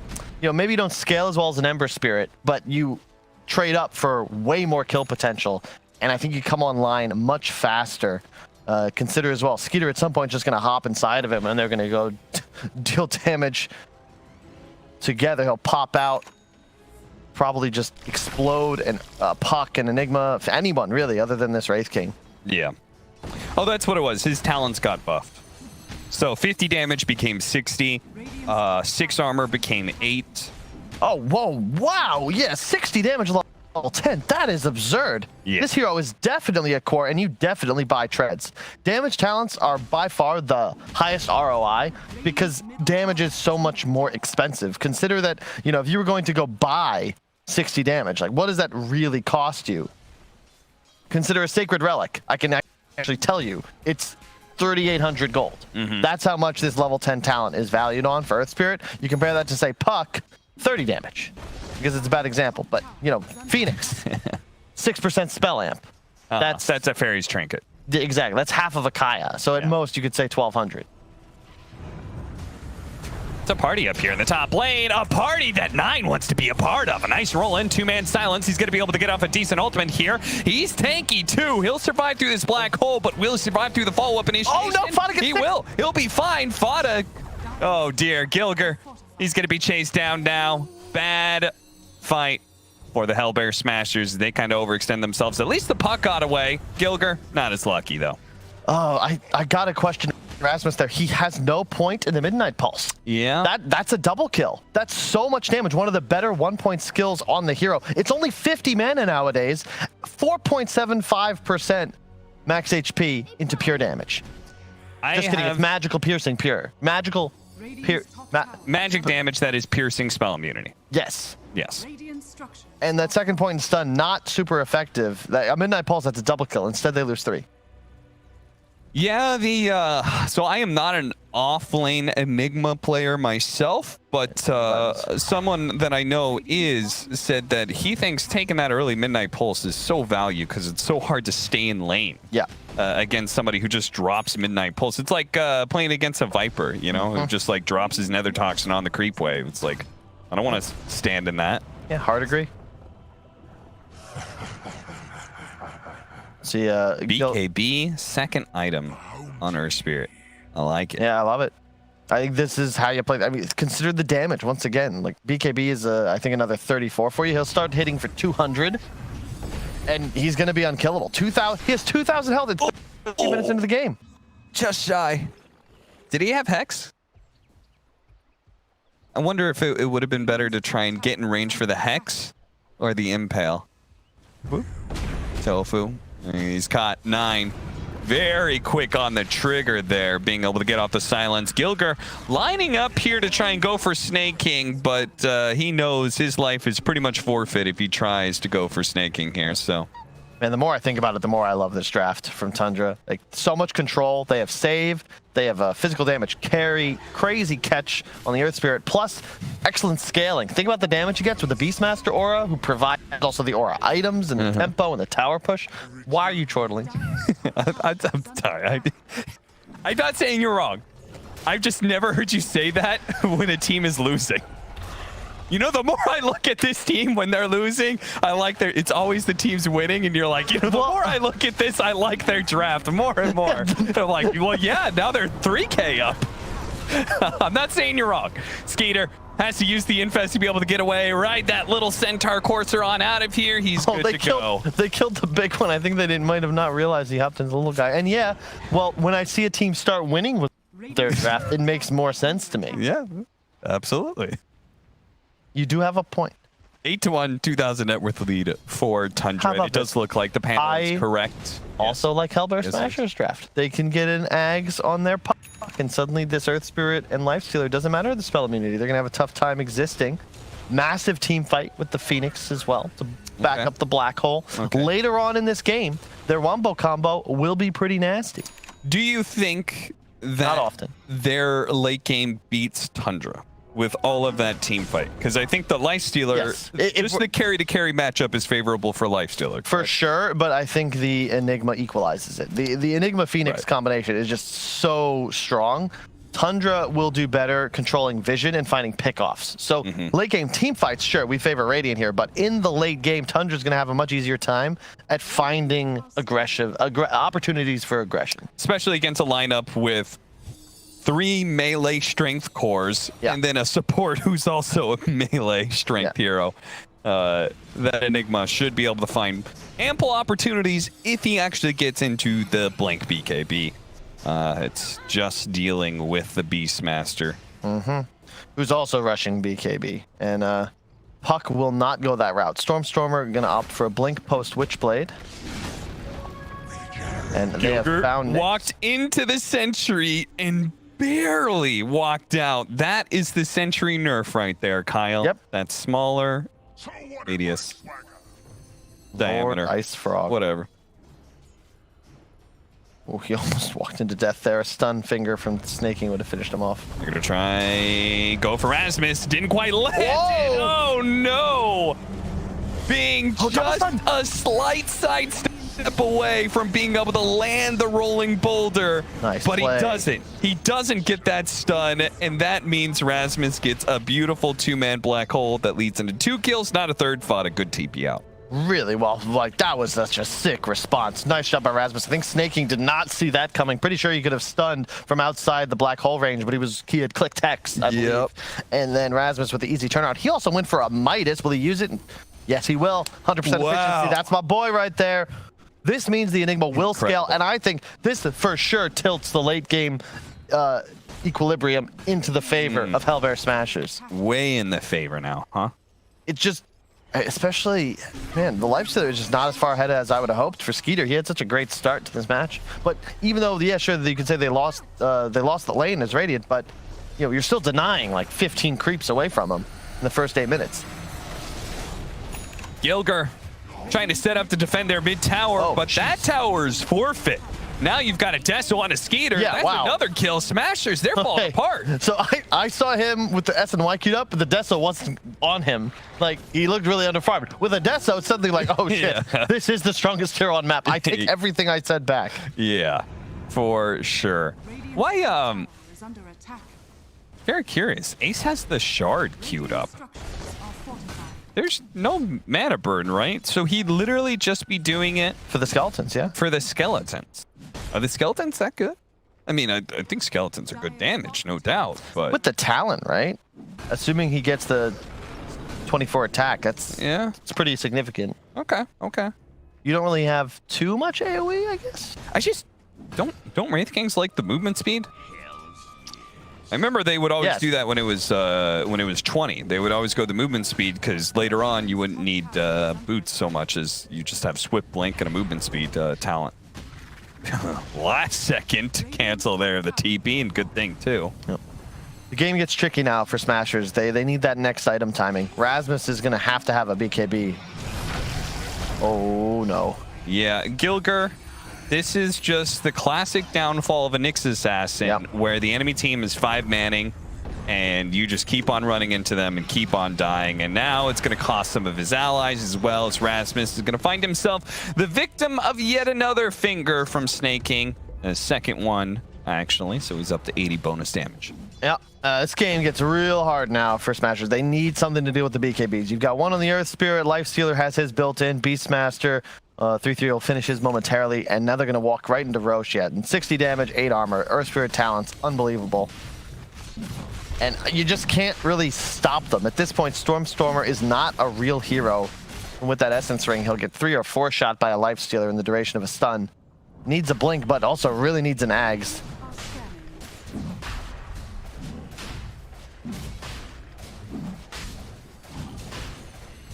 maybe you don't scale as well as an Ember Spirit, but you trade up for way more kill potential, and I think you come online much faster. Consider as well, Skeeter at some point just going to hop inside of him, and they're going to go deal damage together. He'll pop out, probably just explode, and Puck and Enigma, anyone really, other than this Wraith King. Yeah. Oh, that's what it was. His talents got buffed. So 50 damage became 60. 6 armor became 8. Oh, whoa, wow. Yeah, 60 damage. level 10. That is absurd. Yeah. This hero is definitely a core, and you definitely buy treads. Damage talents are by far the highest ROI because damage is so much more expensive. Consider that, you know, if you were going to go buy 60 damage, like what does that really cost you? Consider a sacred relic. I can actually tell you it's 3,800 gold. That's how much this level 10 talent is valued on for Earth Spirit. You compare that to, say, Puck, 30 damage. Because it's a bad example, but, you know, Phoenix, 6% spell amp. That's a fairy's trinket. Exactly. That's half of a Kaya. So at most, you could say 1,200. It's a party up here in the top lane. A party that 9 wants to be a part of. A nice roll in, 2-man silence. He's going to be able to get off a decent ultimate here. He's tanky too. He'll survive through this black hole, but will he survive through the follow-up initiation? Oh no, Fada gets He will. He'll be fine. Fada. Oh dear, Gilger. He's going to be chased down now. Bad fight for the HELLBEAR Smashers. They kind of overextend themselves. At least the puck got away. Gilger, not as lucky though. Oh, I got a question. Rasmus there. He has no point in the Midnight Pulse. Yeah. That's a double kill. That's so much damage. One of the better 1-point skills on the hero. It's only 50 mana nowadays. 4.75% max HP into pure damage. Just kidding. It's magical piercing pure. Magical magic damage that is piercing spell immunity. Yes. Yes. And that second point in stun, not super effective. A Midnight Pulse, that's a double kill. Instead, they lose 3. Yeah, so I am not an off-lane Enigma player myself, but someone that I know said that he thinks taking that early Midnight Pulse is so value because it's so hard to stay in lane. Yeah. Against somebody who just drops Midnight Pulse. It's like playing against a Viper, you know, who just like drops his Nether Toxin on the creep wave. It's like, I don't want to stand in that. Yeah, hard agree. See, BKB, second item on Earth Spirit. I like it. Yeah, I love it. I think this is how you play. I mean, consider the damage once again. Like BKB is, I think, another 34 for you. He'll start hitting for 200, and he's going to be unkillable. 2,000. He has 2,000 health. It's 15 minutes into the game. Just shy. Did he have Hex? I wonder if it would have been better to try and get in range for the Hex or the Impale. Whoop. Tofu. He's caught 9. Very quick on the trigger there, being able to get off the silence. Gilger lining up here to try and go for Snake King, but he knows his life is pretty much forfeit if he tries to go for Snake King here, so. Man, the more I think about it, the more I love this draft from Tundra. Like, so much control. They have save. They have a physical damage carry, crazy catch on the Earth Spirit, plus excellent scaling. Think about the damage he gets with the Beastmaster aura, who provides also the aura items and the tempo and the tower push. Why are you chortling? I'm sorry. I'm not saying you're wrong. I've just never heard you say that when a team is losing. You know, the more I look at this team when they're losing, I like it's always the team's winning, and you're like, you know, the more I look at this, I like their draft more and more. I'm like, well, yeah, now they're 3K up. I'm not saying you're wrong. Skeeter has to use the Infest to be able to get away. Right, that little Centaur Courser on out of here. He's good to go. They killed the big one. I think they might have not realized he hopped into the little guy. And yeah, well, when I see a team start winning with their draft, it makes more sense to me. Yeah, absolutely. You do have a point. 8-1, 2,000 net worth lead for Tundra. It does look like the panel is correct. Also like HELLBEAR Smashers draft. They can get an Ags on their puck, and suddenly this Earth Spirit and Lifestealer doesn't matter the spell immunity. They're going to have a tough time existing. Massive team fight with the Phoenix as well to back up the black hole. Later on in this game, their Wombo combo will be pretty nasty. Do you think that not often their late game beats Tundra with all of that team fight? Because I think the Lifestealer, just the carry-to-carry matchup is favorable for Lifestealer. For sure, but I think the Enigma equalizes it. The Enigma Phoenix combination is just so strong. Tundra will do better controlling vision and finding pickoffs. So late game team fights, sure, we favor Radiant here, but in the late game, Tundra's going to have a much easier time at finding opportunities for aggression. Especially against a lineup with 3 melee strength cores and then a support who's also a melee strength hero. That Enigma should be able to find ample opportunities if he actually gets into the blank BKB. It's just dealing with the Beastmaster. Who's also rushing BKB. And Puck will not go that route. Stormstormer going to opt for a blink post Witchblade. And they have found Nyx. Walked into the Sentry and barely walked out. That is the Sentry nerf right there, Kyle. Yep. That's smaller radius. Diameter. Lord Ice Frog. Whatever. Oh, he almost walked into death there. A stun finger from snaking would have finished him off. They're gonna try go for Rasmus. Didn't quite land it. Oh no! Being just a slight side step away from being able to land the rolling boulder. Nice but play. he doesn't. He doesn't get that stun, and that means Rasmus gets a beautiful 2-man black hole that leads into 2 kills, not a third. Fought a good TP out. Really well. Like, that was such a sick response. Nice job by Rasmus. I think Snaking did not see that coming. Pretty sure he could have stunned from outside the black hole range, but he had clicked Hex, I believe. And then Rasmus with the easy turnaround. He also went for a Midas. Will he use it? Yes, he will. 100% efficiency. That's my boy right there. This means the Enigma will scale, and I think this for sure tilts the late game equilibrium into the favor of HELLBEAR Smashers. Way in the favor now, huh? It just, especially, man, the Lifestealer is just not as far ahead as I would have hoped for Skeeter. He had such a great start to this match. But even though, yeah, sure, you could say they lost the lane as Radiant, but you know, you're still denying like 15 creeps away from him in the first 8 minutes. Gilger trying to set up to defend their mid tower, but that tower's forfeit. Now you've got a Deso on a Skeeter. Yeah, that's wow. another kill. Smashers, they're falling apart. So I saw him with the S and Y queued up, but the Deso wasn't on him. Like, he looked really underfarmed. With a Deso, it's something like, oh shit, this is the strongest hero on map. I take everything I said back. Yeah, for sure. Why, very curious. Ace has the shard queued up. There's no mana burn, right? So he'd literally just be doing it for the skeletons, yeah? For the skeletons. Are the skeletons that good? I mean, I think skeletons are good damage, no doubt, but... With the talent, right? Assuming he gets the 24 attack, it's pretty significant. Okay, okay. You don't really have too much AoE, I guess? I just... Don't Wraith Kings like the movement speed? I remember they would always do that when it was 20. They would always go the movement speed because later on you wouldn't need boots so much as you just have Swift Blink and a movement speed talent. Last second to cancel there the TP, and good thing too. Yep. The game gets tricky now for Smashers. They need that next item timing. Rasmus is going to have a BKB. Oh no. Yeah, Gilger. This is just the classic downfall of a Nyx Assassin, where the enemy team is 5-manning, and you just keep on running into them and keep on dying. And now it's going to cost some of his allies as well, as Rasmus is going to find himself the victim of yet another finger from snaking. A second one, actually, so he's up to 80 bonus damage. Yeah, this game gets real hard now for Smashers. They need something to deal with the BKBs. You've got one on the Earth Spirit, Lifestealer has his built-in, Beastmaster, 3-3 will finish his momentarily, and now they're going to walk right into Roche yet. And 60 damage, 8 armor, Earth Spirit talents, unbelievable. And you just can't really stop them. At this point, Stormstormer is not a real hero. And with that Essence Ring, he'll get 3 or 4 shot by a Lifestealer in the duration of a stun. Needs a blink, but also really needs an Ags.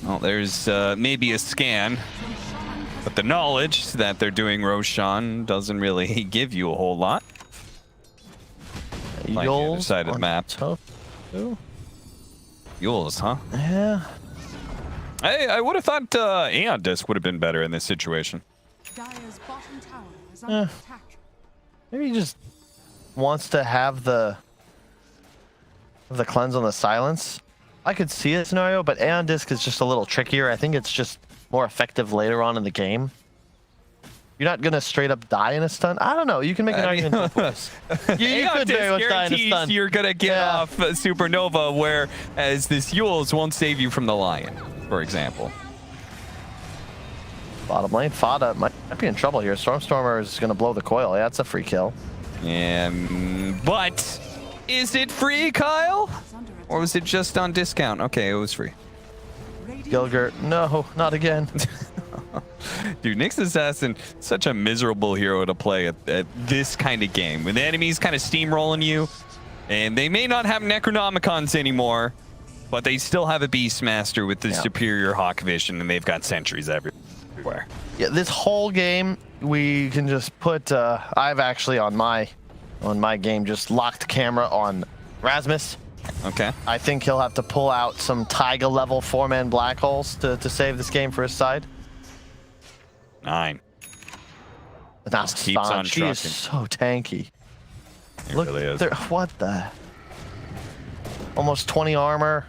Well, there's maybe a scan, but the knowledge that they're doing Roshan doesn't really give you a whole lot. Like the other side of the map. Yules, huh? Yeah. Hey, I would have thought Aeon Disc would have been better in this situation. Dire's bottom tower is under attack. Maybe he just wants to have the cleanse on the silence. I could see a scenario, but Aeon Disc is just a little trickier. I think it's just more effective later on in the game. You're not gonna straight up die in a stun. I don't know. You can make an argument for this. You could very much die in a stun. You're gonna get off Supernova, whereas this Yules won't save you from the Lion, for example. Bottom lane, Fada might be in trouble here. Stormstormer is gonna blow the coil. Yeah, that's a free kill. But is it free, Kyle? Or was it just on discount? Okay, it was free. Gilger, no, not again. Dude, Nyx Assassin, such a miserable hero to play at this kind of game. When the enemy's kind of steamrolling you, and they may not have Necronomicons anymore, but they still have a Beastmaster with the superior Hawk Vision, and they've got sentries everywhere. Yeah, this whole game we can just put. I've actually on my game just locked camera on Rasmus. Okay. I think he'll have to pull out some Taiga level 4-man black holes to save this game for his side. 9. That's keeps on She is so tanky. Look, really is. What the? Almost 20 armor,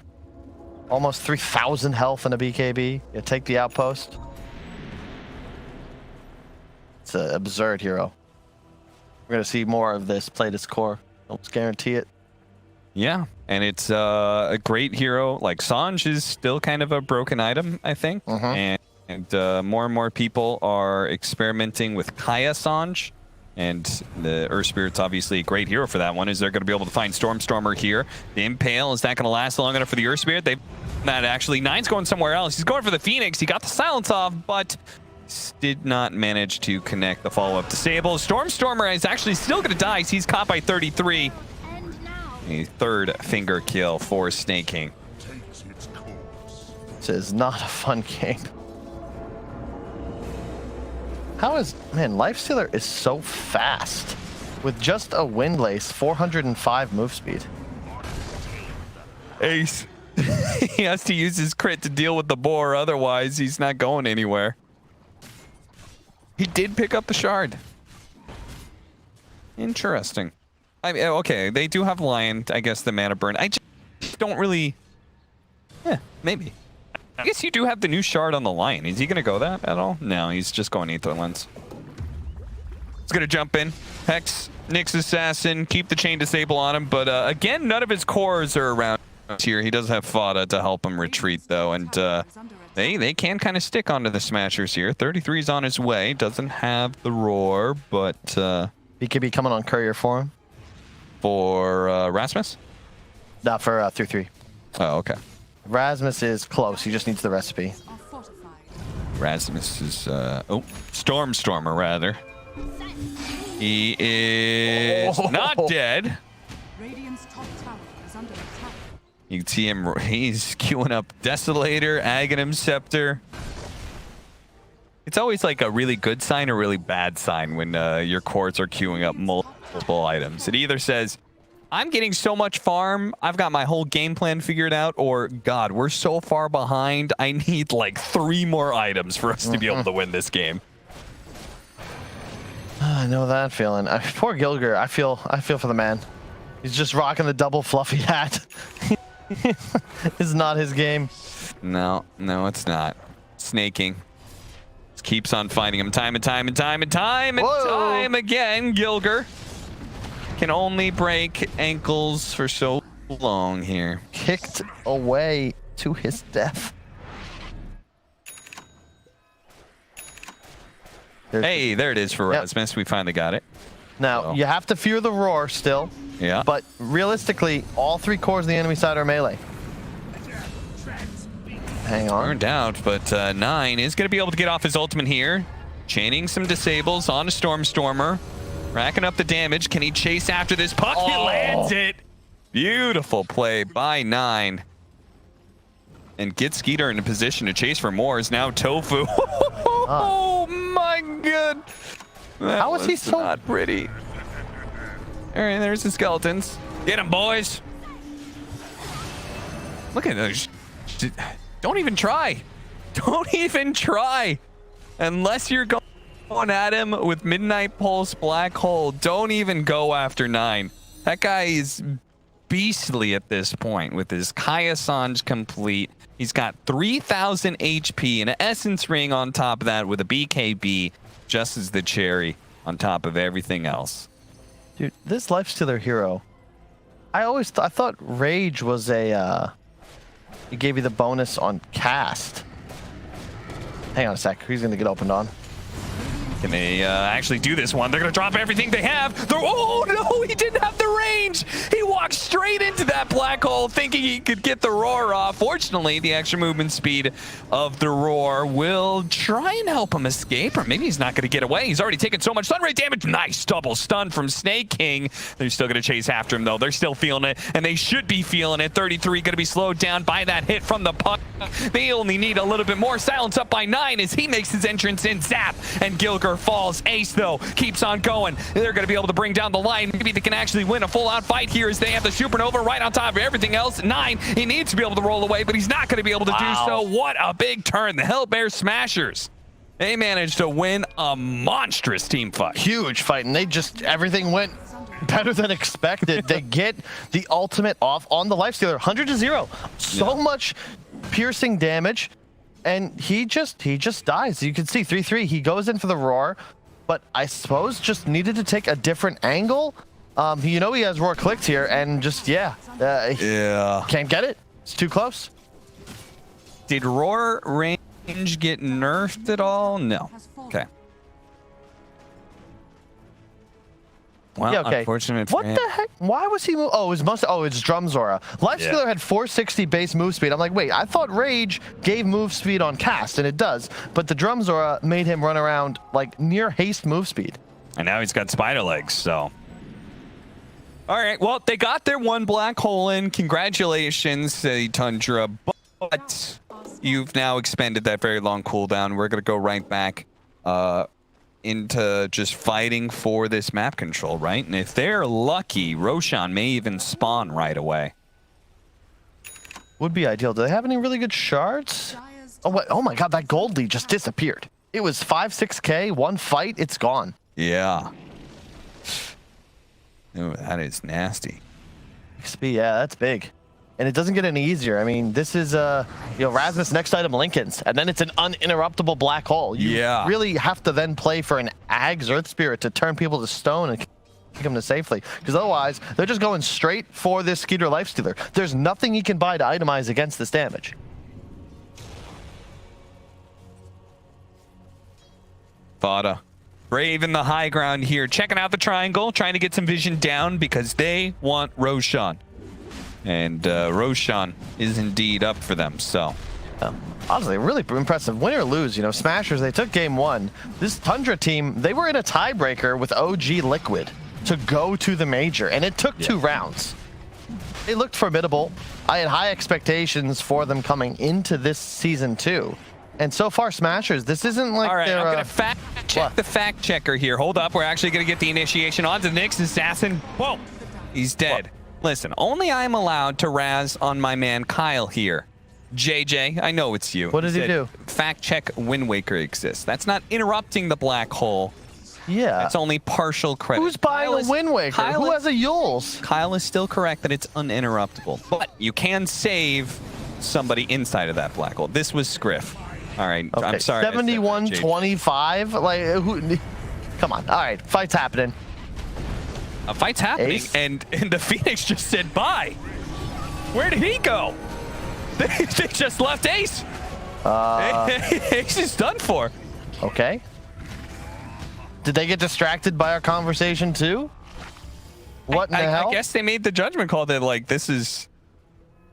almost 3,000 health in a BKB. Yeah, take the outpost. It's an absurd hero. We're gonna see more of this. Play this core. Let's guarantee it. Yeah, and it's a great hero. Like Sange is still kind of a broken item, I think, and more and more people are experimenting with Kaya Sange, and the Earth Spirit's obviously a great hero for that one. Is they're going to be able to find Stormstormer here? The Impale, is that going to last long enough for the Earth Spirit? They've not actually. Nine's going somewhere else. He's going for the Phoenix. He got the silence off, but did not manage to connect the follow-up disable. Stormstormer is actually still going to die. He's caught by 33. A third finger kill for Snake King. This is not a fun game. How is... Man, Lifestealer is so fast. With just a Windlace, 405 move speed. Ace. He has to use his crit to deal with the boar, otherwise he's not going anywhere. He did pick up the shard. Interesting. I mean, okay, they do have Lion, I guess the mana burn. I just don't really... maybe. I guess you do have the new shard on the Lion. Is he going to go that at all? No, he's just going Aether Lens. He's going to jump in. Hex, Nyx Assassin, keep the chain disable on him, but again, none of his cores are around here. He does have Fada to help him retreat, though, and they can kind of stick onto the Smashers here. 33's on his way. Doesn't have the Roar, but... BKB coming on courier for him. For Rasmus? Not for 3-3. Oh, okay. Rasmus is close. He just needs the recipe. Rasmus is... oh, Stormstormer, rather. He is not dead. Radiant's top tower is under attack. You can see him, he's queuing up Desolator, Aghanim Scepter. It's always like a really good sign or really bad sign when your cores are queuing up multiple items. It either says, I'm getting so much farm, I've got my whole game plan figured out, or God, we're so far behind, I need like 3 more items for us to be able to win this game. I know that feeling. Poor Gilger, I feel for the man. He's just rocking the double fluffy hat. It's not his game. No, it's not. Snaking. Just keeps on finding him time and time and time and time and time again. Gilger can only break ankles for so long here. Kicked away to his death. Hey, there it is for Rasmus. We finally got it. Now, you have to fear the roar still. Yeah. But realistically, all 3 cores of the enemy side are melee. Hang on. Turned out, but 9 is going to be able to get off his ultimate here. Chaining some disables on a Stormstormer. Racking up the damage. Can he chase after this puck? He lands it. Beautiful play by 9. And gets Skeeter in a position to chase for more. Is now Tofu. Oh my god. How is he so not pretty? All right, there's the skeletons. Get him, boys. Look at those. Don't even try. Don't even try. Unless you're going at him with Midnight Pulse Black Hole, don't even go after 9. That guy is beastly at this point with his Kaya Sange complete. He's got 3,000 HP and an Essence Ring on top of that with a BKB just as the cherry on top of everything else. Dude, this Lifestealer hero, I thought Rage was a, it gave you the bonus on cast. Hang on a sec, he's gonna get opened on. Can they actually do this one? They're going to drop everything they have. Oh, no, he didn't have the range. He walked straight into that black hole thinking he could get the roar off. Fortunately, the extra movement speed of the roar will try and help him escape, or maybe he's not going to get away. He's already taken so much stun rate damage. Nice double stun from Snake King. They're still going to chase after him, though. They're still feeling it, and they should be feeling it. 33 going to be slowed down by that hit from the puck. They only need a little bit more. Silence up by 9 as he makes his entrance in. Zap, and Gilger falls. Ace, though, keeps on going. They're going to be able to bring down the line. Maybe they can actually win a full-out fight here as they have the Supernova right on top of everything else. 9, he needs to be able to roll away, but he's not going to be able to do so. What a big turn. The HELLBEAR Smashers. They managed to win a monstrous team fight. Huge fight, and they just, everything went better than expected. They get the ultimate off on the Lifestealer, 100-0. So much piercing damage, and he just dies. You can see 3-3. He goes in for the roar, but I suppose just needed to take a different angle. You know he has roar clicked here, and just can't get it. It's too close. Did roar range get nerfed at all? No. Okay. Well, yeah, okay. Unfortunate what the heck? Why was he move? Oh, it's Drum Zora. Lifestealer had 460 base move speed. I'm like, wait, I thought Rage gave move speed on cast, and it does. But the Drum Zora made him run around like near haste move speed. And now he's got spider legs, so. All right, well, they got their one black hole in. Congratulations, Tundra. But you've now expended that very long cooldown. We're going to go right back into just fighting for this map control, right? And if they're lucky, Roshan may even spawn right away. Would be ideal. Do they have any really good shards? Oh, wait, oh my god, that gold lead just disappeared. It was 5-6K, one fight, it's gone. Yeah. Ooh, that is nasty. XP, yeah, that's big. And it doesn't get any easier. I mean, this is, Rasmus next item Lincoln's, and then it's an uninterruptible black hole. You really have to then play for an Ag's Earth Spirit to turn people to stone and kick them to safely. Because otherwise, they're just going straight for this Skeeter Lifestealer. There's nothing he can buy to itemize against this damage. Fada. Brave in the high ground here, checking out the triangle, trying to get some vision down because they want Roshan. And Roshan is indeed up for them, so. Honestly, really impressive. Win or lose, Smashers, they took game 1. This Tundra team, they were in a tiebreaker with OG Liquid to go to the major, and it took 2 rounds. They looked formidable. I had high expectations for them coming into this season 2. And so far, Smashers, this isn't like all right, they're... I'm going to fact check the fact checker here. Hold up, we're actually going to get the initiation on to the next assassin. Whoa, he's dead. What? Listen, only I'm allowed to razz on my man Kyle here. JJ, I know it's you. What did he do? Fact check Wind Waker exists. That's not interrupting the black hole. Yeah. That's only partial credit. Who's buying a Wind Waker? Who has a Yules? Kyle is still correct that it's uninterruptible, but you can save somebody inside of that black hole. This was Scriff. All right, okay. I'm sorry. 71-25? Like, who? Come on. All right, fight's happening. A fight's happening, and the Phoenix just said bye. Where did he go? They just left Ace. Ace is done for. Okay. Did they get distracted by our conversation too? What in the hell? I guess they made the judgment call that like this is.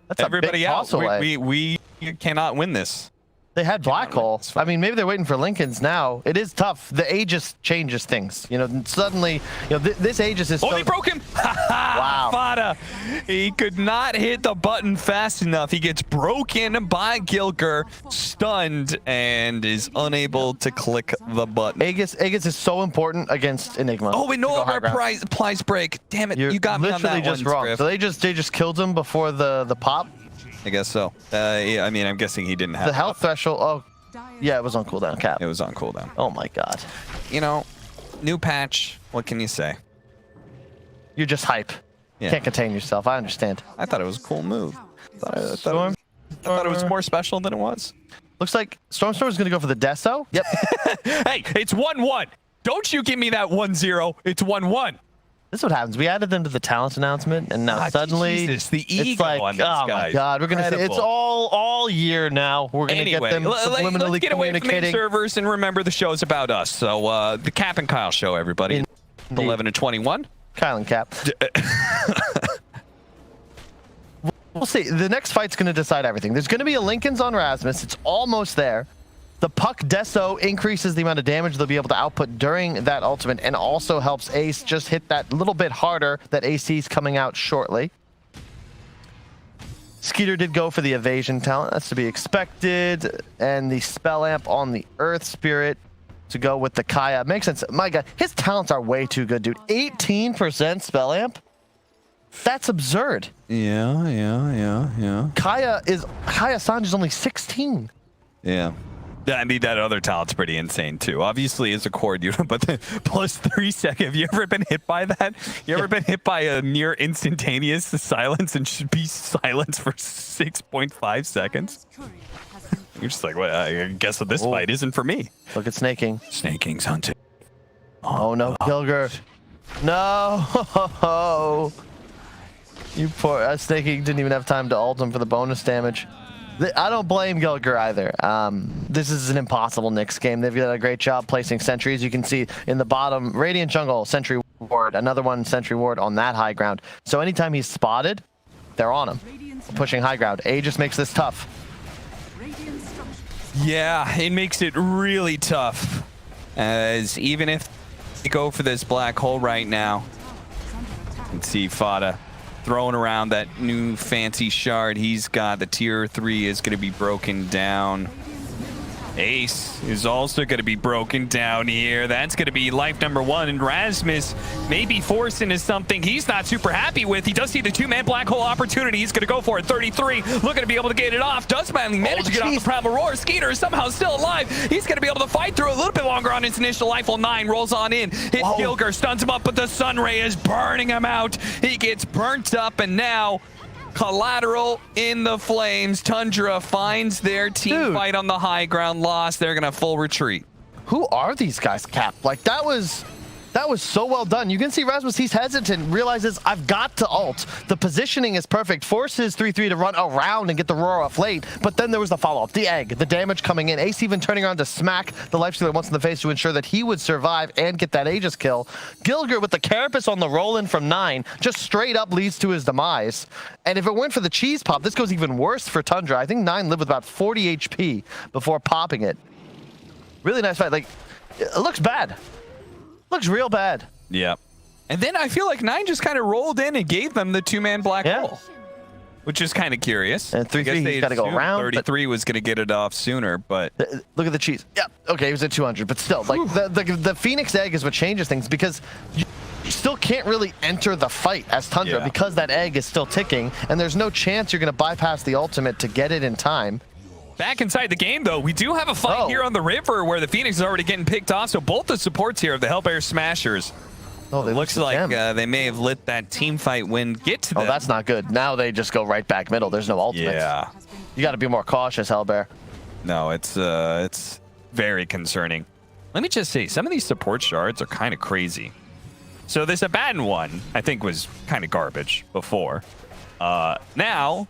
That's everybody out. We cannot win this. They had black hole. I mean, maybe they're waiting for Lincoln's now. It is tough. The Aegis changes things. Suddenly, this Aegis is. Oh, he broke him! Wow. Fada. He could not hit the button fast enough. He gets broken by Gilger, stunned, and is unable to click the button. Aegis is so important against Enigma. Oh, we know our prize break. Damn it! You got me on that literally just wrong. Scriff. So they just killed him before the pop. I guess so. Yeah, I mean, I'm guessing he didn't have the health threshold. Oh, yeah, it was on cooldown. Cap. It was on cooldown. Oh my god. New patch. What can you say? You're just hype. Yeah. Can't contain yourself. I understand. I thought it was a cool move. I thought it was more special than it was. Looks like Stormstorm is going to go for the Deso. Yep. Hey, it's 1-1. Don't you give me that 1-0. It's 1-1. This is what happens. We added them to the talent announcement, and now suddenly Jesus, the ego it's like, on these oh my guys. god, we're gonna say it's Incredible. all year now. We're gonna Anyway, get them subliminally let's get away from main communicating. servers and remember the show's about us. So the Cap and Kyle show, everybody. 11 and 21. Kyle and Cap. We'll see. The next fight's going to decide everything. There's going to be a Lincoln's on Rasmus. It's almost there. The Puck Deso increases the amount of damage they'll be able to output during that ultimate and also helps Ace just hit that little bit harder that AC's coming out shortly. Skeeter did go for the evasion talent. That's to be expected. And the Spell Amp on the Earth Spirit to go with the Kaya. Makes sense. My God, his talents are way too good, dude. 18% Spell Amp? That's absurd. Yeah. Kaya Sanj is only 16. Yeah. I mean, that other talent's pretty insane, too. Obviously, it's a chord unit, but the plus 3 second. Have you ever been hit by that? You ever been hit by a near instantaneous silence and should be silenced for 6.5 seconds? You're just like, well, I guess that this fight isn't for me. Look at Snakings. Snakings hunting. Oh, no, Gilger. No. You poor Snaking didn't even have time to ult him for the bonus damage. I don't blame Gilger either. This is an impossible Nyx game. They've done a great job placing sentries. You can see in the bottom, Radiant Jungle, Sentry Ward, another one, Sentry Ward on that high ground. So anytime he's spotted, they're on him, pushing high ground. A just makes this tough. Yeah, it makes it really tough. As even if they go for this black hole right now, you can see Fada throwing around that new fancy shard he's got. The tier 3 is going to be broken down. Ace is also going to be broken down here. That's going to be life number 1. And Rasmus may be forced into something he's not super happy with. He does see the 2-man black hole opportunity. He's going to go for it. 33, looking to be able to get it off. Does finally manage to get off the Primal Roar. Skeeter is somehow still alive. He's going to be able to fight through a little bit longer on his initial life. 9 rolls on in. Hits Gilger, stuns him up, but the Sun Ray is burning him out. He gets burnt up, and now collateral in the flames. Tundra finds their team fight on the high ground lost. They're gonna full retreat. Who are these guys, Cap? Like, that was so well done. You can see Rasmus, he's hesitant, realizes I've got to ult. The positioning is perfect. Forces 3-3 to run around and get the roar off late, but then there was the follow-up, the egg, the damage coming in. Ace even turning around to smack the Lifestealer once in the face to ensure that he would survive and get that Aegis kill. Gilger with the Carapace on the roll-in from 9 just straight up leads to his demise. And if it weren't for the cheese pop, this goes even worse for Tundra. I think 9 lived with about 40 HP before popping it. Really nice fight. Like, it looks bad. Looks real bad. Yeah. And then I feel like 9 just kind of rolled in and gave them the 2-man black hole, which is kind of curious. And 3-3, he's got to go around. 33 was going to get it off sooner, but look at the cheese. Yeah, okay, he was at 200, but still, like the Phoenix egg is what changes things, because you still can't really enter the fight as Tundra because that egg is still ticking, and there's no chance you're going to bypass the ultimate to get it in time. Back inside the game, though, we do have a fight here on the river where the Phoenix is already getting picked off. So both the supports here of the HELLBEAR Smashers. Oh, it looks like they may have let that team fight win get to them. Oh, that's not good. Now they just go right back middle. There's no ultimates. Yeah. You got to be more cautious, HELLBEAR. No, it's very concerning. Let me just say, some of these support shards are kind of crazy. So this Abaddon one, I think, was kind of garbage before. Now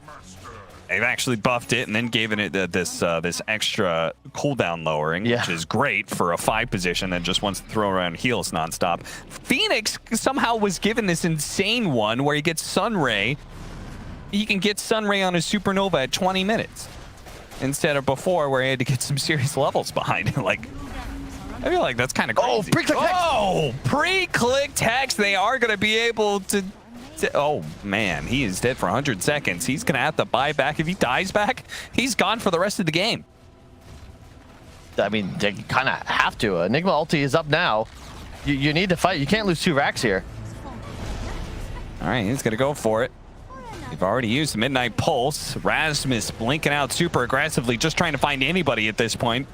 they've actually buffed it and then gave it this extra cooldown lowering, which is great for a 5 position that just wants to throw around heals nonstop. Phoenix somehow was given this insane one where he gets Sunray. He can get Sunray on his Supernova at 20 minutes instead of before where he had to get some serious levels behind it. Like, I feel like that's kind of crazy. Oh, pre-click hex! Oh, pre-clicked hex. They are going to be able to... Oh, man, he is dead for 100 seconds. He's going to have to buy back. If he dies back, he's gone for the rest of the game. I mean, they kind of have to. Enigma ulti is up now. You need to fight. You can't lose 2 racks here. All right, he's going to go for it. They've already used the Midnight Pulse. Rasmus blinking out super aggressively, just trying to find anybody at this point.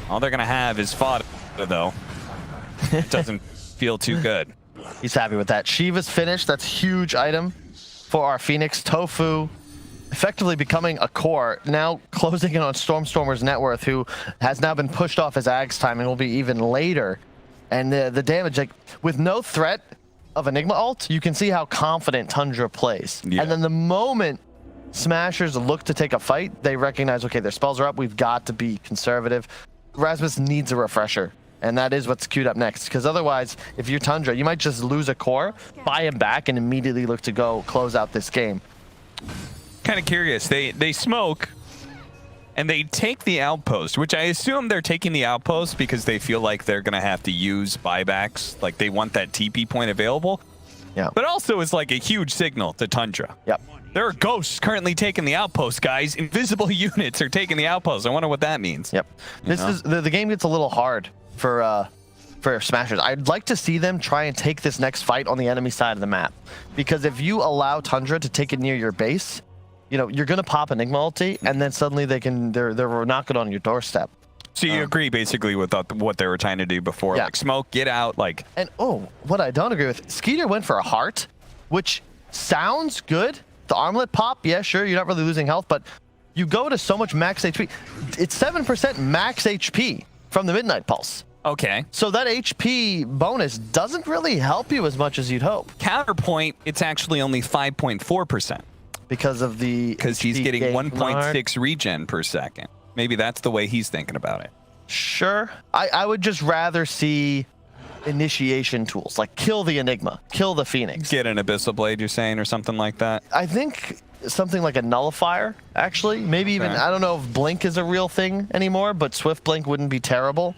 All they're going to have is Fada, though. It doesn't feel too good. He's happy with that. Shiva's finished. That's a huge item for our Phoenix. Tofu effectively becoming a core. Now closing in on Storm's net worth, who has now been pushed off his Ags time and will be even later. And the damage, like, with no threat, of Enigma ult, you can see how confident Tundra plays. Yeah. And then the moment Smashers look to take a fight, they recognize, okay, their spells are up. We've got to be conservative. Rasmus needs a refresher. And that is what's queued up next. Because otherwise, if you're Tundra, you might just lose a core, buy him back, and immediately look to go close out this game. Kind of curious. They smoke, and they take the outpost, which I assume they're taking the outpost because they feel like they're going to have to use buybacks. Like, they want that TP point available. Yeah. But also, it's like a huge signal to Tundra. Yep. There are ghosts currently taking the outpost, guys. Invisible units are taking the outpost. I wonder what that means. Yep. This is the game gets a little hard for Smashers. I'd like to see them try and take this next fight on the enemy side of the map, because if you allow Tundra to take it near your base, you know you're gonna pop Enigma ulti, and then suddenly they're knocking on your doorstep. So you agree basically with what they were trying to do before, Yeah. like smoke, get out, like. And what I don't agree with, Skeeter went for a heart, which sounds good. The armlet pop, yeah, sure, you're not really losing health, but you go to so much max HP. It's 7% max HP from the Midnight Pulse. Okay. So that HP bonus doesn't really help you as much as you'd hope. Counterpoint, it's actually only 5.4%. Because he's getting gain 1.6 regen per second. Maybe that's the way he's thinking about it. Sure. I would just rather see initiation tools, like kill the Enigma, kill the Phoenix. Get an Abyssal Blade, you're saying, or something like that? I think something like a Nullifier, actually. Maybe even, I don't know if Blink is a real thing anymore, but Swift Blink wouldn't be terrible.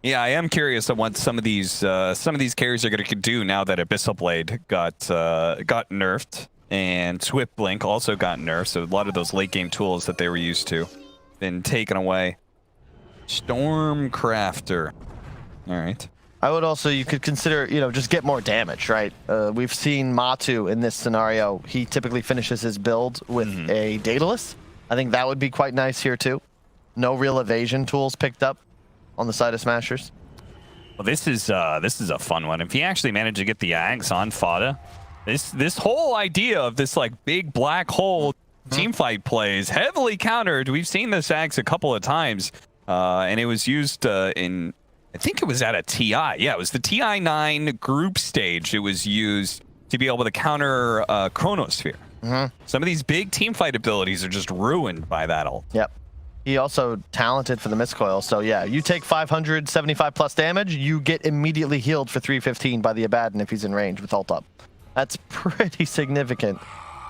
Yeah, I am curious on what some of these carries are going to do now that Abyssal Blade got nerfed, and Swift Blink also got nerfed. So a lot of those late game tools that they were used to been taken away. Stormcrafter. All right. I would also, you could consider, just get more damage, right? We've seen Matu in this scenario. He typically finishes his build with a Daedalus. I think that would be quite nice here too. No real evasion tools picked up on the side of Smashers. Well, this is a fun one. If he actually managed to get the Ags on Fada, this whole idea of this like big black hole team fight plays heavily countered. We've seen this Ags a couple of times, and it was used in, I think it was at a TI. Yeah, it was the TI9 group stage. It was used to be able to counter Chronosphere. Some of these big team fight abilities are just ruined by that ult. Yep. He also talented for the Mistcoil, so yeah, you take 575 plus damage, you get immediately healed for 315 by the Abaddon if he's in range with ult up. That's pretty significant.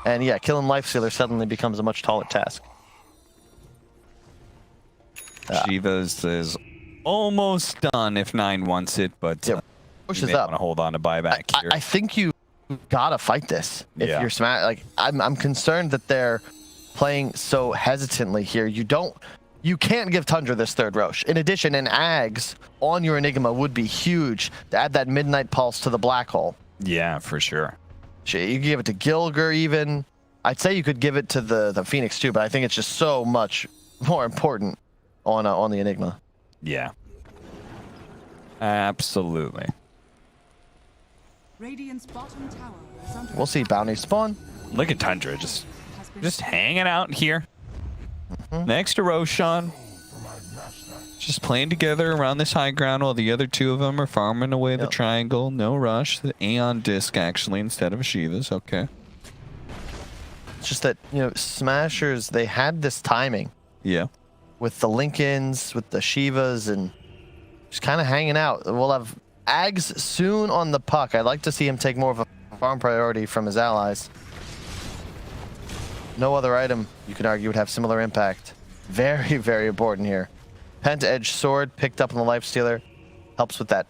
And yeah, killing Lifestealer suddenly becomes a much taller task. Shiva's is almost done if 9 wants it, but pushes you may up. want to hold on to buyback here. I think you gotta fight this if you're Smash. Like I'm concerned that they're playing so hesitantly here. You can't give Tundra this third Roche. In addition, an Ags on your Enigma would be huge to add that Midnight Pulse to the black hole. Yeah, for sure. You could give it to Gilger even. I'd say you could give it to the Phoenix too, but I think it's just so much more important on the Enigma. Yeah. Absolutely. Radiant's bottom tower is under We'll see bounty spawn. Look at Tundra just hanging out here next to Roshan, just playing together around this high ground while the other two of them are farming away the triangle. No rush. The Aeon disc actually instead of Shiva's. Okay. It's just that Smashers, they had this timing. Yeah. With the Lincolns, with the Shivas, and just kind of hanging out. We'll have Ags soon on the puck. I'd like to see him take more of a farm priority from his allies. No other item, you could argue, would have similar impact. Very, very important here. Penta-Edge Sword picked up on the Lifestealer. Helps with that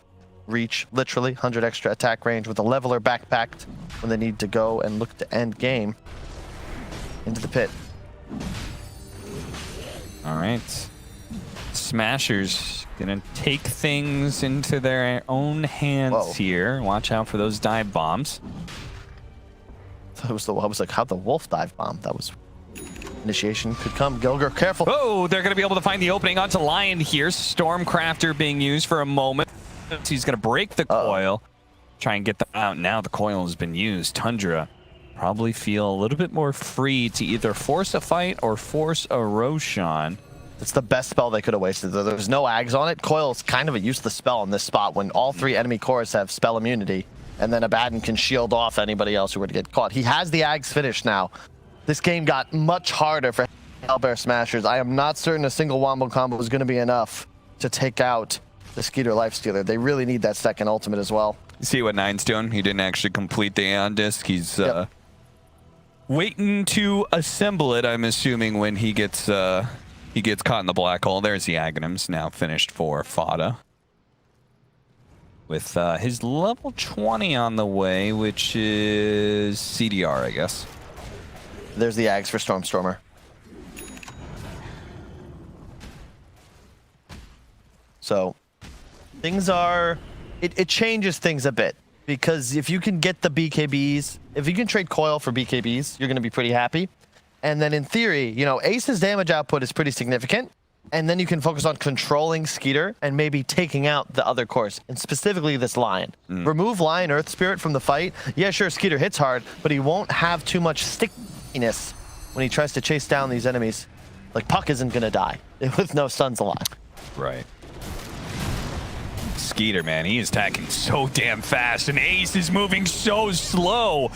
reach, literally. 100 extra attack range with a Leveler backpacked when they need to go and look to end game. Into the pit. All right. Smashers gonna take things into their own hands here. Watch out for those dive bombs. I was like, how'd the wolf dive bomb? That was initiation could come. Gilger, careful. Oh, they're going to be able to find the opening onto Lion here. Stormcrafter being used for a moment. He's going to break the coil. Try and get them out. Now the coil has been used. Tundra probably feel a little bit more free to either force a fight or force a Roshan. It's the best spell they could have wasted. There's no Ags on it. Coil's kind of a useless spell in this spot when all 3 enemy cores have spell immunity, and then Abaddon can shield off anybody else who were to get caught. He has the Ags finished now. This game got much harder for HELLBEAR Smashers. I am not certain a single wombo combo is going to be enough to take out the Skeeter Lifestealer. They really need that second ultimate as well. See what Nine's doing? He didn't actually complete the Aeon Disc. He's waiting to assemble it, I'm assuming, when he gets caught in the black hole. There's the Aghanims now finished for Fada. With his level 20 on the way, which is CDR, I guess. There's the Ags for Stormstormer. So things are, it changes things a bit, because if you can get the BKBs, if you can trade Coil for BKBs, you're going to be pretty happy. And then in theory, you know, Ace's damage output is pretty significant. And then you can focus on controlling Skeeter and maybe taking out the other cores, and specifically this Lion. Remove Lion Earth Spirit from the fight. Yeah, sure, Skeeter hits hard, but he won't have too much stickiness when he tries to chase down these enemies. Like, Puck isn't going to die with no stuns alive. Right. Skeeter, man, he is attacking so damn fast, and Ace is moving so slow.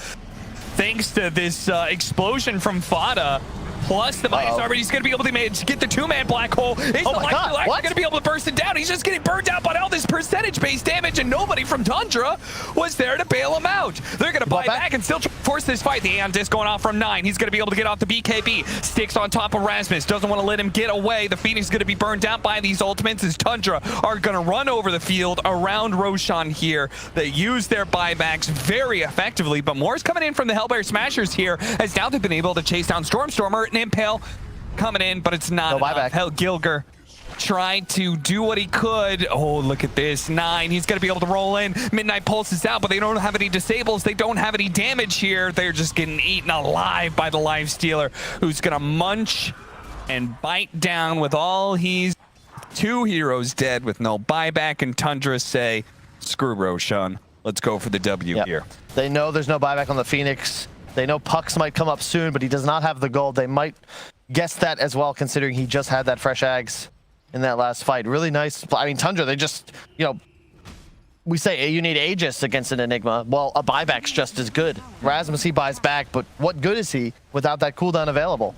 Thanks to this explosion from Fada, plus the Midas already, he's going to be able to get the 2-man black hole. He's going to be able to burst it down. He's just getting burned out by all this percentage-based damage, and nobody from Tundra was there to bail him out. They're going to buy back and still force this fight. The Aeon Disc going off from 9. He's going to be able to get off the BKB. Sticks on top of Rasmus. Doesn't want to let him get away. The Phoenix is going to be burned out by these ultimates as Tundra are going to run over the field around Roshan here. They use their buybacks very effectively, but more is coming in from the HELLBEAR Smashers here, as now they've been able to chase down Stormstormer. And Impale coming in, but it's not enough. Gilger tried to do what he could. Oh, look at this. 9. He's going to be able to roll in. Midnight Pulse is out, but they don't have any disables. They don't have any damage here. They're just getting eaten alive by the Lifestealer, who's going to munch and bite down with all he's 2 heroes dead with no buyback, and Tundra say, screw Roshan. Let's go for the W here. They know there's no buyback on the Phoenix. They know Pucks might come up soon, but he does not have the gold. They might guess that as well, considering he just had that fresh Ags in that last fight. Really nice. I mean, Tundra, they just, you know, we say you need Aegis against an Enigma. Well, a buyback's just as good. Rasmus, he buys back, but what good is he without that cooldown available?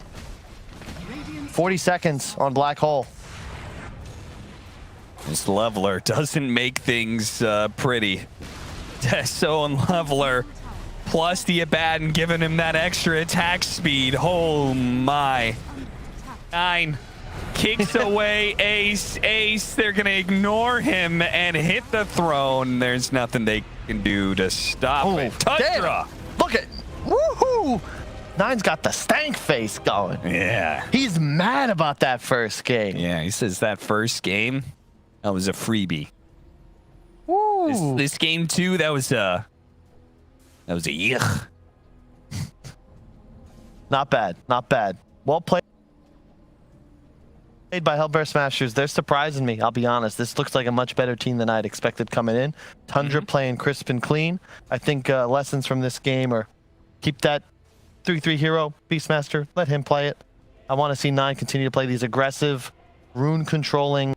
40 seconds on Black Hole. This Leveler doesn't make things pretty. Tesso and Leveler, plus the Abaddon giving him that extra attack speed. Oh my. 9 kicks away Ace. Ace, they're going to ignore him and hit the throne. There's nothing they can do to stop it. Tundra! Look at, woohoo! 9's got the stank face going. Yeah. He's mad about that first game. Yeah, he says that first game, that was a freebie. Woo. This game too, that was a yuck. Not bad, not bad. Well played by HELLBEAR Smashers. They're surprising me, I'll be honest. This looks like a much better team than I'd expected coming in. Tundra playing crisp and clean. I think lessons from this game are keep that 3-3 hero, Beastmaster, let him play it. I want to see 9 continue to play these aggressive, rune controlling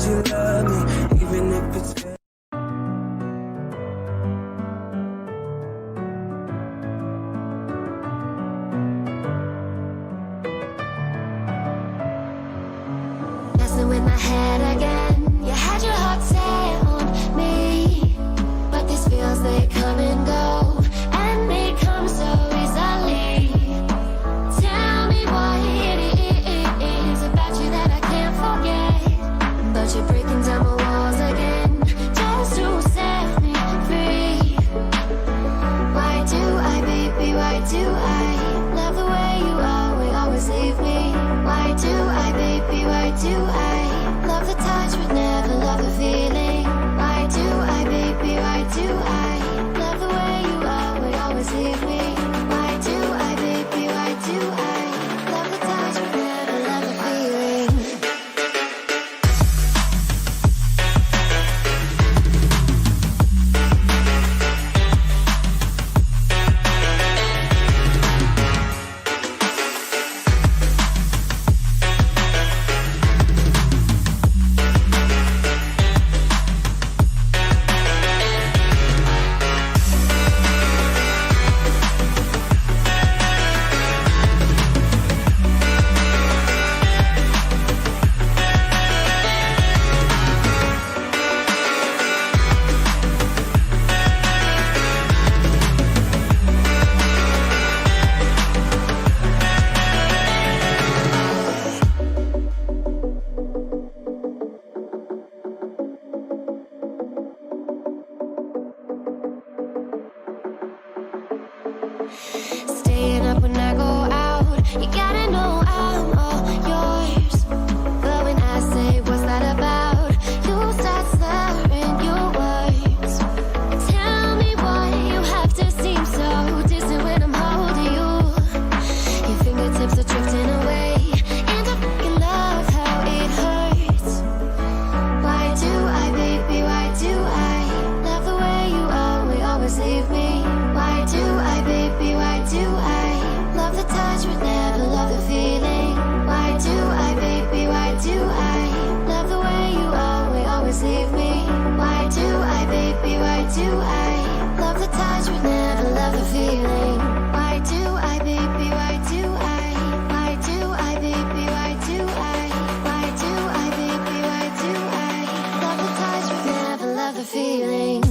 you love me, even if it's messing with my head again. You had your heart set on me, but these feels, they come and go, and they come so easily. Tell me what it is about you that I can't forget, but you're breaking down my walls again just to set me free. Why do I, baby, why do I love the way you always leave me? Why do I, baby, why do I love the touch but never love the feeling? Why do I, baby, why do I love the way you always leave me? Why do I, baby, why do I love the touch but never love the feeling? Staying up when I go out, you gotta know I'm all yours. But when I say what's that about, you start slurring your words. Tell me why you have to seem so distant when I'm holding you. Your fingertips are drifting away, and I fucking love how it hurts. Why do I, baby, why do I love the way you always leave me? Why do I, baby, why do I love the touch but never love the feeling? Why do I, baby, why do I love the way you always leave me? Why do I, baby, why do I love the touch but never love the feeling? Why do I, baby, why do I baby, why do why do I, baby, why do I love the touch but never love the feeling?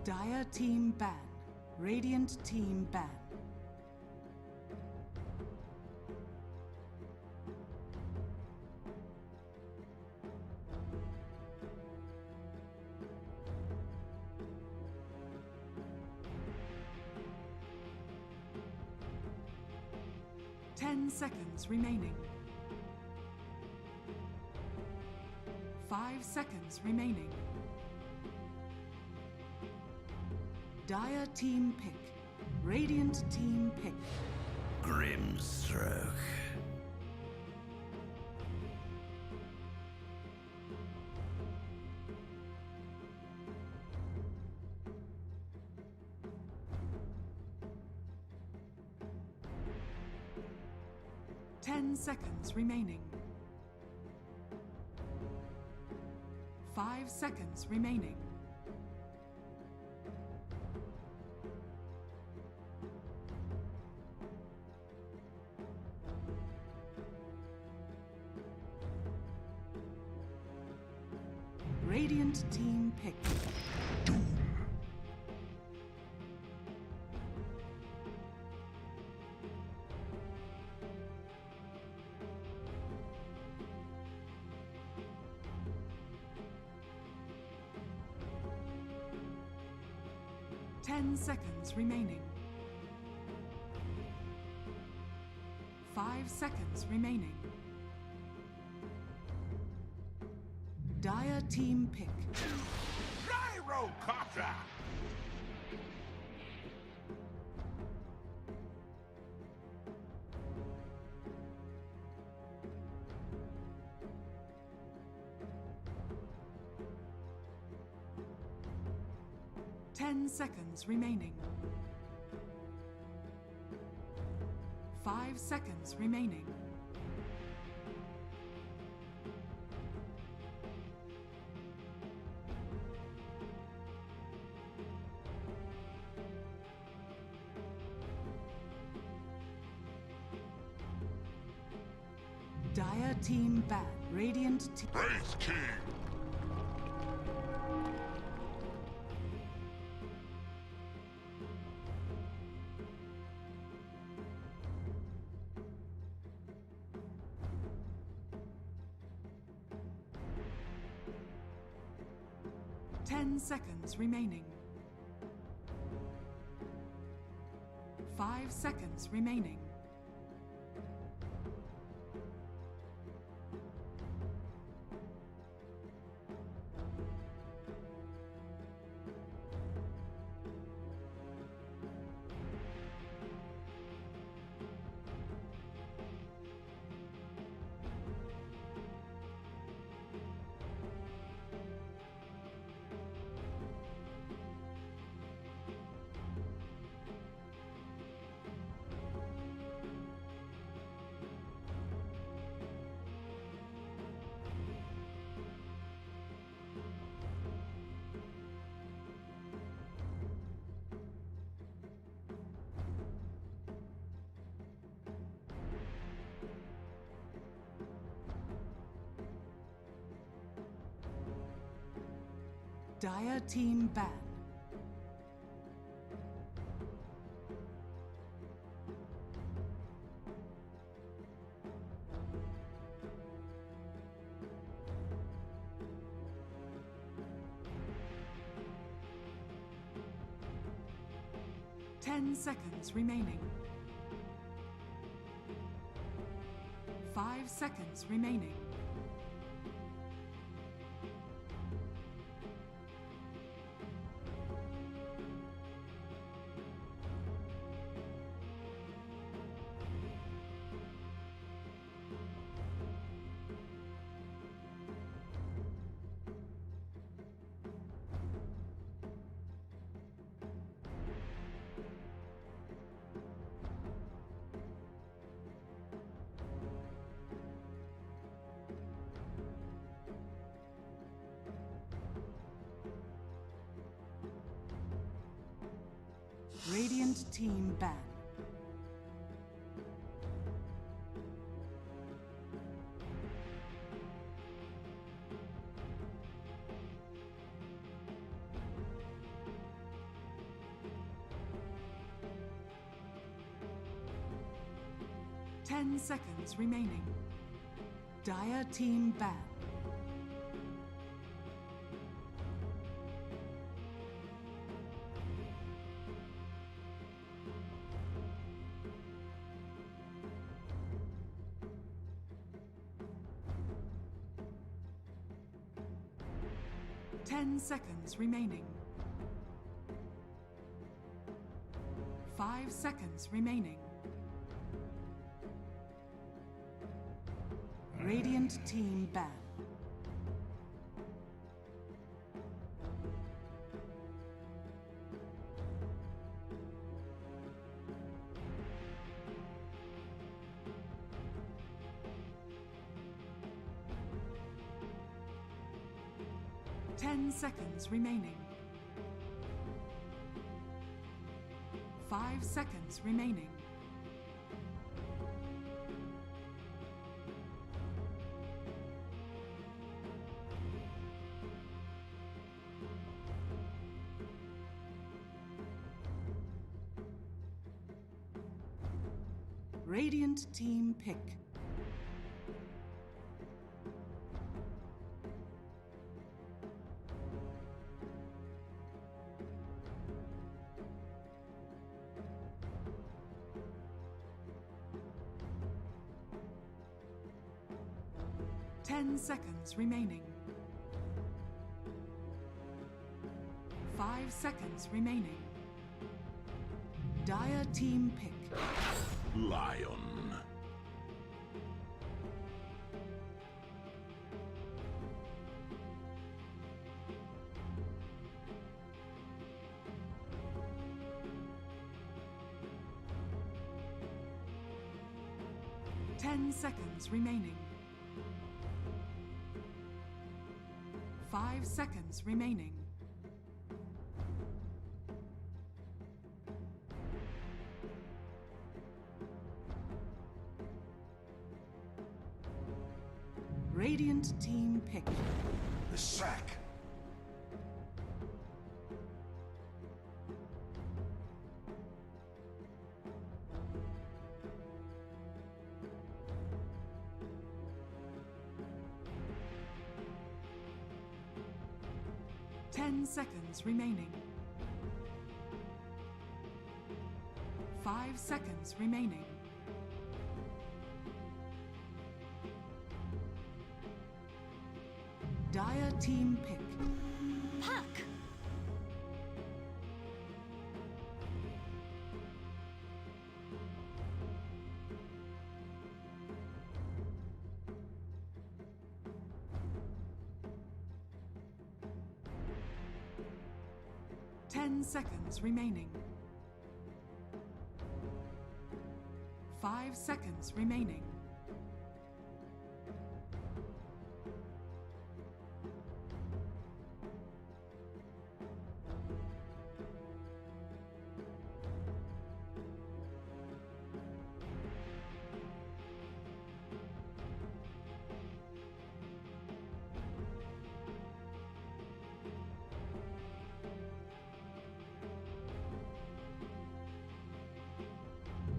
Dire team ban. Radiant team ban. Seconds remaining. 5 seconds remaining. Dire team pick. Radiant team pick. Grim stroke. Seconds remaining. 5 seconds remaining. Radiant team pick. 10 seconds remaining. 5 seconds remaining. Dire team pick. Gyrocopter! Seconds remaining. 5 seconds remaining. Dire team ban. Radiant team. Race King! 10 seconds remaining. 5 seconds remaining. Dire team ban. Ten seconds remaining. 5 seconds remaining. Radiant team ban. 10 seconds remaining. Dire team ban. Ten seconds remaining. 5 seconds remaining. Radiant team ban. Ten seconds remaining. 5 seconds remaining. Radiant team pick. Ten seconds remaining. 5 seconds remaining. Dire team pick. Lion. Ten seconds remaining. 5 seconds remaining. Radiant team pick. The sack. Ten seconds remaining. 5 seconds remaining. Dire team pick. Puck! 10 seconds remaining. 5 seconds remaining.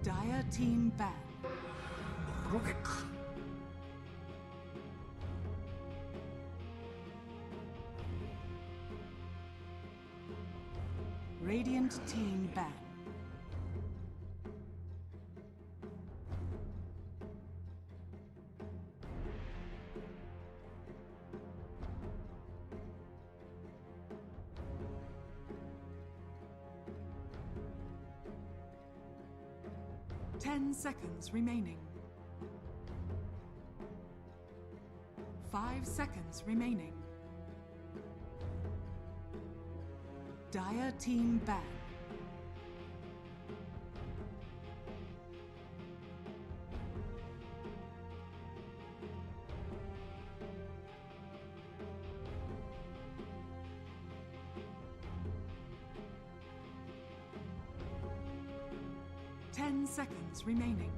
Dire team ban. Rubik. Radiant team ban. Ten seconds remaining. 5 seconds remaining. Dire team ban. Ten seconds remaining.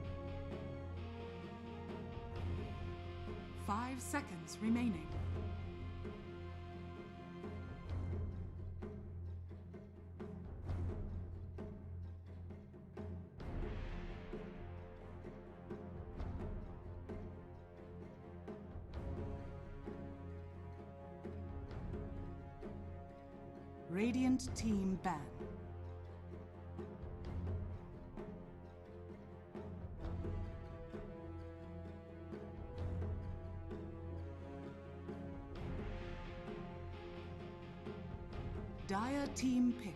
5 seconds remaining. Radiant team ban. Dire team pick.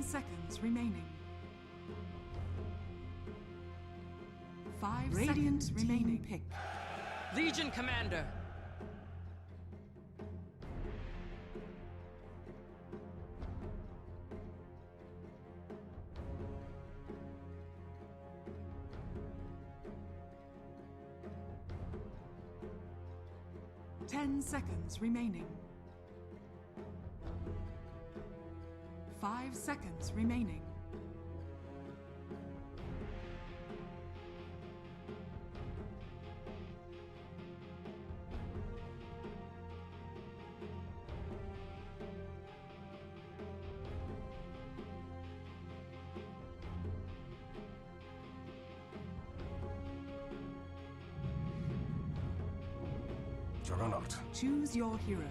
Seconds remaining. 5 Radiant remaining. Pick. Legion Commander. Ten seconds remaining. 5 seconds remaining. Juggernaut. Choose your hero.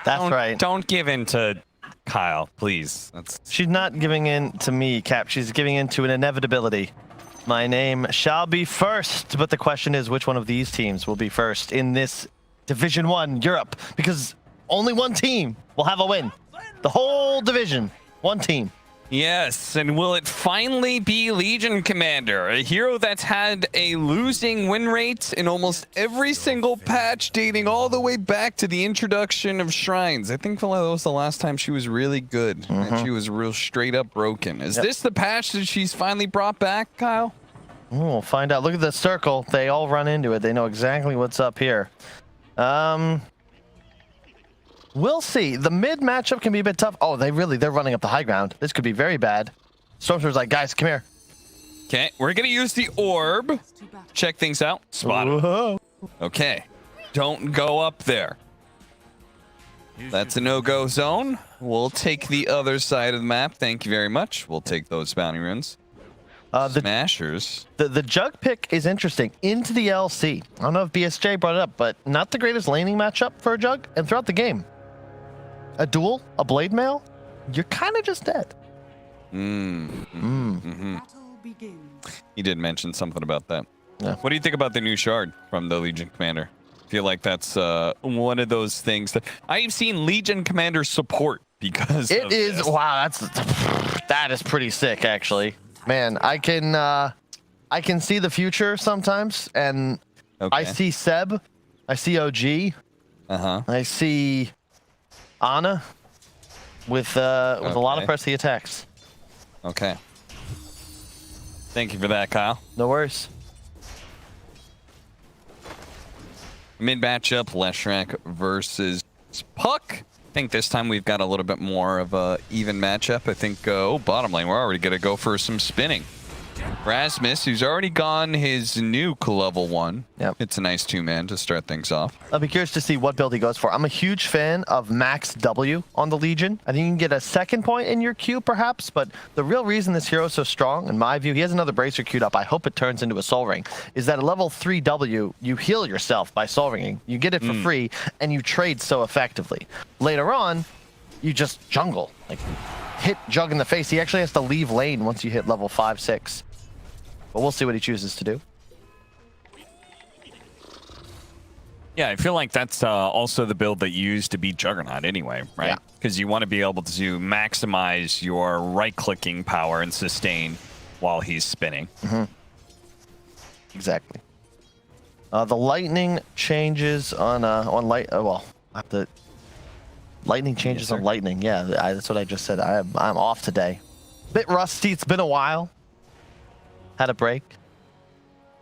That's right. Don't give in to Kyle, please. She's not giving in to me, Cap. She's giving in to an inevitability. My name shall be first, but the question is which one of these teams will be first in this Division 1 Europe? Because only one team will have a win. The whole division, one team. Yes, and will it finally be Legion Commander, a hero that's had a losing win rate in almost every single patch dating all the way back to the introduction of Shrines? I think that was the last time she was really good, and she was real straight up broken. Is this the patch that she's finally brought back, Kyle? We'll find out. Look at the circle. They all run into it. They know exactly what's up here. We'll see. The mid matchup can be a bit tough. Oh, they're running up the high ground. This could be very bad. Stormtrooper's like, guys, come here. Okay, we're gonna use the orb. Check things out. Spot it. Okay, don't go up there. That's a no-go zone. We'll take the other side of the map. Thank you very much. We'll take those bounty runes. The Smashers. The Jug pick is interesting. Into the LC. I don't know if BSJ brought it up, but not the greatest laning matchup for a Jug. And throughout the game, a duel, a blade mail, you're kind of just dead. He did mention something about that. Yeah. What do you think about the new shard from the Legion Commander? I feel like that's one of those things that I've seen Legion Commander support because it is this. Wow, that is pretty sick, actually. Man, I can see the future sometimes, and I see Seb I see OG. I see Ana with a lot of pressy attacks. Okay. Thank you for that, Kyle. No worries. Mid matchup, Leshrac versus Puck. I think this time we've got a little bit more of a even matchup. I think, bottom lane, we're already going to go for some spinning. Rasmus, who's already gone his nuke level 1. Yep. It's a nice 2-man to start things off. I'll be curious to see what build he goes for. I'm a huge fan of max W on the Legion. I think you can get a second point in your queue, perhaps, but the real reason this hero is so strong, in my view, he has another bracer queued up. I hope it turns into a Soul Ring. Is that a level 3 W, you heal yourself by Soul Ringing. You get it for free, and you trade so effectively. Later on, you just jungle. Like, hit Jug in the face. He actually has to leave lane once you hit level 5, 6. But we'll see what he chooses to do. Yeah, I feel like that's also the build that you use to beat Juggernaut anyway, right? Because you want to be able to maximize your right-clicking power and sustain while he's spinning. Exactly. The lightning changes on light. Lightning changes on lightning. Yeah, that's what I just said. I'm off today. Bit rusty. It's been a while. Had a break.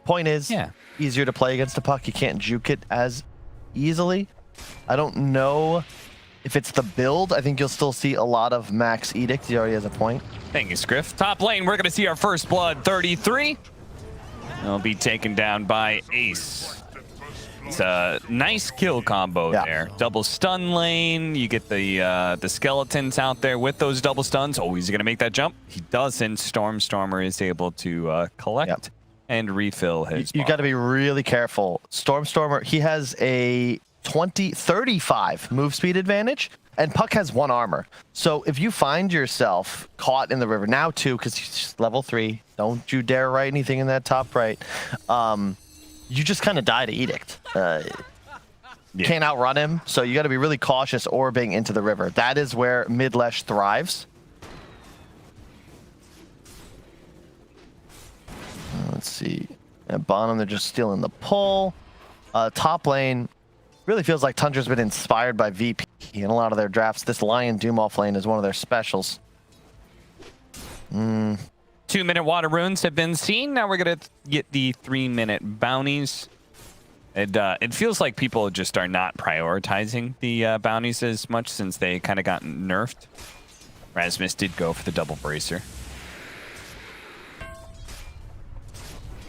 Point is, easier to play against a Puck. You can't juke it as easily. I don't know if it's the build. I think you'll still see a lot of max Edict. He already has a point. Thank you, Scriff. Top lane, we're going to see our first blood, 33. It'll be taken down by Ace. It's a nice kill combo there. Double stun lane. You get the skeletons out there with those double stuns. Oh, he's going to make that jump. He doesn't. Stormstormer is able to collect and refill his You got to be really careful. Stormstormer, he has a 35 move speed advantage, and Puck has 1 armor. So if you find yourself caught in the river, now 2, because he's level 3, don't you dare write anything in that top right. You just kind of die to Edict. Can't outrun him, so you got to be really cautious orbing into the river. That is where mid-lesh thrives. Let's see. At bottom, they're just stealing the pull. Top lane really feels like Tundra's been inspired by VP in a lot of their drafts. This Lion Doom off lane is one of their specials. 2-minute water runes have been seen. Now we're going to get the 3-minute bounties. It feels like people just are not prioritizing the bounties as much since they kind of got nerfed. Rasmus did go for the double bracer.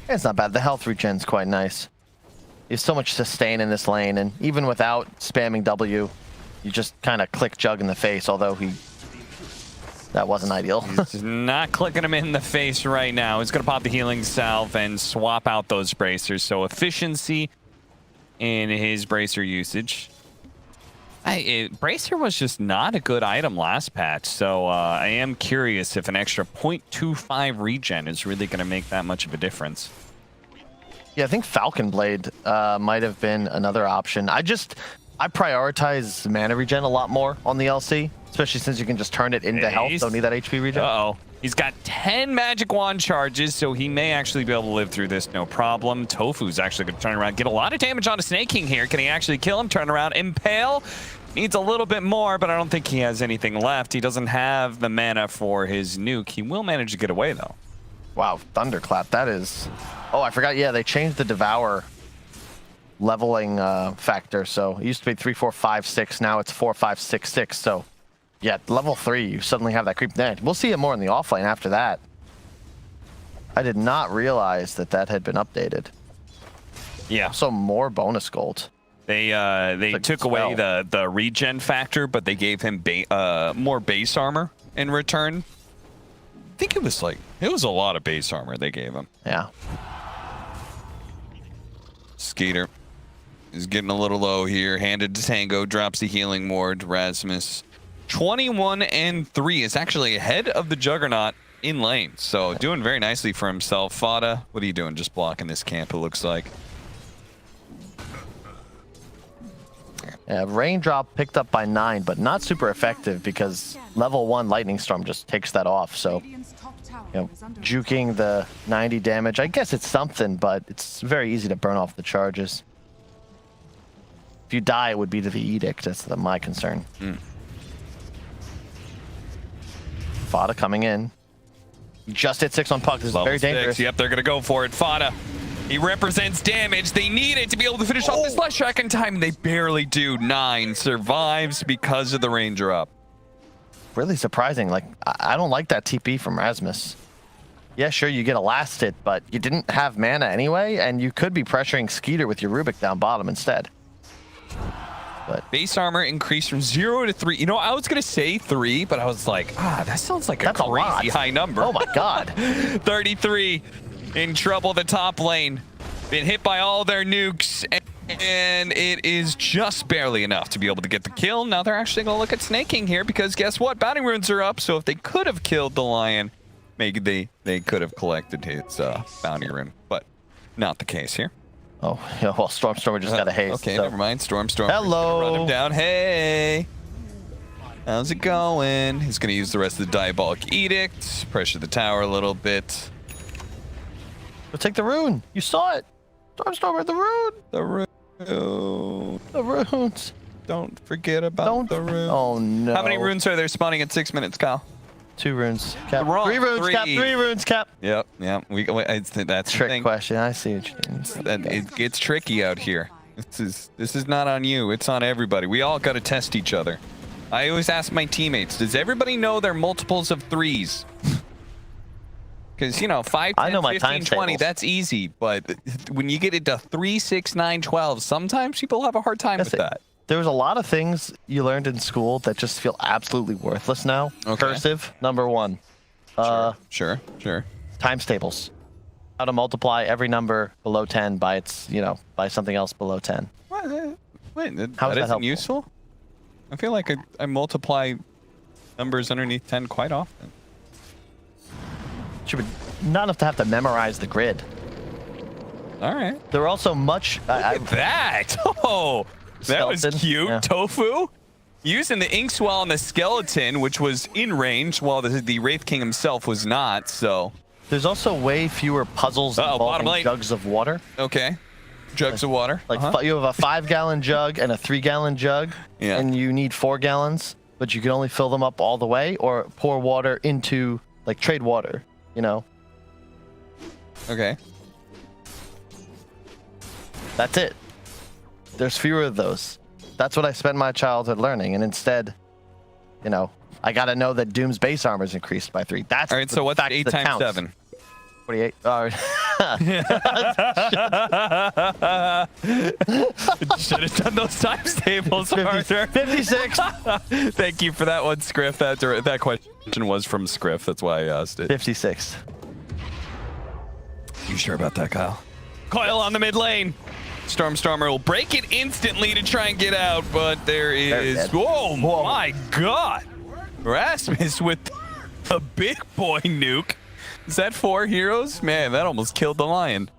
It's not bad. The health regen's quite nice. There's so much sustain in this lane, and even without spamming W, you just kind of click Jug in the face, although that wasn't ideal. He's not clicking him in the face right now. He's going to pop the healing salve and swap out those bracers. So efficiency in his bracer usage. Bracer was just not a good item last patch, so I am curious if an extra 0.25 regen is really going to make that much of a difference. Yeah, I think Falcon Blade might have been another option. I prioritize mana regen a lot more on the LC, especially since you can just turn it into health. Don't need that HP regen. Uh-oh. He's got 10 magic wand charges, so he may actually be able to live through this no problem. Tofu's actually going to turn around, get a lot of damage on a Snake King here. Can he actually kill him? Turn around, impale. Needs a little bit more, but I don't think he has anything left. He doesn't have the mana for his nuke. He will manage to get away, though. Wow, Thunderclap, that is... Oh, I forgot, yeah, they changed the Devour leveling factor, so it used to be 3, 4, 5, 6, now it's 4, 5, 6, 6, so... Yeah, level 3, you suddenly have that creep. Then we'll see it more in the offlane after that. I did not realize that had been updated. Yeah. So more bonus gold. They took away the regen factor, but they gave him more base armor in return. I think it was a lot of base armor they gave him. Yeah. Skater is getting a little low here. Handed to Tango, drops the healing ward. Rasmus 21-3 is actually ahead of the Juggernaut in lane, so doing very nicely for himself. Fada, what are you doing? Just blocking this camp, it looks like. Yeah, Raindrop picked up by 9, but not super effective because level 1 Lightning Storm just takes that off. So, juking the 90 damage, I guess it's something, but it's very easy to burn off the charges. If you die, it would be to the Edict. That's my concern. Fada coming in. Just hit 6 on Puck. This is very dangerous. Yep, they're going to go for it. Fada, he represents damage. They need it to be able to finish off this last track in time. They barely do. 9 survives because of the Ranger up. Really surprising. Like, I don't like that TP from Rasmus. Yeah, sure, you get a last hit, but you didn't have mana anyway, and you could be pressuring Skeeter with your Rubik down bottom instead. But base armor increased from 0 to 3. You know, I was going to say 3, but I was like, that sounds like a crazy high number. Oh my god. 33 in trouble, the top lane. Been hit by all their nukes, and it is just barely enough to be able to get the kill. Now they're actually going to look at snaking here, because guess what? Bounty runes are up, so if they could have killed the Lion, maybe they could have collected his bounty rune, but not the case here. Oh, yeah, well, Stormstormer just got a haste. Okay, so. never mind. Stormstormer. Hello. Run him down. Hey. How's it going? He's going to use the rest of the Diabolic Edict. Pressure the tower a little bit. Go take the rune. You saw it. Stormstormer, the rune. The rune. The runes. Don't forget about the rune. Oh, no. How many runes are there spawning at 6 minutes, Kyle? 2 runes. Cap. Wrong. 3 runes, Cap. 3 runes, Cap. Yep. That's trick the thing. question. I see what you mean. It gets tricky out here. This is not on you. It's on everybody. We all got to test each other. I always ask my teammates, does everybody know their multiples of 3s? Because, you know, 5, 10, I know my 15, 20, that's easy. But when you get into 3, 6, 9, 12, sometimes people have a hard time with that. There was a lot of things you learned in school that just feel absolutely worthless now. Okay. Cursive, number 1. Sure. Times tables. How to multiply every number below 10 by its, by something else below 10. Wait, How is that isn't helpful? useful? I feel like I multiply numbers underneath 10 quite often. Sure, but not enough to have to memorize the grid. All right. There are also much... Look at that! Oh! That was cute. Yeah. Tofu using the Inkswell on the skeleton, which was in range, while the Wraith King himself was not. So there's also way fewer puzzles involving jugs of water. Okay, jugs of water. Like you have a 5-gallon jug and a 3-gallon jug, yeah. And you need 4 gallons, but you can only fill them up all the way, or pour water into trade water. Okay. That's it. There's fewer of those. That's what I spent my childhood learning, and instead, I got to know that Doom's base armor is increased by 3. That's all right. So what's 8 times 7? 48. Oh. Should have done those times tables harder. 56. Thank you for that one, Scriff. That question was from Scriff. That's why I asked it. 56. You sure about that, Kyle? Coil on the mid lane. Stormstormer will break it instantly to try and get out, but there is... Whoa, my God. Rasmus with a big boy nuke. Is that 4 heroes? Man, that almost killed the Lion.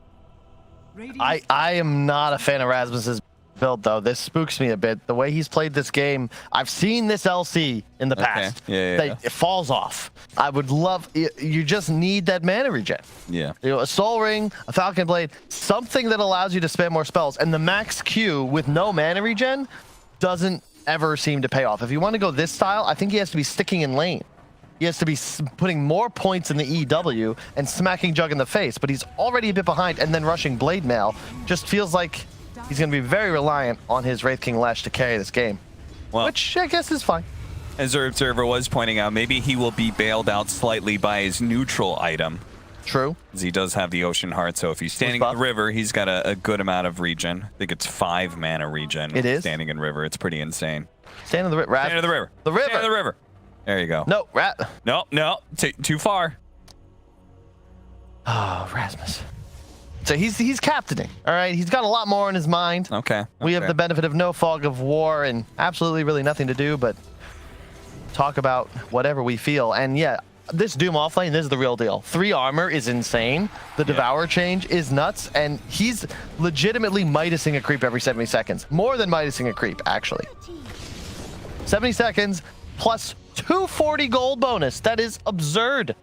I am not a fan of Rasmus's build, though. This spooks me a bit. The way he's played this game, I've seen this LC in the past. Yeah. It falls off. I would love... You just need that mana regen. Yeah. A Soul Ring, a Falcon Blade, something that allows you to spam more spells. And the max Q with no mana regen doesn't ever seem to pay off. If you want to go this style, I think he has to be sticking in lane. He has to be putting more points in the EW and smacking Jug in the face, but he's already a bit behind, and then rushing Blade Mail just feels like he's going to be very reliant on his Wraith King Lash to carry this game, which I guess is fine. As our observer was pointing out, maybe he will be bailed out slightly by his neutral item. True. Because he does have the Ocean Heart, so if he's standing in the river, he's got a good amount of regen. I think it's 5 mana regen. It is? Standing in river. It's pretty insane. Stand in the river. Stand in the river. The river. Stand in the river. There you go. No, No. Too far. Oh, Rasmus. So he's captaining, all right? He's got a lot more in his mind. Okay. We have the benefit of no fog of war and absolutely really nothing to do but talk about whatever we feel. And yeah, this Doom offlane, this is the real deal. 3 armor is insane. The Devour change is nuts, and he's legitimately Midasing a creep every 70 seconds. More than Midasing a creep, actually. 70 seconds plus 240 gold bonus. That is absurd.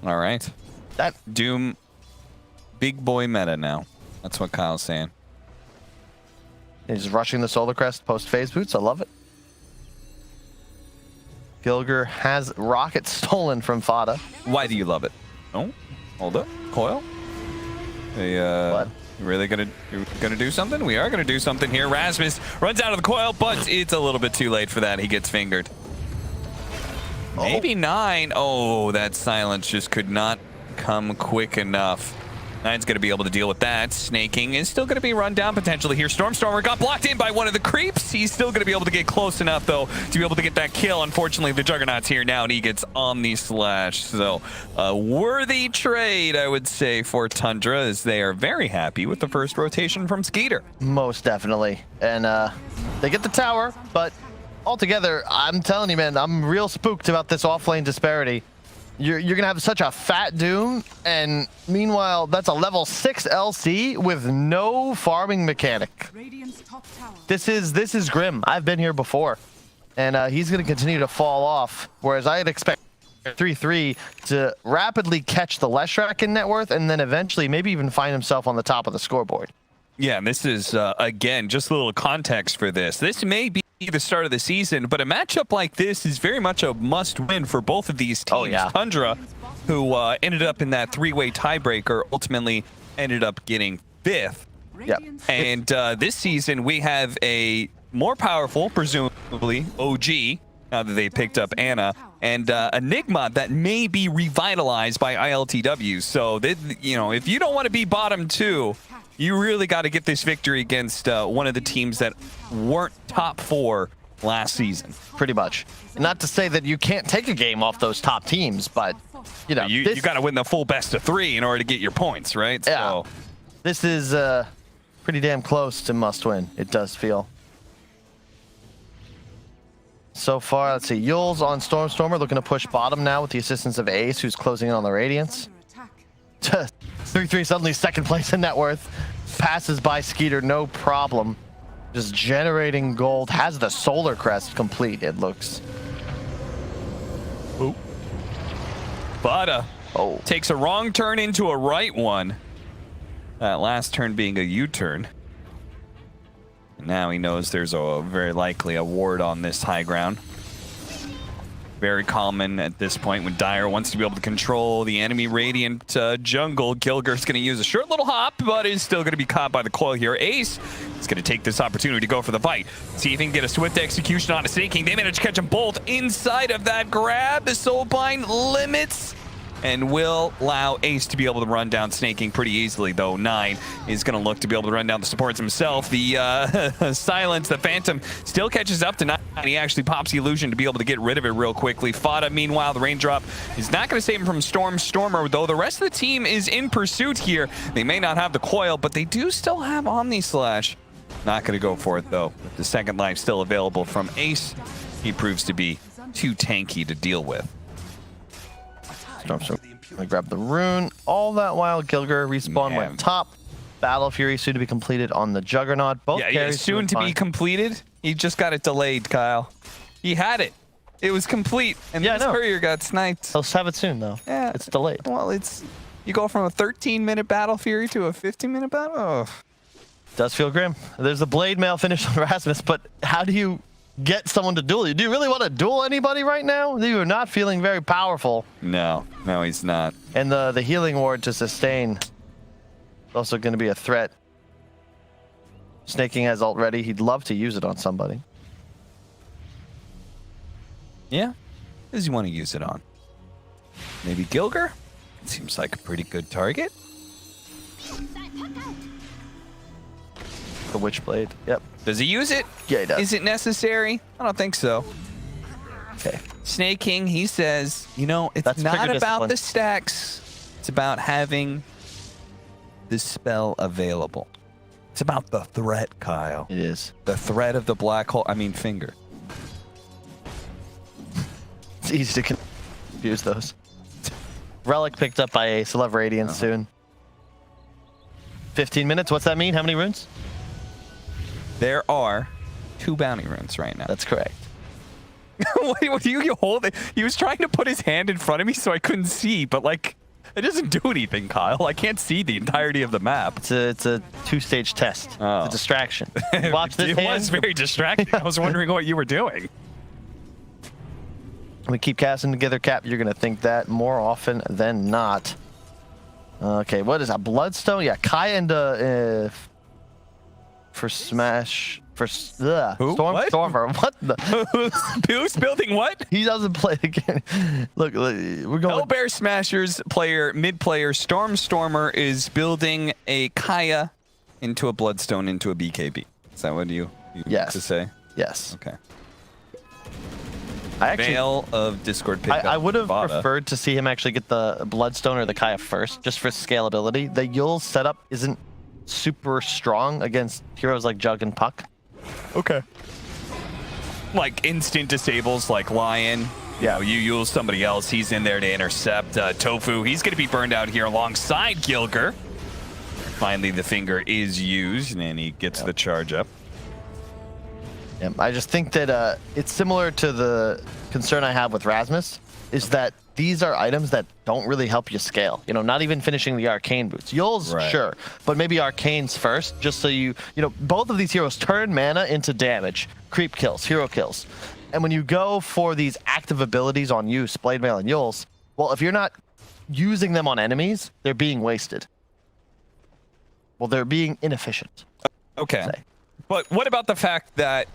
All right. That Doom, big boy meta now. That's what Kyle's saying. He's rushing the Solar Crest post-phase boots. I love it. Gilger has Rocket stolen from Fada. Why do you love it? Oh, hold up. Coil? Hey, what? You really gonna do something? We are gonna do something here. Rasmus runs out of the coil, but it's a little bit too late for that. He gets fingered. Maybe 9. Oh, that silence just could not come quick enough. 9's going to be able to deal with that. Snaking is still going to be run down potentially here. Stormstormer got blocked in by one of the creeps. He's still going to be able to get close enough, though, to be able to get that kill. Unfortunately, the Juggernaut's here now, and he gets Omni Slash. So, a worthy trade, I would say, for Tundra, as they are very happy with the first rotation from Skeeter. Most definitely. And they get the tower, but altogether, I'm telling you, man, I'm real spooked about this offlane disparity. You're going to have such a fat Doom, and meanwhile, that's a level 6 LC with no farming mechanic. This is grim. I've been here before, and he's going to continue to fall off, whereas I'd expect 3-3 to rapidly catch the Leshrac in net worth, and then eventually maybe even find himself on the top of the scoreboard. Yeah, and this is, again, just a little context for this. This may be the start of the season, but a matchup like this is very much a must-win for both of these teams. Oh, yeah. Tundra, who ended up in that 3-way tiebreaker, ultimately ended up getting 5th. Yep. And this season, we have a more powerful, presumably, OG, now that they picked up Anna, and Enigma that may be revitalized by ILTW. So, you know, if you don't want to be bottom 2, you really got to get this victory against one of the teams that weren't top 4 last season. Pretty much. Not to say that you can't take a game off those top teams, but, you know. You got to win the full best of 3 in order to get your points, right? Yeah. So. This is pretty damn close to must win, it does feel. So far, let's see. Yule's on Stormstormer, looking to push bottom now with the assistance of Ace, who's closing in on the Radiance. 3-3 suddenly second place in net worth. Passes by Skeeter, no problem. Just generating gold. Has the Solar Crest complete, it looks. Ooh. Bada takes a wrong turn into a right one. That last turn being a U-turn. Now he knows there's a very likely a ward on this high ground. Very common at this point when Dire wants to be able to control the enemy Radiant jungle. Gilger's going to use a short little hop, but is still going to be caught by the coil here. Ace is going to take this opportunity to go for the fight. See if he can get a swift execution on a Snaking. They manage to catch them both inside of that grab. The Soulbind limits and will allow Ace to be able to run down Snaking pretty easily, though 9 is going to look to be able to run down the supports himself. The Silence, the Phantom, still catches up to 9, and he actually pops the illusion to be able to get rid of it real quickly. Fada, meanwhile, the raindrop is not going to save him from Stormer, though the rest of the team is in pursuit here. They may not have the coil, but they do still have Omni Slash. Not going to go for it, though. With the second life still available from Ace, he proves to be too tanky to deal with. Stormstormer gonna grab the rune. All that while, Gilger respawn went top. Battle Fury soon to be completed on the Juggernaut. Both carries soon to be completed. He just got it delayed, Kyle. He had it. It was complete, and this courier got sniped. He'll have it soon, though. Yeah, it's delayed. Well, you go from a 13-minute Battle Fury to a 15-minute battle. Oh. Does feel grim. There's a blade mail finish on Rasmus, but how do you get someone to duel you? Do you really want to duel anybody right now? You are not feeling very powerful. No, he's not. And the healing ward to sustain is also going to be a threat. Snaking has ult ready. He'd love to use it on somebody. Yeah, who does he want to use it on? Maybe Gilger? Seems like a pretty good target. The Witchblade. Yep. Does he use it? Yeah, he does. Is it necessary? I don't think so. Okay. Snaking, he says, you know, it's not about the stacks. It's about having the spell available. It's about the threat, Kyle. It is. The threat of the black hole. I mean, finger. It's easy to confuse those. Relic picked up by Ace. He'll have Radiance soon. 15 minutes. What's that mean? How many runes? There are 2 bounty runes right now. That's correct. What do you hold it? He was trying to put his hand in front of me so I couldn't see, but like It doesn't do anything, Kyle. I can't see the entirety of the map. It's a 2-stage test. Oh. It's a distraction. Watch this. It was very distracting. I was wondering what you were doing. We keep casting together, Cap. You're going to think that more often than not. Okay, what is that? Bloodstone? Yeah, Kaya and for Smash. For Who? Stormer. What the? Who's building what? He doesn't play again. Look, we're going. HELLBEAR Smashers player, mid player, Stormer is building a Kaya into a Bloodstone into a BKB. Is that what you yes. to say? Yes. Okay. I actually, Veil of Discord pickup. I would have preferred to see him actually get the Bloodstone or the Kaya first, just for scalability. The Yul setup isn't super strong against heroes like Jug and Puck. Okay. Like instant disables like Lion. Yeah. You use somebody else. He's in there to intercept. Tofu, he's going to be burned out here alongside Gilger. Finally, the finger is used, and then he gets the charge up. Yeah, I just think that it's similar to the concern I have with Rasmus, is that these are items that don't really help you scale. You know, not even finishing the arcane boots. Yul's, right. Sure, but maybe arcanes first, just so you know, both of these heroes turn mana into damage, creep kills, hero kills. And when you go for these active abilities on you, Blade Mail and Yul's, well, if you're not using them on enemies, they're being wasted. Well, they're being inefficient. Okay. But what about the fact that,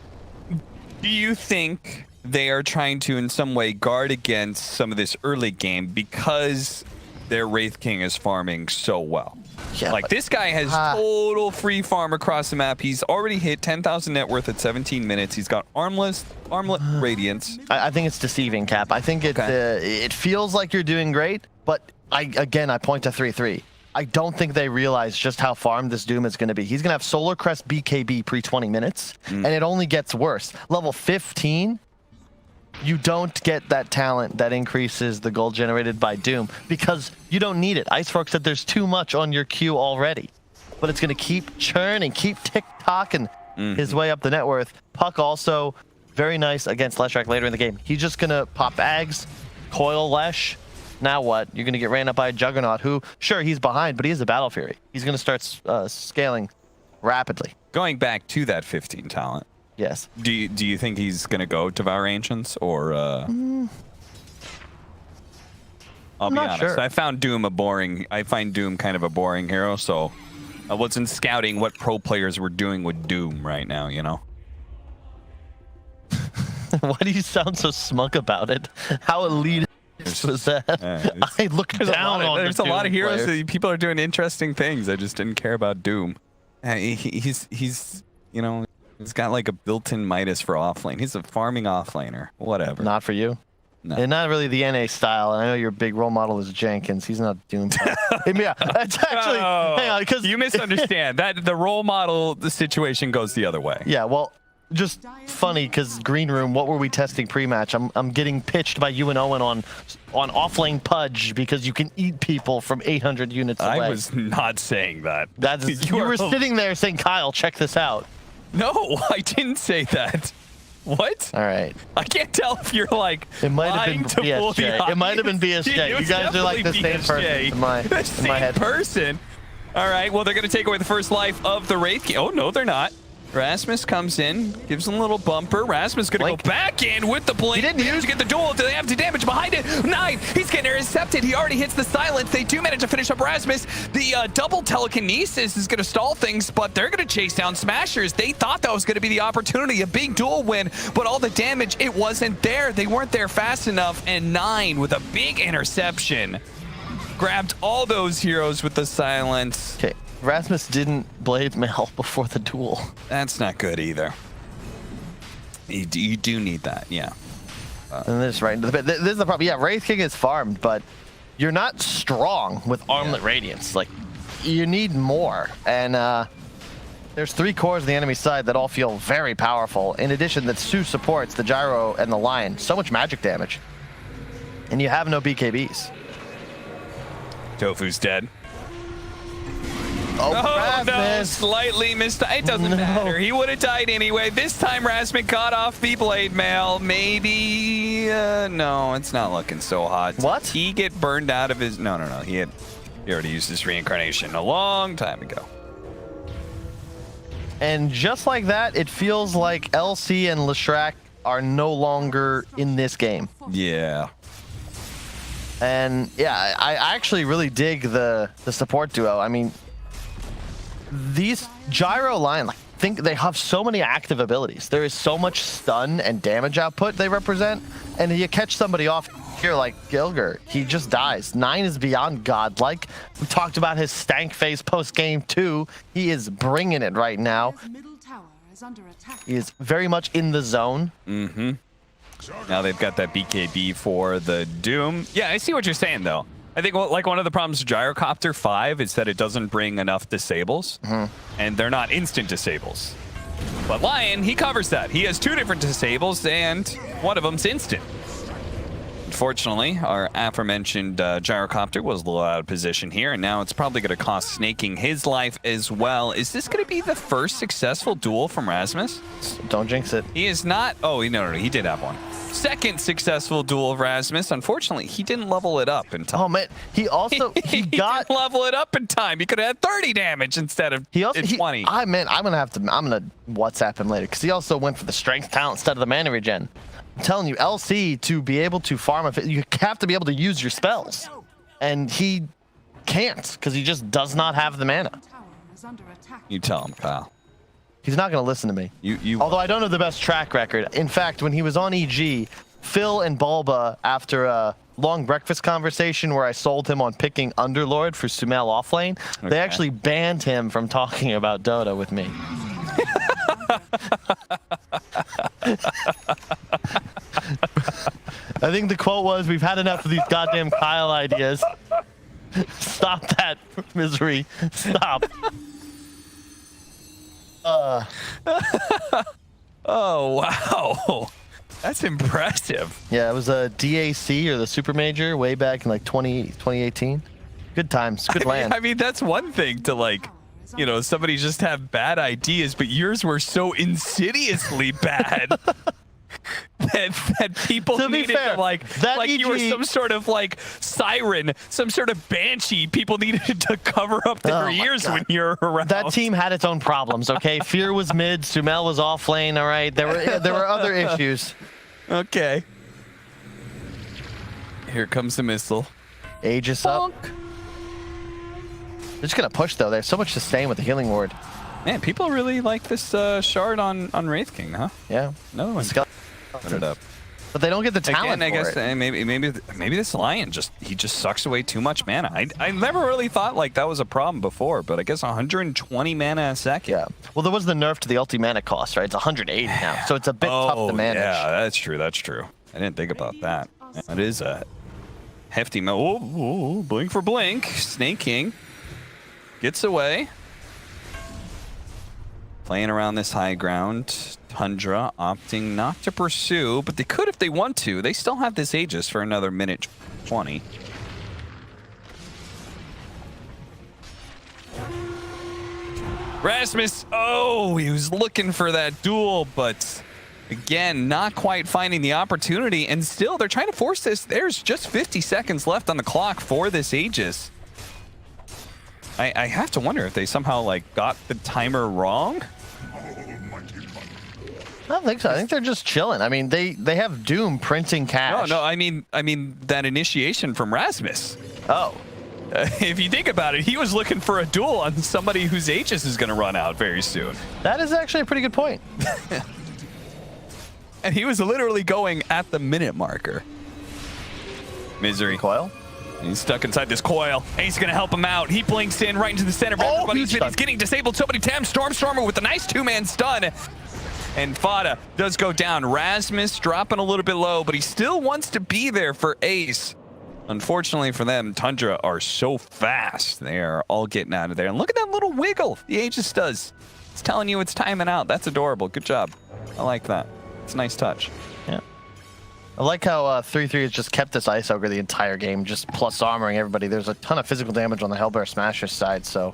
do you think they are trying to in some way guard against some of this early game because their Wraith King is farming so well? Yeah, like this guy has total free farm across the map. He's already hit 10,000 net worth at 17 minutes. He's got armlet Radiance. I think it's deceiving, Cap. I think it feels like you're doing great, but I point to 3-3. I don't think they realize just how farmed this Doom is going to be. He's going to have Solar Crest BKB pre 20 minutes, and it only gets worse. Level 15, you don't get that talent that increases the gold generated by Doom because you don't need it. Icefork said there's too much on your queue already, but it's going to keep churning, keep tick-tocking his way up the net worth. Puck also very nice against Leshrac later in the game. He's just going to pop Ags, coil Lesh. Now what? You're going to get ran up by a Juggernaut who, sure, he's behind, but he is a Battle Fury. He's going to start scaling rapidly. Going back to that 15 talent. Yes. Do you think he's going to go Devour Ancients or... I'll be honest. Sure. I find Doom kind of a boring hero, so I wasn't scouting what pro players were doing with Doom right now, you know? Why do you sound so smug about it? How elite was that? I look down on there's a lot of heroes that people are doing interesting things. I just didn't care about Doom. He's you know, he's got like a built-in Midas for offlane. He's a farming offlaner. Whatever. Not for you. No. And not really the NA style. And I know your big role model is Jenkins. He's not Doom. Yeah, that's actually. Hang on, because you misunderstand. That the role model, the situation goes the other way. Yeah, well, just funny because Green Room, what were we testing pre-match? I'm getting pitched by you and Owen on offlane Pudge because you can eat people from 800 units away. I was not saying that. You were sitting there saying, Kyle, check this out. No, I didn't say that. What? All right. I can't tell if you're like. It might have been BSJ. It might have been BSJ. You guys are like the same person in my head. Person. All right. Well, they're going to take away the first life of the Wraith King. Oh no, they're not. Rasmus comes in, gives him a little bumper. Rasmus going to go back in with the blink. He didn't get the duel. Do they have 2 damage behind it? 9. He's getting intercepted. He already hits the silence. They do manage to finish up Rasmus. The double telekinesis is going to stall things, but they're going to chase down Smashers. They thought that was going to be the opportunity, a big duel win, but all the damage, it wasn't there. They weren't there fast enough, and 9 with a big interception grabbed all those heroes with the silence. Okay. Rasmus didn't Blade Mail before the duel. That's not good either. You do need that, yeah. And this right into the bit. This is the problem. Yeah, Wraith King is farmed, but you're not strong with Armlet Radiance. Like, you need more. And there's 3 cores on the enemy side that all feel very powerful. In addition, that Sue supports the Gyro and the Lion. So much magic damage. And you have no BKBs. Tofu's dead. Oh, no, Rasmus. slightly missed. It doesn't matter. He would have died anyway. This time, Rasmus got off the blade mail. Maybe, no, it's not looking so hot. What? Did he get burned out of his? No. He already used his reincarnation a long time ago. And just like that, it feels like LC and Leshrac are no longer in this game. Yeah. And yeah, I actually really dig the support duo. I mean, these Gyro line, like, think they have so many active abilities. There is so much stun and damage output they represent. And you catch somebody off here like Gilger, he just dies. 9 is beyond godlike. We talked about his stank face post game 2. He is bringing it right now. Middle tower is under attack. He is very much in the zone. Mm-hmm. Now they've got that BKB for the Doom. Yeah, I see what you're saying, though. I think like one of the problems with Gyrocopter 5 is that it doesn't bring enough disables, and they're not instant disables. But Lion, he covers that. He has 2 different disables, and one of them's instant. Unfortunately, our aforementioned Gyrocopter was a little out of position here, and now it's probably going to cost Snaking his life as well. Is this going to be the first successful duel from Rasmus? Don't jinx it. He is not. Oh, no, he did have one. Second successful duel of Rasmus. Unfortunately, he didn't level it up in time. Oh man, he also he got didn't level it up in time. He could have had 30 damage instead of 20. I'm gonna WhatsApp him later because he also went for the strength talent instead of the mana regen. I'm telling you, LC, to be able to farm, you have to be able to use your spells, and he can't because he just does not have the mana. You tell him, Kyle. He's not going to listen to me. Although I don't have the best track record. In fact, when he was on EG, Phil and Bulba, after a long breakfast conversation where I sold him on picking Underlord for Sumail offlane, they actually banned him from talking about Dota with me. I think the quote was, "We've had enough of these goddamn Kyle ideas. Stop that misery. Stop." Oh, wow. That's impressive. Yeah, it was a DAC or the Super Major way back in like 2018. Good times, good land. I mean, that's one thing to like, you know, somebody just have bad ideas, but yours were so insidiously bad that people needed to like you were some sort of like siren, some sort of banshee. People needed to cover up their ears when you're around. That team had its own problems, okay? Fear was mid, Sumail was off lane, all right? There were other issues. Okay. Here comes the missile. Aegis up. They're just gonna push though. There's so much sustain with the healing ward. Man, people really like this shard on Wraith King, huh? Yeah. No one put it up. But they don't get the talent. Again, I for guess it. maybe this Lion just sucks away too much mana. I never really thought like that was a problem before, but I guess 120 mana a second. Yeah. Well, there was the nerf to the ulti mana cost, right? It's 180 now, so it's a bit tough to manage. Yeah, that's true. That's true. I didn't think about that. That is a hefty. Blink for blink. Snake King gets away. Playing around this high ground. Tundra opting not to pursue, but they could if they want to. They still have this Aegis for another minute 20. Rasmus, he was looking for that duel, but again, not quite finding the opportunity, and still they're trying to force this. There's just 50 seconds left on the clock for this Aegis. I have to wonder if they somehow like got the timer wrong. I don't think so. I think they're just chilling. I mean, they have Doom printing cash. No, I mean that initiation from Rasmus. Oh. If you think about it, he was looking for a duel on somebody whose Aegis is going to run out very soon. That is actually a pretty good point. And he was literally going at the minute marker. Misery. Coil? He's stuck inside this coil. Ace going to help him out. He blinks in right into the center. He's getting disabled so many times. Stormstormer with a nice 2-man stun. And Fada does go down. Rasmus dropping a little bit low, but he still wants to be there for Ace. Unfortunately for them, Tundra are so fast. They are all getting out of there. And look at that little wiggle the Aegis does. It's telling you it's timing out. That's adorable. Good job. I like that. It's a nice touch. Yeah. I like how 3-3 has just kept this Ice Ogre the entire game, just plus armoring everybody. There's a ton of physical damage on the HELLBEAR Smasher side, so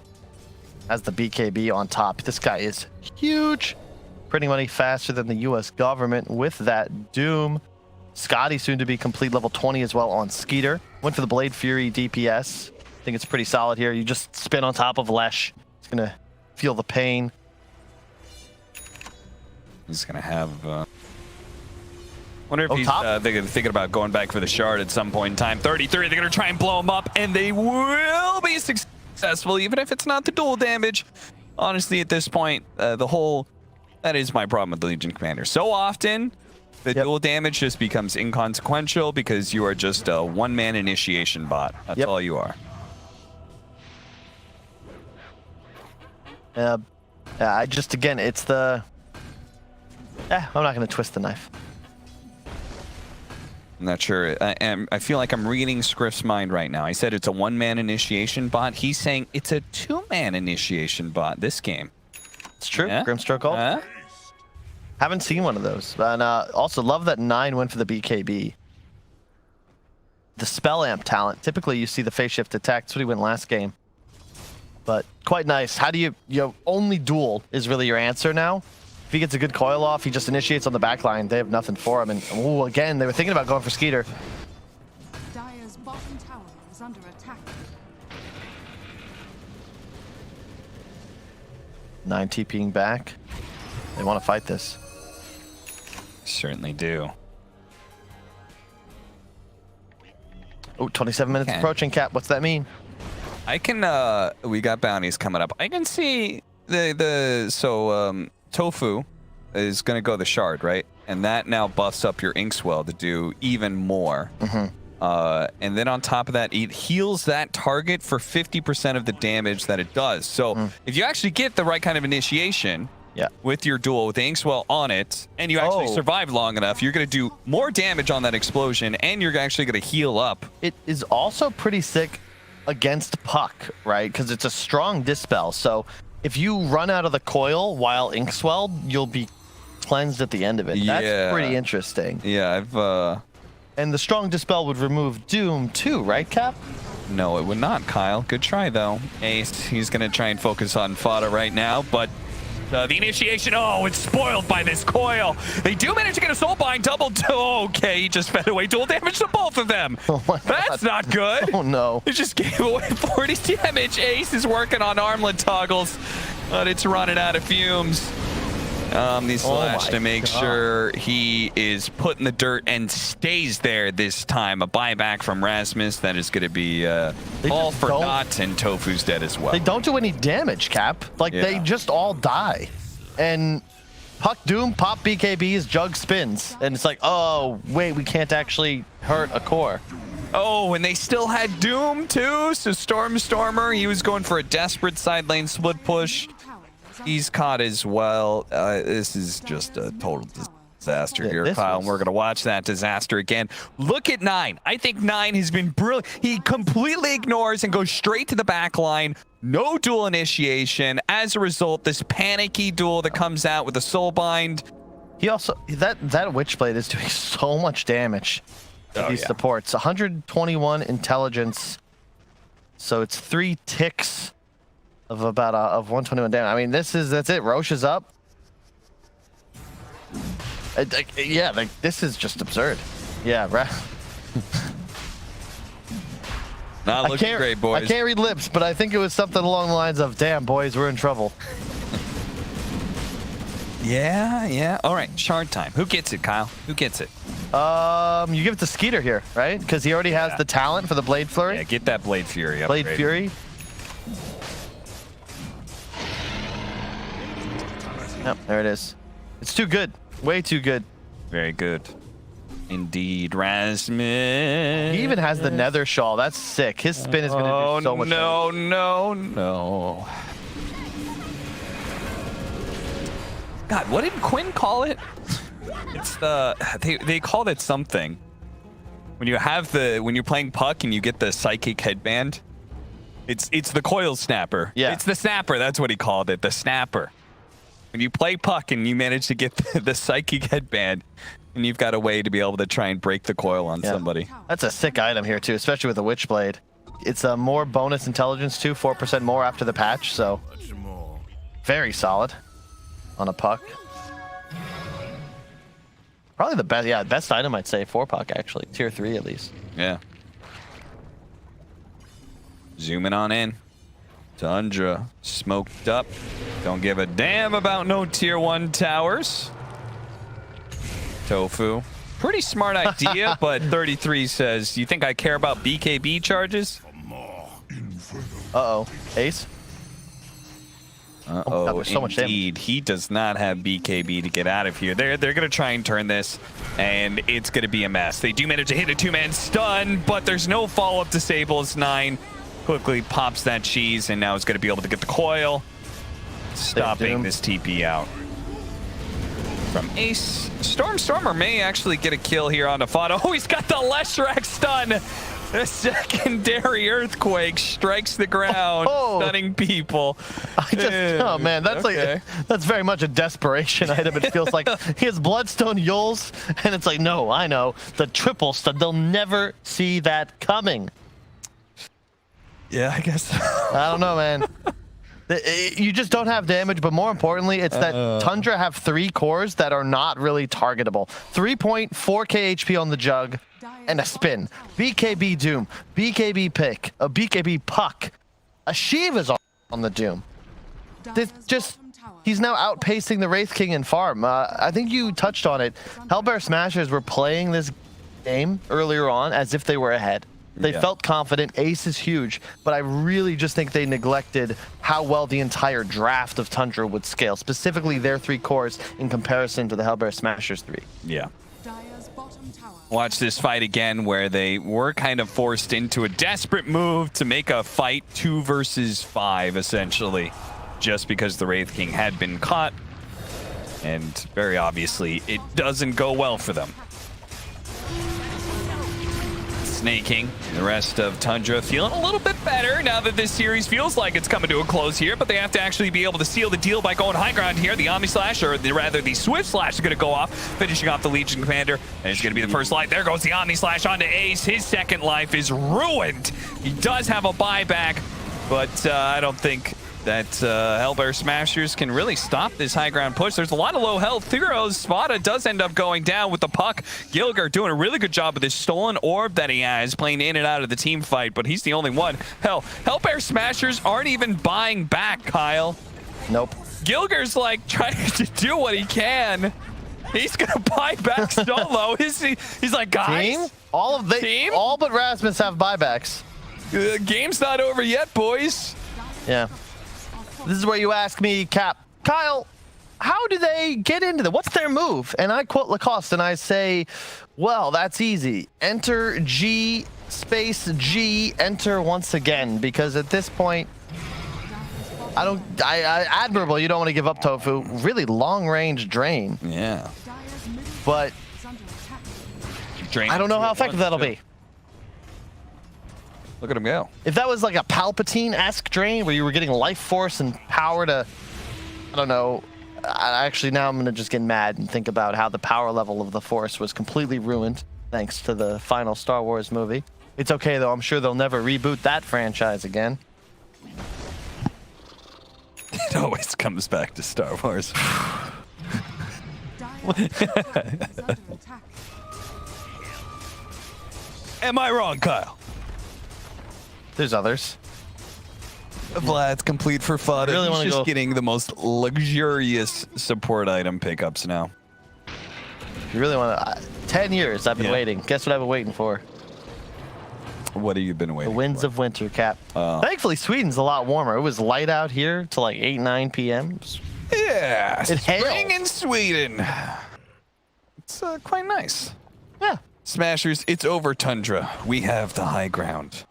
has the BKB on top. This guy is huge. Pretty money faster than the US government with that Doom. Scotty soon to be complete level 20 as well on Skeeter. Went for the Blade Fury DPS. I think it's pretty solid here. You just spin on top of Lesh. It's going to feel the pain. He's going to have... wonder if he's thinking about going back for the shard at some point in time. 33, they're going to try and blow him up, and they will be successful, even if it's not the dual damage. Honestly, at this point, that is my problem with the Legion Commander. So often, the dual damage just becomes inconsequential because you are just a one-man initiation bot. That's all you are. I just, again, it's the... I'm not going to twist the knife. I'm not sure. I feel like I'm reading Scriff's mind right now. I said it's a one-man initiation bot. He's saying it's a two-man initiation bot this game. It's true. Grimstroke ult. Haven't seen one of those. And also love that 9 went for the BKB. The spell amp talent. Typically you see the phase shift attack. That's what he went last game. But quite nice. How do you only duel is really your answer now. If he gets a good coil off, he just initiates on the back line. They have nothing for him. And ooh, again, they were thinking about going for Skeeter. Dire's bottom tower is under attack. 9 TPing back. They want to fight this. Certainly do. Oh, 27 minutes approaching, Cap. What's that mean? I can, we got bounties coming up. I can see Tofu is going to go the shard, right? And that now buffs up your Inkswell to do even more. And then on top of that, it heals that target for 50% of the damage that it does. So if you actually get the right kind of initiation with your duel with the Inkswell on it, and you actually survive long enough, you're going to do more damage on that explosion, and you're actually going to heal up. It is also pretty sick against Puck, right? Because it's a strong dispel. So if you run out of the coil while Inkswelled, you'll be cleansed at the end of it. That's pretty interesting. Yeah, and the strong dispel would remove Doom too, right, Cap? No, it would not, Kyle. Good try, though. Ace, he's going to try and focus on Fada right now, but the initiation, it's spoiled by this coil. They do manage to get a Soulbind double. Okay, he just fed away dual damage to both of them. That's not good. Oh, no. It just gave away 40 damage. Ace is working on armlet toggles, but it's running out of fumes. He slashed to make sure he is put in the dirt and stays there this time. A buyback from Rasmus. That is going to be all for naught, and Tofu's dead as well. They don't do any damage, Cap. Like, they just all die. And Puck Doom, pop BKBs, Jug spins. And it's like, oh, wait, we can't actually hurt a core. Oh, and they still had Doom, too. So Stormer, he was going for a desperate side lane split push. He's caught as well. This is just a total disaster here, Kyle. And we're going to watch that disaster again. Look at 9. I think 9 has been brilliant. He completely ignores and goes straight to the back line. No dual initiation. As a result, this panicky duel that comes out with a Soulbind. He also, that Witchblade is doing so much damage to these supports. 121 intelligence. So it's 3 ticks of about of 121 damage. I mean, that's it. Roche is up. This is just absurd. Yeah, not looking great, boys. I can't read lips, but I think it was something along the lines of, "Damn, boys, we're in trouble." Yeah. All right, shard time. Who gets it, Kyle? Who gets it? You give it to Skeeter here, right? Because he already has the talent for the Blade Flurry. Yeah, get that Blade Fury up. Blade Fury. Yep, there it is. It's too good. Way too good. Very good. Indeed, Rasmus. He even has the Nether Shawl. That's sick. His spin is going to do so much damage. No. God, what did Quinn call it? It's they called it something. When you're playing Puck and you get the psychic headband, it's the coil snapper. Yeah. It's the snapper. That's what he called it. The snapper. When you play Puck and you manage to get the psychic headband, and you've got a way to be able to try and break the coil on somebody. That's a sick item here too, especially with the Witchblade. It's a more bonus intelligence too, 4% more after the patch, so very solid on a puck. Probably the best, yeah, best item I'd say for puck actually, tier 3 at least. Yeah. Zooming on in. Tundra smoked up. Don't give a damn about no tier 1 towers. Tofu. Pretty smart idea, but 33 says, you think I care about BKB charges? Uh-oh. Ace? Uh-oh, God, there's so much damage. indeed. He does not have BKB to get out of here. They're going to try and turn this, and it's going to be a mess. They do manage to hit a 2-man stun, but there's no follow-up to Sable's 9. Quickly pops that cheese, and now it's going to be able to get the coil, stopping this TP out. From Ace, Stormer may actually get a kill here on Afado. Oh, he's got the Leshrac stun. The secondary earthquake strikes the ground, stunning people. Oh man, that's like that's very much a desperation item. It feels like he has Bloodstone Yules, and it's like, no, I know the triple stun. They'll never see that coming. Yeah, I guess. I don't know, man. You just don't have damage, but more importantly, it's that Tundra have 3 cores that are not really targetable. 3.4k HP on the Jug, and a spin. BKB Doom, BKB Pick, a BKB Puck. A Sheev is on the Doom. This just, he's now outpacing the Wraith King in farm. I think you touched on it. HELLBEAR Smashers were playing this game earlier on as if they were ahead. They felt confident. Ace is huge, but I really just think they neglected how well the entire draft of Tundra would scale, specifically their 3 cores in comparison to the HELLBEAR Smashers 3. Yeah. Watch this fight again where they were kind of forced into a desperate move to make a fight 2 versus 5, essentially, just because the Wraith King had been caught. And very obviously, it doesn't go well for them. Snaking, the rest of Tundra feeling a little bit better now that this series feels like it's coming to a close here, but they have to actually be able to seal the deal by going high ground here. The Omni Slash, or rather the Swift Slash, is going to go off, finishing off the Legion Commander, and it's going to be the first light. There goes the Omni Slash onto Ace. His second life is ruined. He does have a buyback, but I don't think that HELLBEAR Smashers can really stop this high ground push. There's a lot of low health heroes. Spada does end up going down with the puck. Gilger doing a really good job with this stolen orb that he has, playing in and out of the team fight, but he's the only one. Hell, HELLBEAR Smashers aren't even buying back, Kyle. Nope. Gilger's like trying to do what he can. He's gonna buy back solo. He's like, guys, team? All but Rasmus have buybacks. The game's not over yet, boys. Yeah. This is where you ask me, Cap, Kyle, how do they get into that? What's their move? And I quote Lacoste and I say, well, that's easy. Enter G, space G, enter once again. Because at this point, admirable, you don't want to give up Tofu. Really long range drain. Yeah. But I don't know how effective that'll be. Look at him go. If that was like a Palpatine-esque drain where you were getting life force and power to, I don't know. Actually, now I'm going to just get mad and think about how the power level of the Force was completely ruined thanks to the final Star Wars movie. It's okay, though. I'm sure they'll never reboot that franchise again. It always comes back to Star Wars. Am I wrong, Kyle? There's others. Vlad's complete for fun. Really He's just getting the most luxurious support item pickups now. You really want to... 10 years I've been waiting. Guess what I've been waiting for? What have you been waiting for? The winds of winter, Cap. Thankfully, Sweden's a lot warmer. It was light out here till like 8, 9 p.m. Yeah, it spring in Sweden. It's quite nice. Yeah. Smashers, it's over, Tundra. We have the high ground.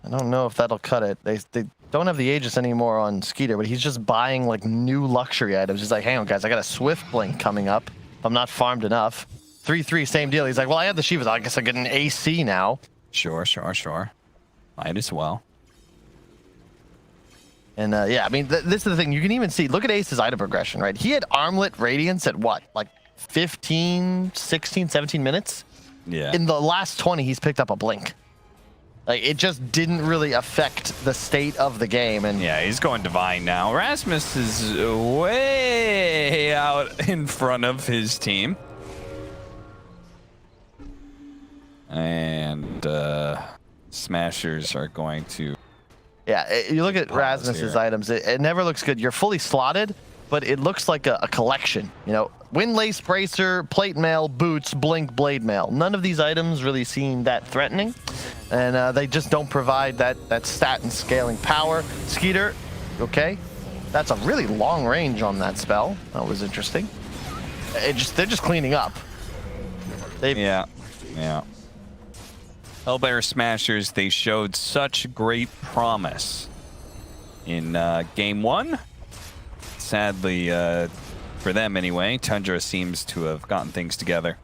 I don't know if that'll cut it. They don't have the Aegis anymore on Skeeter, but he's just buying like new luxury items. He's like, hang on, guys, I got a Swift Blink coming up. I'm not farmed enough. 3-3, same deal. He's like, well, I had the Shivas. I guess I get an AC now. Sure. Might as well. And yeah, I mean, this is the thing. You can even see, look at Ace's item progression, right? He had Armlet Radiance at what? Like 15, 16, 17 minutes? Yeah. In the last 20, he's picked up a Blink. Like, it just didn't really affect the state of the game. And yeah, he's going Divine now. Rasmus is way out in front of his team. And Smashers are going to... Yeah, you look at Rasmus's items, it never looks good. You're fully slotted, but it looks like a collection. You know, Windlace, Bracer, Plate Mail, Boots, Blink, Blade Mail. None of these items really seem that threatening, and they just don't provide that stat and scaling power. Skeeter, okay. That's a really long range on that spell. That was interesting. They're just cleaning up. Yeah. HELLBEAR Smashers, they showed such great promise in game 1. Sadly, for them anyway, Tundra seems to have gotten things together.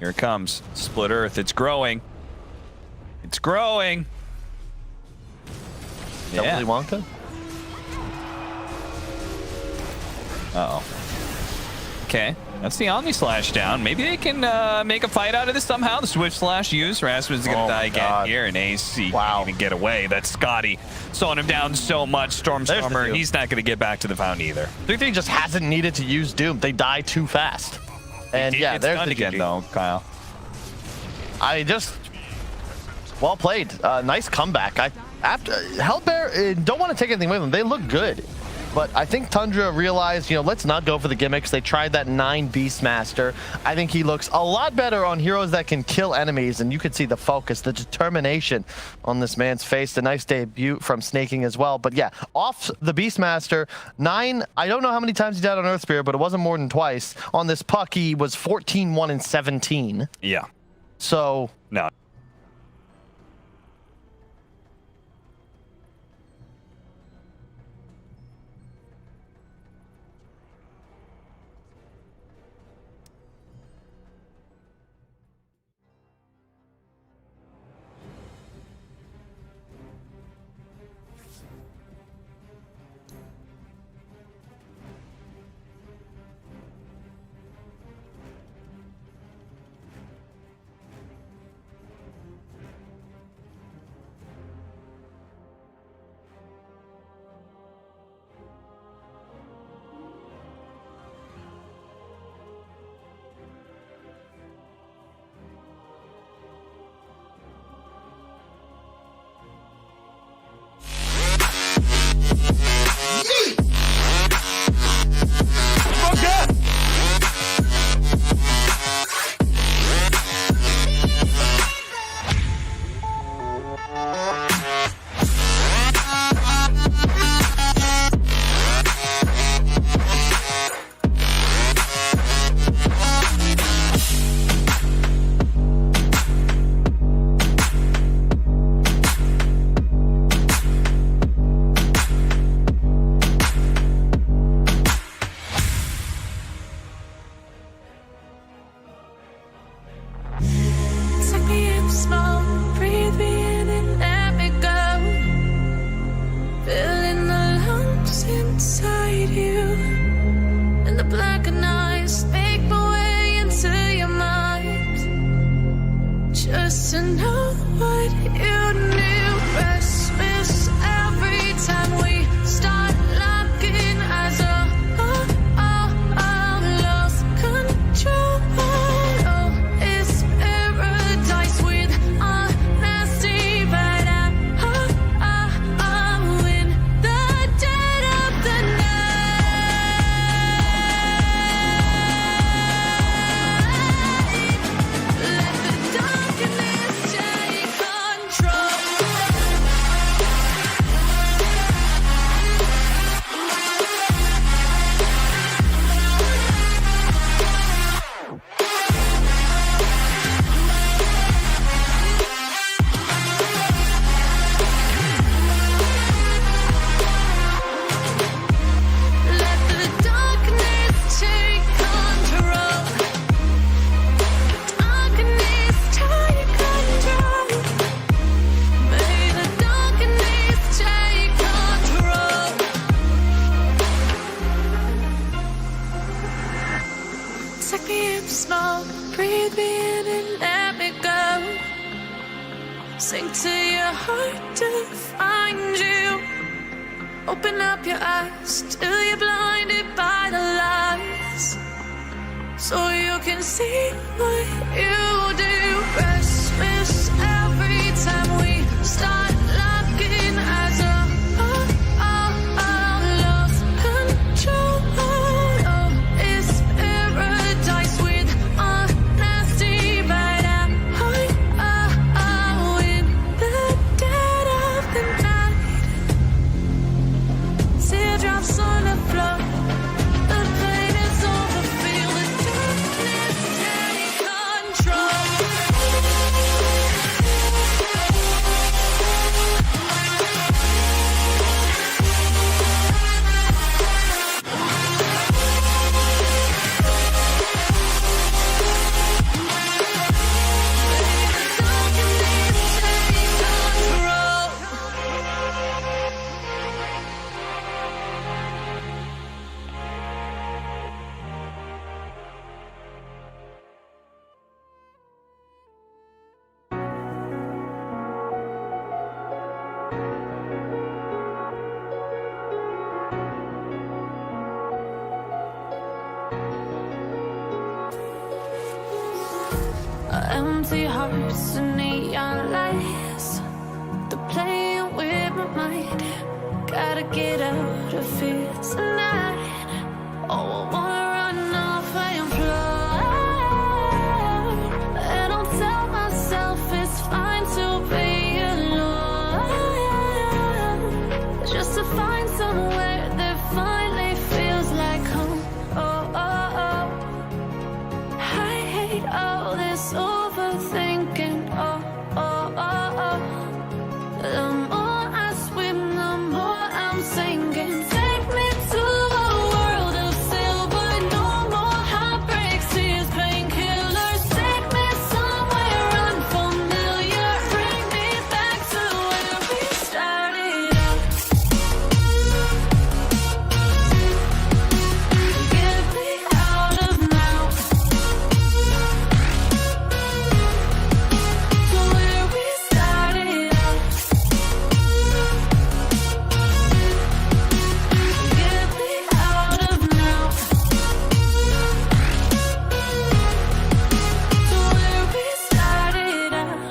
Here it comes. Split Earth. It's growing. It's growing. Yeah. Willy Wonka? Uh-oh. Okay. That's the Omni Slash down. Maybe they can make a fight out of this somehow. The Swift Slash used. Rasmus is going to die again here. And AC can't even get away. That's Scotty slowing him down so much. Stormstormer, he's not going to get back to the fountain either. 3-3 just hasn't needed to use Doom. They die too fast. And yeah, there's the again, though, Kyle. Well played. Nice comeback. After HELLBEAR, don't want to take anything with them. They look good. But I think Tundra realized, let's not go for the gimmicks. They tried that 9 Beastmaster. I think he looks a lot better on heroes that can kill enemies, and you could see the focus, the determination on this man's face. A nice debut from Snaking as well. But yeah, off the Beastmaster, 9, I don't know how many times he died on Earthspear, but it wasn't more than twice. On this puck, he was 14, 1, and 17. Yeah. So... No. Sink to your heart to find you. Open up your eyes till you're blinded by the lies, so you can see what you do. Restless every time we start locking eyes up. Lost control. Oh, it's paradise with honesty, but I'm in the dead of the night. Teardrops on the floor. The pain is over. Feel the darkness take control. Empty hearts and neon lights, they're playing with my mind. Gotta get out of here tonight. Oh, I wanna run off and fly. And I'll tell myself it's fine to be alone, just to find somewhere that finally feels like home. Oh, oh, oh. I hate all this overthinking. Oh, oh, oh, oh. The more I swim, the more I'm sinking. Take me to a world of silver. No more heartbreaks, tears, painkillers. Take me somewhere unfamiliar. Bring me back to where we started out. Get me out of now. To where we started out. Get me out of now. To where we started out.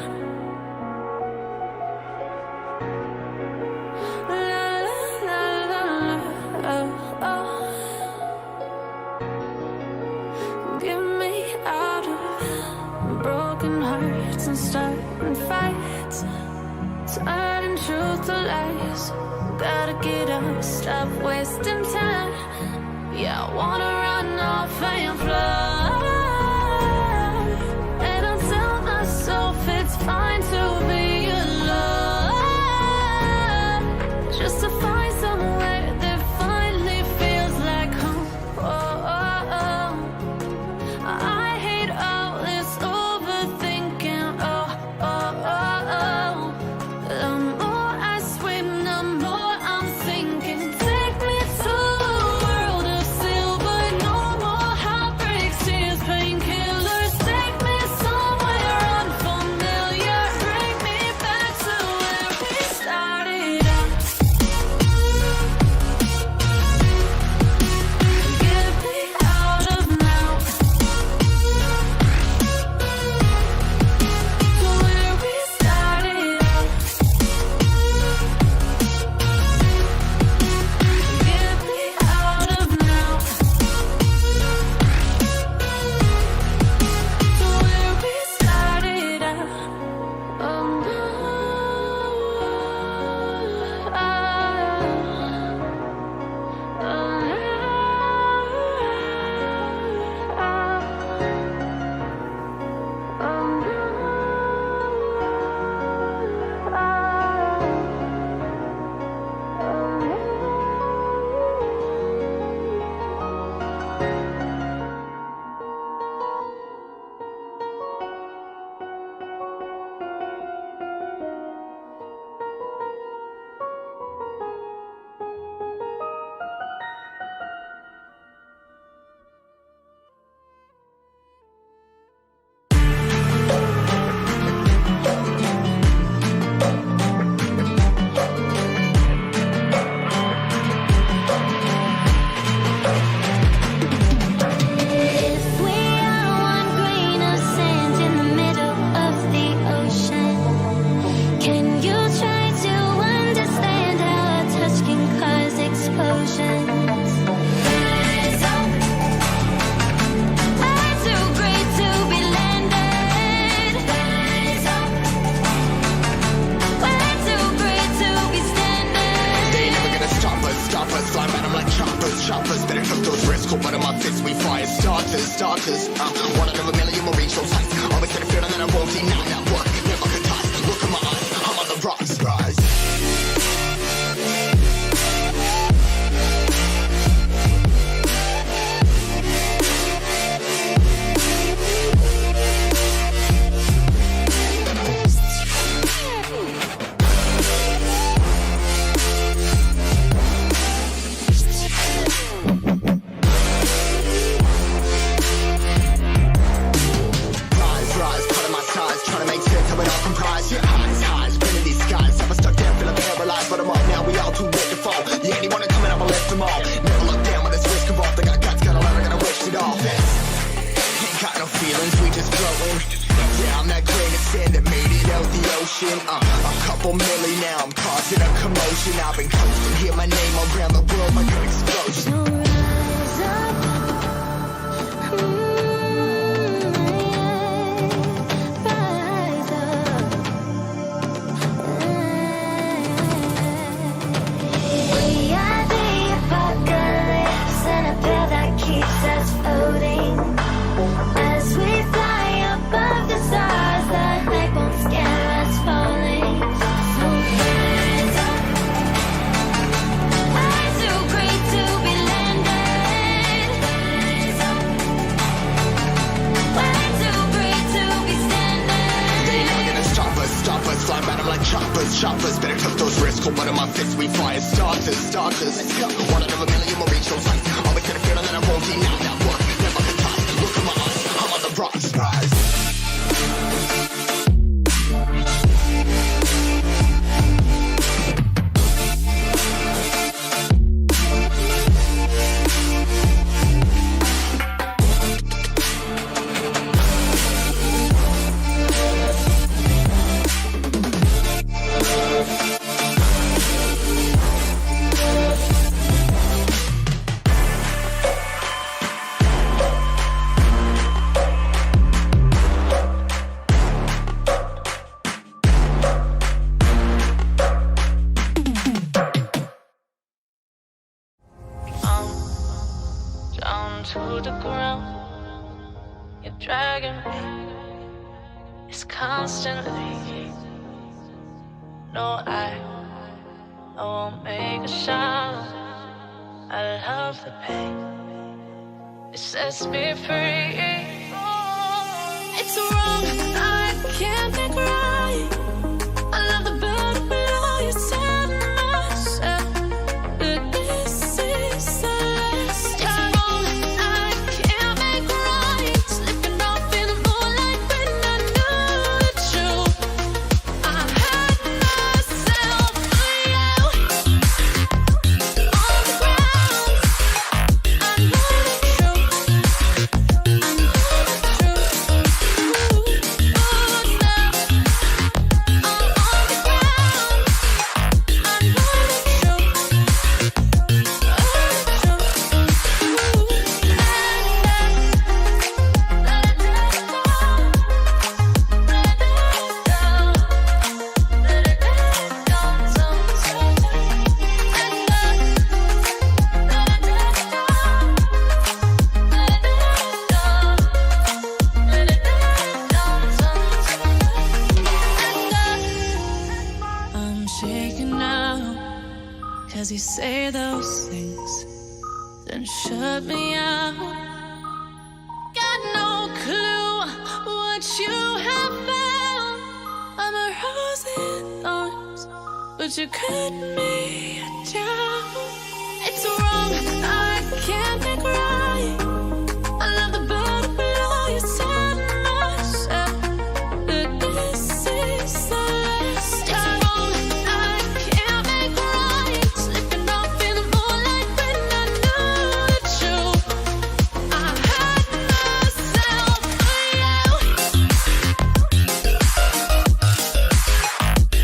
La la la la la. Oh, get me out of broken hearts and starting fights, turning truth to lies. Gotta get up, stop wasting time. Yeah, I wanna run off and fly. And I'll tell myself it's fine to be alone, just to find somewhere that finally feels like home. Oh, oh, oh. I hate all this overthinking. Oh, oh, oh, oh. The more I swim, the more I'm sinking. Take me to a world of silver. No more heartbreaks, stalkers. One out of a million will reach those heights. Always gonna feel that I won't deny that work. Never could toss. Look in my eyes, I'm on the rocks. Rise. A couple milli now, I'm causing a commotion. I've been coasting, hear my name around the world like an explosion. We are the apocalypse, and a pill that keeps us floating. As we fly above the stars, the night won't scare us falling. So rise up. I'm too great to be landed. Rise up. We're too great to be standing. They never gonna stop us, fly by them like choppers. Better took those risks, hold one of my fists, we fly as stalkers. Let's go. One out of a million will reach those heights. Always gonna feel that I won't deny that work. Never could toss. Look in my eyes, I'm on the rocks. Rise. Down to the ground, you're dragging me. It's constantly. No, I won't make a sound. I love the pain. It sets me free. It's wrong, I can't make right. I love the bird below you, set myself. But this is the last time. It's wrong, I can't make right. Slipping off in the moonlight when I knew the truth. I had myself for you. On the ground, I know the truth. I know the truth. I'm shaking now, 'cause you say those things, then shut me out. Got no clue what you have found. I'm a rose in thorns, but you cut me down. It's wrong, I can't make right. I love the bird below you, set myself. But this is the last time. I can't make right. Slipping off in the moonlight when I knew the truth. I had myself for you.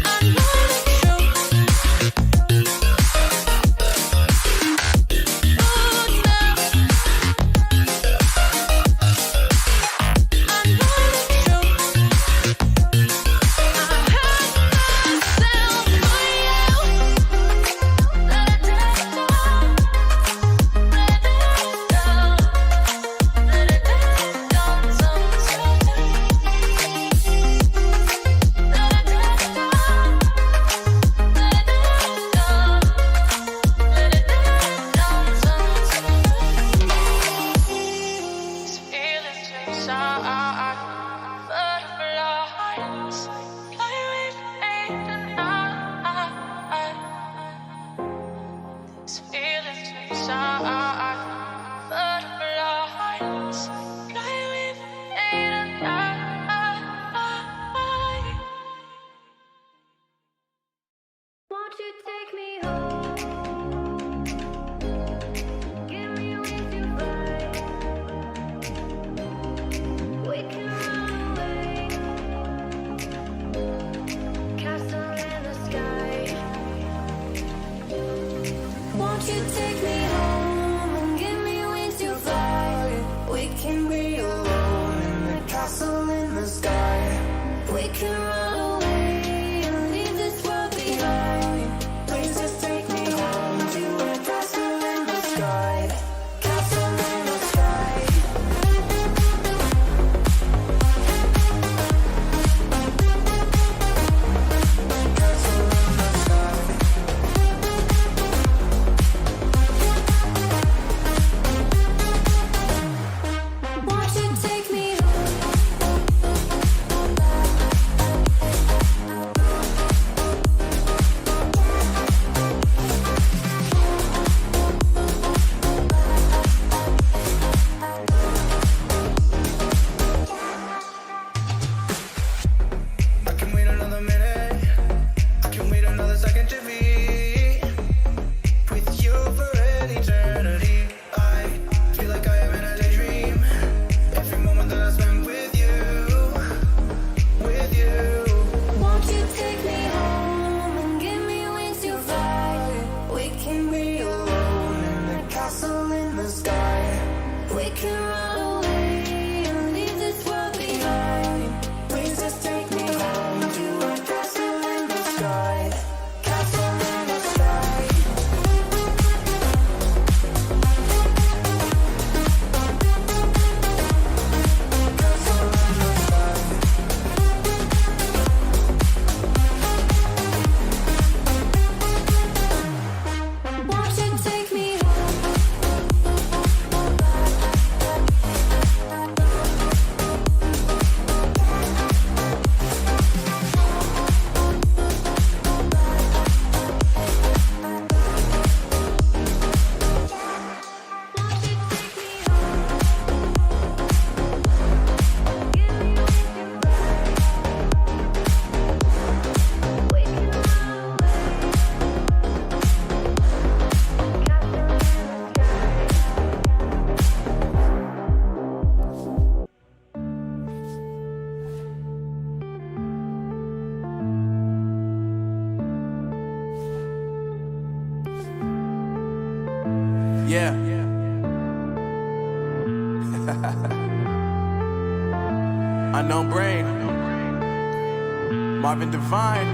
I know the truth. Oh, now can be alone in the castle in the sky. We can run away and leave this world behind. Please just take me home to a castle in the sky. Castle in the sky. Castle in the sky. Won't you take me I can wait another minute. I can wait another second to be with you for an eternity. I feel like I am in a daydream. Every moment that I spend with you, with you. Won't you take me home and give me wings to fly? We can be alone in the castle in the sky. We can run away and leave this world behind. Please just take me home to a castle in the sky. Castle in the sky. Castle in the sky. Won't you take me Yeah. Unknown Brain. Marvin Devine.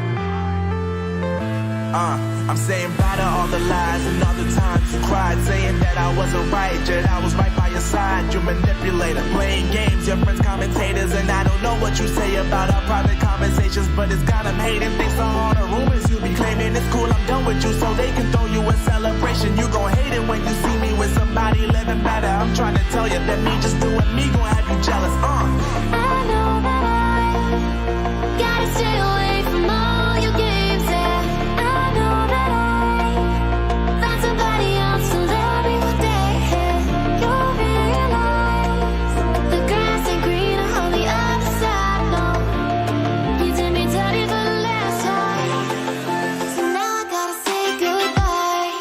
I'm saying bye to all the lies and all the times you cried, saying that I wasn't right, yet I was right by your side. You manipulator, playing games, your friends commentators, and I don't know what you say about our private conversations, but it's got them hating. Thanks to all the rumors you be claiming. It's cool, I'm done with you, so they can throw you a celebration. You gon' hate it when you see me with somebody living better. I'm trying to tell you that me just doing me gon' have you jealous. I know that I gotta stay away from all your games, yeah. I know that I found somebody else to love me one day. You'll realize the grass ain't greener on the other side, no. You did me dirty for the last time, so now I gotta say goodbye.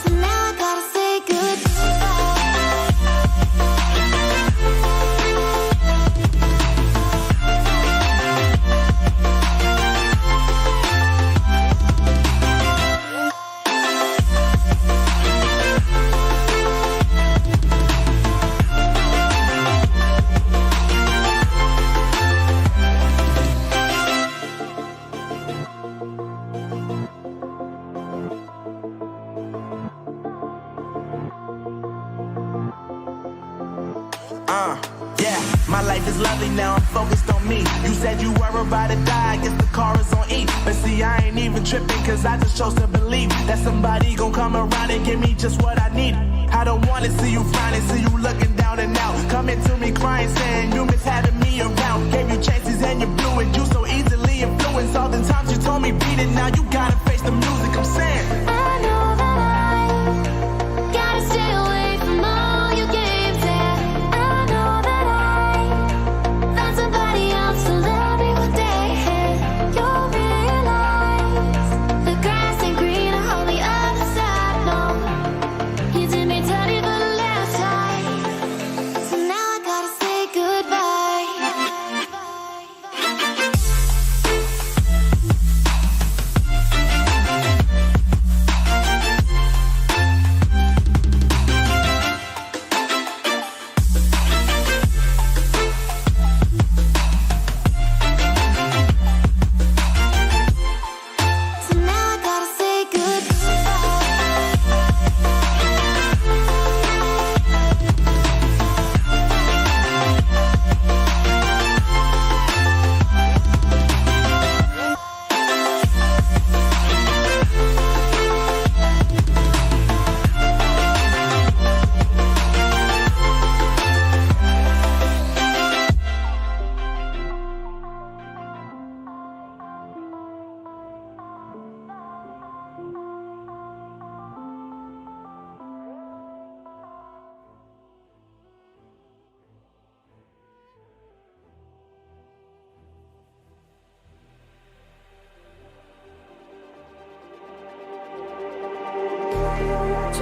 So now I gotta say Yeah, my life is lovely now, I'm focused on me. You said you were about to die, I guess the car is on E. But see, I ain't even tripping, cause I just chose to believe that somebody gon' come around and give me just what I need. I don't wanna see you frowning, see you looking down and out, coming to me crying, saying you miss having me around. Gave you chances and you blew it, you so easily influenced. All the times you told me beat it, now you gotta face the music. I'm saying I know that I gotta stay away from all your games, yeah. I know that I found somebody else to love me one day. You'll realize the grass ain't greener on the other side, no.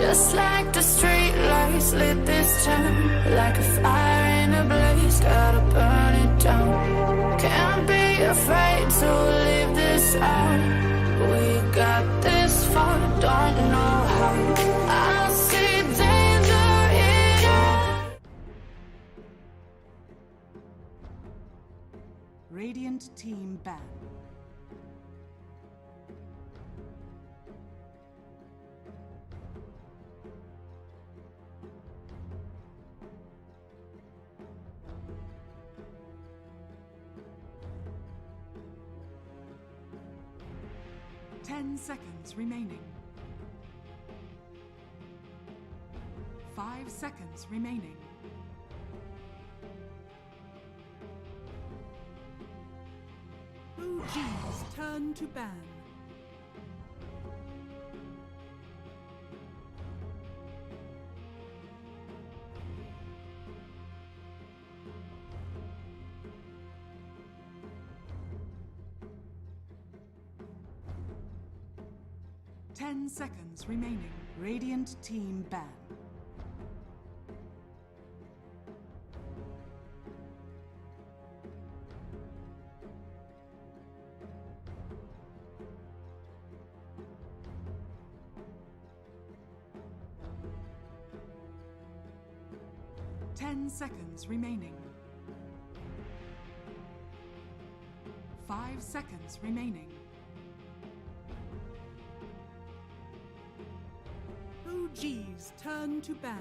Just like the street lights lit this town, like a fire in a blaze, gotta burn it down. Can't be afraid to leave this out. We got this far, don't know how. I see danger in us. Radiant team ban. Ten seconds remaining. 5 seconds remaining. OG's turn to ban. Ten seconds remaining. Radiant team ban. Ten seconds remaining. 5 seconds remaining. OG's turn to ban.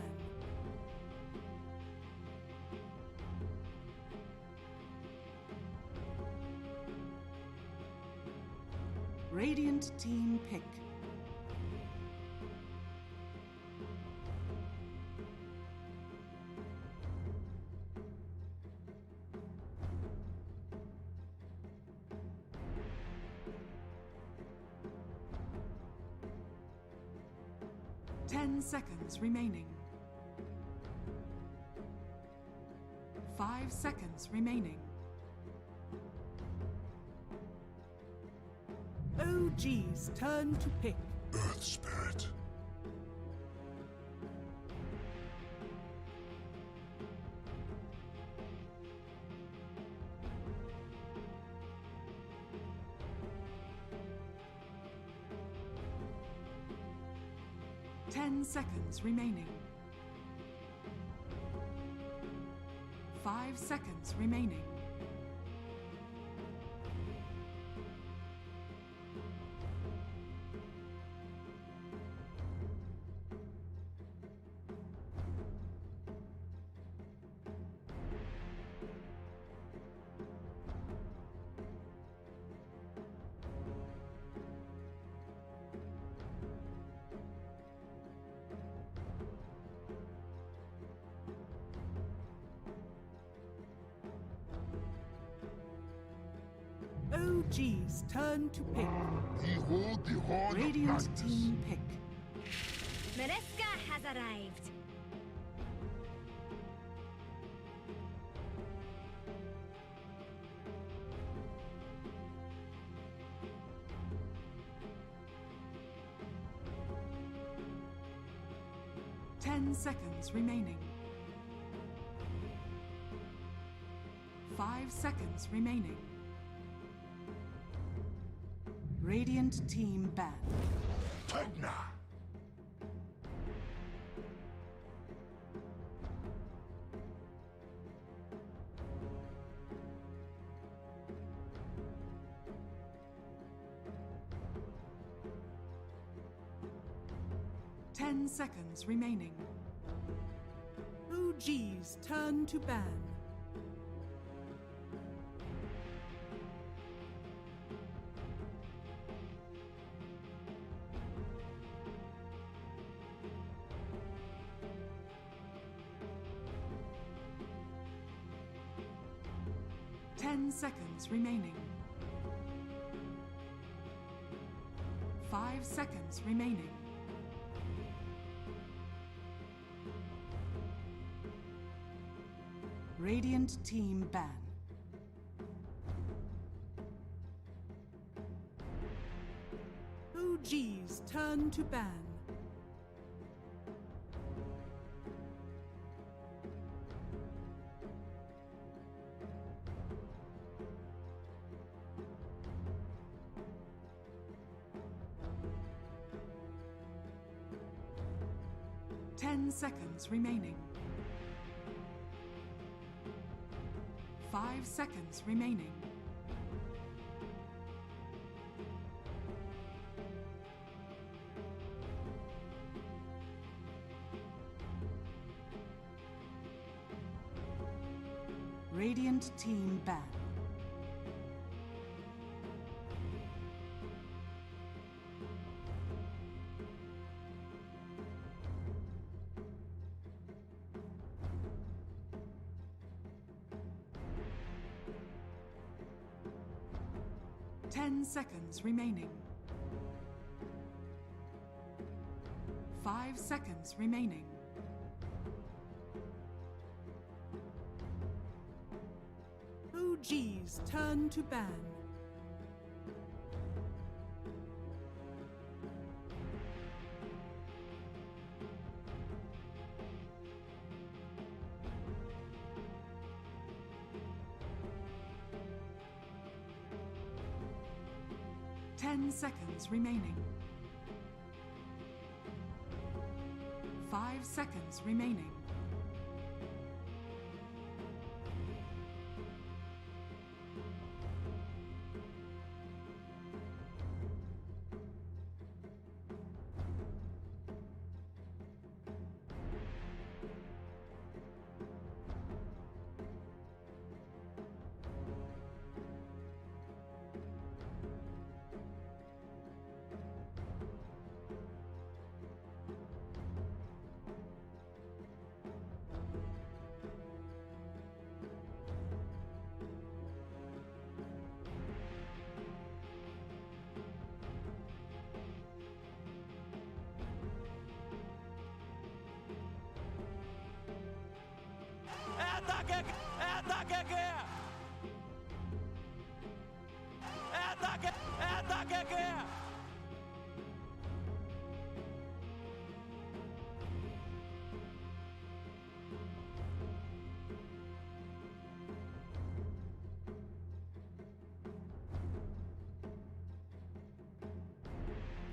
Radiant team pick. Ten seconds remaining. 5 seconds remaining. OG's turn to pick. Earth Spirit. Ten seconds remaining. 5 seconds remaining. OG's turn to pick. Behold the horn Radiant of Magnus. team pick. Mereska has arrived. Ten seconds remaining. 5 seconds remaining. Radiant team ban. TUNDRA. 10 seconds remaining. OG's turn to ban. Ten seconds remaining. 5 seconds remaining. Radiant team ban. OG's turn to ban. 10 seconds remaining. 5 seconds remaining. Radiant team ban. Seconds remaining. 5 seconds remaining. OG's turn to ban. Seconds remaining. 5 seconds remaining.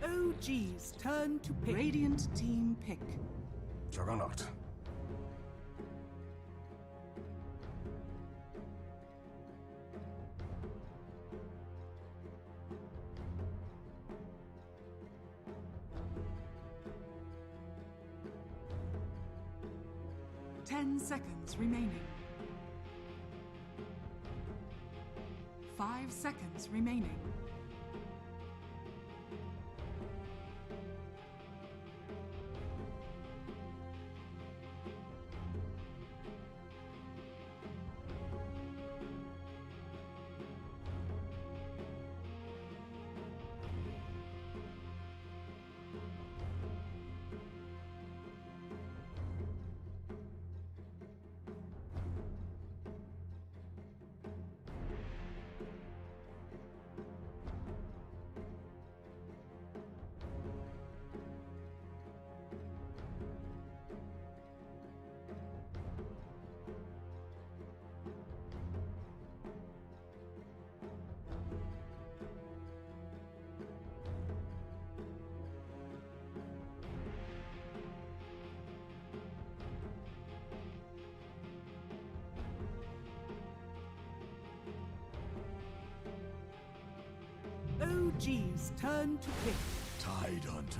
OG's turn to pick. Radiant team pick. Juggernaut. Seconds remaining. 5 seconds remaining. OG's turn to pick. Tide Hunter.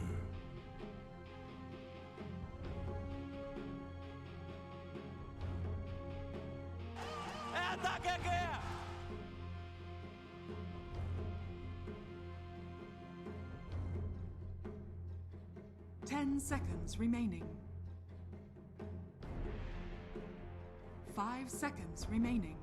Seconds remaining. 5 seconds remaining.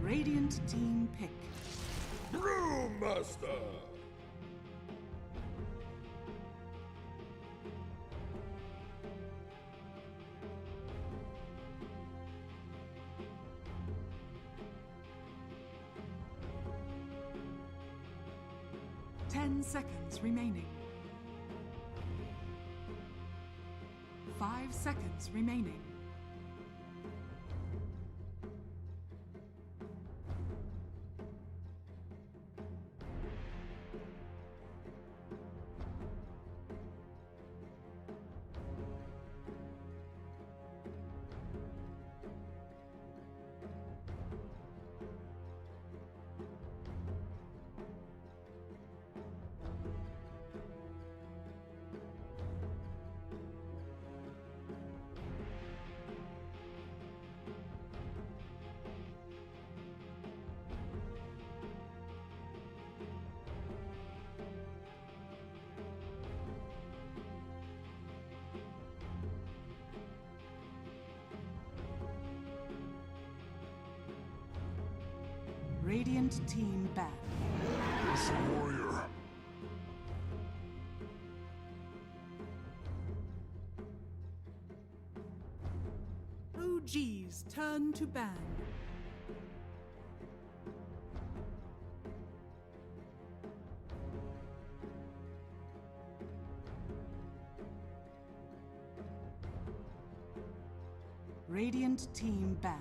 Radiant team pick. Brewmaster. 10 seconds remaining. 5 seconds remaining. Radiant team ban. It's a warrior. OG's turn to ban. Radiant team ban.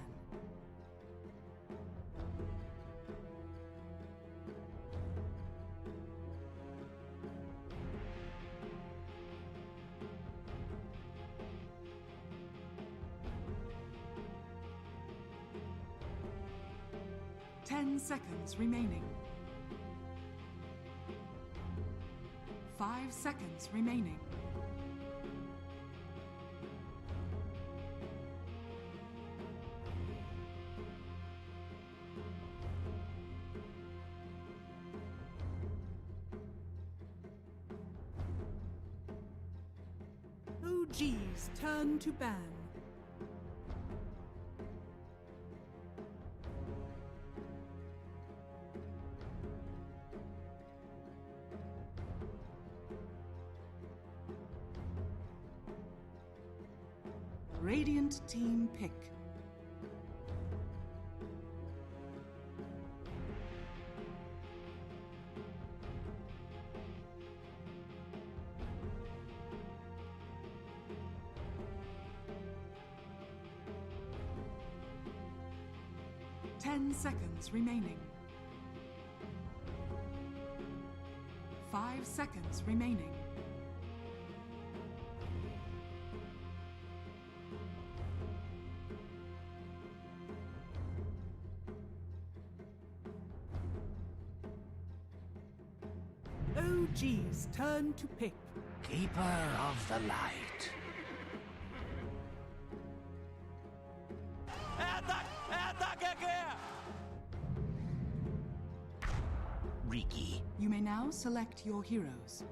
Seconds remaining. 5 seconds remaining. OG's turn to ban. Radiant team pick. Ten seconds remaining. 5 seconds remaining. OG's turn to pick. Keeper of the light. Riki. You may now select your heroes.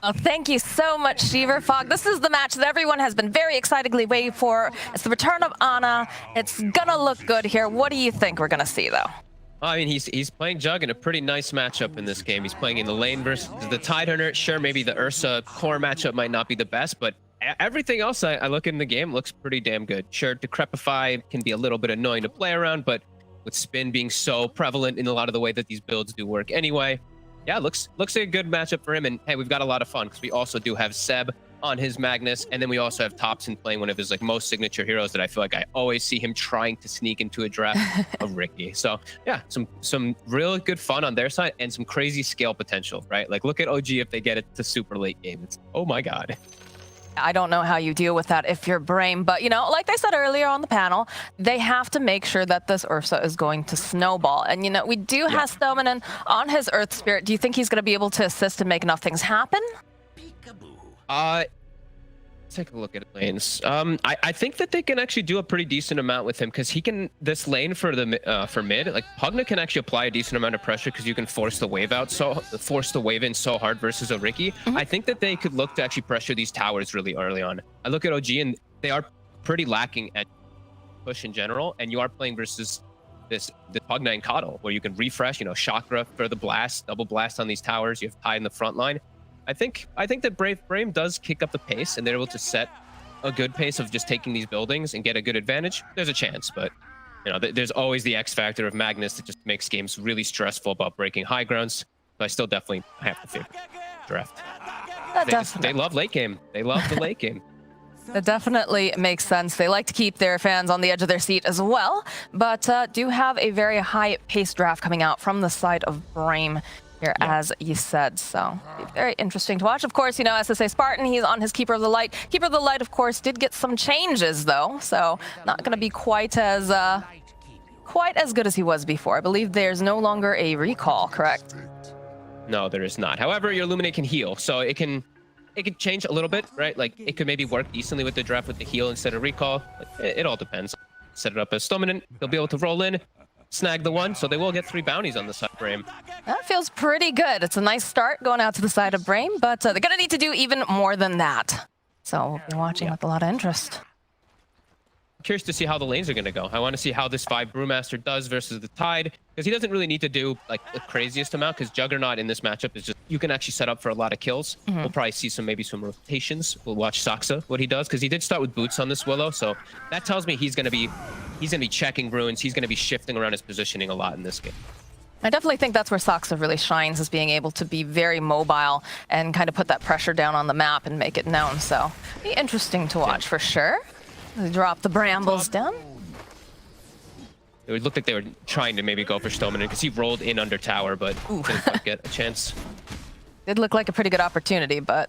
Oh, thank you so much, Shiverfog. This is the match that everyone has been very excitedly waiting for. It's the return of Ana. It's gonna look good here. What do you think we're gonna see, though? I mean, he's playing Jug in a pretty nice matchup in this game. He's playing in the lane versus the Tidehunter. Sure, maybe the Ursa core matchup might not be the best, but everything else I look in the game looks pretty damn good. Sure, Decrepify can be a little bit annoying to play around, but with spin being so prevalent in a lot of the way that these builds do work anyway, yeah, looks like a good matchup for him. And hey, we've got a lot of fun because we also do have Seb on his Magnus, and then we also have Thompson playing one of his like most signature heroes that I feel like I always see him trying to sneak into a draft of Ricky. So yeah, some real good fun on their side and some crazy scale potential, right? Like look at OG if they get it to super late game. It's oh my god. I don't know how you deal with that if you're BRAME, but you know, like I said earlier on the panel, they have to make sure that this Ursa is going to snowball. And you know, we do have Stominen on his Earth Spirit. Do you think he's going to be able to assist and make enough things happen? Take a look at lanes. I think that they can actually do a pretty decent amount with him because he can this lane for the for mid. Like Pugna can actually apply a decent amount of pressure because you can force the wave out force the wave in so hard versus a Ricky. I think that they could look to actually pressure these towers really early on. I look at OG and they are pretty lacking at push in general, and you are playing versus the Pugna and Coddle where you can refresh, you know, chakra for the blast, double blast on these towers. You have Tide in the front line. I think that BRAME does kick up the pace and they're able to set a good pace of just taking these buildings and get a good advantage. There's a chance, but you know, there's always the X factor of Magnus that just makes games really stressful about breaking high grounds. So I still definitely have to favor draft. They love late game. They love the late game. That definitely makes sense. They like to keep their fans on the edge of their seat as well, but do have a very high-paced draft coming out from the side of BRAME here, as you said. So very interesting to watch. Of course, you know, SSA Spartan, he's on his Keeper of the Light. Keeper of the Light, of course, did get some changes though, so not going to be quite as good as he was before. I believe there's no longer a recall, correct? No, there is not. However, your Illuminate can heal, so it can change a little bit, right? Like it could maybe work decently with the draft with the heal instead of recall. It all depends. Set it up as Stominant. He'll be able to roll in, snag the one, so they will get 3 bounties on the side of BRAME. That feels pretty good. It's a nice start going out to the side of BRAME, but they're going to need to do even more than that. So we'll be watching with a lot of interest. Curious to see how the lanes are going to go. I want to see how this 5 Brewmaster does versus the Tide, because he doesn't really need to do like the craziest amount, because Juggernaut in this matchup is just, you can actually set up for a lot of kills. We'll probably see maybe some rotations. We'll watch Saksa, what he does, because he did start with boots on this Willow, so that tells me he's going to be checking runes. He's going to be shifting around his positioning a lot in this game. I definitely think that's where Saksa really shines, is being able to be very mobile and kind of put that pressure down on the map and make it known. So be interesting to watch for sure. They drop the brambles down. It looked like they were trying to maybe go for Stoneman because he rolled in under tower, but didn't quite get a chance. Did look like a pretty good opportunity, but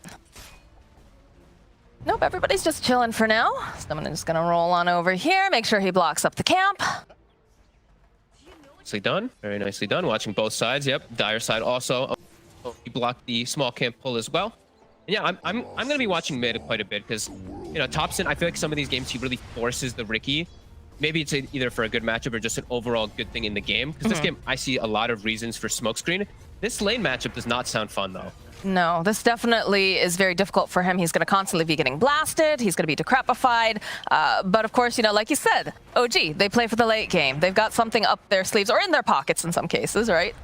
nope, everybody's just chilling for now. Stoneman is gonna roll on over here, make sure he blocks up the camp. Nicely done, very nicely done. Watching both sides. Yep, Dire side also. He blocked the small camp pull as well. And yeah, I'm gonna be watching mid quite a bit because, you know, Thompson, I feel like some of these games he really forces the Ricky. Maybe it's either for a good matchup or just an overall good thing in the game. Because this game, I see a lot of reasons for smokescreen. This lane matchup does not sound fun though. No, this definitely is very difficult for him. He's going to constantly be getting blasted. He's going to be decrepified. But of course, you know, like you said, OG, they play for the late game. They've got something up their sleeves or in their pockets in some cases, right?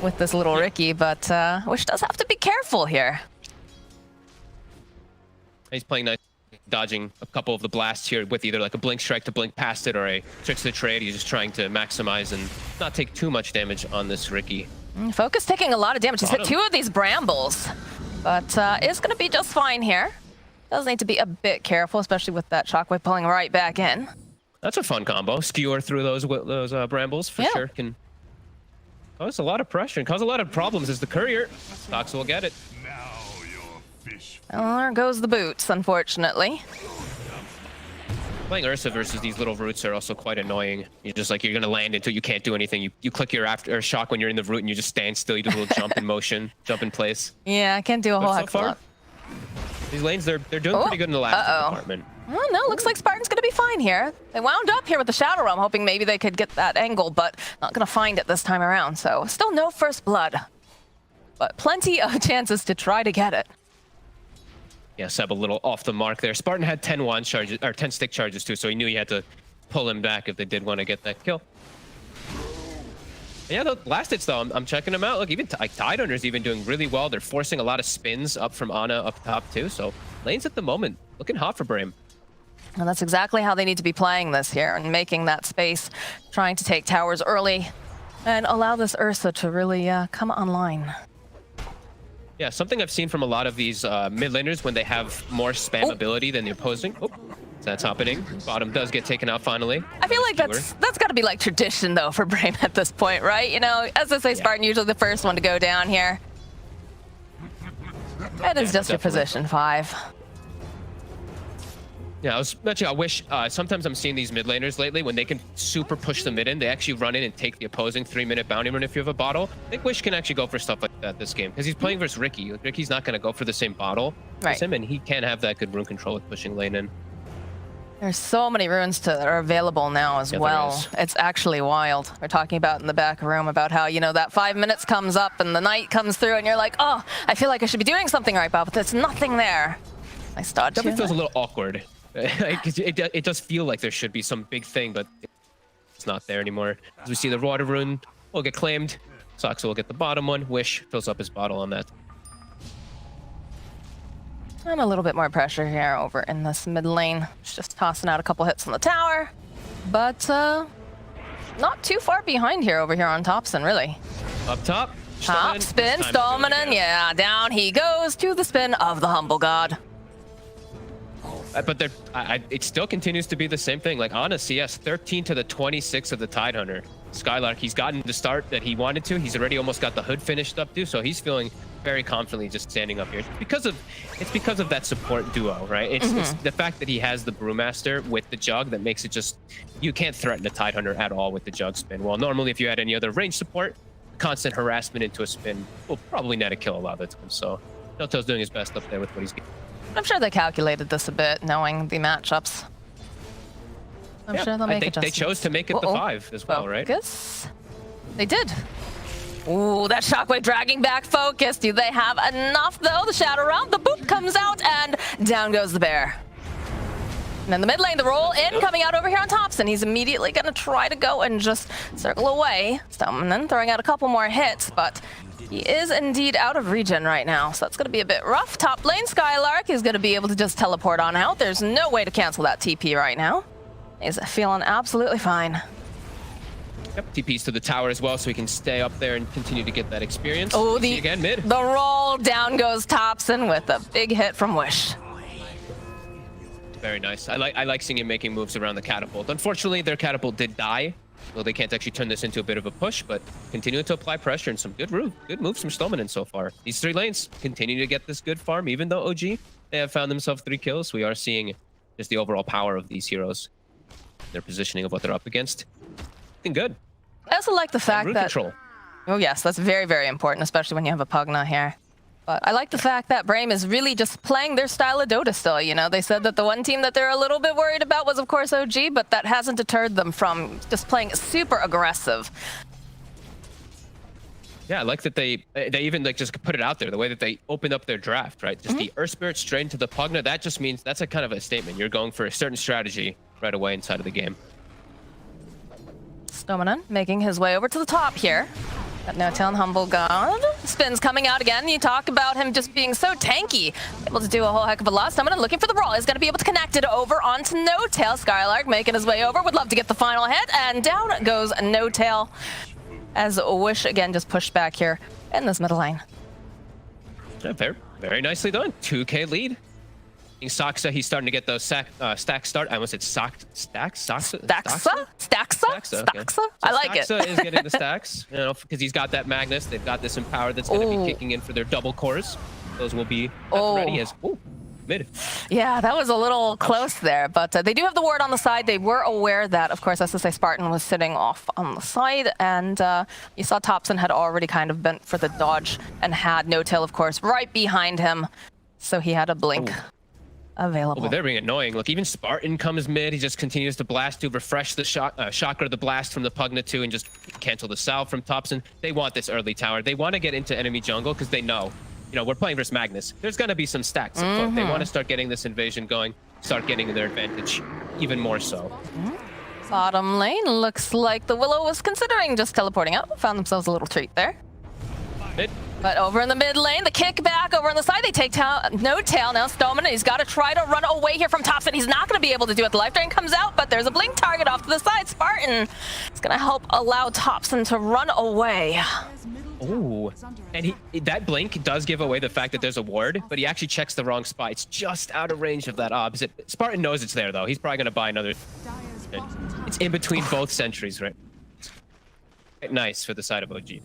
With this little Ricky, but Wish does have to be careful here. He's playing nice, dodging a couple of the blasts here with either like a blink strike to blink past it or a tricks to trade. He's just trying to maximize and not take too much damage on this Ricky. Focus taking a lot of damage. He's hit 2 of these brambles, but is going to be just fine here. Does need to be a bit careful, especially with that shockwave pulling right back in. That's a fun combo. Skewer through those brambles for sure. Can cause a lot of pressure and cause a lot of problems as the courier. Fox will get it. Well, there goes the boots, unfortunately. Playing Ursa versus these little roots are also quite annoying. You're just like, you're gonna land until you can't do anything. You click your after shock when you're in the root and you just stand still. You do a little jump in motion, jump in place. Yeah, I can't do a whole heck of a lot. These lanes, they're doing pretty good in the last department. Well, no, looks like Spartan's gonna be fine here. They wound up here with the Shadow Realm, hoping maybe they could get that angle, but not gonna find it this time around. So still no first blood, but plenty of chances to try to get it. Yeah, Seb a little off the mark there. Spartan had 10 wand charges, or 10 stick charges too, so he knew he had to pull him back if they did want to get that kill. Yeah, the last hits though, I'm checking them out. Look, even Tidehunter's even doing really well. They're forcing a lot of spins up from Ana up top too. So lanes at the moment looking hot for BRAME. And that's exactly how they need to be playing this here and making that space, trying to take towers early and allow this Ursa to really come online. Yeah, something I've seen from a lot of these mid laners when they have more spam ability than the opposing. Oh, that's happening. Bottom does get taken out finally. I feel like that's got to be like tradition though for BRAME at this point, right? You know, SSA Spartan usually the first one to go down here. It is just your position 5. Yeah, I was mentioning, I wish, sometimes I'm seeing these mid laners lately, when they can super push the mid in, they actually run in and take the opposing 3-minute bounty run if you have a bottle. I think Wish can actually go for stuff like that this game, because he's playing versus Ricky. Ricky's not going to go for the same bottle as him, and he can have that good rune control with pushing lane in. There's so many runes that are available now as well. It's actually wild. We're talking about in the back room about how, you know, that 5 minutes comes up and the night comes through and you're like, oh, I feel like I should be doing something right, Bob, but there's nothing there. Nice dodge. Definitely feels a little awkward. It does feel like there should be some big thing, but it's not there anymore. As we see the water rune will get claimed. Soxa will get the bottom one. Wish fills up his bottle on that. And a little bit more pressure here over in this mid lane. Just tossing out a couple hits on the tower. But not too far behind here over here on Topson, really. Up top. Top spin, Stallmanen. Yeah, down he goes to the spin of the Humble God. But it still continues to be the same thing. Like Ana CS 13 to the 26 of the Tidehunter. Skylark, he's gotten the start that he wanted to. He's already almost got the hood finished up too, so he's feeling very confidently just standing up here. It's because of that support duo, right? It's the fact that he has the Brewmaster with the Jug that makes it just, you can't threaten the Tidehunter at all with the Jug spin. Well, normally if you had any other range support, constant harassment into a spin will probably net a kill a lot of the time. So Delta's doing his best up there with what he's getting. I'm sure they calculated this a bit, knowing the matchups. I'm sure they'll make adjustments. They chose to make it the 5 as well, right? Focus. They did. Ooh, that shockwave dragging back focus. Do they have enough, though? The shadow round, the boop comes out, and down goes the bear. And then the mid lane, the roll in, coming out over here on Topson. He's immediately going to try to go and just circle away. Stallmanen throwing out a couple more hits, but he is indeed out of regen right now, so that's going to be a bit rough. Top lane, Skylark is going to be able to just teleport on out. There's no way to cancel that TP right now. He's feeling absolutely fine. Yep, TP's to the tower as well, so he can stay up there and continue to get that experience. Oh, again, mid. The roll, down goes Topson with a big hit from Wish. Very nice. I like seeing him making moves around the catapult. Unfortunately, their catapult did die. Well, they can't actually turn this into a bit of a push, but continuing to apply pressure and some good moves from Stallmanen so far. These 3 lanes continue to get this good farm, even though OG, they have found themselves 3 kills. We are seeing just the overall power of these heroes. Their positioning of what they're up against. Looking good. I also like the fact that... control. Oh yes, that's very, very important, especially when you have a Pugna here. But I like the fact that BRAME is really just playing their style of Dota still, you know? They said that the one team that they're a little bit worried about was, of course, OG, but that hasn't deterred them from just playing super aggressive. Yeah, I like that they even like just put it out there, the way that they opened up their draft, right? Just the Earth Spirit straight into the Pugna, that just means that's a kind of a statement. You're going for a certain strategy right away inside of the game. Stallmanen making his way over to the top here. Got No-Tail and Humble God. Spins coming out again. You talk about him just being so tanky. Able to do a whole heck of a lot. Stallmanen looking for the brawl. He's going to be able to connect it over onto No-Tail. Skylark making his way over. Would love to get the final hit. And down goes No-Tail. As Wish again just pushed back here in this middle lane. Yeah, very nicely done. 2K lead. Soxa, he's starting to get those stack start. I almost said Staxa. I like it. Soxa is getting the stacks, you know, because he's got that Magnus. They've got this Empower that's going to be kicking in for their double cores. Those will be ready as mid. Yeah, that was a little close there, but they do have the ward on the side. They were aware that, of course, SSA Spartan was sitting off on the side, and you saw Topson had already kind of bent for the dodge and had No-Tail, of course, right behind him, so he had a blink. Available. But they're being annoying. Look, even Spartan comes mid. He just continues to blast to refresh the chakra, the blast from the Pugna 2, and just cancel the salve from Topson. They want this early tower. They want to get into enemy jungle because they know you know, we're playing versus Magnus. There's going to be some stacks afoot. They want to start getting this invasion going, start getting their advantage even more so. Bottom lane, looks like the Willow was considering just teleporting out. Found themselves a little treat there. Mid. But over in the mid lane, the kickback over on the side, they take no tail. Now Stoneman, he's got to try to run away here from Thompson. He's not going to be able to do it. The life drain comes out, but there's a blink target off to the side. Spartan is going to help allow Thompson to run away. Ooh, and that blink does give away the fact that there's a ward, but he actually checks the wrong spot. It's just out of range of that opposite. Spartan knows it's there, though. He's probably going to buy another. It's in between both sentries, right? Nice for the side of OG.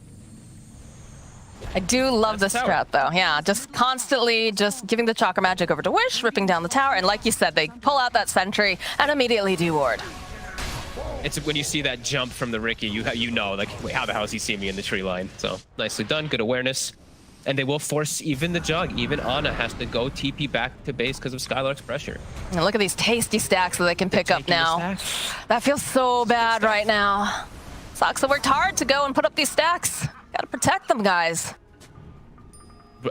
I do love this strat, though. Yeah, just constantly just giving the chakra magic over to Wish, ripping down the tower, and like you said, they pull out that sentry and immediately do ward. It's when you see that jump from the Riki, you know, like, wait, how the hell is he seeing me in the tree line? So nicely done, good awareness. And they will force even the Jug. Even Ana has to go TP back to base because of Skylark's pressure. And look at these tasty stacks that they can pick up now. That feels so bad right now. Soxa worked hard to go and put up these stacks. Gotta protect them, guys.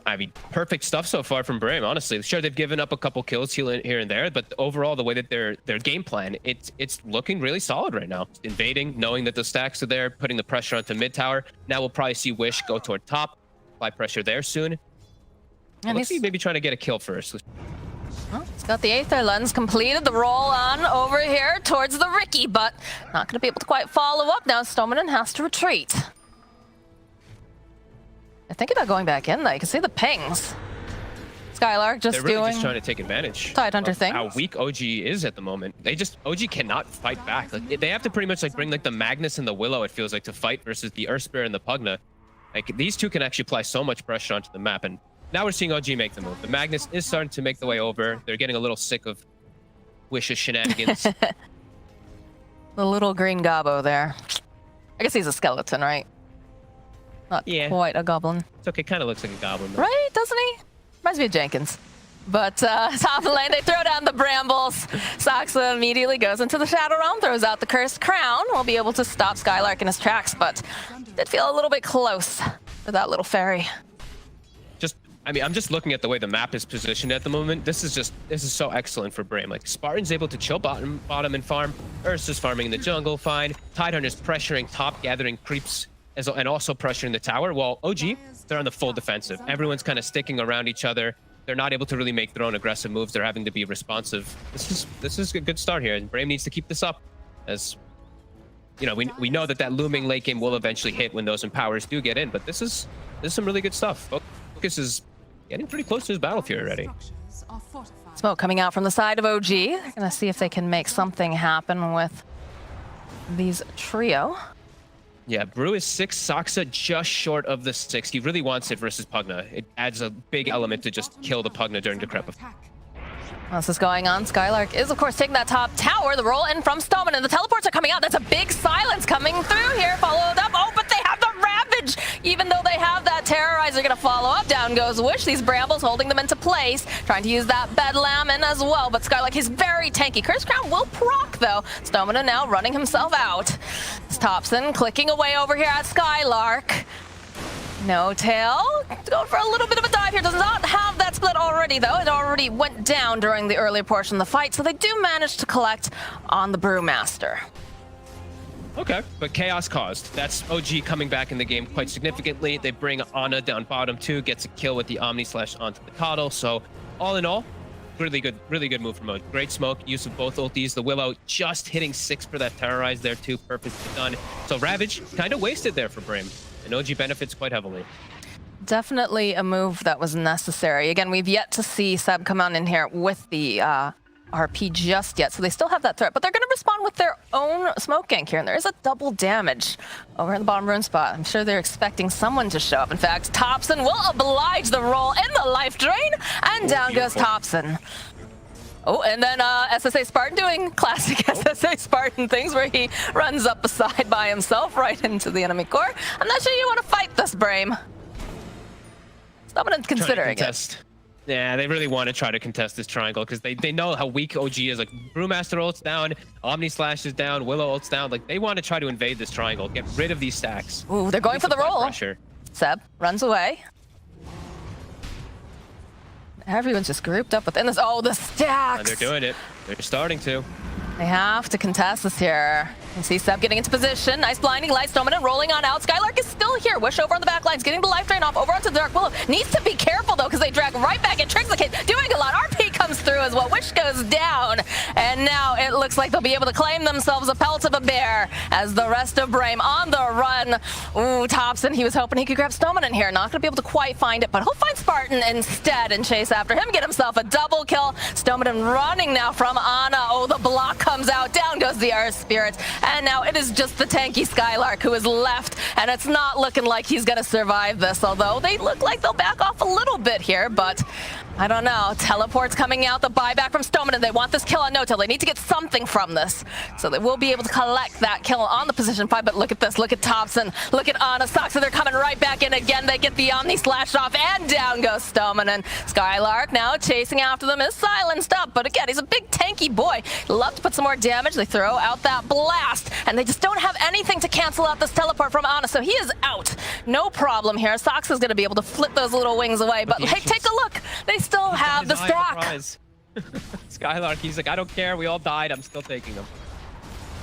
I mean, perfect stuff so far from BRAME, honestly. Sure, they've given up a couple kills here and there, but overall, the way that their game plan, it's looking really solid right now. Invading, knowing that the stacks are there, putting the pressure onto mid tower. Now we'll probably see Wish go toward top, apply pressure there soon. And let's see, maybe trying to get a kill first. Well, he's got the Aether Lens completed. The roll on over here towards the Riki, but not going to be able to quite follow up now. Stoneman has to retreat. I think about going back in, though. You can see the pings. Skylark just They're really doing just trying to take advantage Tidehunter thing. How weak OG is at the moment. OG cannot fight back. Like, they have to pretty much like bring like the Magnus and the Willow, it feels like, to fight versus the Earthspear and the Pugna. Like, these two can actually apply so much pressure onto the map, and now we're seeing OG make the move. The Magnus is starting to make the way over. They're getting a little sick of Wish's shenanigans. The little green gobbo there. I guess he's a skeleton, right? Not quite a goblin. It's okay, kind of looks like a goblin, though. Right, doesn't he? Reminds me of Jenkins. But top lane, they throw down the brambles. Soxa immediately goes into the Shadow Realm, throws out the Cursed Crown. Will be able to stop Skylark in his tracks, but did feel a little bit close for that little fairy. I mean, I'm just looking at the way the map is positioned at the moment. This is so excellent for BRAME. Like, Spartan's able to chill bottom and farm. Ursa's farming in the jungle, fine. Tidehunter's pressuring top, gathering creeps, and also pressuring the tower. While OG, they're on the full defensive. Everyone's kind of sticking around each other. They're not able to really make their own aggressive moves. They're having to be responsive. This is a good start here, and BRAME needs to keep this up. As you know, we know that looming late game will eventually hit when those empowers do get in. But this is some really good stuff. Focus is getting pretty close to his battlefield already. Smoke coming out from the side of OG. They're gonna see if they can make something happen with these trio. Yeah, Brew is 6, Soxa just short of the 6. He really wants it versus Pugna. It adds a big element to just kill the Pugna during Decrepit. While this is going on, Skylark is, of course, taking that top tower. The roll in from Stoneman, and the teleports are coming out. That's a big silence coming through here, followed up. Oh, but they have the Ravage! Even though they have that Terrorizer, going to follow up. Down goes Wish. These Brambles holding them into place, trying to use that Bedlam in as well, but Skylark is very tanky. Curse Crown will proc, though. Stoneman now running himself out. It's Thompson clicking away over here at Skylark. No tail. Going for a little bit of a dive here. Does not have that split already, though. It already went down during the earlier portion of the fight, so they do manage to collect on the Brewmaster. Okay, but chaos caused. That's OG coming back in the game quite significantly. They bring Ana down bottom too, gets a kill with the Omni Slash onto the Coddle. So all in all, really good move from OG. Great smoke, use of both ultis. The Willow just hitting 6 for that Terrorize there too, perfectly done. So Ravage kind of wasted there for BRAME, and OG benefits quite heavily. Definitely a move that was necessary. Again, we've yet to see Seb come on in here with the RP just yet, so they still have that threat, but they're going to respond with their own smoke gank here, and there is a double damage over in the bottom rune spot. I'm sure they're expecting someone to show up. In fact, Thompson will oblige the roll in the life drain, and down goes Thompson. Oh, and then SSA Spartan doing classic SSA Spartan things where he runs up the side by himself right into the enemy core. I'm not sure you want to fight this, BRAME. Stop considering it. Yeah, they really want to try to contest this triangle because they know how weak OG is. Like, Brewmaster ult's down, Omni Slash is down, Willow ult's down. Like, they want to try to invade this triangle, get rid of these stacks. Ooh, they're going for the roll. Pressure. Seb runs away. Everyone's just grouped up within this. Oh, the stacks! They're doing it. They're starting to. They have to contest this here. You can see Seb getting into position. Nice blinding light. Dominant rolling on out. Skylark is still here. Wish over on the back lines. Getting the life drain off. Over onto the Dark Willow. Needs to be careful, though, because they drag right back and tricks the kid. Doing a lot. RP comes through as well. Wish goes down. And now it looks like they'll be able to claim themselves a pelt of a bear as the rest of BRAME on the run. Ooh, Thompson, he was hoping he could grab Dominant here. Not going to be able to quite find it, but he'll find Spartan instead and chase after him. Get himself a double kill. Dominant running now from Ana. Oh, the block comes out. Down goes the Earth Spirit. And now it is just the tanky Skylark who is left. And it's not looking like he's going to survive this, although they look like they'll back off a little bit here, but I don't know. Teleport's coming out, the buyback from Stoneman. They want this kill on no-till. They need to get something from this. So they will be able to collect that kill on the position 5. But look at this. Look at Thompson. Look at Ana. Soxa, they're coming right back in again. They get the Omni slash off, and down goes Stoneman. And Skylark now chasing after them is silenced up. But again, he's a big tanky boy. Love to put some more damage. They throw out that blast, and they just don't have anything to cancel out this teleport from Ana. So he is out. No problem here. Soxa's going to be able to flip those little wings away. But hey, take a look. They still have the stack. Skylark, he's like, I don't care. We all died. I'm still taking them.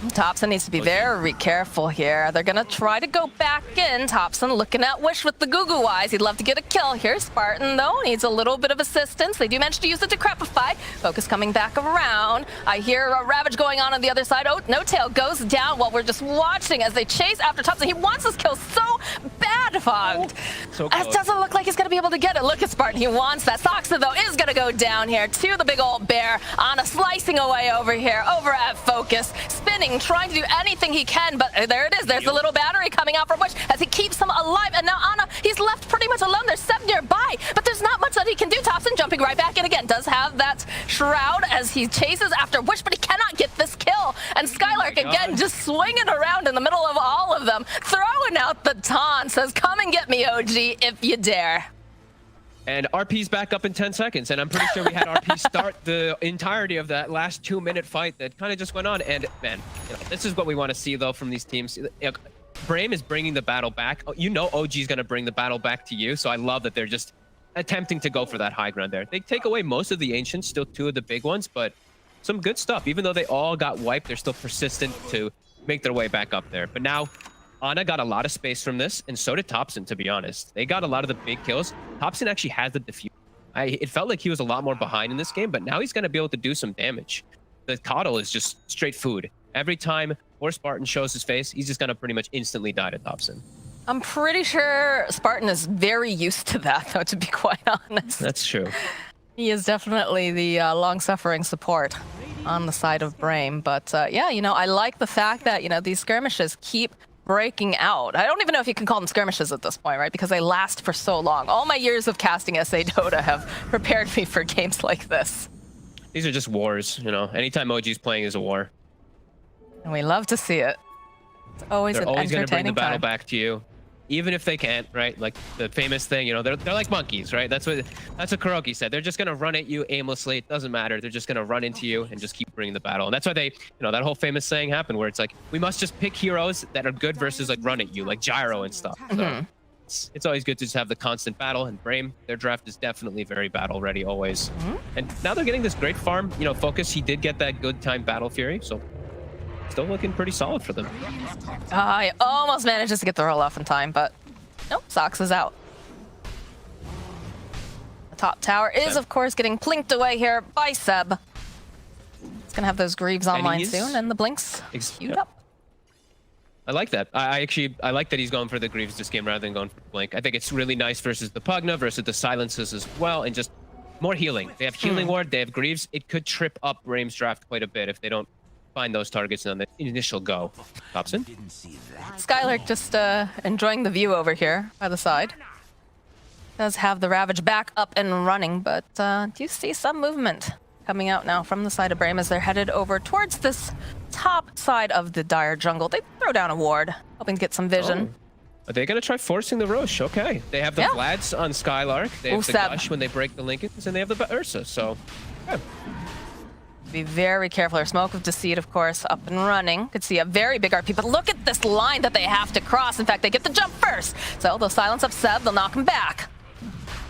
Thompson needs to be very careful here. They're going to try to go back in. Thompson looking at Wish with the goo-goo eyes. He'd love to get a kill. Here's Spartan, though. Needs a little bit of assistance. They do manage to use the Decrepify. Focus coming back around. I hear a Ravage going on the other side. Oh, No-Tail goes down while we're just watching as they chase after Thompson. He wants this kill so bad, Fogged. So it doesn't look like he's going to be able to get it. Look at Spartan. He wants that. Soxa, though, is going to go down here to the big old bear. Ana slicing away over here, over at Focus. Spinning, trying to do anything he can, but there it is. There's the little battery coming out from Wish as he keeps him alive. And now Ana, he's left pretty much alone. There's Seb nearby, but there's not much that he can do. Thompson jumping right back in again. Does have that shroud as he chases after Wish, but he cannot get this kill. And Skylark again just swinging around in the middle of all of them, throwing out the taunt. Says, come and get me, OG, if you dare. And RP's back up in 10 seconds, and I'm pretty sure we had RP start the entirety of that last 2-minute fight that kind of just went on. And man, this is what we want to see though from these teams. BRAME is bringing the battle back. You know OG is going to bring the battle back to you, so I love that they're just attempting to go for that high ground there. They take away most of the Ancients, still 2 of the big ones, but some good stuff. Even though they all got wiped, they're still persistent to make their way back up there. But now Ana got a lot of space from this, and so did Thompson, to be honest. They got a lot of the big kills. Thompson actually has the defuse. It felt like he was a lot more behind in this game, but now he's going to be able to do some damage. The Coddle is just straight food. Every time Spartan shows his face, he's just going to pretty much instantly die to Thompson. I'm pretty sure Spartan is very used to that, though, to be quite honest. That's true. He is definitely the long-suffering support on the side of BRAME. But yeah, you know, I like the fact that, you know, these skirmishes keep breaking out. I don't even know if you can call them skirmishes at this point, right? Because they last for so long. All my years of casting SA Dota have prepared me for games like this. These are just wars, you know. Anytime OG's playing is a war. And we love to see it. It's always They're an always going to bring the battle time. back to you, even if they can't, right? Like the famous thing, you know, they're like monkeys, right? That's what Kuroki said. They're just going to run at you aimlessly. It doesn't matter. They're just going to run into you and just keep bringing the battle. And that's why they, you know, that whole famous saying happened where it's like, we must just pick heroes that are good versus like run at you, like Gyro and stuff. So it's always good to just have the constant battle. And BRAME, their draft is definitely very battle ready always. And now they're getting this great farm, you know, Focus. He did get that good time Battle Fury, so still looking pretty solid for them. He almost manages to get the roll off in time, but nope, Sox is out. The top tower is, of course, getting plinked away here by Seb. It's going to have those Greaves online soon, and the Blinks queued up. I like that. I like that he's going for the Greaves this game rather than going for the Blink. I think it's really nice versus the Pugna, versus the Silences as well, and just more healing. They have Healing Ward, they have Greaves. It could trip up BRAME's draft quite a bit if they don't find those targets on the initial go. Thompson? Skylark just enjoying the view over here by the side. Does have the Ravage back up and running, but do you see some movement coming out now from the side of BRAME as they're headed over towards this top side of the dire jungle? They throw down a ward, hoping to get some vision. Are they going to try forcing the Roche? Okay. They have the Vlads on Skylark. They have the Gush when they break the Lincolns, and they have the Ursa, so yeah. Be very careful. Our Smoke of Deceit, of course, up and running. Could see a very big RP, but look at this line that they have to cross. In fact, they get the jump first. So they'll silence up Seb. They'll knock him back.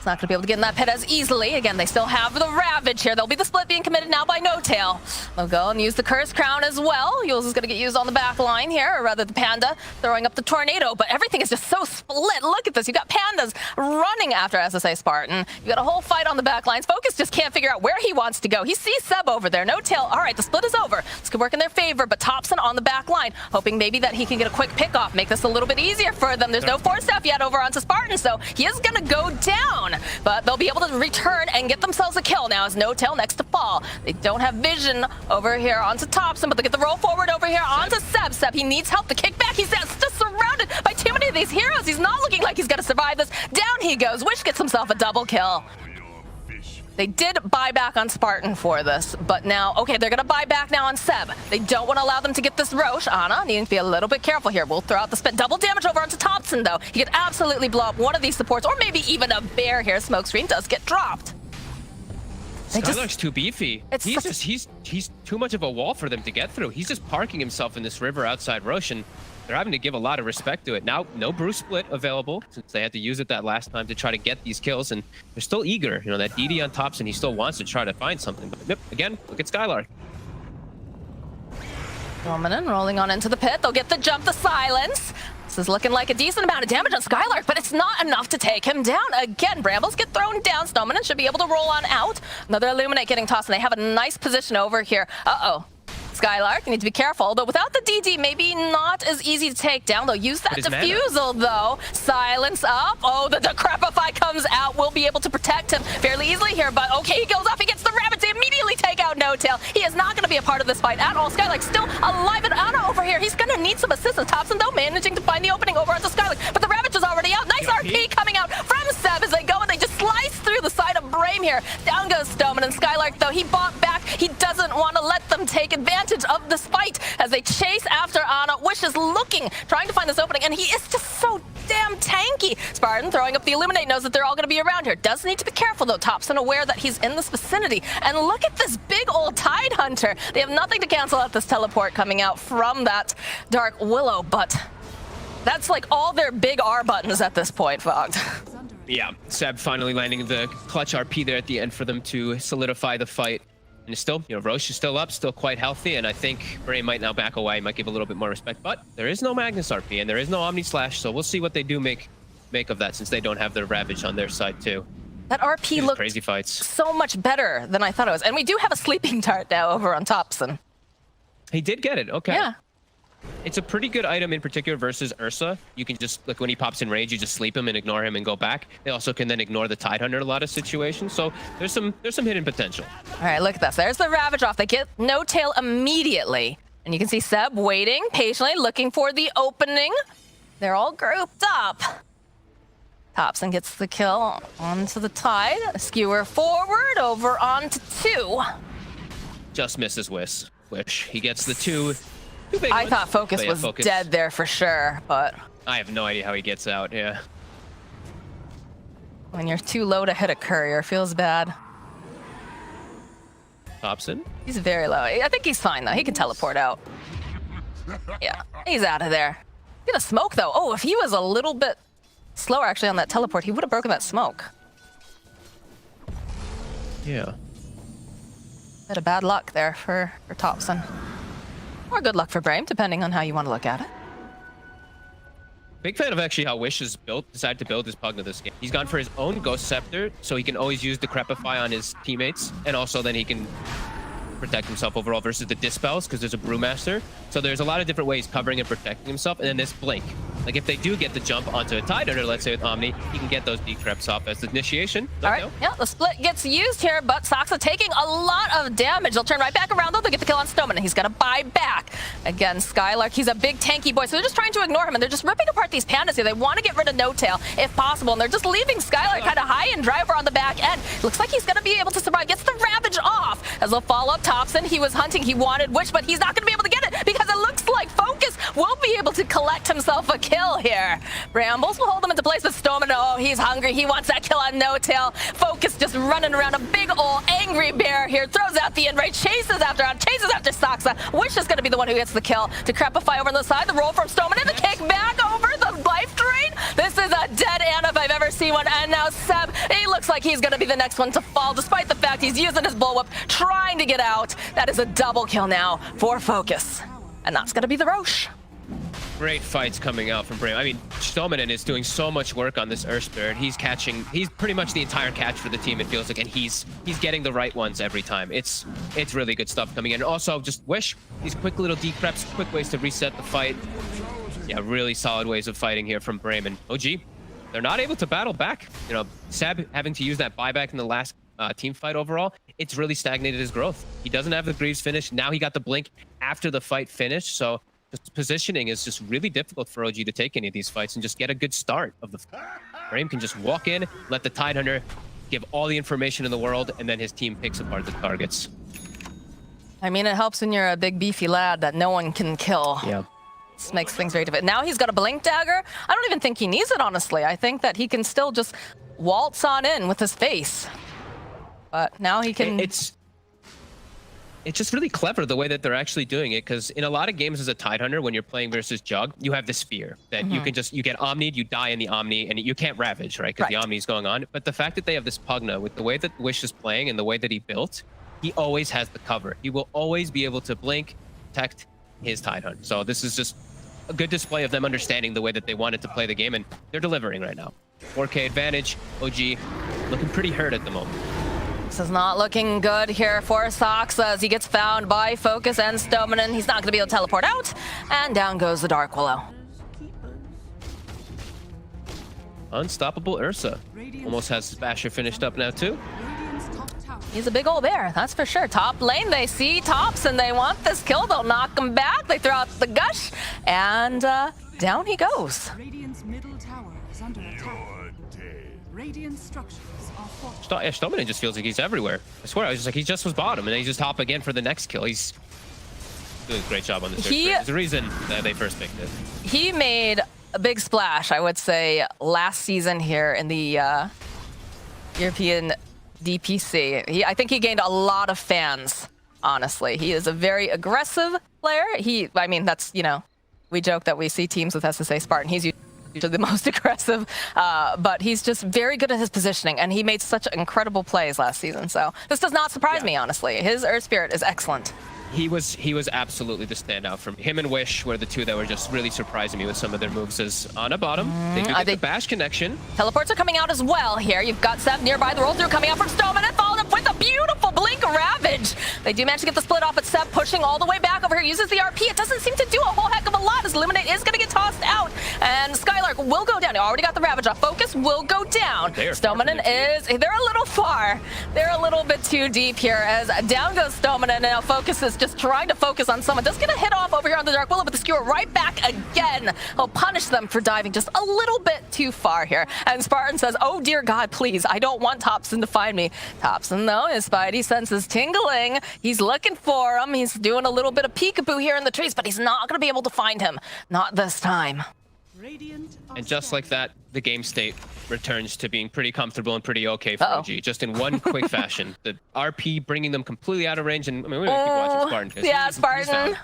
It's not going to be able to get in that pit as easily. Again, they still have the Ravage here. There'll be the split being committed now by No Tail. They'll go and use the Cursed Crown as well. Yules is going to get used on the back line here, or rather the Panda throwing up the Tornado, but everything is just so split. Look at this. You've got Pandas running after SSA Spartan. You got a whole fight on the back lines. Focus just can't figure out where he wants to go. He sees Seb over there. No Tail. All right, the split is over. This could work in their favor, but Thompson on the back line, hoping maybe that he can get a quick pick off, make this a little bit easier for them. There's no force staff yet over onto Spartan, so he is going to go down. But they'll be able to return and get themselves a kill now as No Tail next to fall. They don't have vision over here onto Thompson, but they get the roll forward over here onto Seb. Seb, he needs help. The kickback, he's just surrounded by too many of these heroes. He's not looking like he's going to survive this. Down he goes. Wish gets himself a double kill. They did buy back on Spartan for this, but now, okay, they're going to buy back now on Seb. They don't want to allow them to get this Roche. Ana needing to be a little bit careful here. We'll throw out the spit. Double damage over onto Thompson, though. He could absolutely blow up one of these supports, or maybe even a bear here. Smokescreen does get dropped. Skylark's too beefy. He's too much of a wall for them to get through. He's just parking himself in this river outside Roche, and they're having to give a lot of respect to it. Now, no Bruce split available, since they had to use it that last time to try to get these kills, and they're still eager. You know, that DD on Thompson, he still wants to try to find something. But yep, again, look at Skylark. Dominant rolling on into the pit. They'll get the jump, the silence. This is looking like a decent amount of damage on Skylark, but it's not enough to take him down. Again, Brambles get thrown down. Snowman should be able to roll on out. Another Illuminate getting tossed, and they have a nice position over here. Uh-oh. Skylark, you need to be careful, but without the DD, maybe not as easy to take down. They'll use that defusal, though. Silence up. Oh, the Decrepify comes out. We'll be able to protect him fairly easily here, but okay, he goes up. He gets the rabbits. They immediately take out No Tail. He is not going to be a part of this fight at all. Skylark still alive, and Ana over here. He's going to need some assistance. Thompson, though, managing to find the opening over onto Skylark, but the Ravage is already out. Nice RP coming out from Seb as they go, and they just slice through the side of BRAME here. Down goes Stoneman, and Skylark, though, he bought back. He doesn't want to let them take advantage of this fight as they chase after Ana. Wish is looking, trying to find this opening, and he is just so damn tanky. Spartan throwing up the Illuminate, knows that they're all going to be around here. Does need to be careful, though. Thompson aware that he's in this vicinity. And look at this big old Tide Hunter. They have nothing to cancel out this teleport coming out from that Dark Willow, but that's like all their big R buttons at this point, Fogged. Yeah, Seb finally landing the clutch RP there at the end for them to solidify the fight. And it's still, you know, Roche is still up, still quite healthy, and I think BRAME might now back away, might give a little bit more respect. But there is no Magnus RP, and there is no Omni Slash, so we'll see what they do make of that, since they don't have their Ravage on their side too. That RP looked crazy fights. So much better than I thought it was. And we do have a Sleeping Dart now over on Thompson. He did get it, okay. Yeah. It's a pretty good item in particular versus Ursa. You can just, like when he pops in rage, you just sleep him and ignore him and go back. They also can then ignore the Tide Hunter in a lot of situations. So there's some hidden potential. All right, look at this. There's the Ravage off. They get No Tail immediately. And you can see Seb waiting patiently, looking for the opening. They're all grouped up. Thompson gets the kill onto the Tide. Skewer forward over onto 2. Just misses Wish. He gets the 2. I thought Focus was dead there for sure, but I have no idea how he gets out, yeah. When you're too low to hit a courier, feels bad. Thompson? He's very low. I think he's fine, though. He can teleport out. Yeah, he's out of there. Get a smoke, though. Oh, if he was a little bit slower, actually, on that teleport, he would have broken that smoke. Yeah. Bit of bad luck there for Thompson. Or good luck for BRAME, depending on how you want to look at it. Big fan of actually how Wish has decided to build his Pugna this game. He's gone for his own Ghost Scepter, so he can always use Decrepify on his teammates, and also then he can protect himself overall versus the Dispels, because there's a Brewmaster. So there's a lot of different ways covering and protecting himself, and then this Blink. Like if they do get the jump onto a Tide Hunter, let's say with Omni, he can get those decreps off as the initiation. All right, yeah, the split gets used here, but Saksa taking a lot of damage. They'll turn right back around, though. They'll get the kill on Stoneman, and he's going to buy back. Again, Skylark, he's a big tanky boy, so they're just trying to ignore him, and they're just ripping apart these Pandas here. They want to get rid of No Tail, if possible, and they're just leaving Skylark kind of high and dry over on the back end. Looks like he's going to be able to survive. Gets the Ravage off, as they'll follow up Thompson. He was hunting, he wanted Wish, but he's not going to be able to get it, because it looks like Focus will be able to collect himself a kill here. Brambles will hold him into place, but Stoneman, oh, he's hungry. He wants that kill on No Tail. Focus just running around, a big old angry bear here. Throws out the Enrage, chases after Saksa. Wish is going to be the one who gets the kill. Decrepify over on the side, the roll from Stoneman, and the kick back over the life drain. This is a dead Ana if I've ever seen one. And now Seb, he looks like he's going to be the next one to fall, despite the fact he's using his bullwhip, trying to get out. That is a double kill now for Focus. And that's going to be the Roche. Great fights coming out from BRAME. I mean, Stominen is doing so much work on this Earth Spirit. He's pretty much the entire catch for the team, it feels like, and he's getting the right ones every time. It's really good stuff coming in. Also, just Wish, these quick little decreps, quick ways to reset the fight. Yeah, really solid ways of fighting here from BRAME. And OG, they're not able to battle back. You know, Seb having to use that buyback in the last team fight overall, it's really stagnated his growth. He doesn't have the Greaves finish. Now he got the blink after the fight finished, so positioning is just really difficult for OG to take any of these fights and just get a good start of the fight. BRAME can just walk in, let the Tidehunter give all the information in the world, and then his team picks apart the targets. I mean, it helps when you're a big beefy lad that no one can kill. Yeah. This makes things very difficult. Now he's got a blink dagger. I don't even think he needs it, honestly. I think that he can still just waltz on in with his face. But now he can... It's just really clever the way that they're actually doing it, because in a lot of games as a Tidehunter, when you're playing versus Jug, you have this fear that you can just, you get Omni'd, you die in the Omni, and you can't Ravage, right? Because the Omni's going on. But the fact that they have this Pugna, with the way that Wish is playing and the way that he built, he always has the cover. He will always be able to blink, protect his Tidehunter. So this is just a good display of them understanding the way that they wanted to play the game, and they're delivering right now. 4K advantage, OG looking pretty hurt at the moment. This is not looking good here for Sox as he gets found by Focus and Stominen. He's not going to be able to teleport out, and down goes the Dark Willow. Unstoppable Ursa. Almost has Basher finished up now too. He's a big old bear, that's for sure. Top lane, they see Tops and they want this kill. They'll knock him back. They throw out the gush, and down he goes. Radiant's middle tower is under attack. Radiant structures are fortified. Yeah, Stominen just feels like he's everywhere. I swear, I was just like, he just was bottom, and then he just hop again for the next kill. He's doing a great job on this. There's a reason that they first picked it. He made a big splash, I would say, last season here in the European DPC. I think he gained a lot of fans, honestly. He is a very aggressive player. I mean, that's, you know, we joke that we see teams with SSA Spartan. He's usually the most aggressive, but he's just very good at his positioning, and he made such incredible plays last season. So this does not surprise me, honestly. His Earth Spirit is excellent. He was absolutely the standout from him, and Wish were the two that were just really surprising me with some of their moves. As on a bottom, they do get the bash connection. Teleports are coming out as well here. You've got Seth nearby. The roll through coming out from Stominen, followed up with a beautiful blink Ravage. They do manage to get the split off, but Seth pushing all the way back over here, uses the RP. It doesn't seem to do a whole heck of a lot as Illuminate is going to get tossed out, and Skylark will go down. He already got the Ravage off. Focus will go down. Stominen they're a little far. They're a little bit too deep here as down goes Stominen, and now Focus is just trying to focus on someone. Does get a hit off over here on the Dark Willow, but the skewer right back again. He'll punish them for diving just a little bit too far here. And Spartan says, oh dear God, please, I don't want Topson to find me. Topson, though, his spidey sense is tingling. He's looking for him. He's doing a little bit of peekaboo here in the trees, but he's not going to be able to find him. Not this time. And just like that, the game state returns to being pretty comfortable and pretty okay for OG, just in one quick fashion. The RP bringing them completely out of range, and I mean, we're gonna keep watching Spartan. Yeah, Spartan.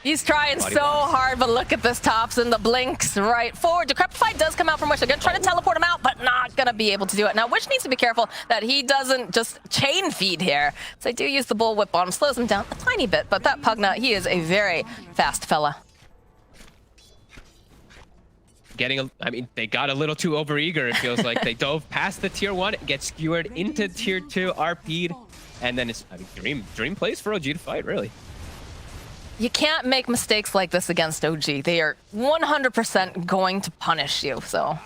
He's trying so hard, but look at this Topson, the blinks right forward. Decrepify does come out from Wish. They're gonna try to teleport him out, but not gonna be able to do it. Now, Wish needs to be careful that he doesn't just chain feed here. So they do use the bullwhip on him, slows him down a tiny bit, but that Pugna, he is a very fast fella. I mean, they got a little too overeager, it feels like. They dove past the tier 1, get skewered into tier 2, RP'd, and then it's, I mean, Dream plays for OG to fight, really. You can't make mistakes like this against OG. They are 100% going to punish you, so.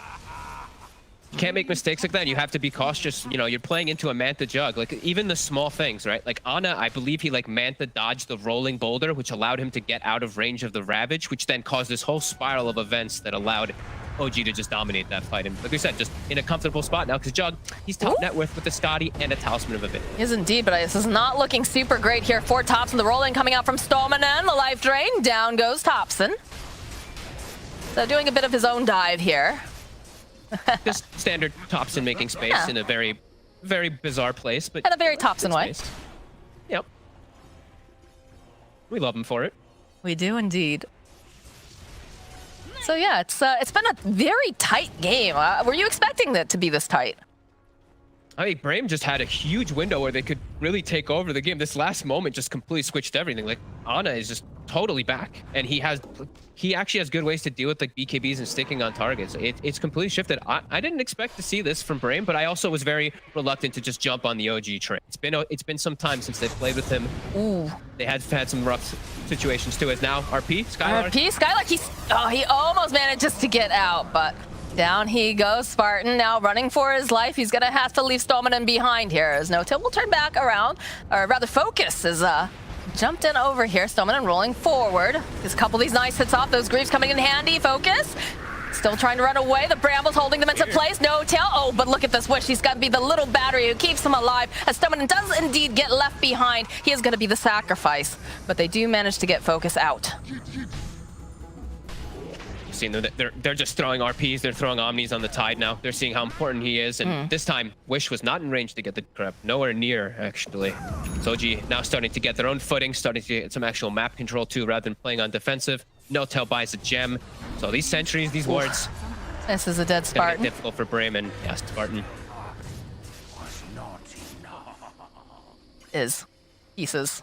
You can't make mistakes like that. You have to be cautious. You know, you're playing into a Manta Jug. Like, even the small things, right? Like, Ana, I believe he, like, Manta dodged the rolling boulder, which allowed him to get out of range of the Ravage, which then caused this whole spiral of events that allowed OG to just dominate that fight. And like we said, just in a comfortable spot now, because Jug, he's top net worth with the Scotty and a Talisman of Avidity. He is indeed, but this is not looking super great here for Topson. The rolling coming out from Stominen, the life drain. Down goes Topson. So doing a bit of his own dive here. Just standard Topson making space in a very, very bizarre place, but in a very Topson way. Yep. We love him for it. We do indeed. So yeah, it's been a very tight game. Were you expecting that to be this tight? I mean, BRAME just had a huge window where they could really take over the game. This last moment just completely switched everything. Like, Ana is just totally back, and he actually has good ways to deal with like BKBs and sticking on targets. It's completely shifted. I didn't expect to see this from BRAME, but I also was very reluctant to just jump on the OG train. It's been some time since they've played with him. Ooh. They had some rough situations too. As now RP Skylark. He almost manages to get out, but down he goes. Spartan now running for his life. He's gonna have to leave Stomanen behind here, as No-Tail will turn back around, or rather Focus is jumped in over here. Stomanen rolling forward. Just a couple of these nice hits off. Those Greaves coming in handy. Focus still trying to run away. The Brambles holding them into place. No-Tail. Oh, but look at this Wish. He's got to be the little battery who keeps him alive. As Stomanen does indeed get left behind, he is going to be the sacrifice. But they do manage to get Focus out. Seeing they're just throwing RPs, they're throwing Omnis on the Tide now. They're seeing how important he is, and this time Wish was not in range to get the grab, nowhere near actually. So OG now starting to get their own footing, starting to get some actual map control too, rather than playing on defensive. No-Tail buys a gem, so these sentries, these wards. This is a dead Spartan. Difficult for BRAME, and yeah, Spartan is pieces,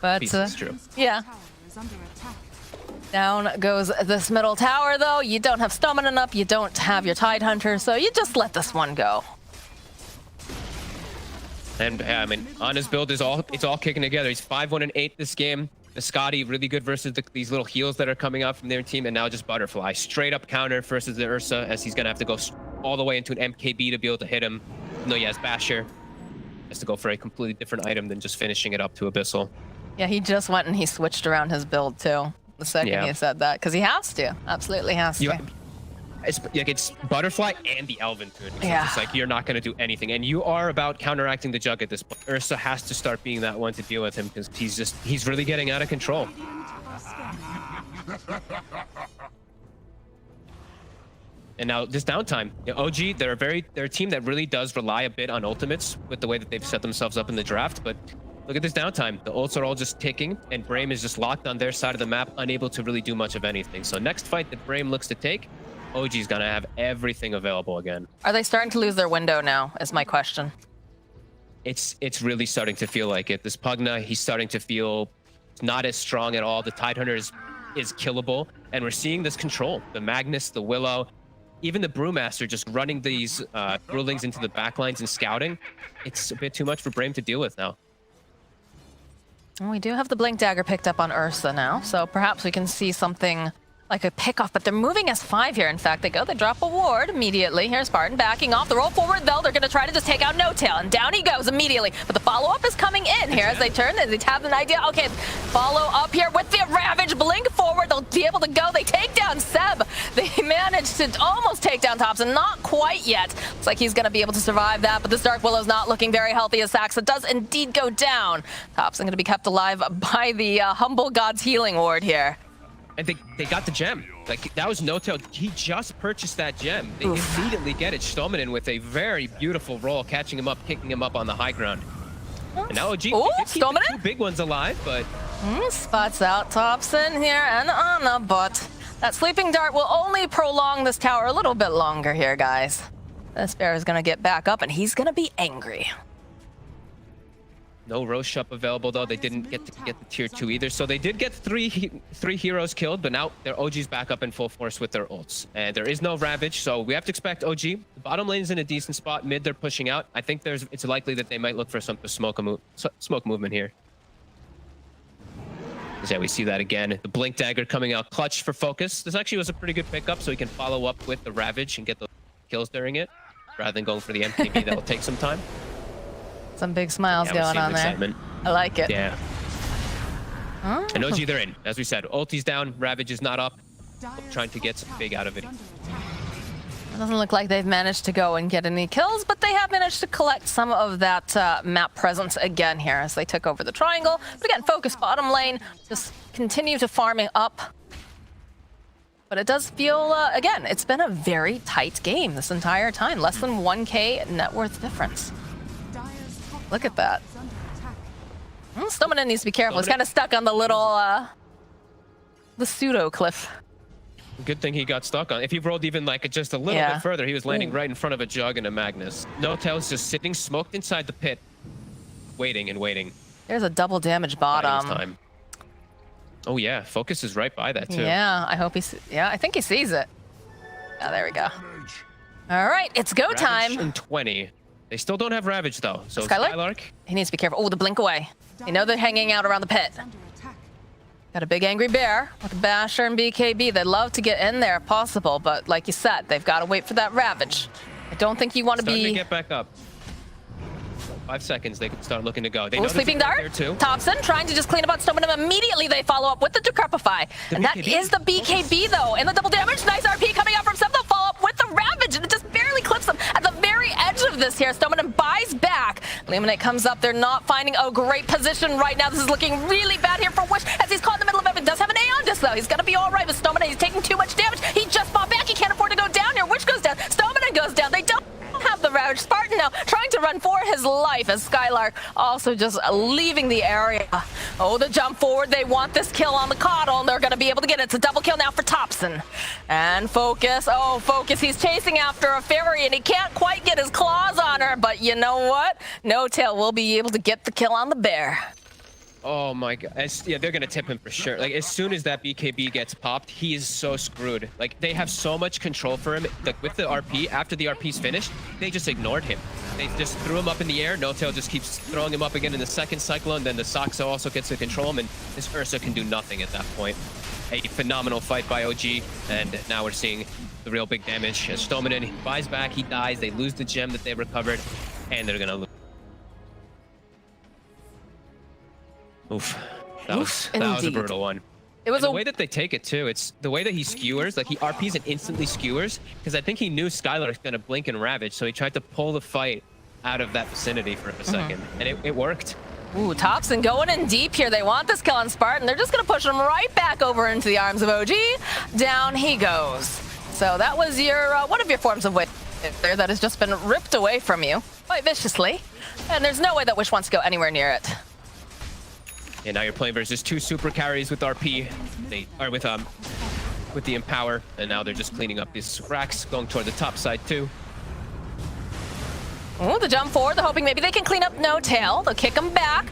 but pieces, true. Yeah. Down goes this middle tower, though. You don't have Stomanen up, you don't have your Tide Hunter, so you just let this one go. And I mean, Ana's build is all kicking together. He's 5-1-8 this game. The Scotty really good versus these little heals that are coming out from their team, and now just Butterfly straight up counter versus the Ursa, as he's gonna have to go all the way into an MKB to be able to hit him. No, he has Basher. Has to go for a completely different item than just finishing it up to Abyssal. Yeah, he just went and he switched around his build too. The second he said that, because he has to, absolutely has to. It's Butterfly and the Elven Tune. Yeah. It's like you're not going to do anything, and you are about counteracting the Jug at this point. Ursa has to start being that one to deal with him, because he's really getting out of control. And now this downtime, OG, they're a team that really does rely a bit on ultimates with the way that they've set themselves up in the draft, but look at this downtime. The ults are all just ticking, and BRAME is just locked on their side of the map, unable to really do much of anything. So next fight that BRAME looks to take, OG's gonna have everything available again. Are they starting to lose their window now, is my question. It's really starting to feel like it. This Pugna, he's starting to feel not as strong at all. The Tidehunter is killable, and we're seeing this control. The Magnus, the Willow, even the Brewmaster just running these Brewlings into the backlines and scouting. It's a bit too much for BRAME to deal with now. We do have the Blink Dagger picked up on Ursa now, so perhaps we can see something like a pickoff, but they're moving S5 here. In fact, they drop a ward immediately. Here's Spartan backing off the roll forward, though. They're going to try to just take out No-Tail, and down he goes immediately. But the follow-up is coming in here as they turn, and they have an idea. Okay, follow up here with the Ravage. Blink forward. They'll be able to go. They take down Seb. They managed to almost take down Thompson. Not quite yet. Looks like he's going to be able to survive that, but this Dark Willow's not looking very healthy as Saxa does indeed go down. Thompson going to be kept alive by the Humble God's Healing Ward here. And they got the gem. Like, that was No-Tail. He just purchased that gem. They immediately get it. Stomanen with a very beautiful roll, catching him up, kicking him up on the high ground. And now OG Stomanen? Two big ones alive, but... Spots out Thompson here and Ana, but that Sleeping Dart will only prolong this tower a little bit longer here, guys. This bear is going to get back up, and he's going to be angry. No Roshup available, though. They didn't get to get the tier 2 either. So they did get three heroes killed, but now their OG's back up in full force with their ults. And there is no Ravage, so we have to expect OG. The bottom lane is in a decent spot. Mid, they're pushing out. I think it's likely that they might look for some smoke movement here. Yeah, we see that again. The Blink Dagger coming out clutch for Focus. This actually was a pretty good pickup, so he can follow up with the Ravage and get the kills during it, rather than going for the MKB. That will take some time. Some big smiles going on there. Excitement. I like it. Yeah. And OG, they're in. As we said, ulti's down, Ravage is not up. Trying to get some big out of it. It doesn't look like they've managed to go and get any kills, but they have managed to collect some of that map presence again here as they took over the triangle. But again, Focus bottom lane, just continue to farming up. But it does feel, again, it's been a very tight game this entire time. Less than 1K net worth difference. Look at that. Stomanen needs to be careful. He's kind of stuck on the little the pseudo cliff. Good thing he got stuck on. If he rolled even like just a little bit further, he was landing right in front of a Jug and a Magnus. No-Tail's just sitting smoked inside the pit, waiting and waiting. There's a double damage bottom. Time. Oh yeah, Focus is right by that too. Yeah, I hope I think he sees it. Oh, there we go. All right, it's go time. And 20. They still don't have Ravage though. So Skylark? He needs to be careful. Oh, the blink away. You know they're hanging out around the pit. Got a big angry bear with Basher and BKB. They'd love to get in there if possible, but like you said, they've got to wait for that Ravage. I don't think you want to be... to get back up. 5 seconds, they can start looking to go. They know Sleeping Dart. There too. Thompson trying to just clean up on Stoneman. Immediately they follow up with the Decrepify. And that is the BKB though. And the double damage. Nice RP coming out from Seth. They'll follow up with the Ravage. And it just barely clips them at the very edge of this here. Stoneman buys back. Illuminate comes up. They're not finding a great position right now. This is looking really bad here for Wish as he's caught in the middle of it. Does have an Aeon Disc though. He's going to be all right with Stoneman. He's taking too much damage. He just fought back. He can't afford to go down here. Wish goes down. Stoneman goes down. They don't have the Ravage. Spartan now trying to run for his life as Skylark also just leaving the area. Oh, the jump forward. They want this kill on the Coddle, and they're going to be able to get it. It's a double kill now for Thompson. And Focus. Oh, Focus. He's chasing after a Fairy, and he can't quite get his claws on her. But you know what? No-Tail will be able to get the kill on the bear. Oh my god. Yeah, they're gonna tip him for sure. Like, as soon as that BKB gets popped, he is so screwed. Like, they have so much control for him. Like, with the RP, after the RP's finished, they just ignored him. They just threw him up in the air. No-Tail just keeps throwing him up again in the second Cyclone. Then the Saxo also gets to control him, and this Ursa can do nothing at that point. A phenomenal fight by OG, and now we're seeing the real big damage. As Stoneman buys back, he dies. They lose the gem that they recovered, and they're gonna lose. Oof. That was a brutal one. It was the way that they take it too. It's the way that he skewers, like he RPs and instantly skewers, because I think he knew Skylar was gonna blink and Ravage, so he tried to pull the fight out of that vicinity for a second, and it worked. Ooh, Thompson going in deep here. They want this kill on Spartan. They're just gonna push him right back over into the arms of OG. Down he goes. So that was your one of your forms of wit there that has just been ripped away from you quite viciously, and there's no way that Wish wants to go anywhere near it. And now you're playing versus two super carries with RP. They are with the Empower, and now they're just cleaning up these racks, going toward the top side too. Oh, the jump forward. They're hoping maybe they can clean up No-Tail. They'll kick him back,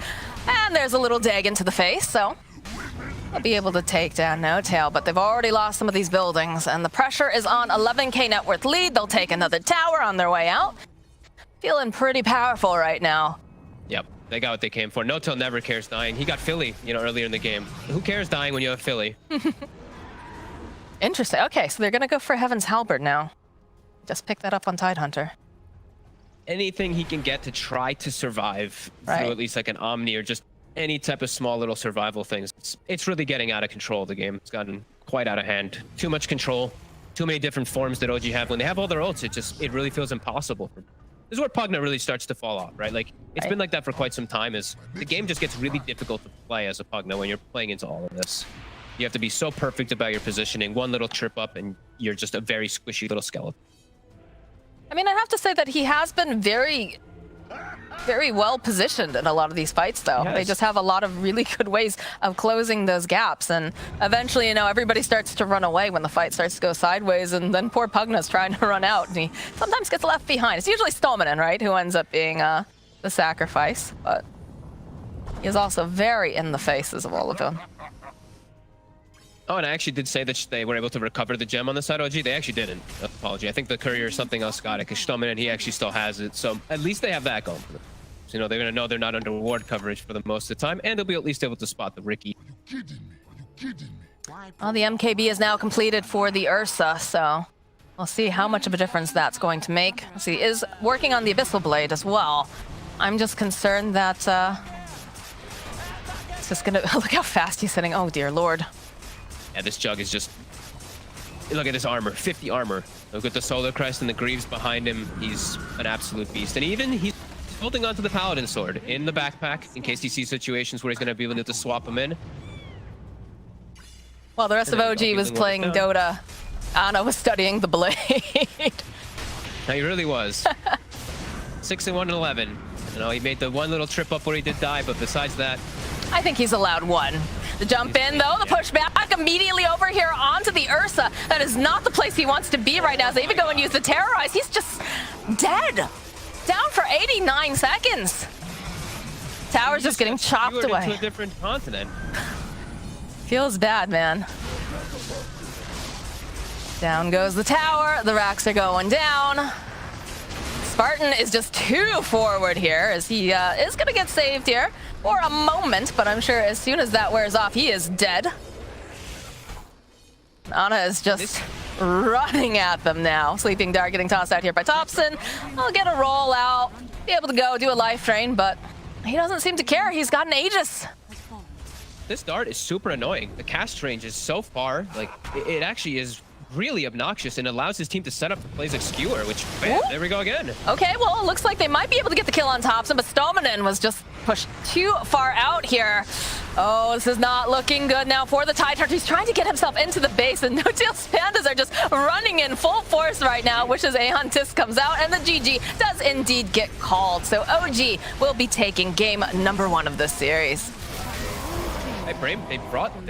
and there's a little dig into the face, so they'll be able to take down No-Tail, but they've already lost some of these buildings, and the pressure is on 11k net worth lead. They'll take another tower on their way out. Feeling pretty powerful right now. Yep. They got what they came for. No-Tail never cares dying. He got Philly, earlier in the game. Who cares dying when you have Philly? Interesting. Okay, so they're gonna go for Heaven's Halberd now. Just pick that up on Tidehunter. Anything he can get to try to survive through at least like an Omni or just any type of small little survival things. It's really getting out of control, the game. It's gotten quite out of hand. Too much control. Too many different forms that OG have. When they have all their ults, it really feels impossible. This is where Pugna really starts to fall off, right? Like, it's been like that for quite some time. Is the game just gets really difficult to play as a Pugna when you're playing into all of this. You have to be so perfect about your positioning. One little trip up and you're just a very squishy little skeleton. I mean, I have to say that he has been very well positioned in a lot of these fights, though. Yes. They just have a lot of really good ways of closing those gaps, and eventually, everybody starts to run away when the fight starts to go sideways, and then poor Pugna's trying to run out, and he sometimes gets left behind. It's usually Stolmanen, right, who ends up being the sacrifice, but he is also very in the faces of all of them. Oh, and I actually did say that they were able to recover the gem on the side OG. They actually didn't. Apology. I think the courier or something else got it, because Stoneman, he actually still has it. So at least they have that going for them. So, they're going to know they're not under ward coverage for the most of the time, and they'll be at least able to spot the Ricky. Are you kidding me? Are you kidding me? Well, the MKB is now completed for the Ursa, so we'll see how much of a difference that's going to make. See, he is working on the Abyssal Blade as well. I'm just concerned that it's just going to... Look how fast he's sitting. Oh, dear Lord. Yeah, this Jug is just... Look at this armor, 50 armor. Look at the Solar Crest and the Greaves behind him. He's an absolute beast. And even he's holding onto the Paladin Sword in the backpack in case he sees situations where he's going to be able to swap him in. While the rest of OG was playing Dota, Anna was studying the blade. No, he really was. 6-1 and 11. He made the one little trip up where he did die, but besides that... I think he's allowed one. The jump in, though, the push back immediately over here onto the Ursa. That is not the place he wants to be right now. As they even go and use the Terrorize, he's just dead. Down for 89 seconds. Tower's just getting chopped away. To a different continent. Feels bad, man. Down goes the tower. The racks are going down. Spartan is just too forward here as he is going to get saved here for a moment, but I'm sure as soon as that wears off, he is dead. Ana is just running at them now. Sleeping Dart getting tossed out here by Thompson. I'll get a roll out, be able to go do a life drain, but he doesn't seem to care. He's got an Aegis. This Dart is super annoying. The cast range is so far, like, it actually is really obnoxious and allows his team to set up the plays like Skewer, which, bam, there we go again. Okay, well, it looks like they might be able to get the kill on Thompson, but Stomanen was just pushed too far out here. Oh, this is not looking good now for the Tidehunter. He's trying to get himself into the base, and No-Tail's Pandas are just running in full force right now. Wishes Aeon Tisk comes out, and the GG does indeed get called. So OG will be taking game number 1 of this series. Hey, BRAME, they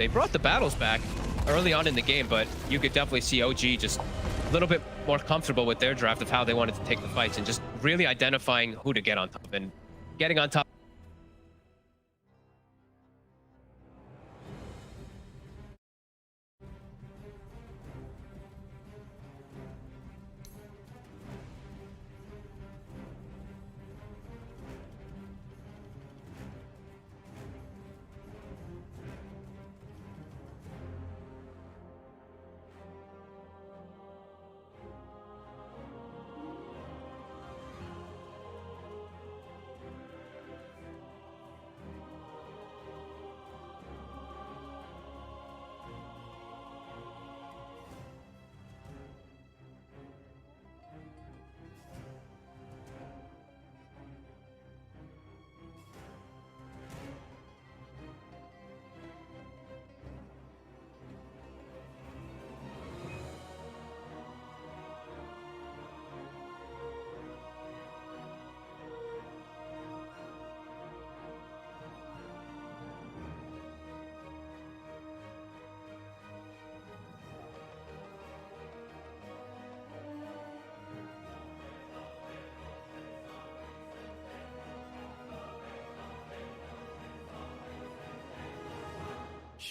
brought the battles back early on in the game, but you could definitely see OG just a little bit more comfortable with their draft of how they wanted to take the fights and just really identifying who to get on top and getting on top.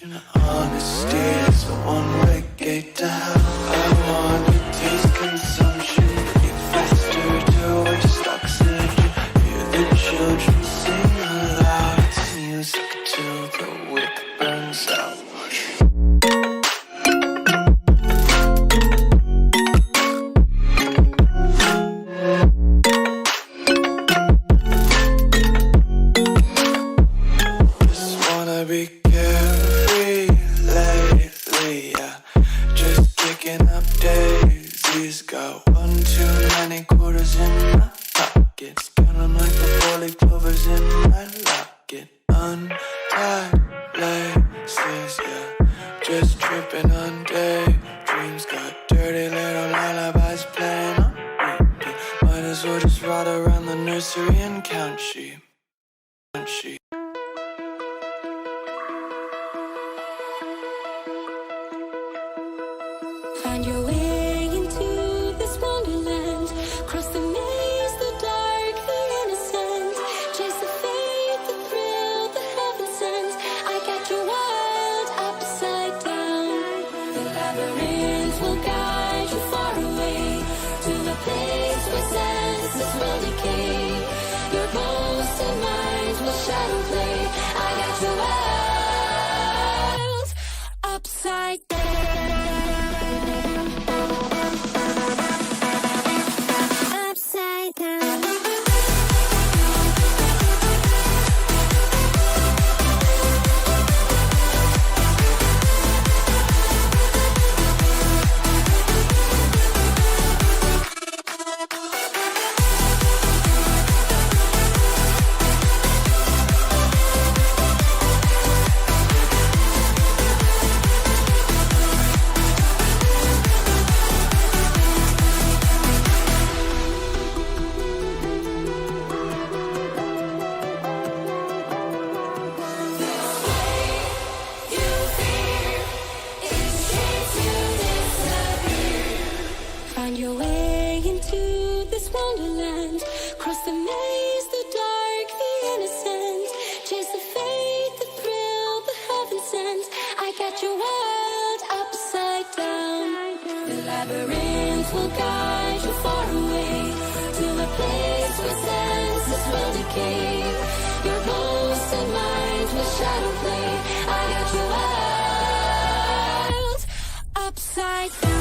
You know, honesty is the one-way gate to hell. I want to taste consumption, get faster to waste oxygen. Hear the children sing aloud. It's music till the wick burns out. Just wanna be carefree lately, yeah. Just kicking up daisies. Got 1 too many quarters in my pockets. Count 'em like the 4-leaf clovers in my locket. Untied laces, yeah. Just tripping on daydreams. Got dirty little lullabies playing on repeat. Might as well just ride around the nursery and count sheep. Count sheep. Find your way into this wonderland. Cross the maze, the dark, the innocent. Chase the fate, the thrill, the heaven sent. I got you wild, upside down. The labyrinth will guide you far away to the place where senses will decay. Your ghost and mind will shadow labyrinth will guide you far away to a place where senses will decay. Your ghost and mind will shadow play. I got you out upside down.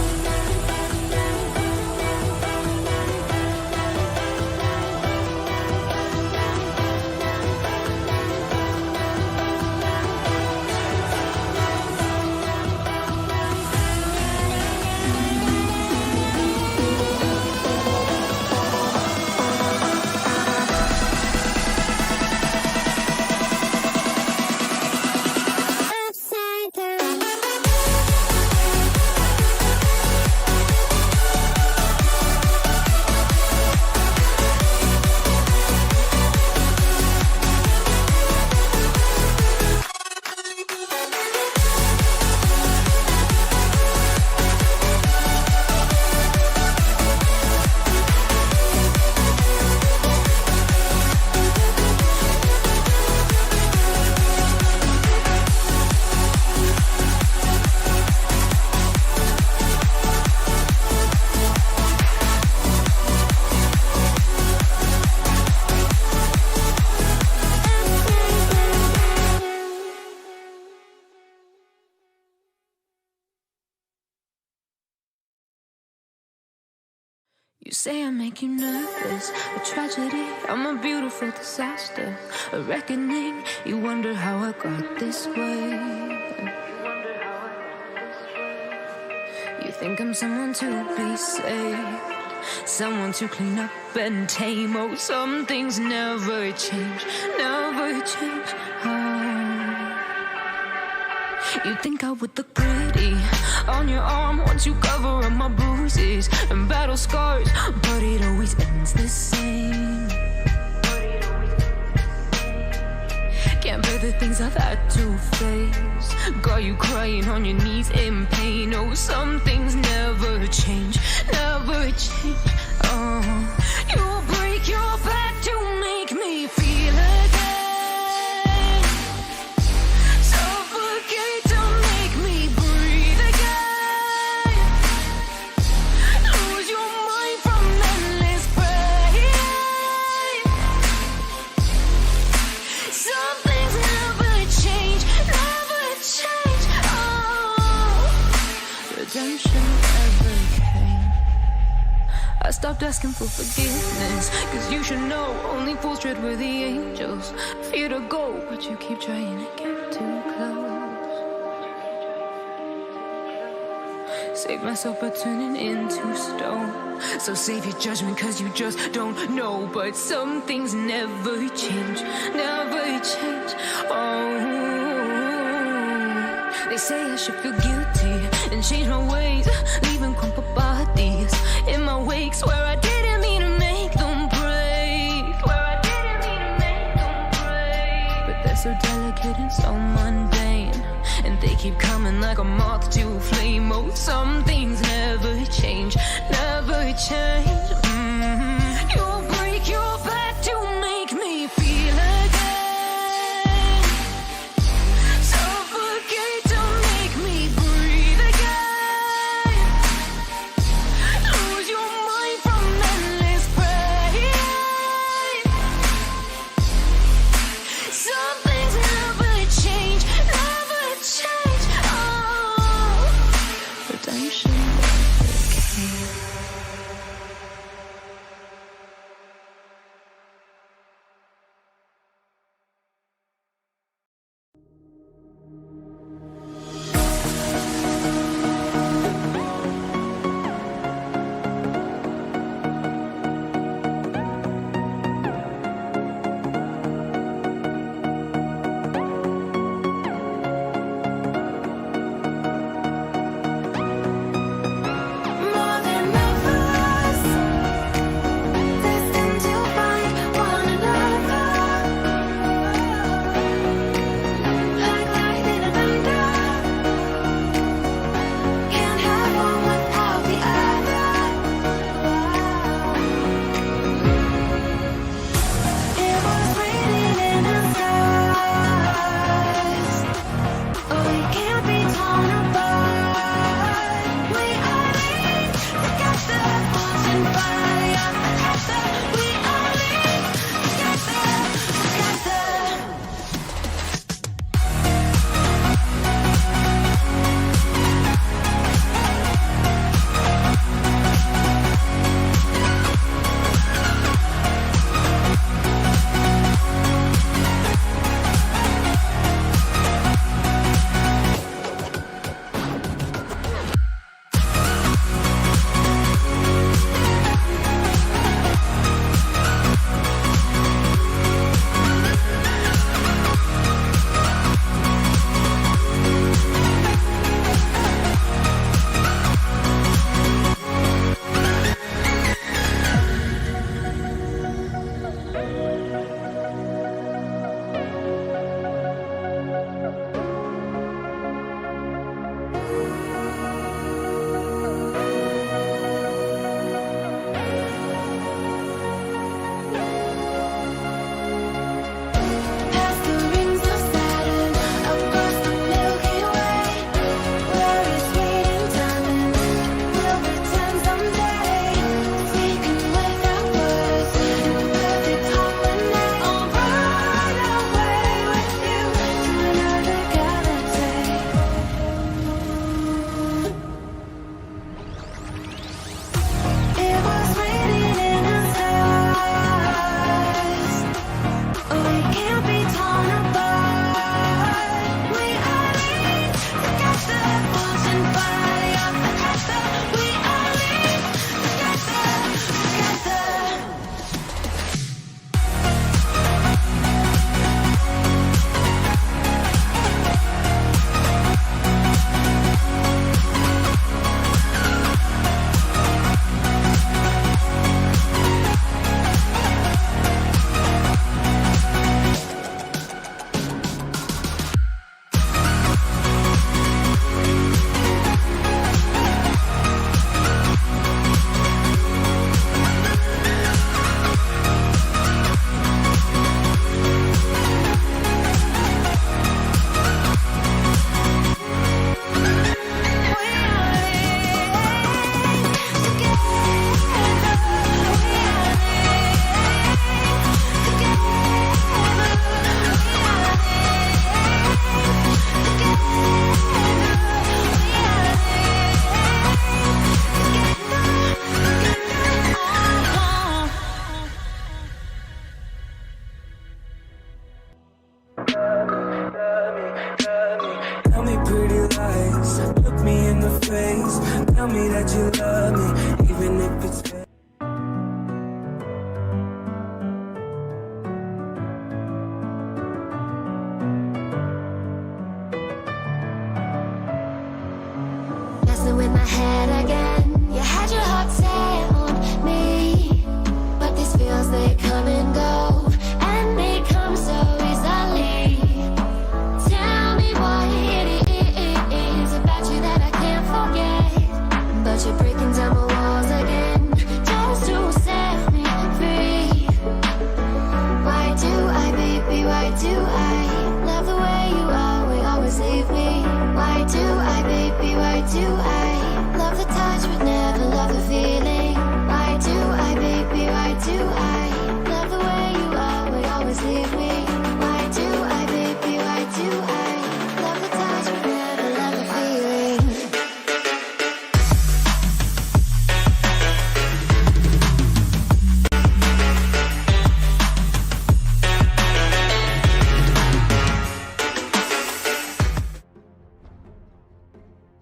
You say I make you nervous, a tragedy, I'm a beautiful disaster, a reckoning. You wonder how I got this way. You think I'm someone to be saved, someone to clean up and tame. Oh, some things never change, never change. Oh. You think I would look pretty on your arm once you cover up my bruises and battle scars, but it always ends the same. Can't bear the things I've had to face, got you crying on your knees in pain. Oh, some things never change, never change. Oh, you break your back to make me feel again. I stopped asking for forgiveness, cause you should know only fools tread where the angels fear to go, but you keep trying to get too close. Save myself by turning into stone, so save your judgment cause you just don't know. But some things never change, never change. Oh, they say I should feel guilty and change my ways, leaving crumpled bodies in my wake. Swear I didn't mean to make them break, swear I didn't mean to make them break. But they're so delicate and so mundane, and they keep coming like a moth to flame. Oh, some things never change, never change. You'll break your back to make me feel again. ways. Tell me that you love me, even if it's fake. Messing with my head again. You had your heart set on me, but these feels, they come and go, and they come so easily. Tell me what it is about you that I can't forget, but you're breaking down my walls again just to set me free. Why do I, baby, why do I love the way you always leave me? Why do I, baby, why do I love the touch but never love the feeling? Why do I, baby, why do I love the way you always leave me? Why do I, baby, why do I love the touch but never love the feeling?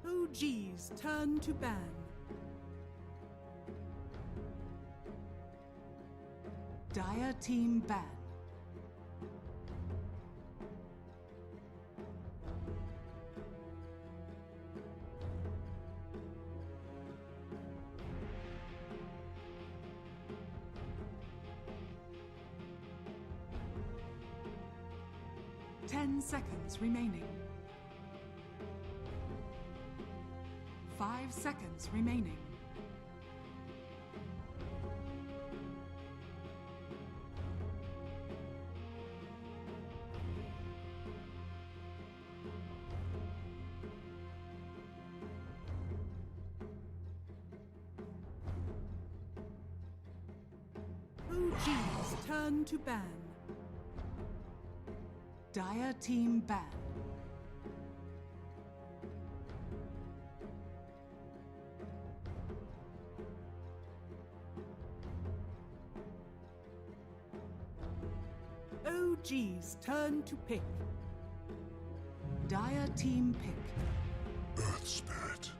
OG's turn to ban. Dire team ban. Ten seconds remaining. 5 seconds remaining. OG's turn to ban. Dire team ban. OG's turn to pick. Dire team pick. Earth Spirit.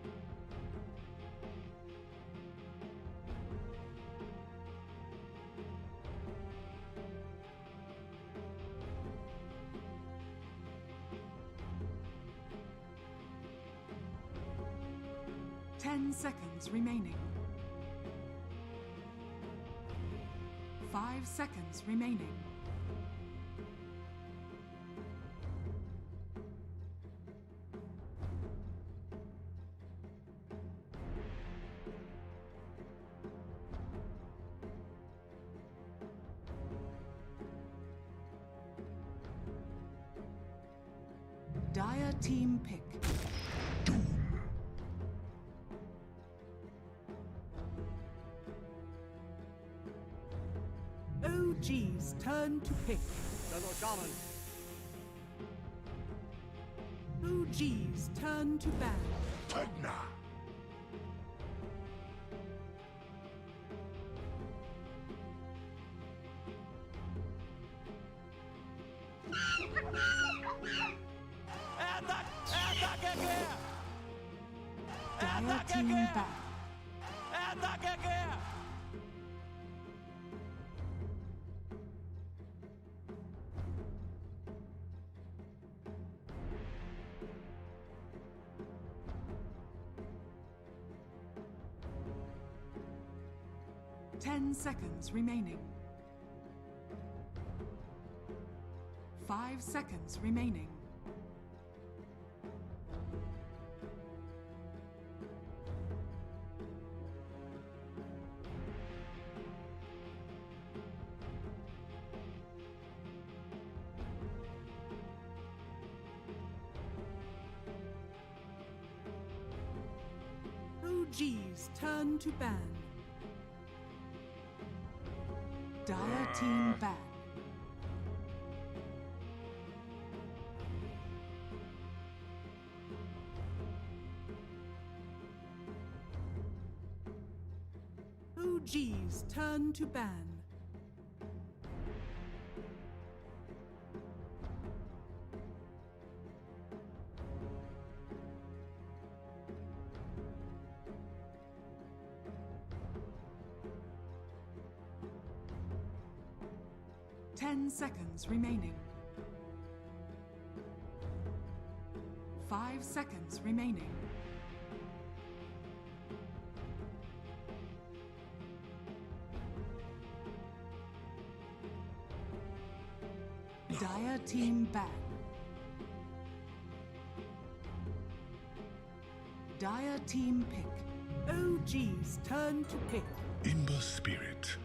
Ten seconds remaining. 5 seconds remaining. Dire team pick. OG's turn to pick. OG's turn to ban. Tundra. Dire team ban. 10 seconds remaining. 5 seconds remaining. OG's turn to ban. Dire team ban. OG's turn to ban. 10 seconds remaining. 5 seconds remaining. Dire team ban. Dire team pick. OG's turn to pick. Imba Spirit.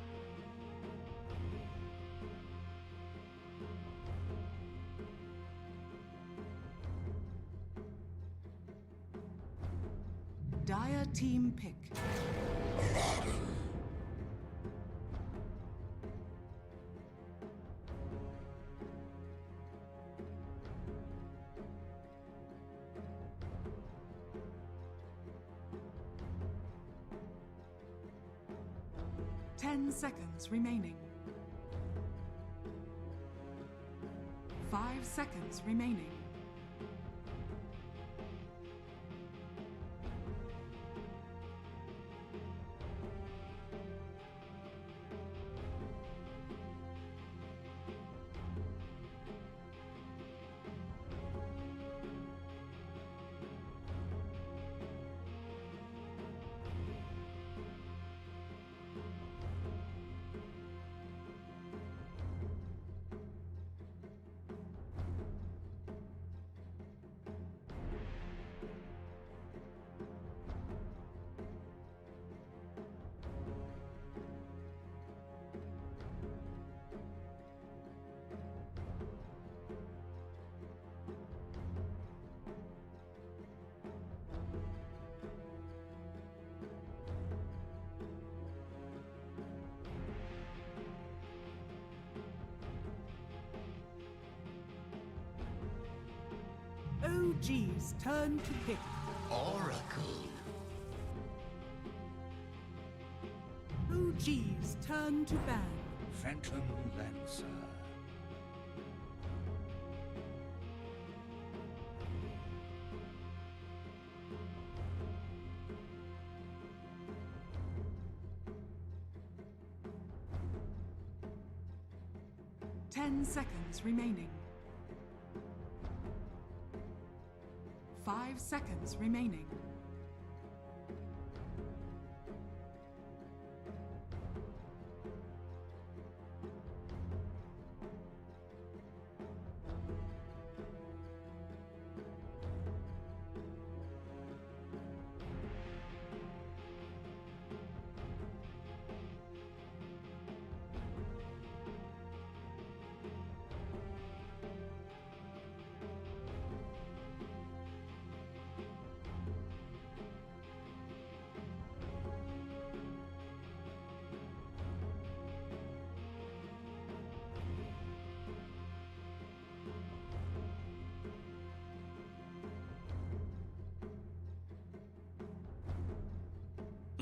Dire team pick. Seconds remaining. 5 seconds remaining. OG's turn to pick. Oracle. OG's turn to ban. Phantom Lancer. Seconds remaining. 5 seconds remaining.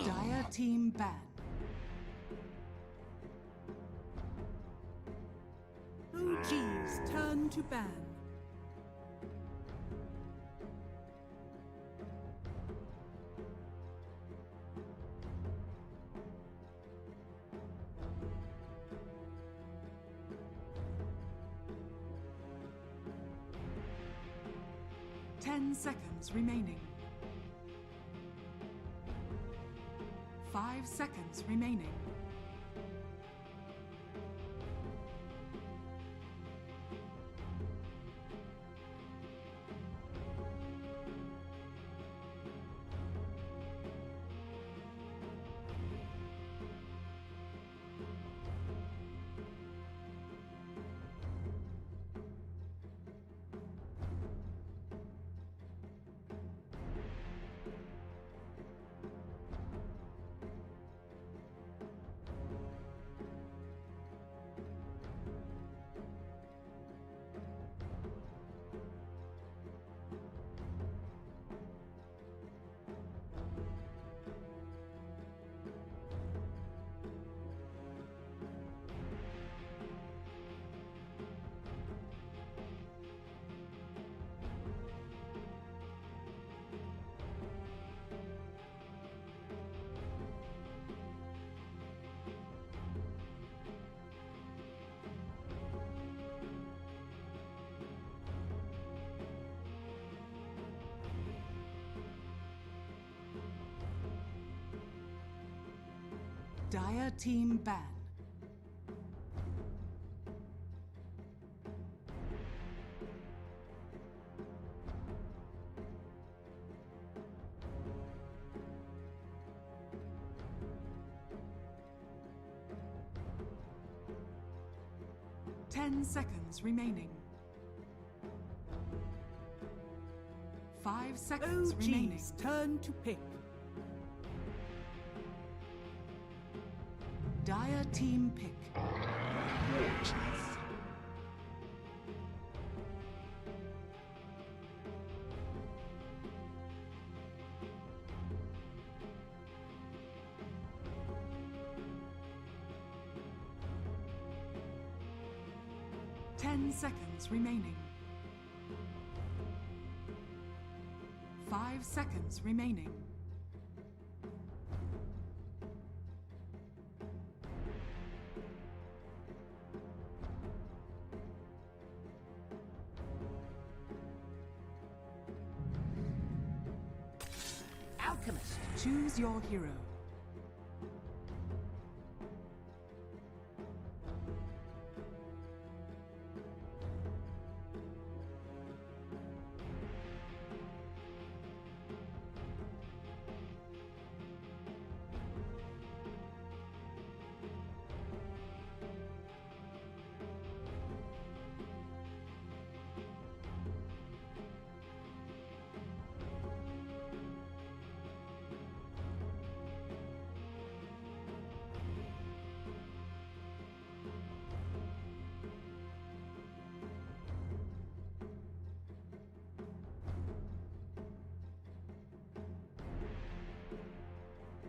Dire team ban. OG's turn to ban. Seconds remaining. 5 seconds remaining. Dire team ban. Ten seconds remaining. 5 seconds remaining. Turn to pick. Dire team pick. Warchief. 10 seconds remaining. 5 seconds remaining. Alchemist. Choose your hero.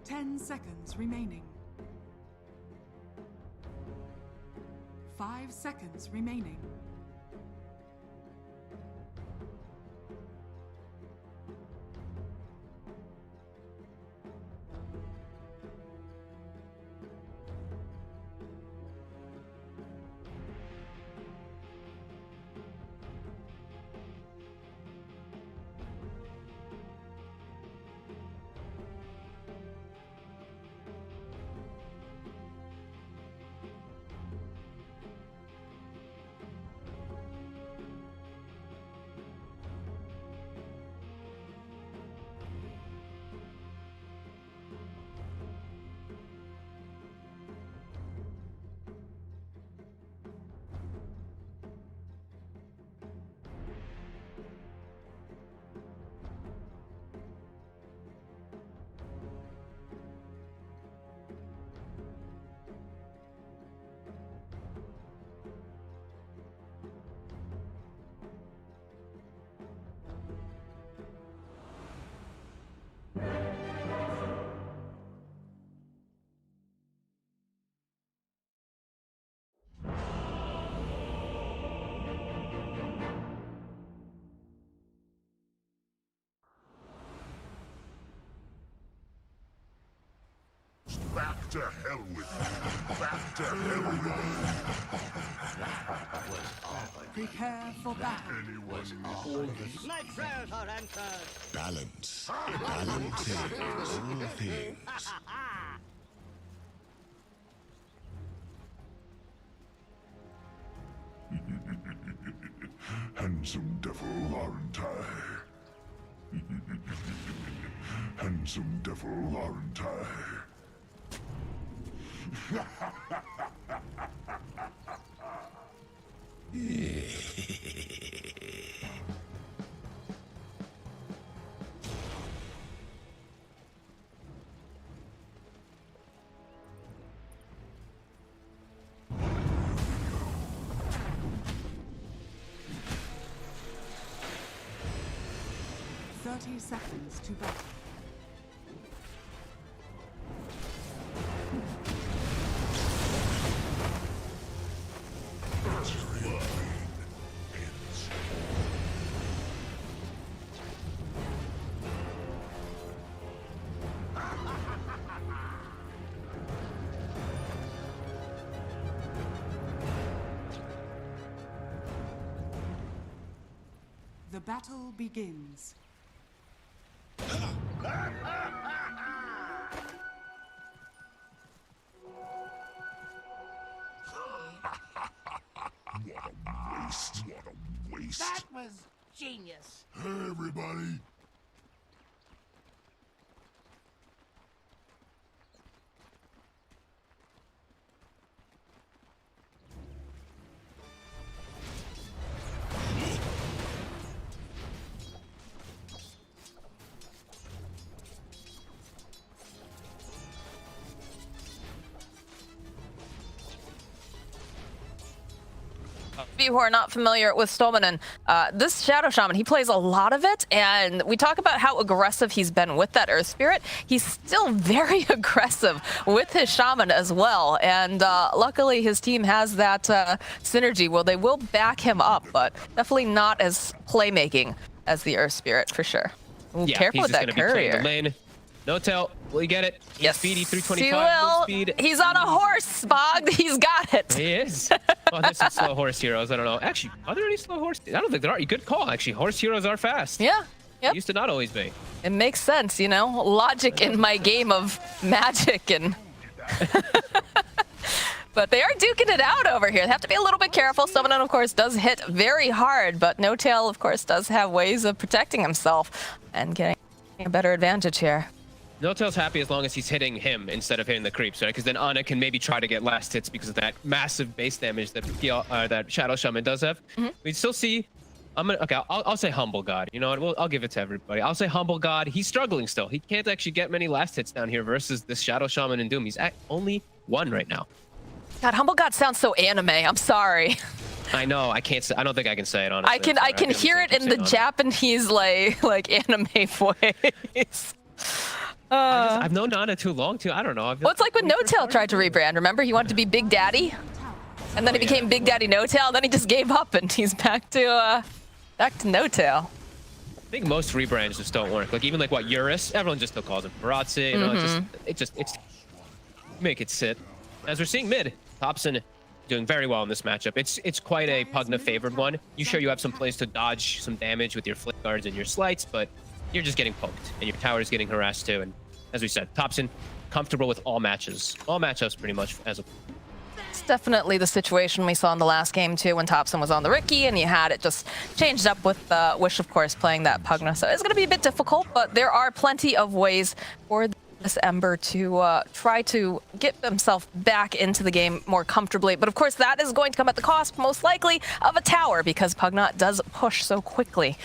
Ten seconds remaining. 5 seconds remaining. Back to hell with you. Back to hell with you. Prepare for battle. Anyone My prayers are answered. balance. Balancing all things. Handsome devil, aren't I? Handsome devil, aren't I? Thirty seconds to battle. The battle begins. beast. That was genius. Hey, everybody. You who are not familiar with Stolmanen, this Shadow Shaman, he plays a lot of it, and we talk about how aggressive he's been with that Earth Spirit. He's still very aggressive with his Shaman as well, and luckily his team has that synergy where they will back him up, but definitely not as playmaking as the Earth Spirit for sure. Ooh, Yeah, careful he's with just that gonna be playing courier. the lane. No tell. Will he get it? Yes, Speedy, he 325 will. move speed. He's on a horse, Bog. He's got it. He is. Oh, there's some slow horse heroes. I don't know. Actually, are there any slow horse? I don't think there are. Good call, actually. Horse heroes are fast. Yeah. Yep. Used to not always be. It makes sense, you know? Logic in my game of magic and... But they are duking it out over here. They have to be a little bit careful. Summonin, of course, does hit very hard, but No Tail, of course, does have ways of protecting himself and getting a better advantage here. No Tail's happy as long as he's hitting him instead of hitting the creeps, right? Because then Ana can maybe try to get last hits because of that massive base damage that that Shadow Shaman does have. We still see. I'll say Humble God. You know what? I'll give it to everybody. I'll say Humble God. He's struggling still. He can't actually get many last hits down here versus this Shadow Shaman and Doom. He's at only 1 right now. God, Humble God sounds so anime. I'm sorry. I know. I can't. I don't think I can say it honestly. I can hear it in the Japanese like anime voice. I've known Nana too long too. I don't know. Well, it's like when No Tail tried to rebrand. Remember, he wanted to be Big Daddy, and then he became Big Daddy No Tail. And then he just gave up, and he's back to No Tail. I think most rebrands just don't work. Like even like what Eurus, everyone just still calls him Baratze. You know, it's make it sit. As we're seeing mid, Thompson doing very well in this matchup. It's quite a Pugna favored one. You sure you have some plays to dodge some damage with your flip guards and your slights, but you're just getting poked, and your tower is getting harassed too. And as we said, Thompson comfortable with all matchups pretty much as a. It's definitely the situation we saw in the last game too, when Thompson was on the Ricky, and you had it just changed up with Wish, of course, playing that Pugna. So it's going to be a bit difficult, but there are plenty of ways for this Ember to try to get himself back into the game more comfortably. But of course, that is going to come at the cost, most likely, of a tower, because Pugna does push so quickly.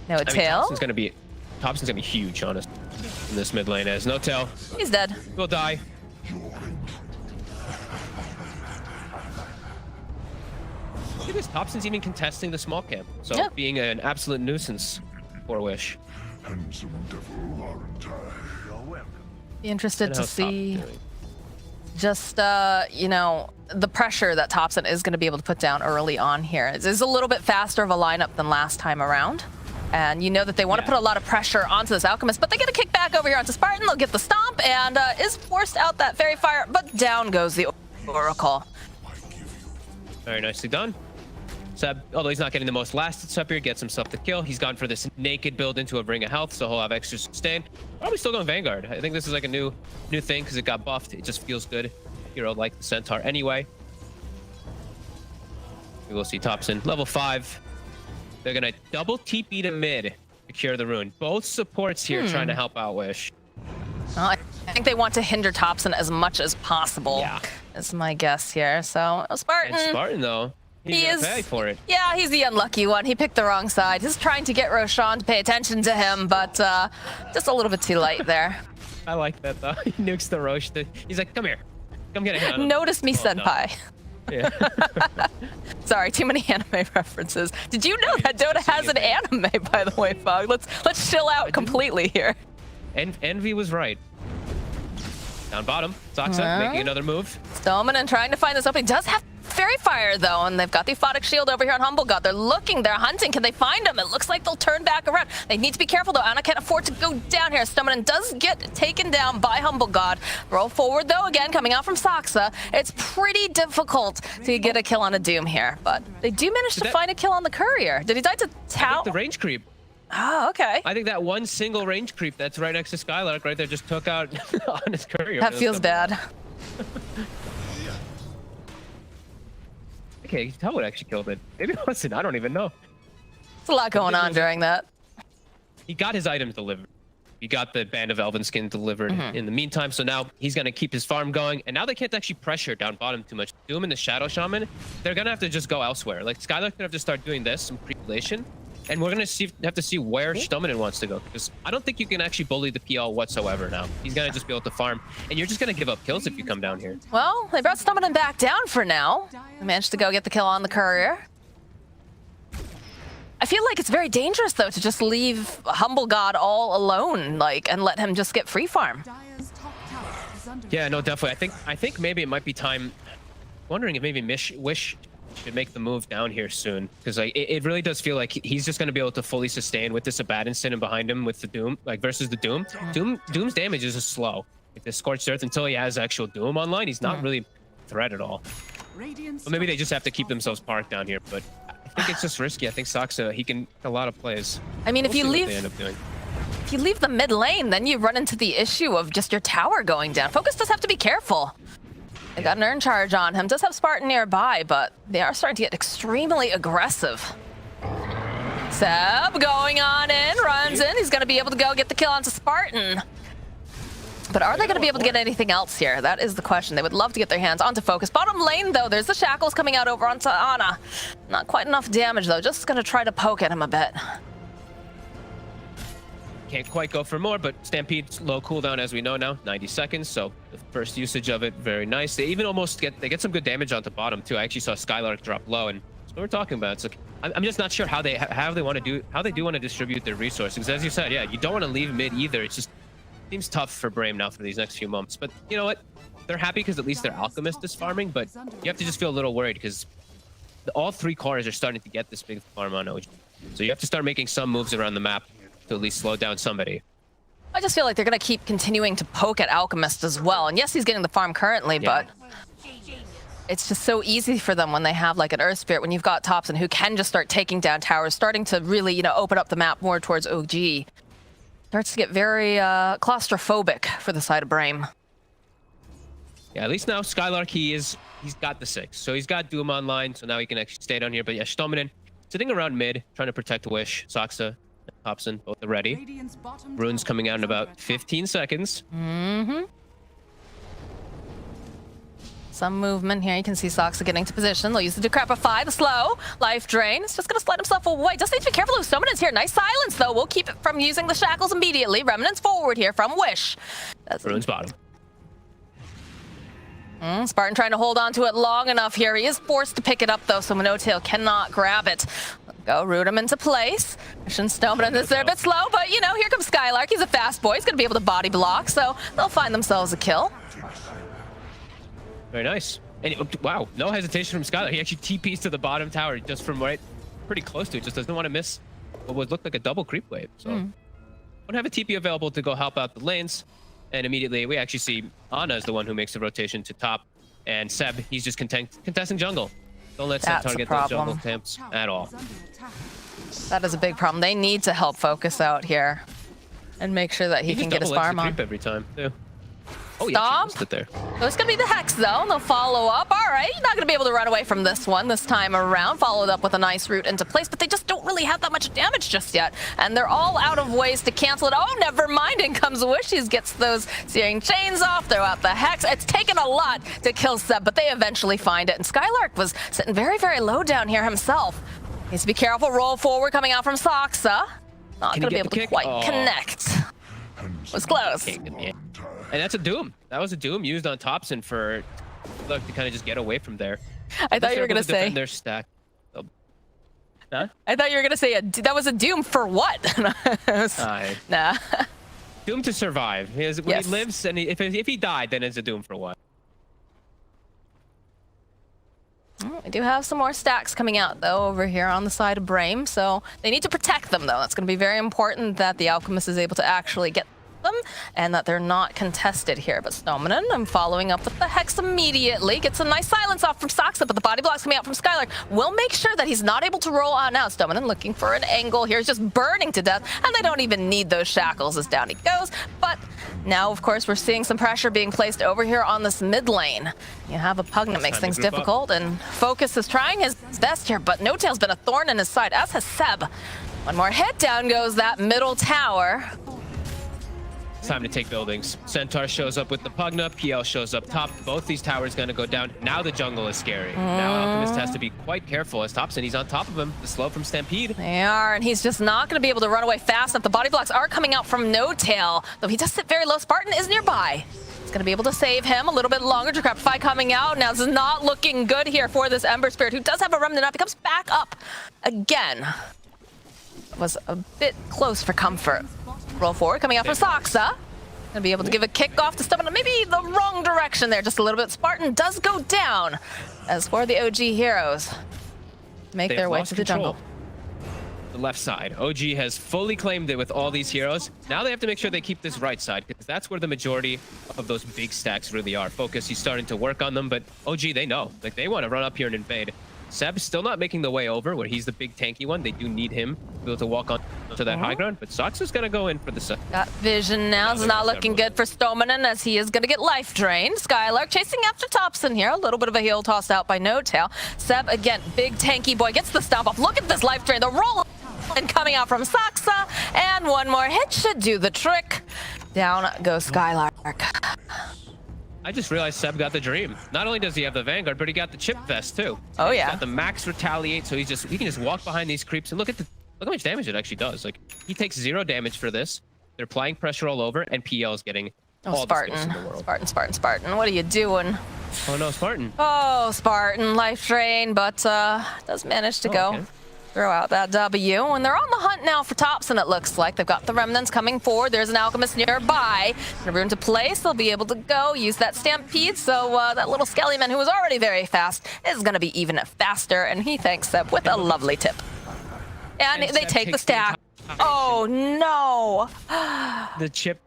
No Tail. Thompson's gonna be huge, honest, in this mid lane. As No Tail. He's dead. Will die. Look at this. Thompson's even contesting the small camp, so being an absolute nuisance for Wish. Handsome devil, aren't I? You're welcome. Be interested to see just you know, the pressure that Thompson is going to be able to put down early on here. It's a little bit faster of a lineup than last time around. And you know that they want to put a lot of pressure onto this Alchemist, but they get a kick back over here onto Spartan. They'll get the stomp and is forced out that Fairy Fire, but down goes the Oracle. Very nicely done. Seb, although he's not getting the most last hits up here, gets himself the kill. He's gone for this naked build into a Ring of Health, so he'll have extra sustain. Probably still going Vanguard. I think this is like a new thing because it got buffed. It just feels good. Hero like the Centaur anyway. We will see Thompson, level 5. They're going to double TP to mid to cure the rune. Both supports here trying to help out Wish. Well, I think they want to hinder Thompson as much as possible, is my guess here. So, Spartan. And Spartan, though, he's going to pay for it. Yeah, he's the unlucky one. He picked the wrong side. He's trying to get Roshan to pay attention to him, but just a little bit too late there. I like that, though. He nukes the Rosh. He's like, come here. Come get a hit on him. Notice me, senpai. No. Yeah. Sorry, too many anime references. Did you know that Dota has an anime, by the way, Fog? Let's chill out completely here. Envy was right. Down bottom, Soxa making another move. Stolmanen trying to find this opening. Does have Fairy Fire, though, and they've got the Aphotic Shield over here on Humble God. They're looking, they're hunting. Can they find him? It looks like they'll turn back around. They need to be careful, though. Ana can't afford to go down here. Stolmanen does get taken down by Humble God. Roll forward, though, again, coming out from Soxa. It's pretty difficult to get a kill on a Doom here, but they do manage to find a kill on the Courier. Did he die to Tau? The range creep. Oh, okay. I think that one single range creep that's right next to Skylark right there just took out on his Courier. That feels bad. okay, that would actually killed it. Maybe it wasn't. I don't even know. There's a lot going on during that. He got his items delivered. He got the Band of Elven skin delivered in the meantime, so now he's going to keep his farm going, and now they can't actually pressure down bottom too much. Doom and the Shadow Shaman, they're going to have to just go elsewhere. Like, Skylark's going to have to start doing this, some pre-relation, and we're going to have to see where Stominen wants to go, because I don't think you can actually bully the PL whatsoever now. He's going to just be able to farm, and you're just going to give up kills if you come down here. Well, they brought Stominen back down for now. They managed to go get the kill on the courier. I feel like it's very dangerous, though, to just leave Humble God all alone, like, and let him just get free farm. Yeah, no, definitely. I think maybe it might be time. Wondering if maybe Wish should make the move down here soon, because like it really does feel like he's just going to be able to fully sustain with this Abaddon and behind him with the Doom, like versus the Doom. Doom's damage is just slow. Like the Scorched Earth, until he has actual Doom online, he's not really a threat at all. But maybe they just have to keep themselves parked down here, but I think it's just risky. I think Saksa, he can a lot of plays. I mean, if you leave the mid lane, then you run into the issue of just your tower going down. Focus does have to be careful. They got an Urn Charge on him. Does have Spartan nearby, but they are starting to get extremely aggressive. Seb going on in, runs in. He's going to be able to go get the kill onto Spartan. But are they going to be able to get anything else here? That is the question. They would love to get their hands onto Focus. Bottom lane, though, there's the shackles coming out over onto Ana. Not quite enough damage, though. Just going to try to poke at him a bit. Can't quite go for more, but Stampede's low cooldown, as we know now, 90 seconds. So the first usage of it, very nice. They even almost get some good damage onto bottom, too. I actually saw Skylark drop low, and that's what we're talking about. It's like, I'm just not sure how they want to distribute their resources. Because as you said, yeah, you don't want to leave mid either. It's just seems tough for BRAME now for these next few months, but you know what? They're happy because at least their Alchemist is farming, but you have to just feel a little worried because all three cores are starting to get this big farm on OG. So you have to start making some moves around the map to at least slow down somebody. I just feel like they're going to keep continuing to poke at Alchemist as well. And yes, he's getting the farm currently, but it's just so easy for them when they have like an Earth Spirit, when you've got Thompson who can just start taking down towers, starting to really, you know, open up the map more towards OG. Starts to get very claustrophobic for the side of BRAME. Yeah, at least now Skylark, he's got the 6. So he's got Doom online, so now he can actually stay down here. But yeah, Stominen sitting around mid, trying to protect Wish. Saksa and Thompson both are ready. Rune's coming out in about 15 seconds. Some movement here. You can see Saksa getting to position. They'll use the Decrepify, the slow, life drain. It's just going to slide himself away. Just need to be careful of Summoners here. Nice silence, though. We'll keep it from using the shackles immediately. Remnants forward here from Wish. Rune's bottom. Spartan trying to hold on to it long enough here. He is forced to pick it up, though, so Minotail cannot grab it. Go root him into place. Mission Snowman is there a bit slow, but, you know, here comes Skylark. He's a fast boy. He's going to be able to body block, so they'll find themselves a kill. Very nice. And wow, no hesitation from Skylar. He actually TPs to the bottom tower just from right, pretty close to it. Just doesn't want to miss what would look like a double creep wave. So don't have a TP available to go help out the lanes. And immediately we actually see Ana is the one who makes the rotation to top. And Seb, he's just contesting jungle. Don't let Seb target those jungle camps at all. That is a big problem. They need to help Focus out here and make sure that he can get his farm on. Every time, too. Oh, Stomp. Yeah, it there. So it's going to be the Hex, though. They'll follow up. All right, you're not going to be able to run away from this one this time around. Followed up with a nice root into place, but they just don't really have that much damage just yet. And they're all out of ways to cancel it. Oh, never mind. In comes Wishies, gets those Searing Chains off. Throw out the Hex. It's taken a lot to kill Seb, but they eventually find it. And Skylark was sitting very, very low down here himself. Needs to be careful. Roll forward coming out from Saksa. Not going to be able to quite connect. Was close. And that's a Doom. That was a Doom used on Thompson for Look to kind of just get away from there. I thought you were going to say their stack. Huh? I thought you were going to say that was a Doom for what? Nah. Doom to survive. When he lives, and if he died, then it's a Doom for what? We do have some more stacks coming out, though, over here on the side of BRAME, so they need to protect them, though. That's going to be very important that the Alchemist is able to actually get them and that they're not contested here. But Snowman, I'm following up with the Hex immediately. Gets a nice silence off from Saksa, but the body blocks coming out from Skylark will make sure that he's not able to roll on out. Snowman looking for an angle here. He's just burning to death, and they don't even need those shackles as down he goes. But Now, of course, we're seeing some pressure being placed over here on this mid lane. You have a Pug that makes things difficult, and Focus is trying his best here, but No Tail's been a thorn in his side, as has Seb. One more hit, down goes that middle tower. It's time to take buildings. Centaur shows up with the Pugna, PL shows up top. Both these towers gonna go down. Now the jungle is scary. Now Alchemist has to be quite careful as Thompson, he's on top of him. The slow from Stampede. They are, and he's just not gonna be able to run away fast enough. The body blocks are coming out from No Tail, though he does sit very low. Spartan is nearby. He's gonna be able to save him a little bit longer. Decrepify coming out. Now this is not looking good here for this Ember Spirit, who does have a remnant up. He comes back up again. Was a bit close for comfort. Roll forward, coming out from Saksa. Gonna be able to give a kick off to Stomach, maybe the wrong direction there, just a little bit. Spartan does go down. As for the OG heroes, make their way to the jungle. The left side. OG has fully claimed it with all these heroes. Now they have to make sure they keep this right side, because that's where the majority of those big stacks really are. Focus, he's starting to work on them, but OG, they know. Like, they want to run up here and invade. Seb's still not making the way over, where he's the big tanky one. They do need him to be able to walk on to that high ground, but Sox is going to go in for the set. Got vision now. It's not looking good for Stomanen, as he is going to get life drained. Skylark chasing after Thompson here. A little bit of a heel tossed out by No Tail. Seb, again, big tanky boy, gets the stomp off. Look at this life drain. The roll and coming out from Saksa, and one more hit should do the trick. Down goes Skylark. I just realized Seb got the dream. Not only does he have the Vanguard, but he got the chip vest too. Oh He's yeah. got the max retaliate, so he can just walk behind these creeps and look how much damage it actually does. Like, he takes 0 damage for this. They're applying pressure all over, and PL is getting all the space in the world. Spartan, what are you doing? Oh no, Spartan. Oh, Spartan, life drain, but does manage to go. Okay. Throw out that W, and they're on the hunt now for Thompson, it looks like. They've got the remnants coming forward. There's an Alchemist nearby. In a room to place, they'll be able to go use that Stampede, so that little Skellyman, who was already very fast, is going to be even faster, and he thanks Seb with a lovely tip. And they take the stack. Oh, no. The chip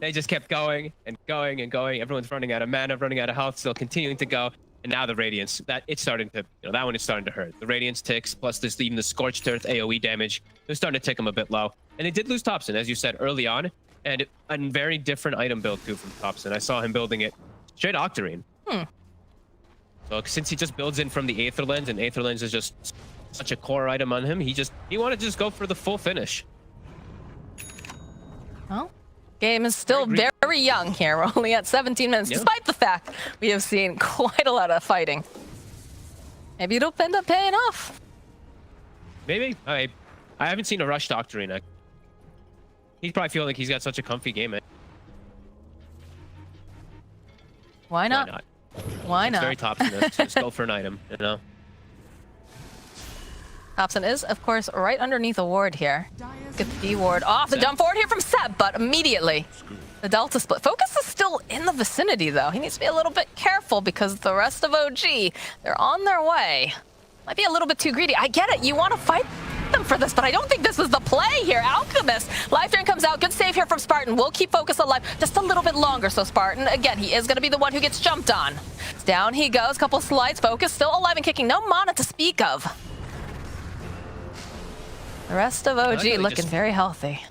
They just kept going and going and going. Everyone's running out of mana, running out of health, still continuing to go. And now the Radiance, that one is starting to hurt. The Radiance ticks, plus there's even the Scorched Earth AoE damage. They're starting to tick them a bit low. And they did lose Thompson, as you said, early on. And a very different item build, too, from Thompson. I saw him building it straight Octarine. So since he just builds in from the Aether Lens, and Aether Lens is just such a core item on him, he wanted to just go for the full finish. Well, game is still very young here. We're only at 17 minutes, despite the fact we have seen quite a lot of fighting. Maybe it'll end up paying off. Maybe. I haven't seen a rush Octarine. He's probably feeling like he's got such a comfy game. Why not? Why It's not? very Thompson. Just go for an item, you know? Thompson is, of course, right underneath a ward here. Get the B ward off. The jump forward here from Seb, but immediately the Delta split. Focus is still in the vicinity, though. He needs to be a little bit careful because the rest of OG, they're on their way. Might be a little bit too greedy. I get it. You want to fight them for this, but I don't think this was the play here. Alchemist, Life Drain comes out. Good save here from Spartan. We'll keep Focus alive just a little bit longer. So Spartan, again, he is going to be the one who gets jumped on. Down he goes. Couple slides. Focus still alive and kicking. No mana to speak of. The rest of OG looking very healthy.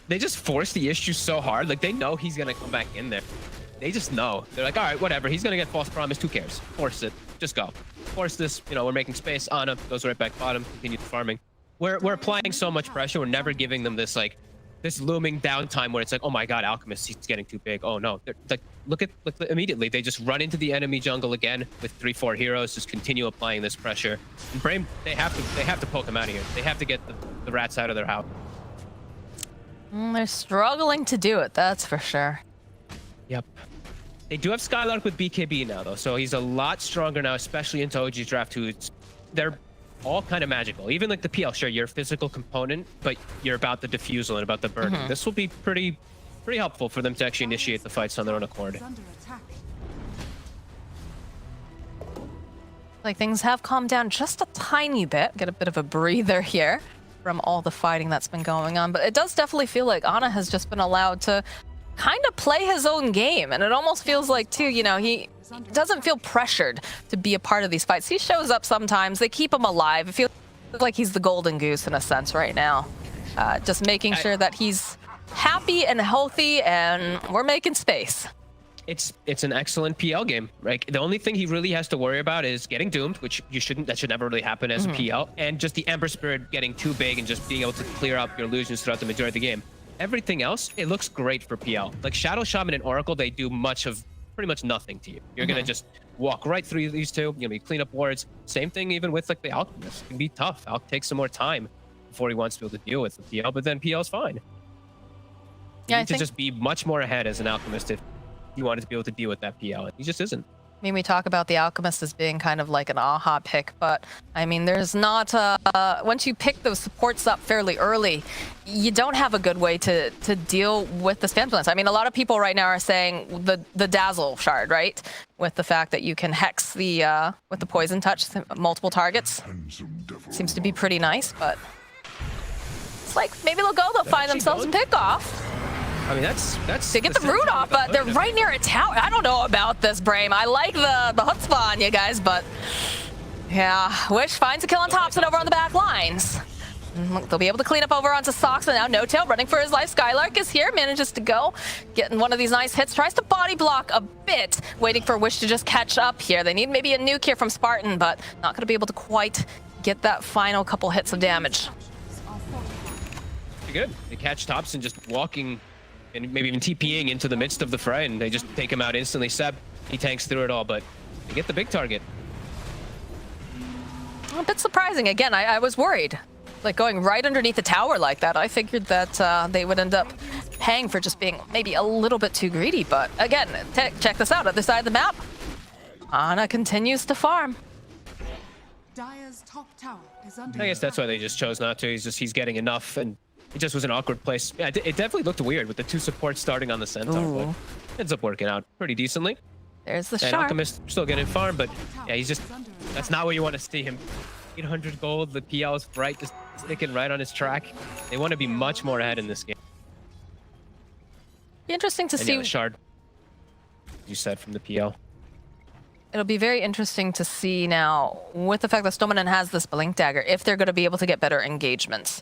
They just force the issue so hard. Like, they know he's going to come back in there. They just know. They're like, all right, whatever. He's going to get false promise. Who cares? Force it. Just go. Force this. You know, we're making space. Ana goes right back bottom. Continue farming. We're applying so much pressure. We're never giving them this, like, this looming downtime where it's like, oh my god, Alchemist, he's getting too big. Oh no. They're like, look immediately. They just run into the enemy jungle again with 3-4 heroes. Just continue applying this pressure. And BRAME, they have to poke him out of here. They have to get the rats out of their house. They're struggling to do it, that's for sure. Yep. They do have Skylark with BKB now, though, so he's a lot stronger now, especially into OG's draft, they're all kind of magical. Even like the PL, sure, you're a physical component, but you're about the diffusal and about the burning. This will be pretty helpful for them to actually initiate the fights on their own accord. Like, things have calmed down just a tiny bit. Get a bit of a breather here from all the fighting that's been going on. But it does definitely feel like Ana has just been allowed to kind of play his own game. And it almost feels like, too, you know, he doesn't feel pressured to be a part of these fights. He shows up sometimes. They keep him alive. It feels like he's the golden goose in a sense right now. Just making sure that he's happy and healthy, and we're making space. It's an excellent PL game, right? The only thing he really has to worry about is getting doomed, which that should never really happen as a PL, and just the Ember Spirit getting too big and just being able to clear up your illusions throughout the majority of the game. Everything else, it looks great for PL. Like Shadow Shaman and Oracle, they do pretty much nothing to you. You're gonna just walk right through these two. You're gonna be clean up wards. Same thing even with like the Alchemist. It can be tough. Alch takes some more time before he wants to be able to deal with the PL, but then PL's fine. You need to just be much more ahead as an Alchemist if you wanted to be able to deal with that PL. He just isn't. I mean, we talk about the Alchemist as being kind of like an aha pick, but I mean, there's not, once you pick those supports up fairly early, you don't have a good way to deal with the spam balance. I mean, a lot of people right now are saying the Dazzle shard, right? With the fact that you can hex with the poison touch multiple targets. Seems to be pretty nice, but it's like, maybe they'll find themselves a pick off. I mean, that's they get the root off, but they're right near a tower. I don't know about this, BRAME. I like the chutzpah on you guys, but yeah, Wish finds a kill on Thompson over on the back lines. They'll be able to clean up over onto Sox, and now No Tail running for his life. Skylark is here, manages to go, getting one of these nice hits, tries to body block a bit, waiting for Wish to just catch up here. They need maybe a nuke here from Spartan, but not going to be able to quite get that final couple hits of damage. Pretty good. They catch Thompson just walking and maybe even TPing into the midst of the fray, and they just take him out instantly. Seb, he tanks through it all, but they get the big target. A bit surprising. Again, I was worried. Like, going right underneath the tower like that, I figured that they would end up paying for just being maybe a little bit too greedy. But again, check this out. At the side of the map, Ana continues to farm. Dire's top tower is under I guess that's why they just chose not to. He's getting enough, and it just was an awkward place. Yeah, it definitely looked weird with the two supports starting on the Centaur, but ends up working out pretty decently. There's the and shark. Alchemist still getting farm, but yeah, that's not what you want to see him. 800 gold, the PL is bright, just sticking right on his track. They want to be much more ahead in this game. Interesting to And see. yeah, the shard. You said from the PL. It'll be very interesting to see now, with the fact that Stoneman has this Blink Dagger, if they're going to be able to get better engagements.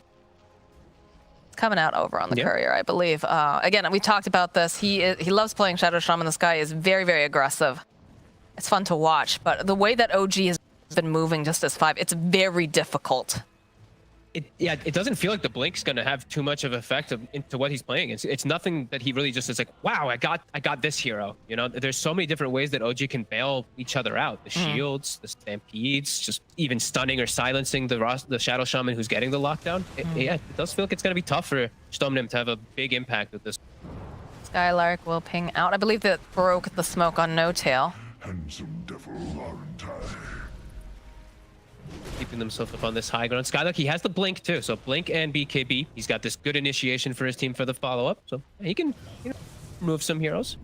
It's coming out over on the Courier, I believe. Again, we talked about this. He loves playing Shadow Shaman. This guy is very, very aggressive. It's fun to watch, but the way that OG has been moving just as 5, it's very difficult. It doesn't feel like the Blink's gonna have too much of effect into what he's playing. It's nothing that he really just is like, wow, I got this hero. You know, there's so many different ways that OG can bail each other out. The shields, the stampedes, just even stunning or silencing the Shadow Shaman who's getting the lockdown. Yeah, it does feel like it's gonna be tough for Stomnim to have a big impact with this. Skylark will ping out. I believe that broke the smoke on No Tail. Handsome devil, aren't I? Keeping themselves up on this high ground. Skylark, he has the Blink too. So Blink and BKB. He's got this good initiation for his team for the follow-up. So he can move some heroes.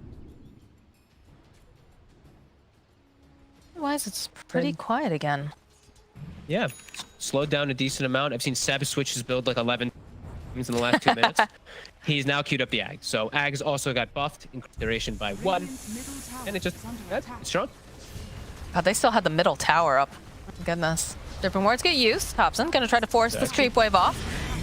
Otherwise, it's pretty quiet again. Yeah, slowed down a decent amount. I've seen Seb switch his build like 11 times in the last 2 minutes. He's now queued up the Ag. So Ag's also got buffed in duration by 1. And it just, it's strong. God, they still had the middle tower up. Goodness. Different words get used. Thompson gonna try to force this creep wave off.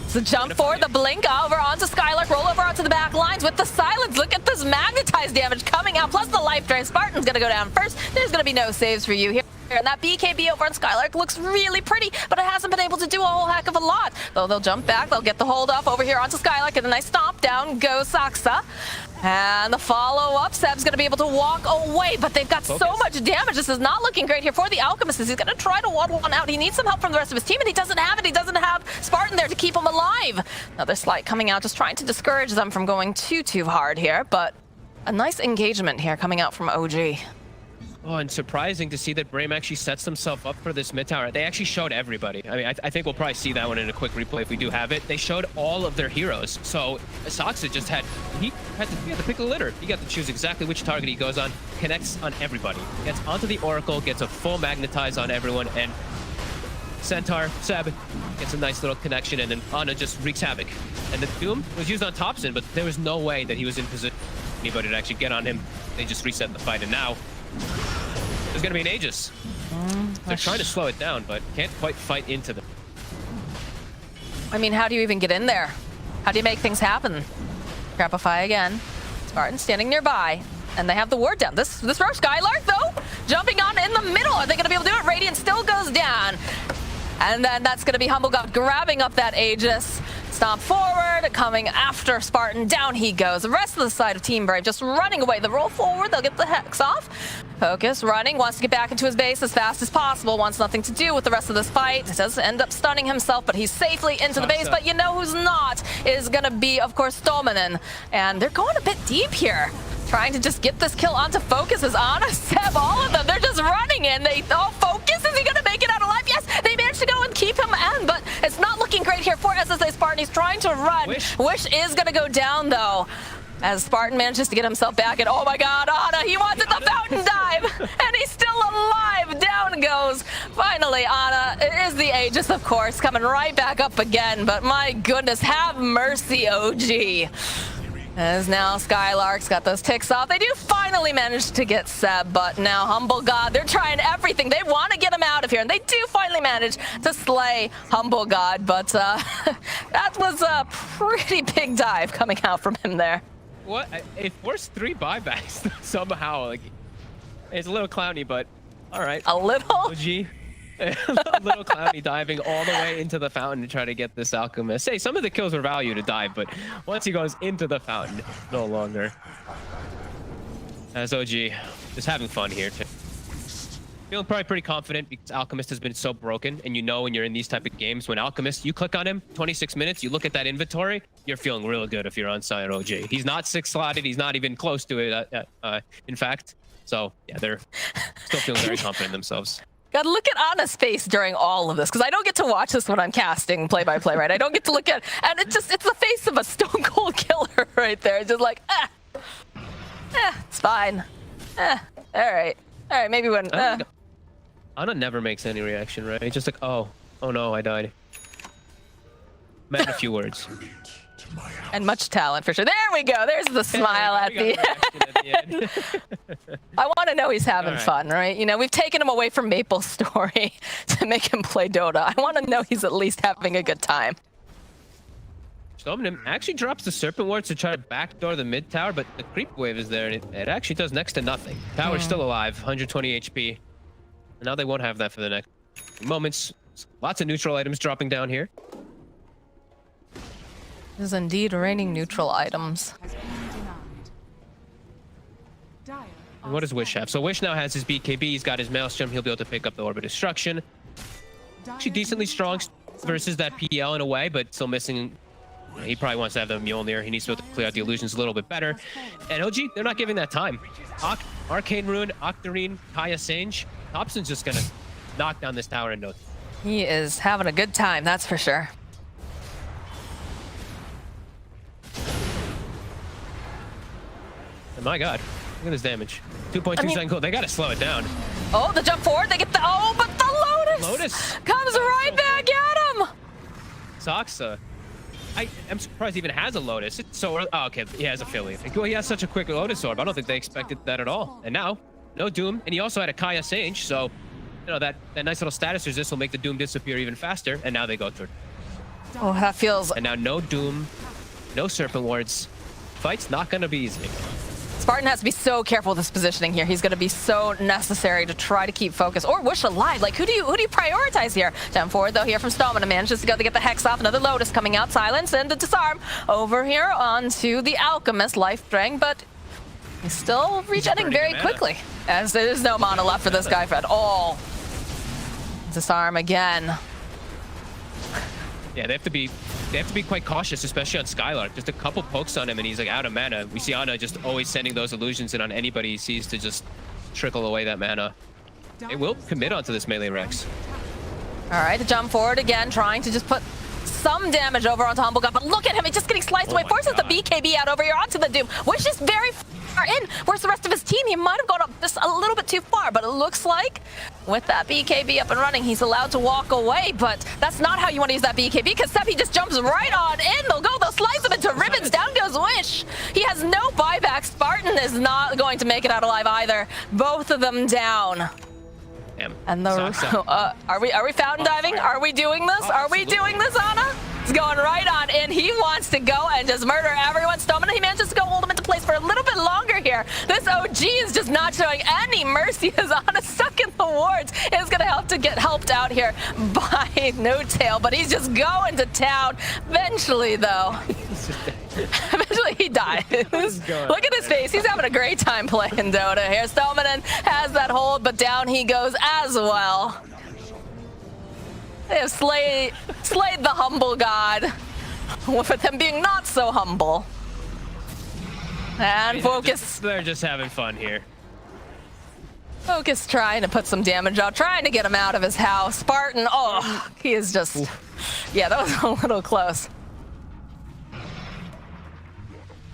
So jump forward, the blink over onto Skylark, roll over onto the back lines with the silence. Look at this magnetized damage coming out, plus the life drain. Spartan's gonna go down first. There's gonna be no saves for you here. And that BKB over on Skylark looks really pretty, but it hasn't been able to do a whole heck of a lot. Though they'll jump back, they'll get the hold up over here onto Skylark, and a nice stomp down goes Saksa. And the follow-up, Seb's going to be able to walk away, but they've got so much damage. This is not looking great here for the Alchemist. He's going to try to waddle one out. He needs some help from the rest of his team, and he doesn't have it. He doesn't have Spartan there to keep him alive. Another slight coming out, just trying to discourage them from going too hard here, but a nice engagement here coming out from OG. Oh, and surprising to see that BRAME actually sets themselves up for this mid tower. They actually showed everybody. I mean, I think we'll probably see that one in a quick replay if we do have it. They showed all of their heroes. So Saksa just had, he had to pick a litter. He got to choose exactly which target he goes on, connects on everybody. Gets onto the Oracle, gets a full magnetize on everyone, and Centaur, Seb, gets a nice little connection, and then Ana just wreaks havoc. And the Doom was used on Thompson, but there was no way that he was in position for anybody to actually get on him. They just reset the fight, and now there's gonna be an Aegis. They're trying to slow it down, but can't quite fight into them. I mean, how do you even get in there? How do you make things happen? Grapify again. Spartan standing nearby, and they have the ward down. This rough Skylark, though, jumping on in the middle. Are they gonna be able to do it? Radiant still goes down. And then that's gonna be Humble God grabbing up that Aegis. Stomp forward, coming after Spartan. Down he goes. The rest of the side of Team Brave just running away. The roll forward, they'll get the Hex off. Focus, running, wants to get back into his base as fast as possible. Wants nothing to do with the rest of this fight. Does end up stunning himself, but he's safely into the base. But you know who's not is gonna be, of course, Stolmanen. And they're going a bit deep here. Trying to just get this kill onto Focus as Ana, Seb, all of them. They're just running in. Focus, is he gonna make it out alive? Yes, they managed to go and keep him in, but it's not looking great here for SSA Spartan. He's trying to run. Wish is gonna go down, though, as Spartan manages to get himself back, and oh my god, Ana, he wanted the fountain dive, and he's still alive. Down goes. Finally, Ana, it is the Aegis, of course, coming right back up again, but my goodness, have mercy, OG. As now Skylark's got those ticks off. They do finally manage to get Seb, but now Humble God, they're trying everything. They want to get him out of here, and they do finally manage to slay Humble God, but that was a pretty big dive coming out from him there. What? It forced 3 buybacks somehow. Like, it's a little clowny, but all right. A little? OG. A little clowny diving all the way into the fountain to try to get this Alchemist. Hey, some of the kills were value to dive, but once he goes into the fountain, no longer. As OG is having fun here too. Feeling probably pretty confident because Alchemist has been so broken, and you know when you're in these type of games, when Alchemist, you click on him, 26 minutes, you look at that inventory, you're feeling real good if you're on side OG. He's not 6 slotted, he's not even close to it, in fact. So yeah, they're still feeling very confident in themselves. God, look at Ana's face during all of this, because I don't get to watch this when I'm casting play-by-play, right? I don't get to look at, and it's the face of a stone cold killer right there. It's just like, it's fine. All right, maybe when, Ana never makes any reaction, right? Just like, oh no, I died. Meant a few words. And much talent for sure. There we go. There's the smile at the end. I want to know he's having fun, right? You know, we've taken him away from Maple Story to make him play Dota. I want to know he's at least having a good time. Stoneman actually drops the Serpent Ward to try to backdoor the mid tower, but the creep wave is there, and it actually does next to nothing. Tower's still alive, 120 HP. And now they won't have that for the next moments. Lots of neutral items dropping down here. This is indeed raining neutral items. And what does Wish have? So Wish now has his BKB, he's got his Maelstrom, he'll be able to pick up the Orb of Destruction. Actually decently strong versus that PL in a way, but still missing. He probably wants to have the Mjolnir. He needs to be able to clear out the illusions a little bit better. And OG, they're not giving that time. Arcane Rune, Octarine, Kaya Sage. Thompson's just gonna knock down this tower in no time. He is having a good time, that's for sure. Oh my god, look at this damage. 2.2 second cooldown. They gotta slow it down. Oh, the jump forward, they get the, but the Lotus comes right back at him. Soxa. I'm surprised he even has a Lotus. It's so early. Oh, okay, he has a Philly. Well, he has such a quick Lotus Orb. I don't think they expected that at all. And now, no Doom. And he also had a Kaya Sage, so, you know, that nice little status resist will make the Doom disappear even faster. And now they go through. Oh, that feels... And now no Doom, no Serpent Wards. Fight's not going to be easy. Spartan has to be so careful with his positioning here. He's going to be so necessary to try to keep focus or Wish alive. Like, who do you prioritize here? Down forward though here from Stamina manages to go to get the Hex off. Another Lotus coming out. Silence and the Disarm over here onto the Alchemist Life Drain, but he's still regenerating very quickly as there's no mana left for this guy at all. Disarm again. Yeah, they have to be quite cautious, especially on Skylark. Just a couple pokes on him and he's like out of mana. We see Ana just always sending those illusions in on anybody he sees to just trickle away that mana. They will commit onto this melee Rex. All right, to jump forward again, trying to just put some damage over onto Humble God, but look at him, he's just getting sliced away. Forces the BKB out over here onto the Doom, which is very far in. Where's the rest of his team? He might have gone up just a little bit too far, but it looks like with that BKB up and running, he's allowed to walk away, but that's not how you want to use that BKB, because Seppi just jumps right on in. They'll slice him into ribbons. Down goes Wish. He has no buyback. Spartan is not going to make it out alive either. Both of them down. Damn. And the are we fountain diving? Are we doing this? Are we doing this, Ana? He's going right on in. He wants to go and just murder everyone. Stamina, he manages to go hold him into place for a little bit longer here. This OG is just not showing any mercy as Ana stuck in the wards. Is going to have to get helped out here by No Tail, but he's just going to town. Eventually, though. Eventually he dies. Look at his face. He's having a great time playing Dota here. Stelmanen has that hold, but down he goes as well. They have slayed the humble god, with them being not so humble. And Focus. They're just having fun here. Focus trying to put some damage out, trying to get him out of his house. Spartan, oh, he is just... Yeah, that was a little close.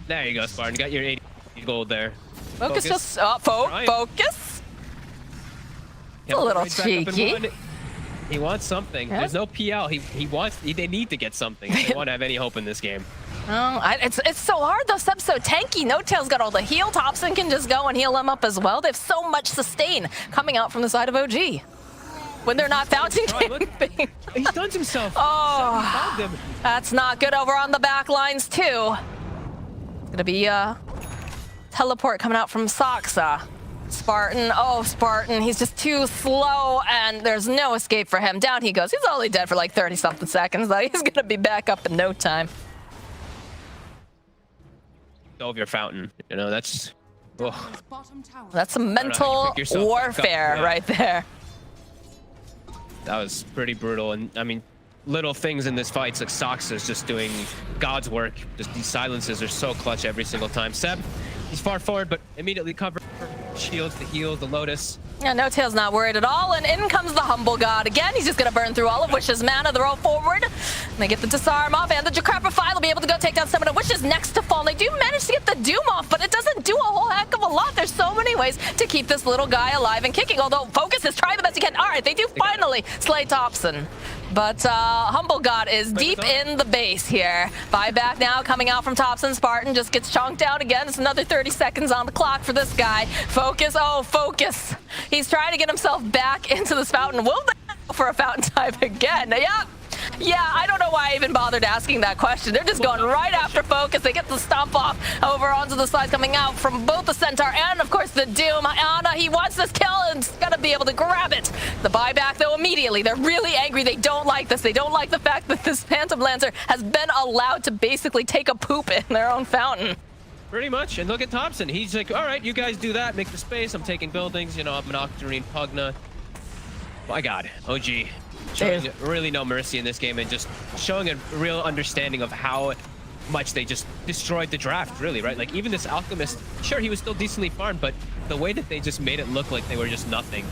There you go, Spartan. Got your 80 gold there. Focus just... Focus. It's a little cheeky. He wants something. Yeah. There's no PL. They need to get something. They want to have any hope in this game. Oh, it's so hard though. Seb's so tanky. No Tail's got all the heal. Thompson can just go and heal him up as well. They have so much sustain coming out from the side of OG. When they're not fountain camping. He stuns himself. Oh, that's not good over on the back lines too. It's gonna be a teleport coming out from Soxa. Spartan, oh Spartan, he's just too slow and there's no escape for him. Down he goes. He's only dead for like 30-something seconds though. He's gonna be back up in no time. Over your fountain, you know, that's... Oh. That's some mental warfare right there. That was pretty brutal, and I mean, little things in this fight, like Sox is just doing God's work. Just these silences are so clutch every single time. Seb, he's far forward, but immediately covered. Shields, the heal, the Lotus. Yeah, No Tail's not worried at all, and in comes the Humble God again. He's just gonna burn through all of Wish's mana. They're all forward. And they get the Disarm off, and the Jacrapify will be able to go take down Stamina. Wish is next to fall. They do manage to get the Doom off, but it doesn't do a whole heck of a lot. There's so many ways to keep this little guy alive and kicking, although Focus is trying the best he can. All right, they do finally slay Thompson. But Humble God is deep in the base here. Buyback now coming out from Topson. Spartan just gets chonked out again. It's another 30 seconds on the clock for this guy. Focus, oh, focus. He's trying to get himself back into this fountain. Will they go for a fountain dive again? Yep. Yeah, I don't know why I even bothered asking that question. They're just going right after focus. They get the stomp off over onto the slides coming out from both the Centaur and, of course, the Doom. Ana, he wants this kill and is going to be able to grab it. The buyback, though, immediately. They're really angry. They don't like this. They don't like the fact that this Phantom Lancer has been allowed to basically take a poop in their own fountain. Pretty much. And look at Thompson. He's like, all right, you guys do that. Make the space. I'm taking buildings. You know, I'm an Octarine Pugna. My God. OG. Showing really no mercy in this game and just showing a real understanding of how much they just destroyed the draft, really, right? Like, even this Alchemist, sure, he was still decently farmed, but the way that they just made it look like they were just nothing.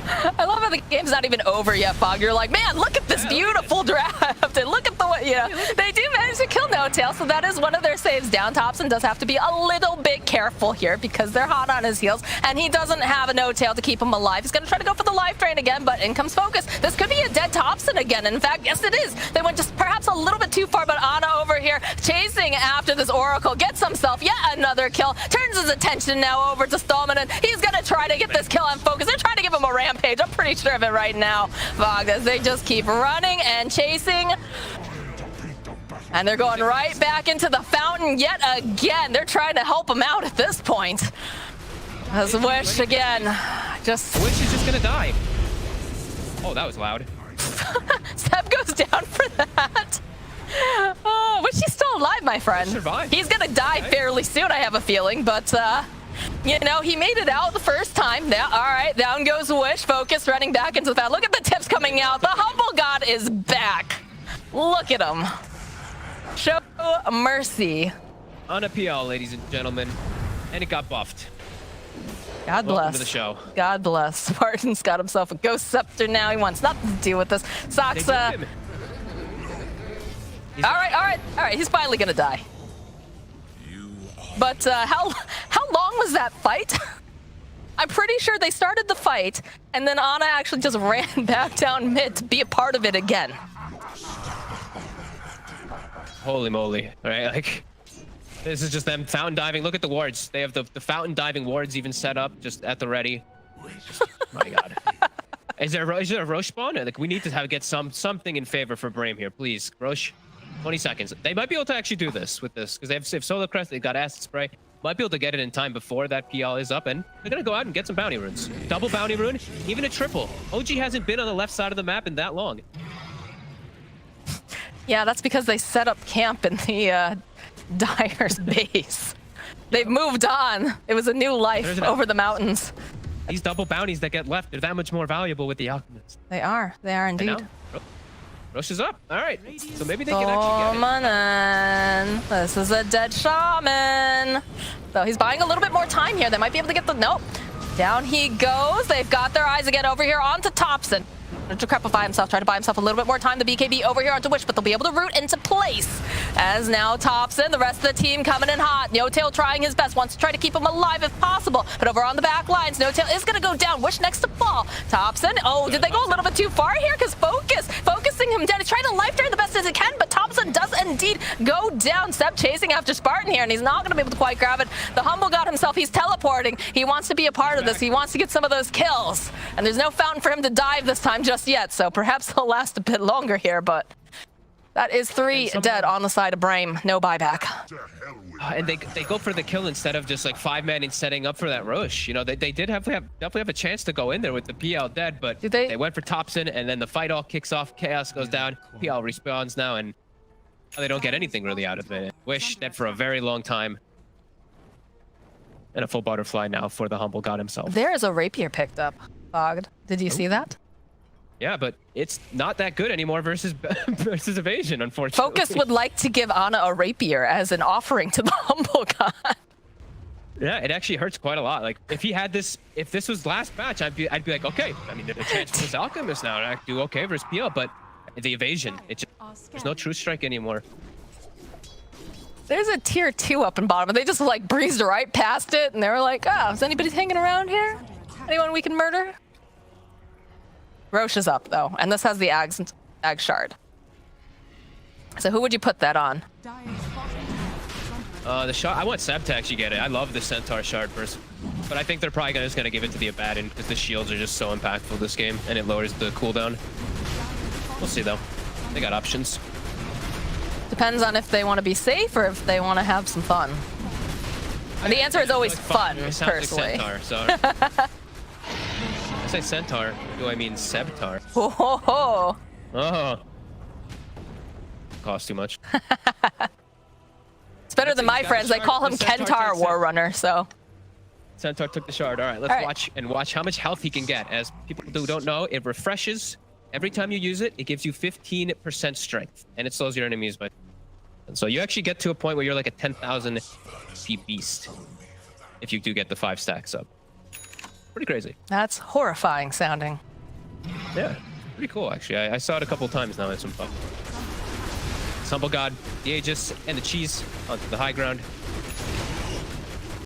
I love how the game's not even over yet, Fog. You're like, man, look at this beautiful draft. And look at the way, you know, they do manage to kill No Tail, so that is one of their saves down. Topson does have to be a little bit careful here because they're hot on his heels, and he doesn't have a No Tail to keep him alive. He's going to try to go for the life drain again, but in comes Focus. This could be a dead Topson again. In fact, yes, it is. They went just perhaps a little bit too far, but Ana over here chasing after this Oracle gets himself yet another kill, turns his attention now over to Stallman, and he's going to try to get this kill on Focus. They're trying to give him a rampage. I'm pretty sure of it right now, Fog, as they just keep running and chasing. And they're going right back into the fountain yet again. They're trying to help him out at this point. As Wish again, just... Wish is just gonna die. Oh, that was loud. Seb goes down for that. Oh, Wish he's still alive, my friend. He's gonna die fairly soon, I have a feeling, but you know, he made it out the first time. Yeah, all right, down goes Wish. Focus running back into the fountain. Look at the tips coming out. The Humble God is back. Look at him. Show mercy. On a PL, ladies and gentlemen, and it got buffed. God Welcome bless. to the show. God bless. Spartan's got himself a Ghost Scepter now. He wants nothing to do with this. Sox, all right. He's finally gonna die. But how long was that fight? I'm pretty sure they started the fight, and then Ana actually just ran back down mid to be a part of it again. Holy moly. All right, like, this is just them fountain diving. Look at the wards. They have the fountain diving wards even set up, just at the ready. My God. Is there a Roche spawn? Like, we need to get something in favor for BRAME here, please. Roche, 20 seconds. They might be able to actually do this with this, because they have Solar Crest, they've got Acid Spray. Might be able to get it in time before that PL is up, and they're gonna go out and get some bounty runes. Double bounty rune, even a triple. OG hasn't been on the left side of the map in that long. Yeah, that's because they set up camp in the Dyer's base. They've moved on. It was a new life over the mountains. These double bounties that get left, they're that much more valuable with the Alchemist. They are indeed. Roche is up. All right, so maybe they can actually get it. This is a dead shaman. So he's buying a little bit more time here. They might be able to get the... Nope. Down he goes. They've got their eyes again over here onto Topson. To crepify himself, try to buy himself a little bit more time. The BKB over here onto Wish, but they'll be able to root into place. As now Topson, the rest of the team coming in hot. No Tail trying his best, wants to try to keep him alive if possible. But over on the back lines, No Tail is going to go down. Wish next to fall. Topson, oh, did they go a little bit too far here? Because focusing him down. He's trying to life drain the best as he can, but Topson does indeed go down. Seb chasing after Spartan here, and he's not going to be able to quite grab it. The Humble God himself, he's teleporting. He wants to be a part of this. He wants to get some of those kills. And there's no fountain for him to dive this time just yet, so perhaps he'll last a bit longer here, but that is 3 dead on the side of BRAME. No buyback. And they go for the kill instead of just like 5-man and setting up for that Roche. You know, they did definitely have a chance to go in there with the PL dead, but they went for Topson, and then the fight all kicks off. Chaos goes down. PL respawns now, and they don't get anything really out of it. Wish dead for a very long time. And a full butterfly now for the Humble God himself. There is a rapier picked up, Fogged. Did you see that? Yeah, but it's not that good anymore versus evasion, unfortunately. Focus would like to give Ana a rapier as an offering to the Humble God. Yeah, it actually hurts quite a lot. Like, if he had this, if this was last match, I'd be like, okay. I mean, there's a chance for this Alchemist now, and I do okay versus PL, but the evasion, there's no true strike anymore. There's a tier 2 up in bottom, and they just like breezed right past it, and they were like, oh, is anybody hanging around here? Anyone we can murder? Roche is up, though, and this has the Ags Ag Shard. So who would you put that on? The shard. I want Seb to actually get it. I love the Centaur shard first, but I think they're probably just gonna give it to the Abaddon because the shields are just so impactful this game, and it lowers the cooldown. We'll see though. They got options. Depends on if they want to be safe or if they want to have some fun. And the answer is always fun, It sounds personally. like Centaur, so. I say Centaur. Do I mean Sebtar? Ho, ho, ho. Oh. Costs too much. It's better than my friends. They call him Kentar Warrunner, so. Centaur took the shard. All right, let's watch how much health he can get. As people who don't know, it refreshes. Every time you use it, it gives you 15% strength, and it slows your enemies by. And so you actually get to a point where you're like a 10,000 HP beast if you do get the 5 stacks up. Pretty crazy. That's horrifying sounding. Yeah, pretty cool actually. I saw it a couple times now. It's some fun. Humble God, the Aegis, and the cheese onto the high ground.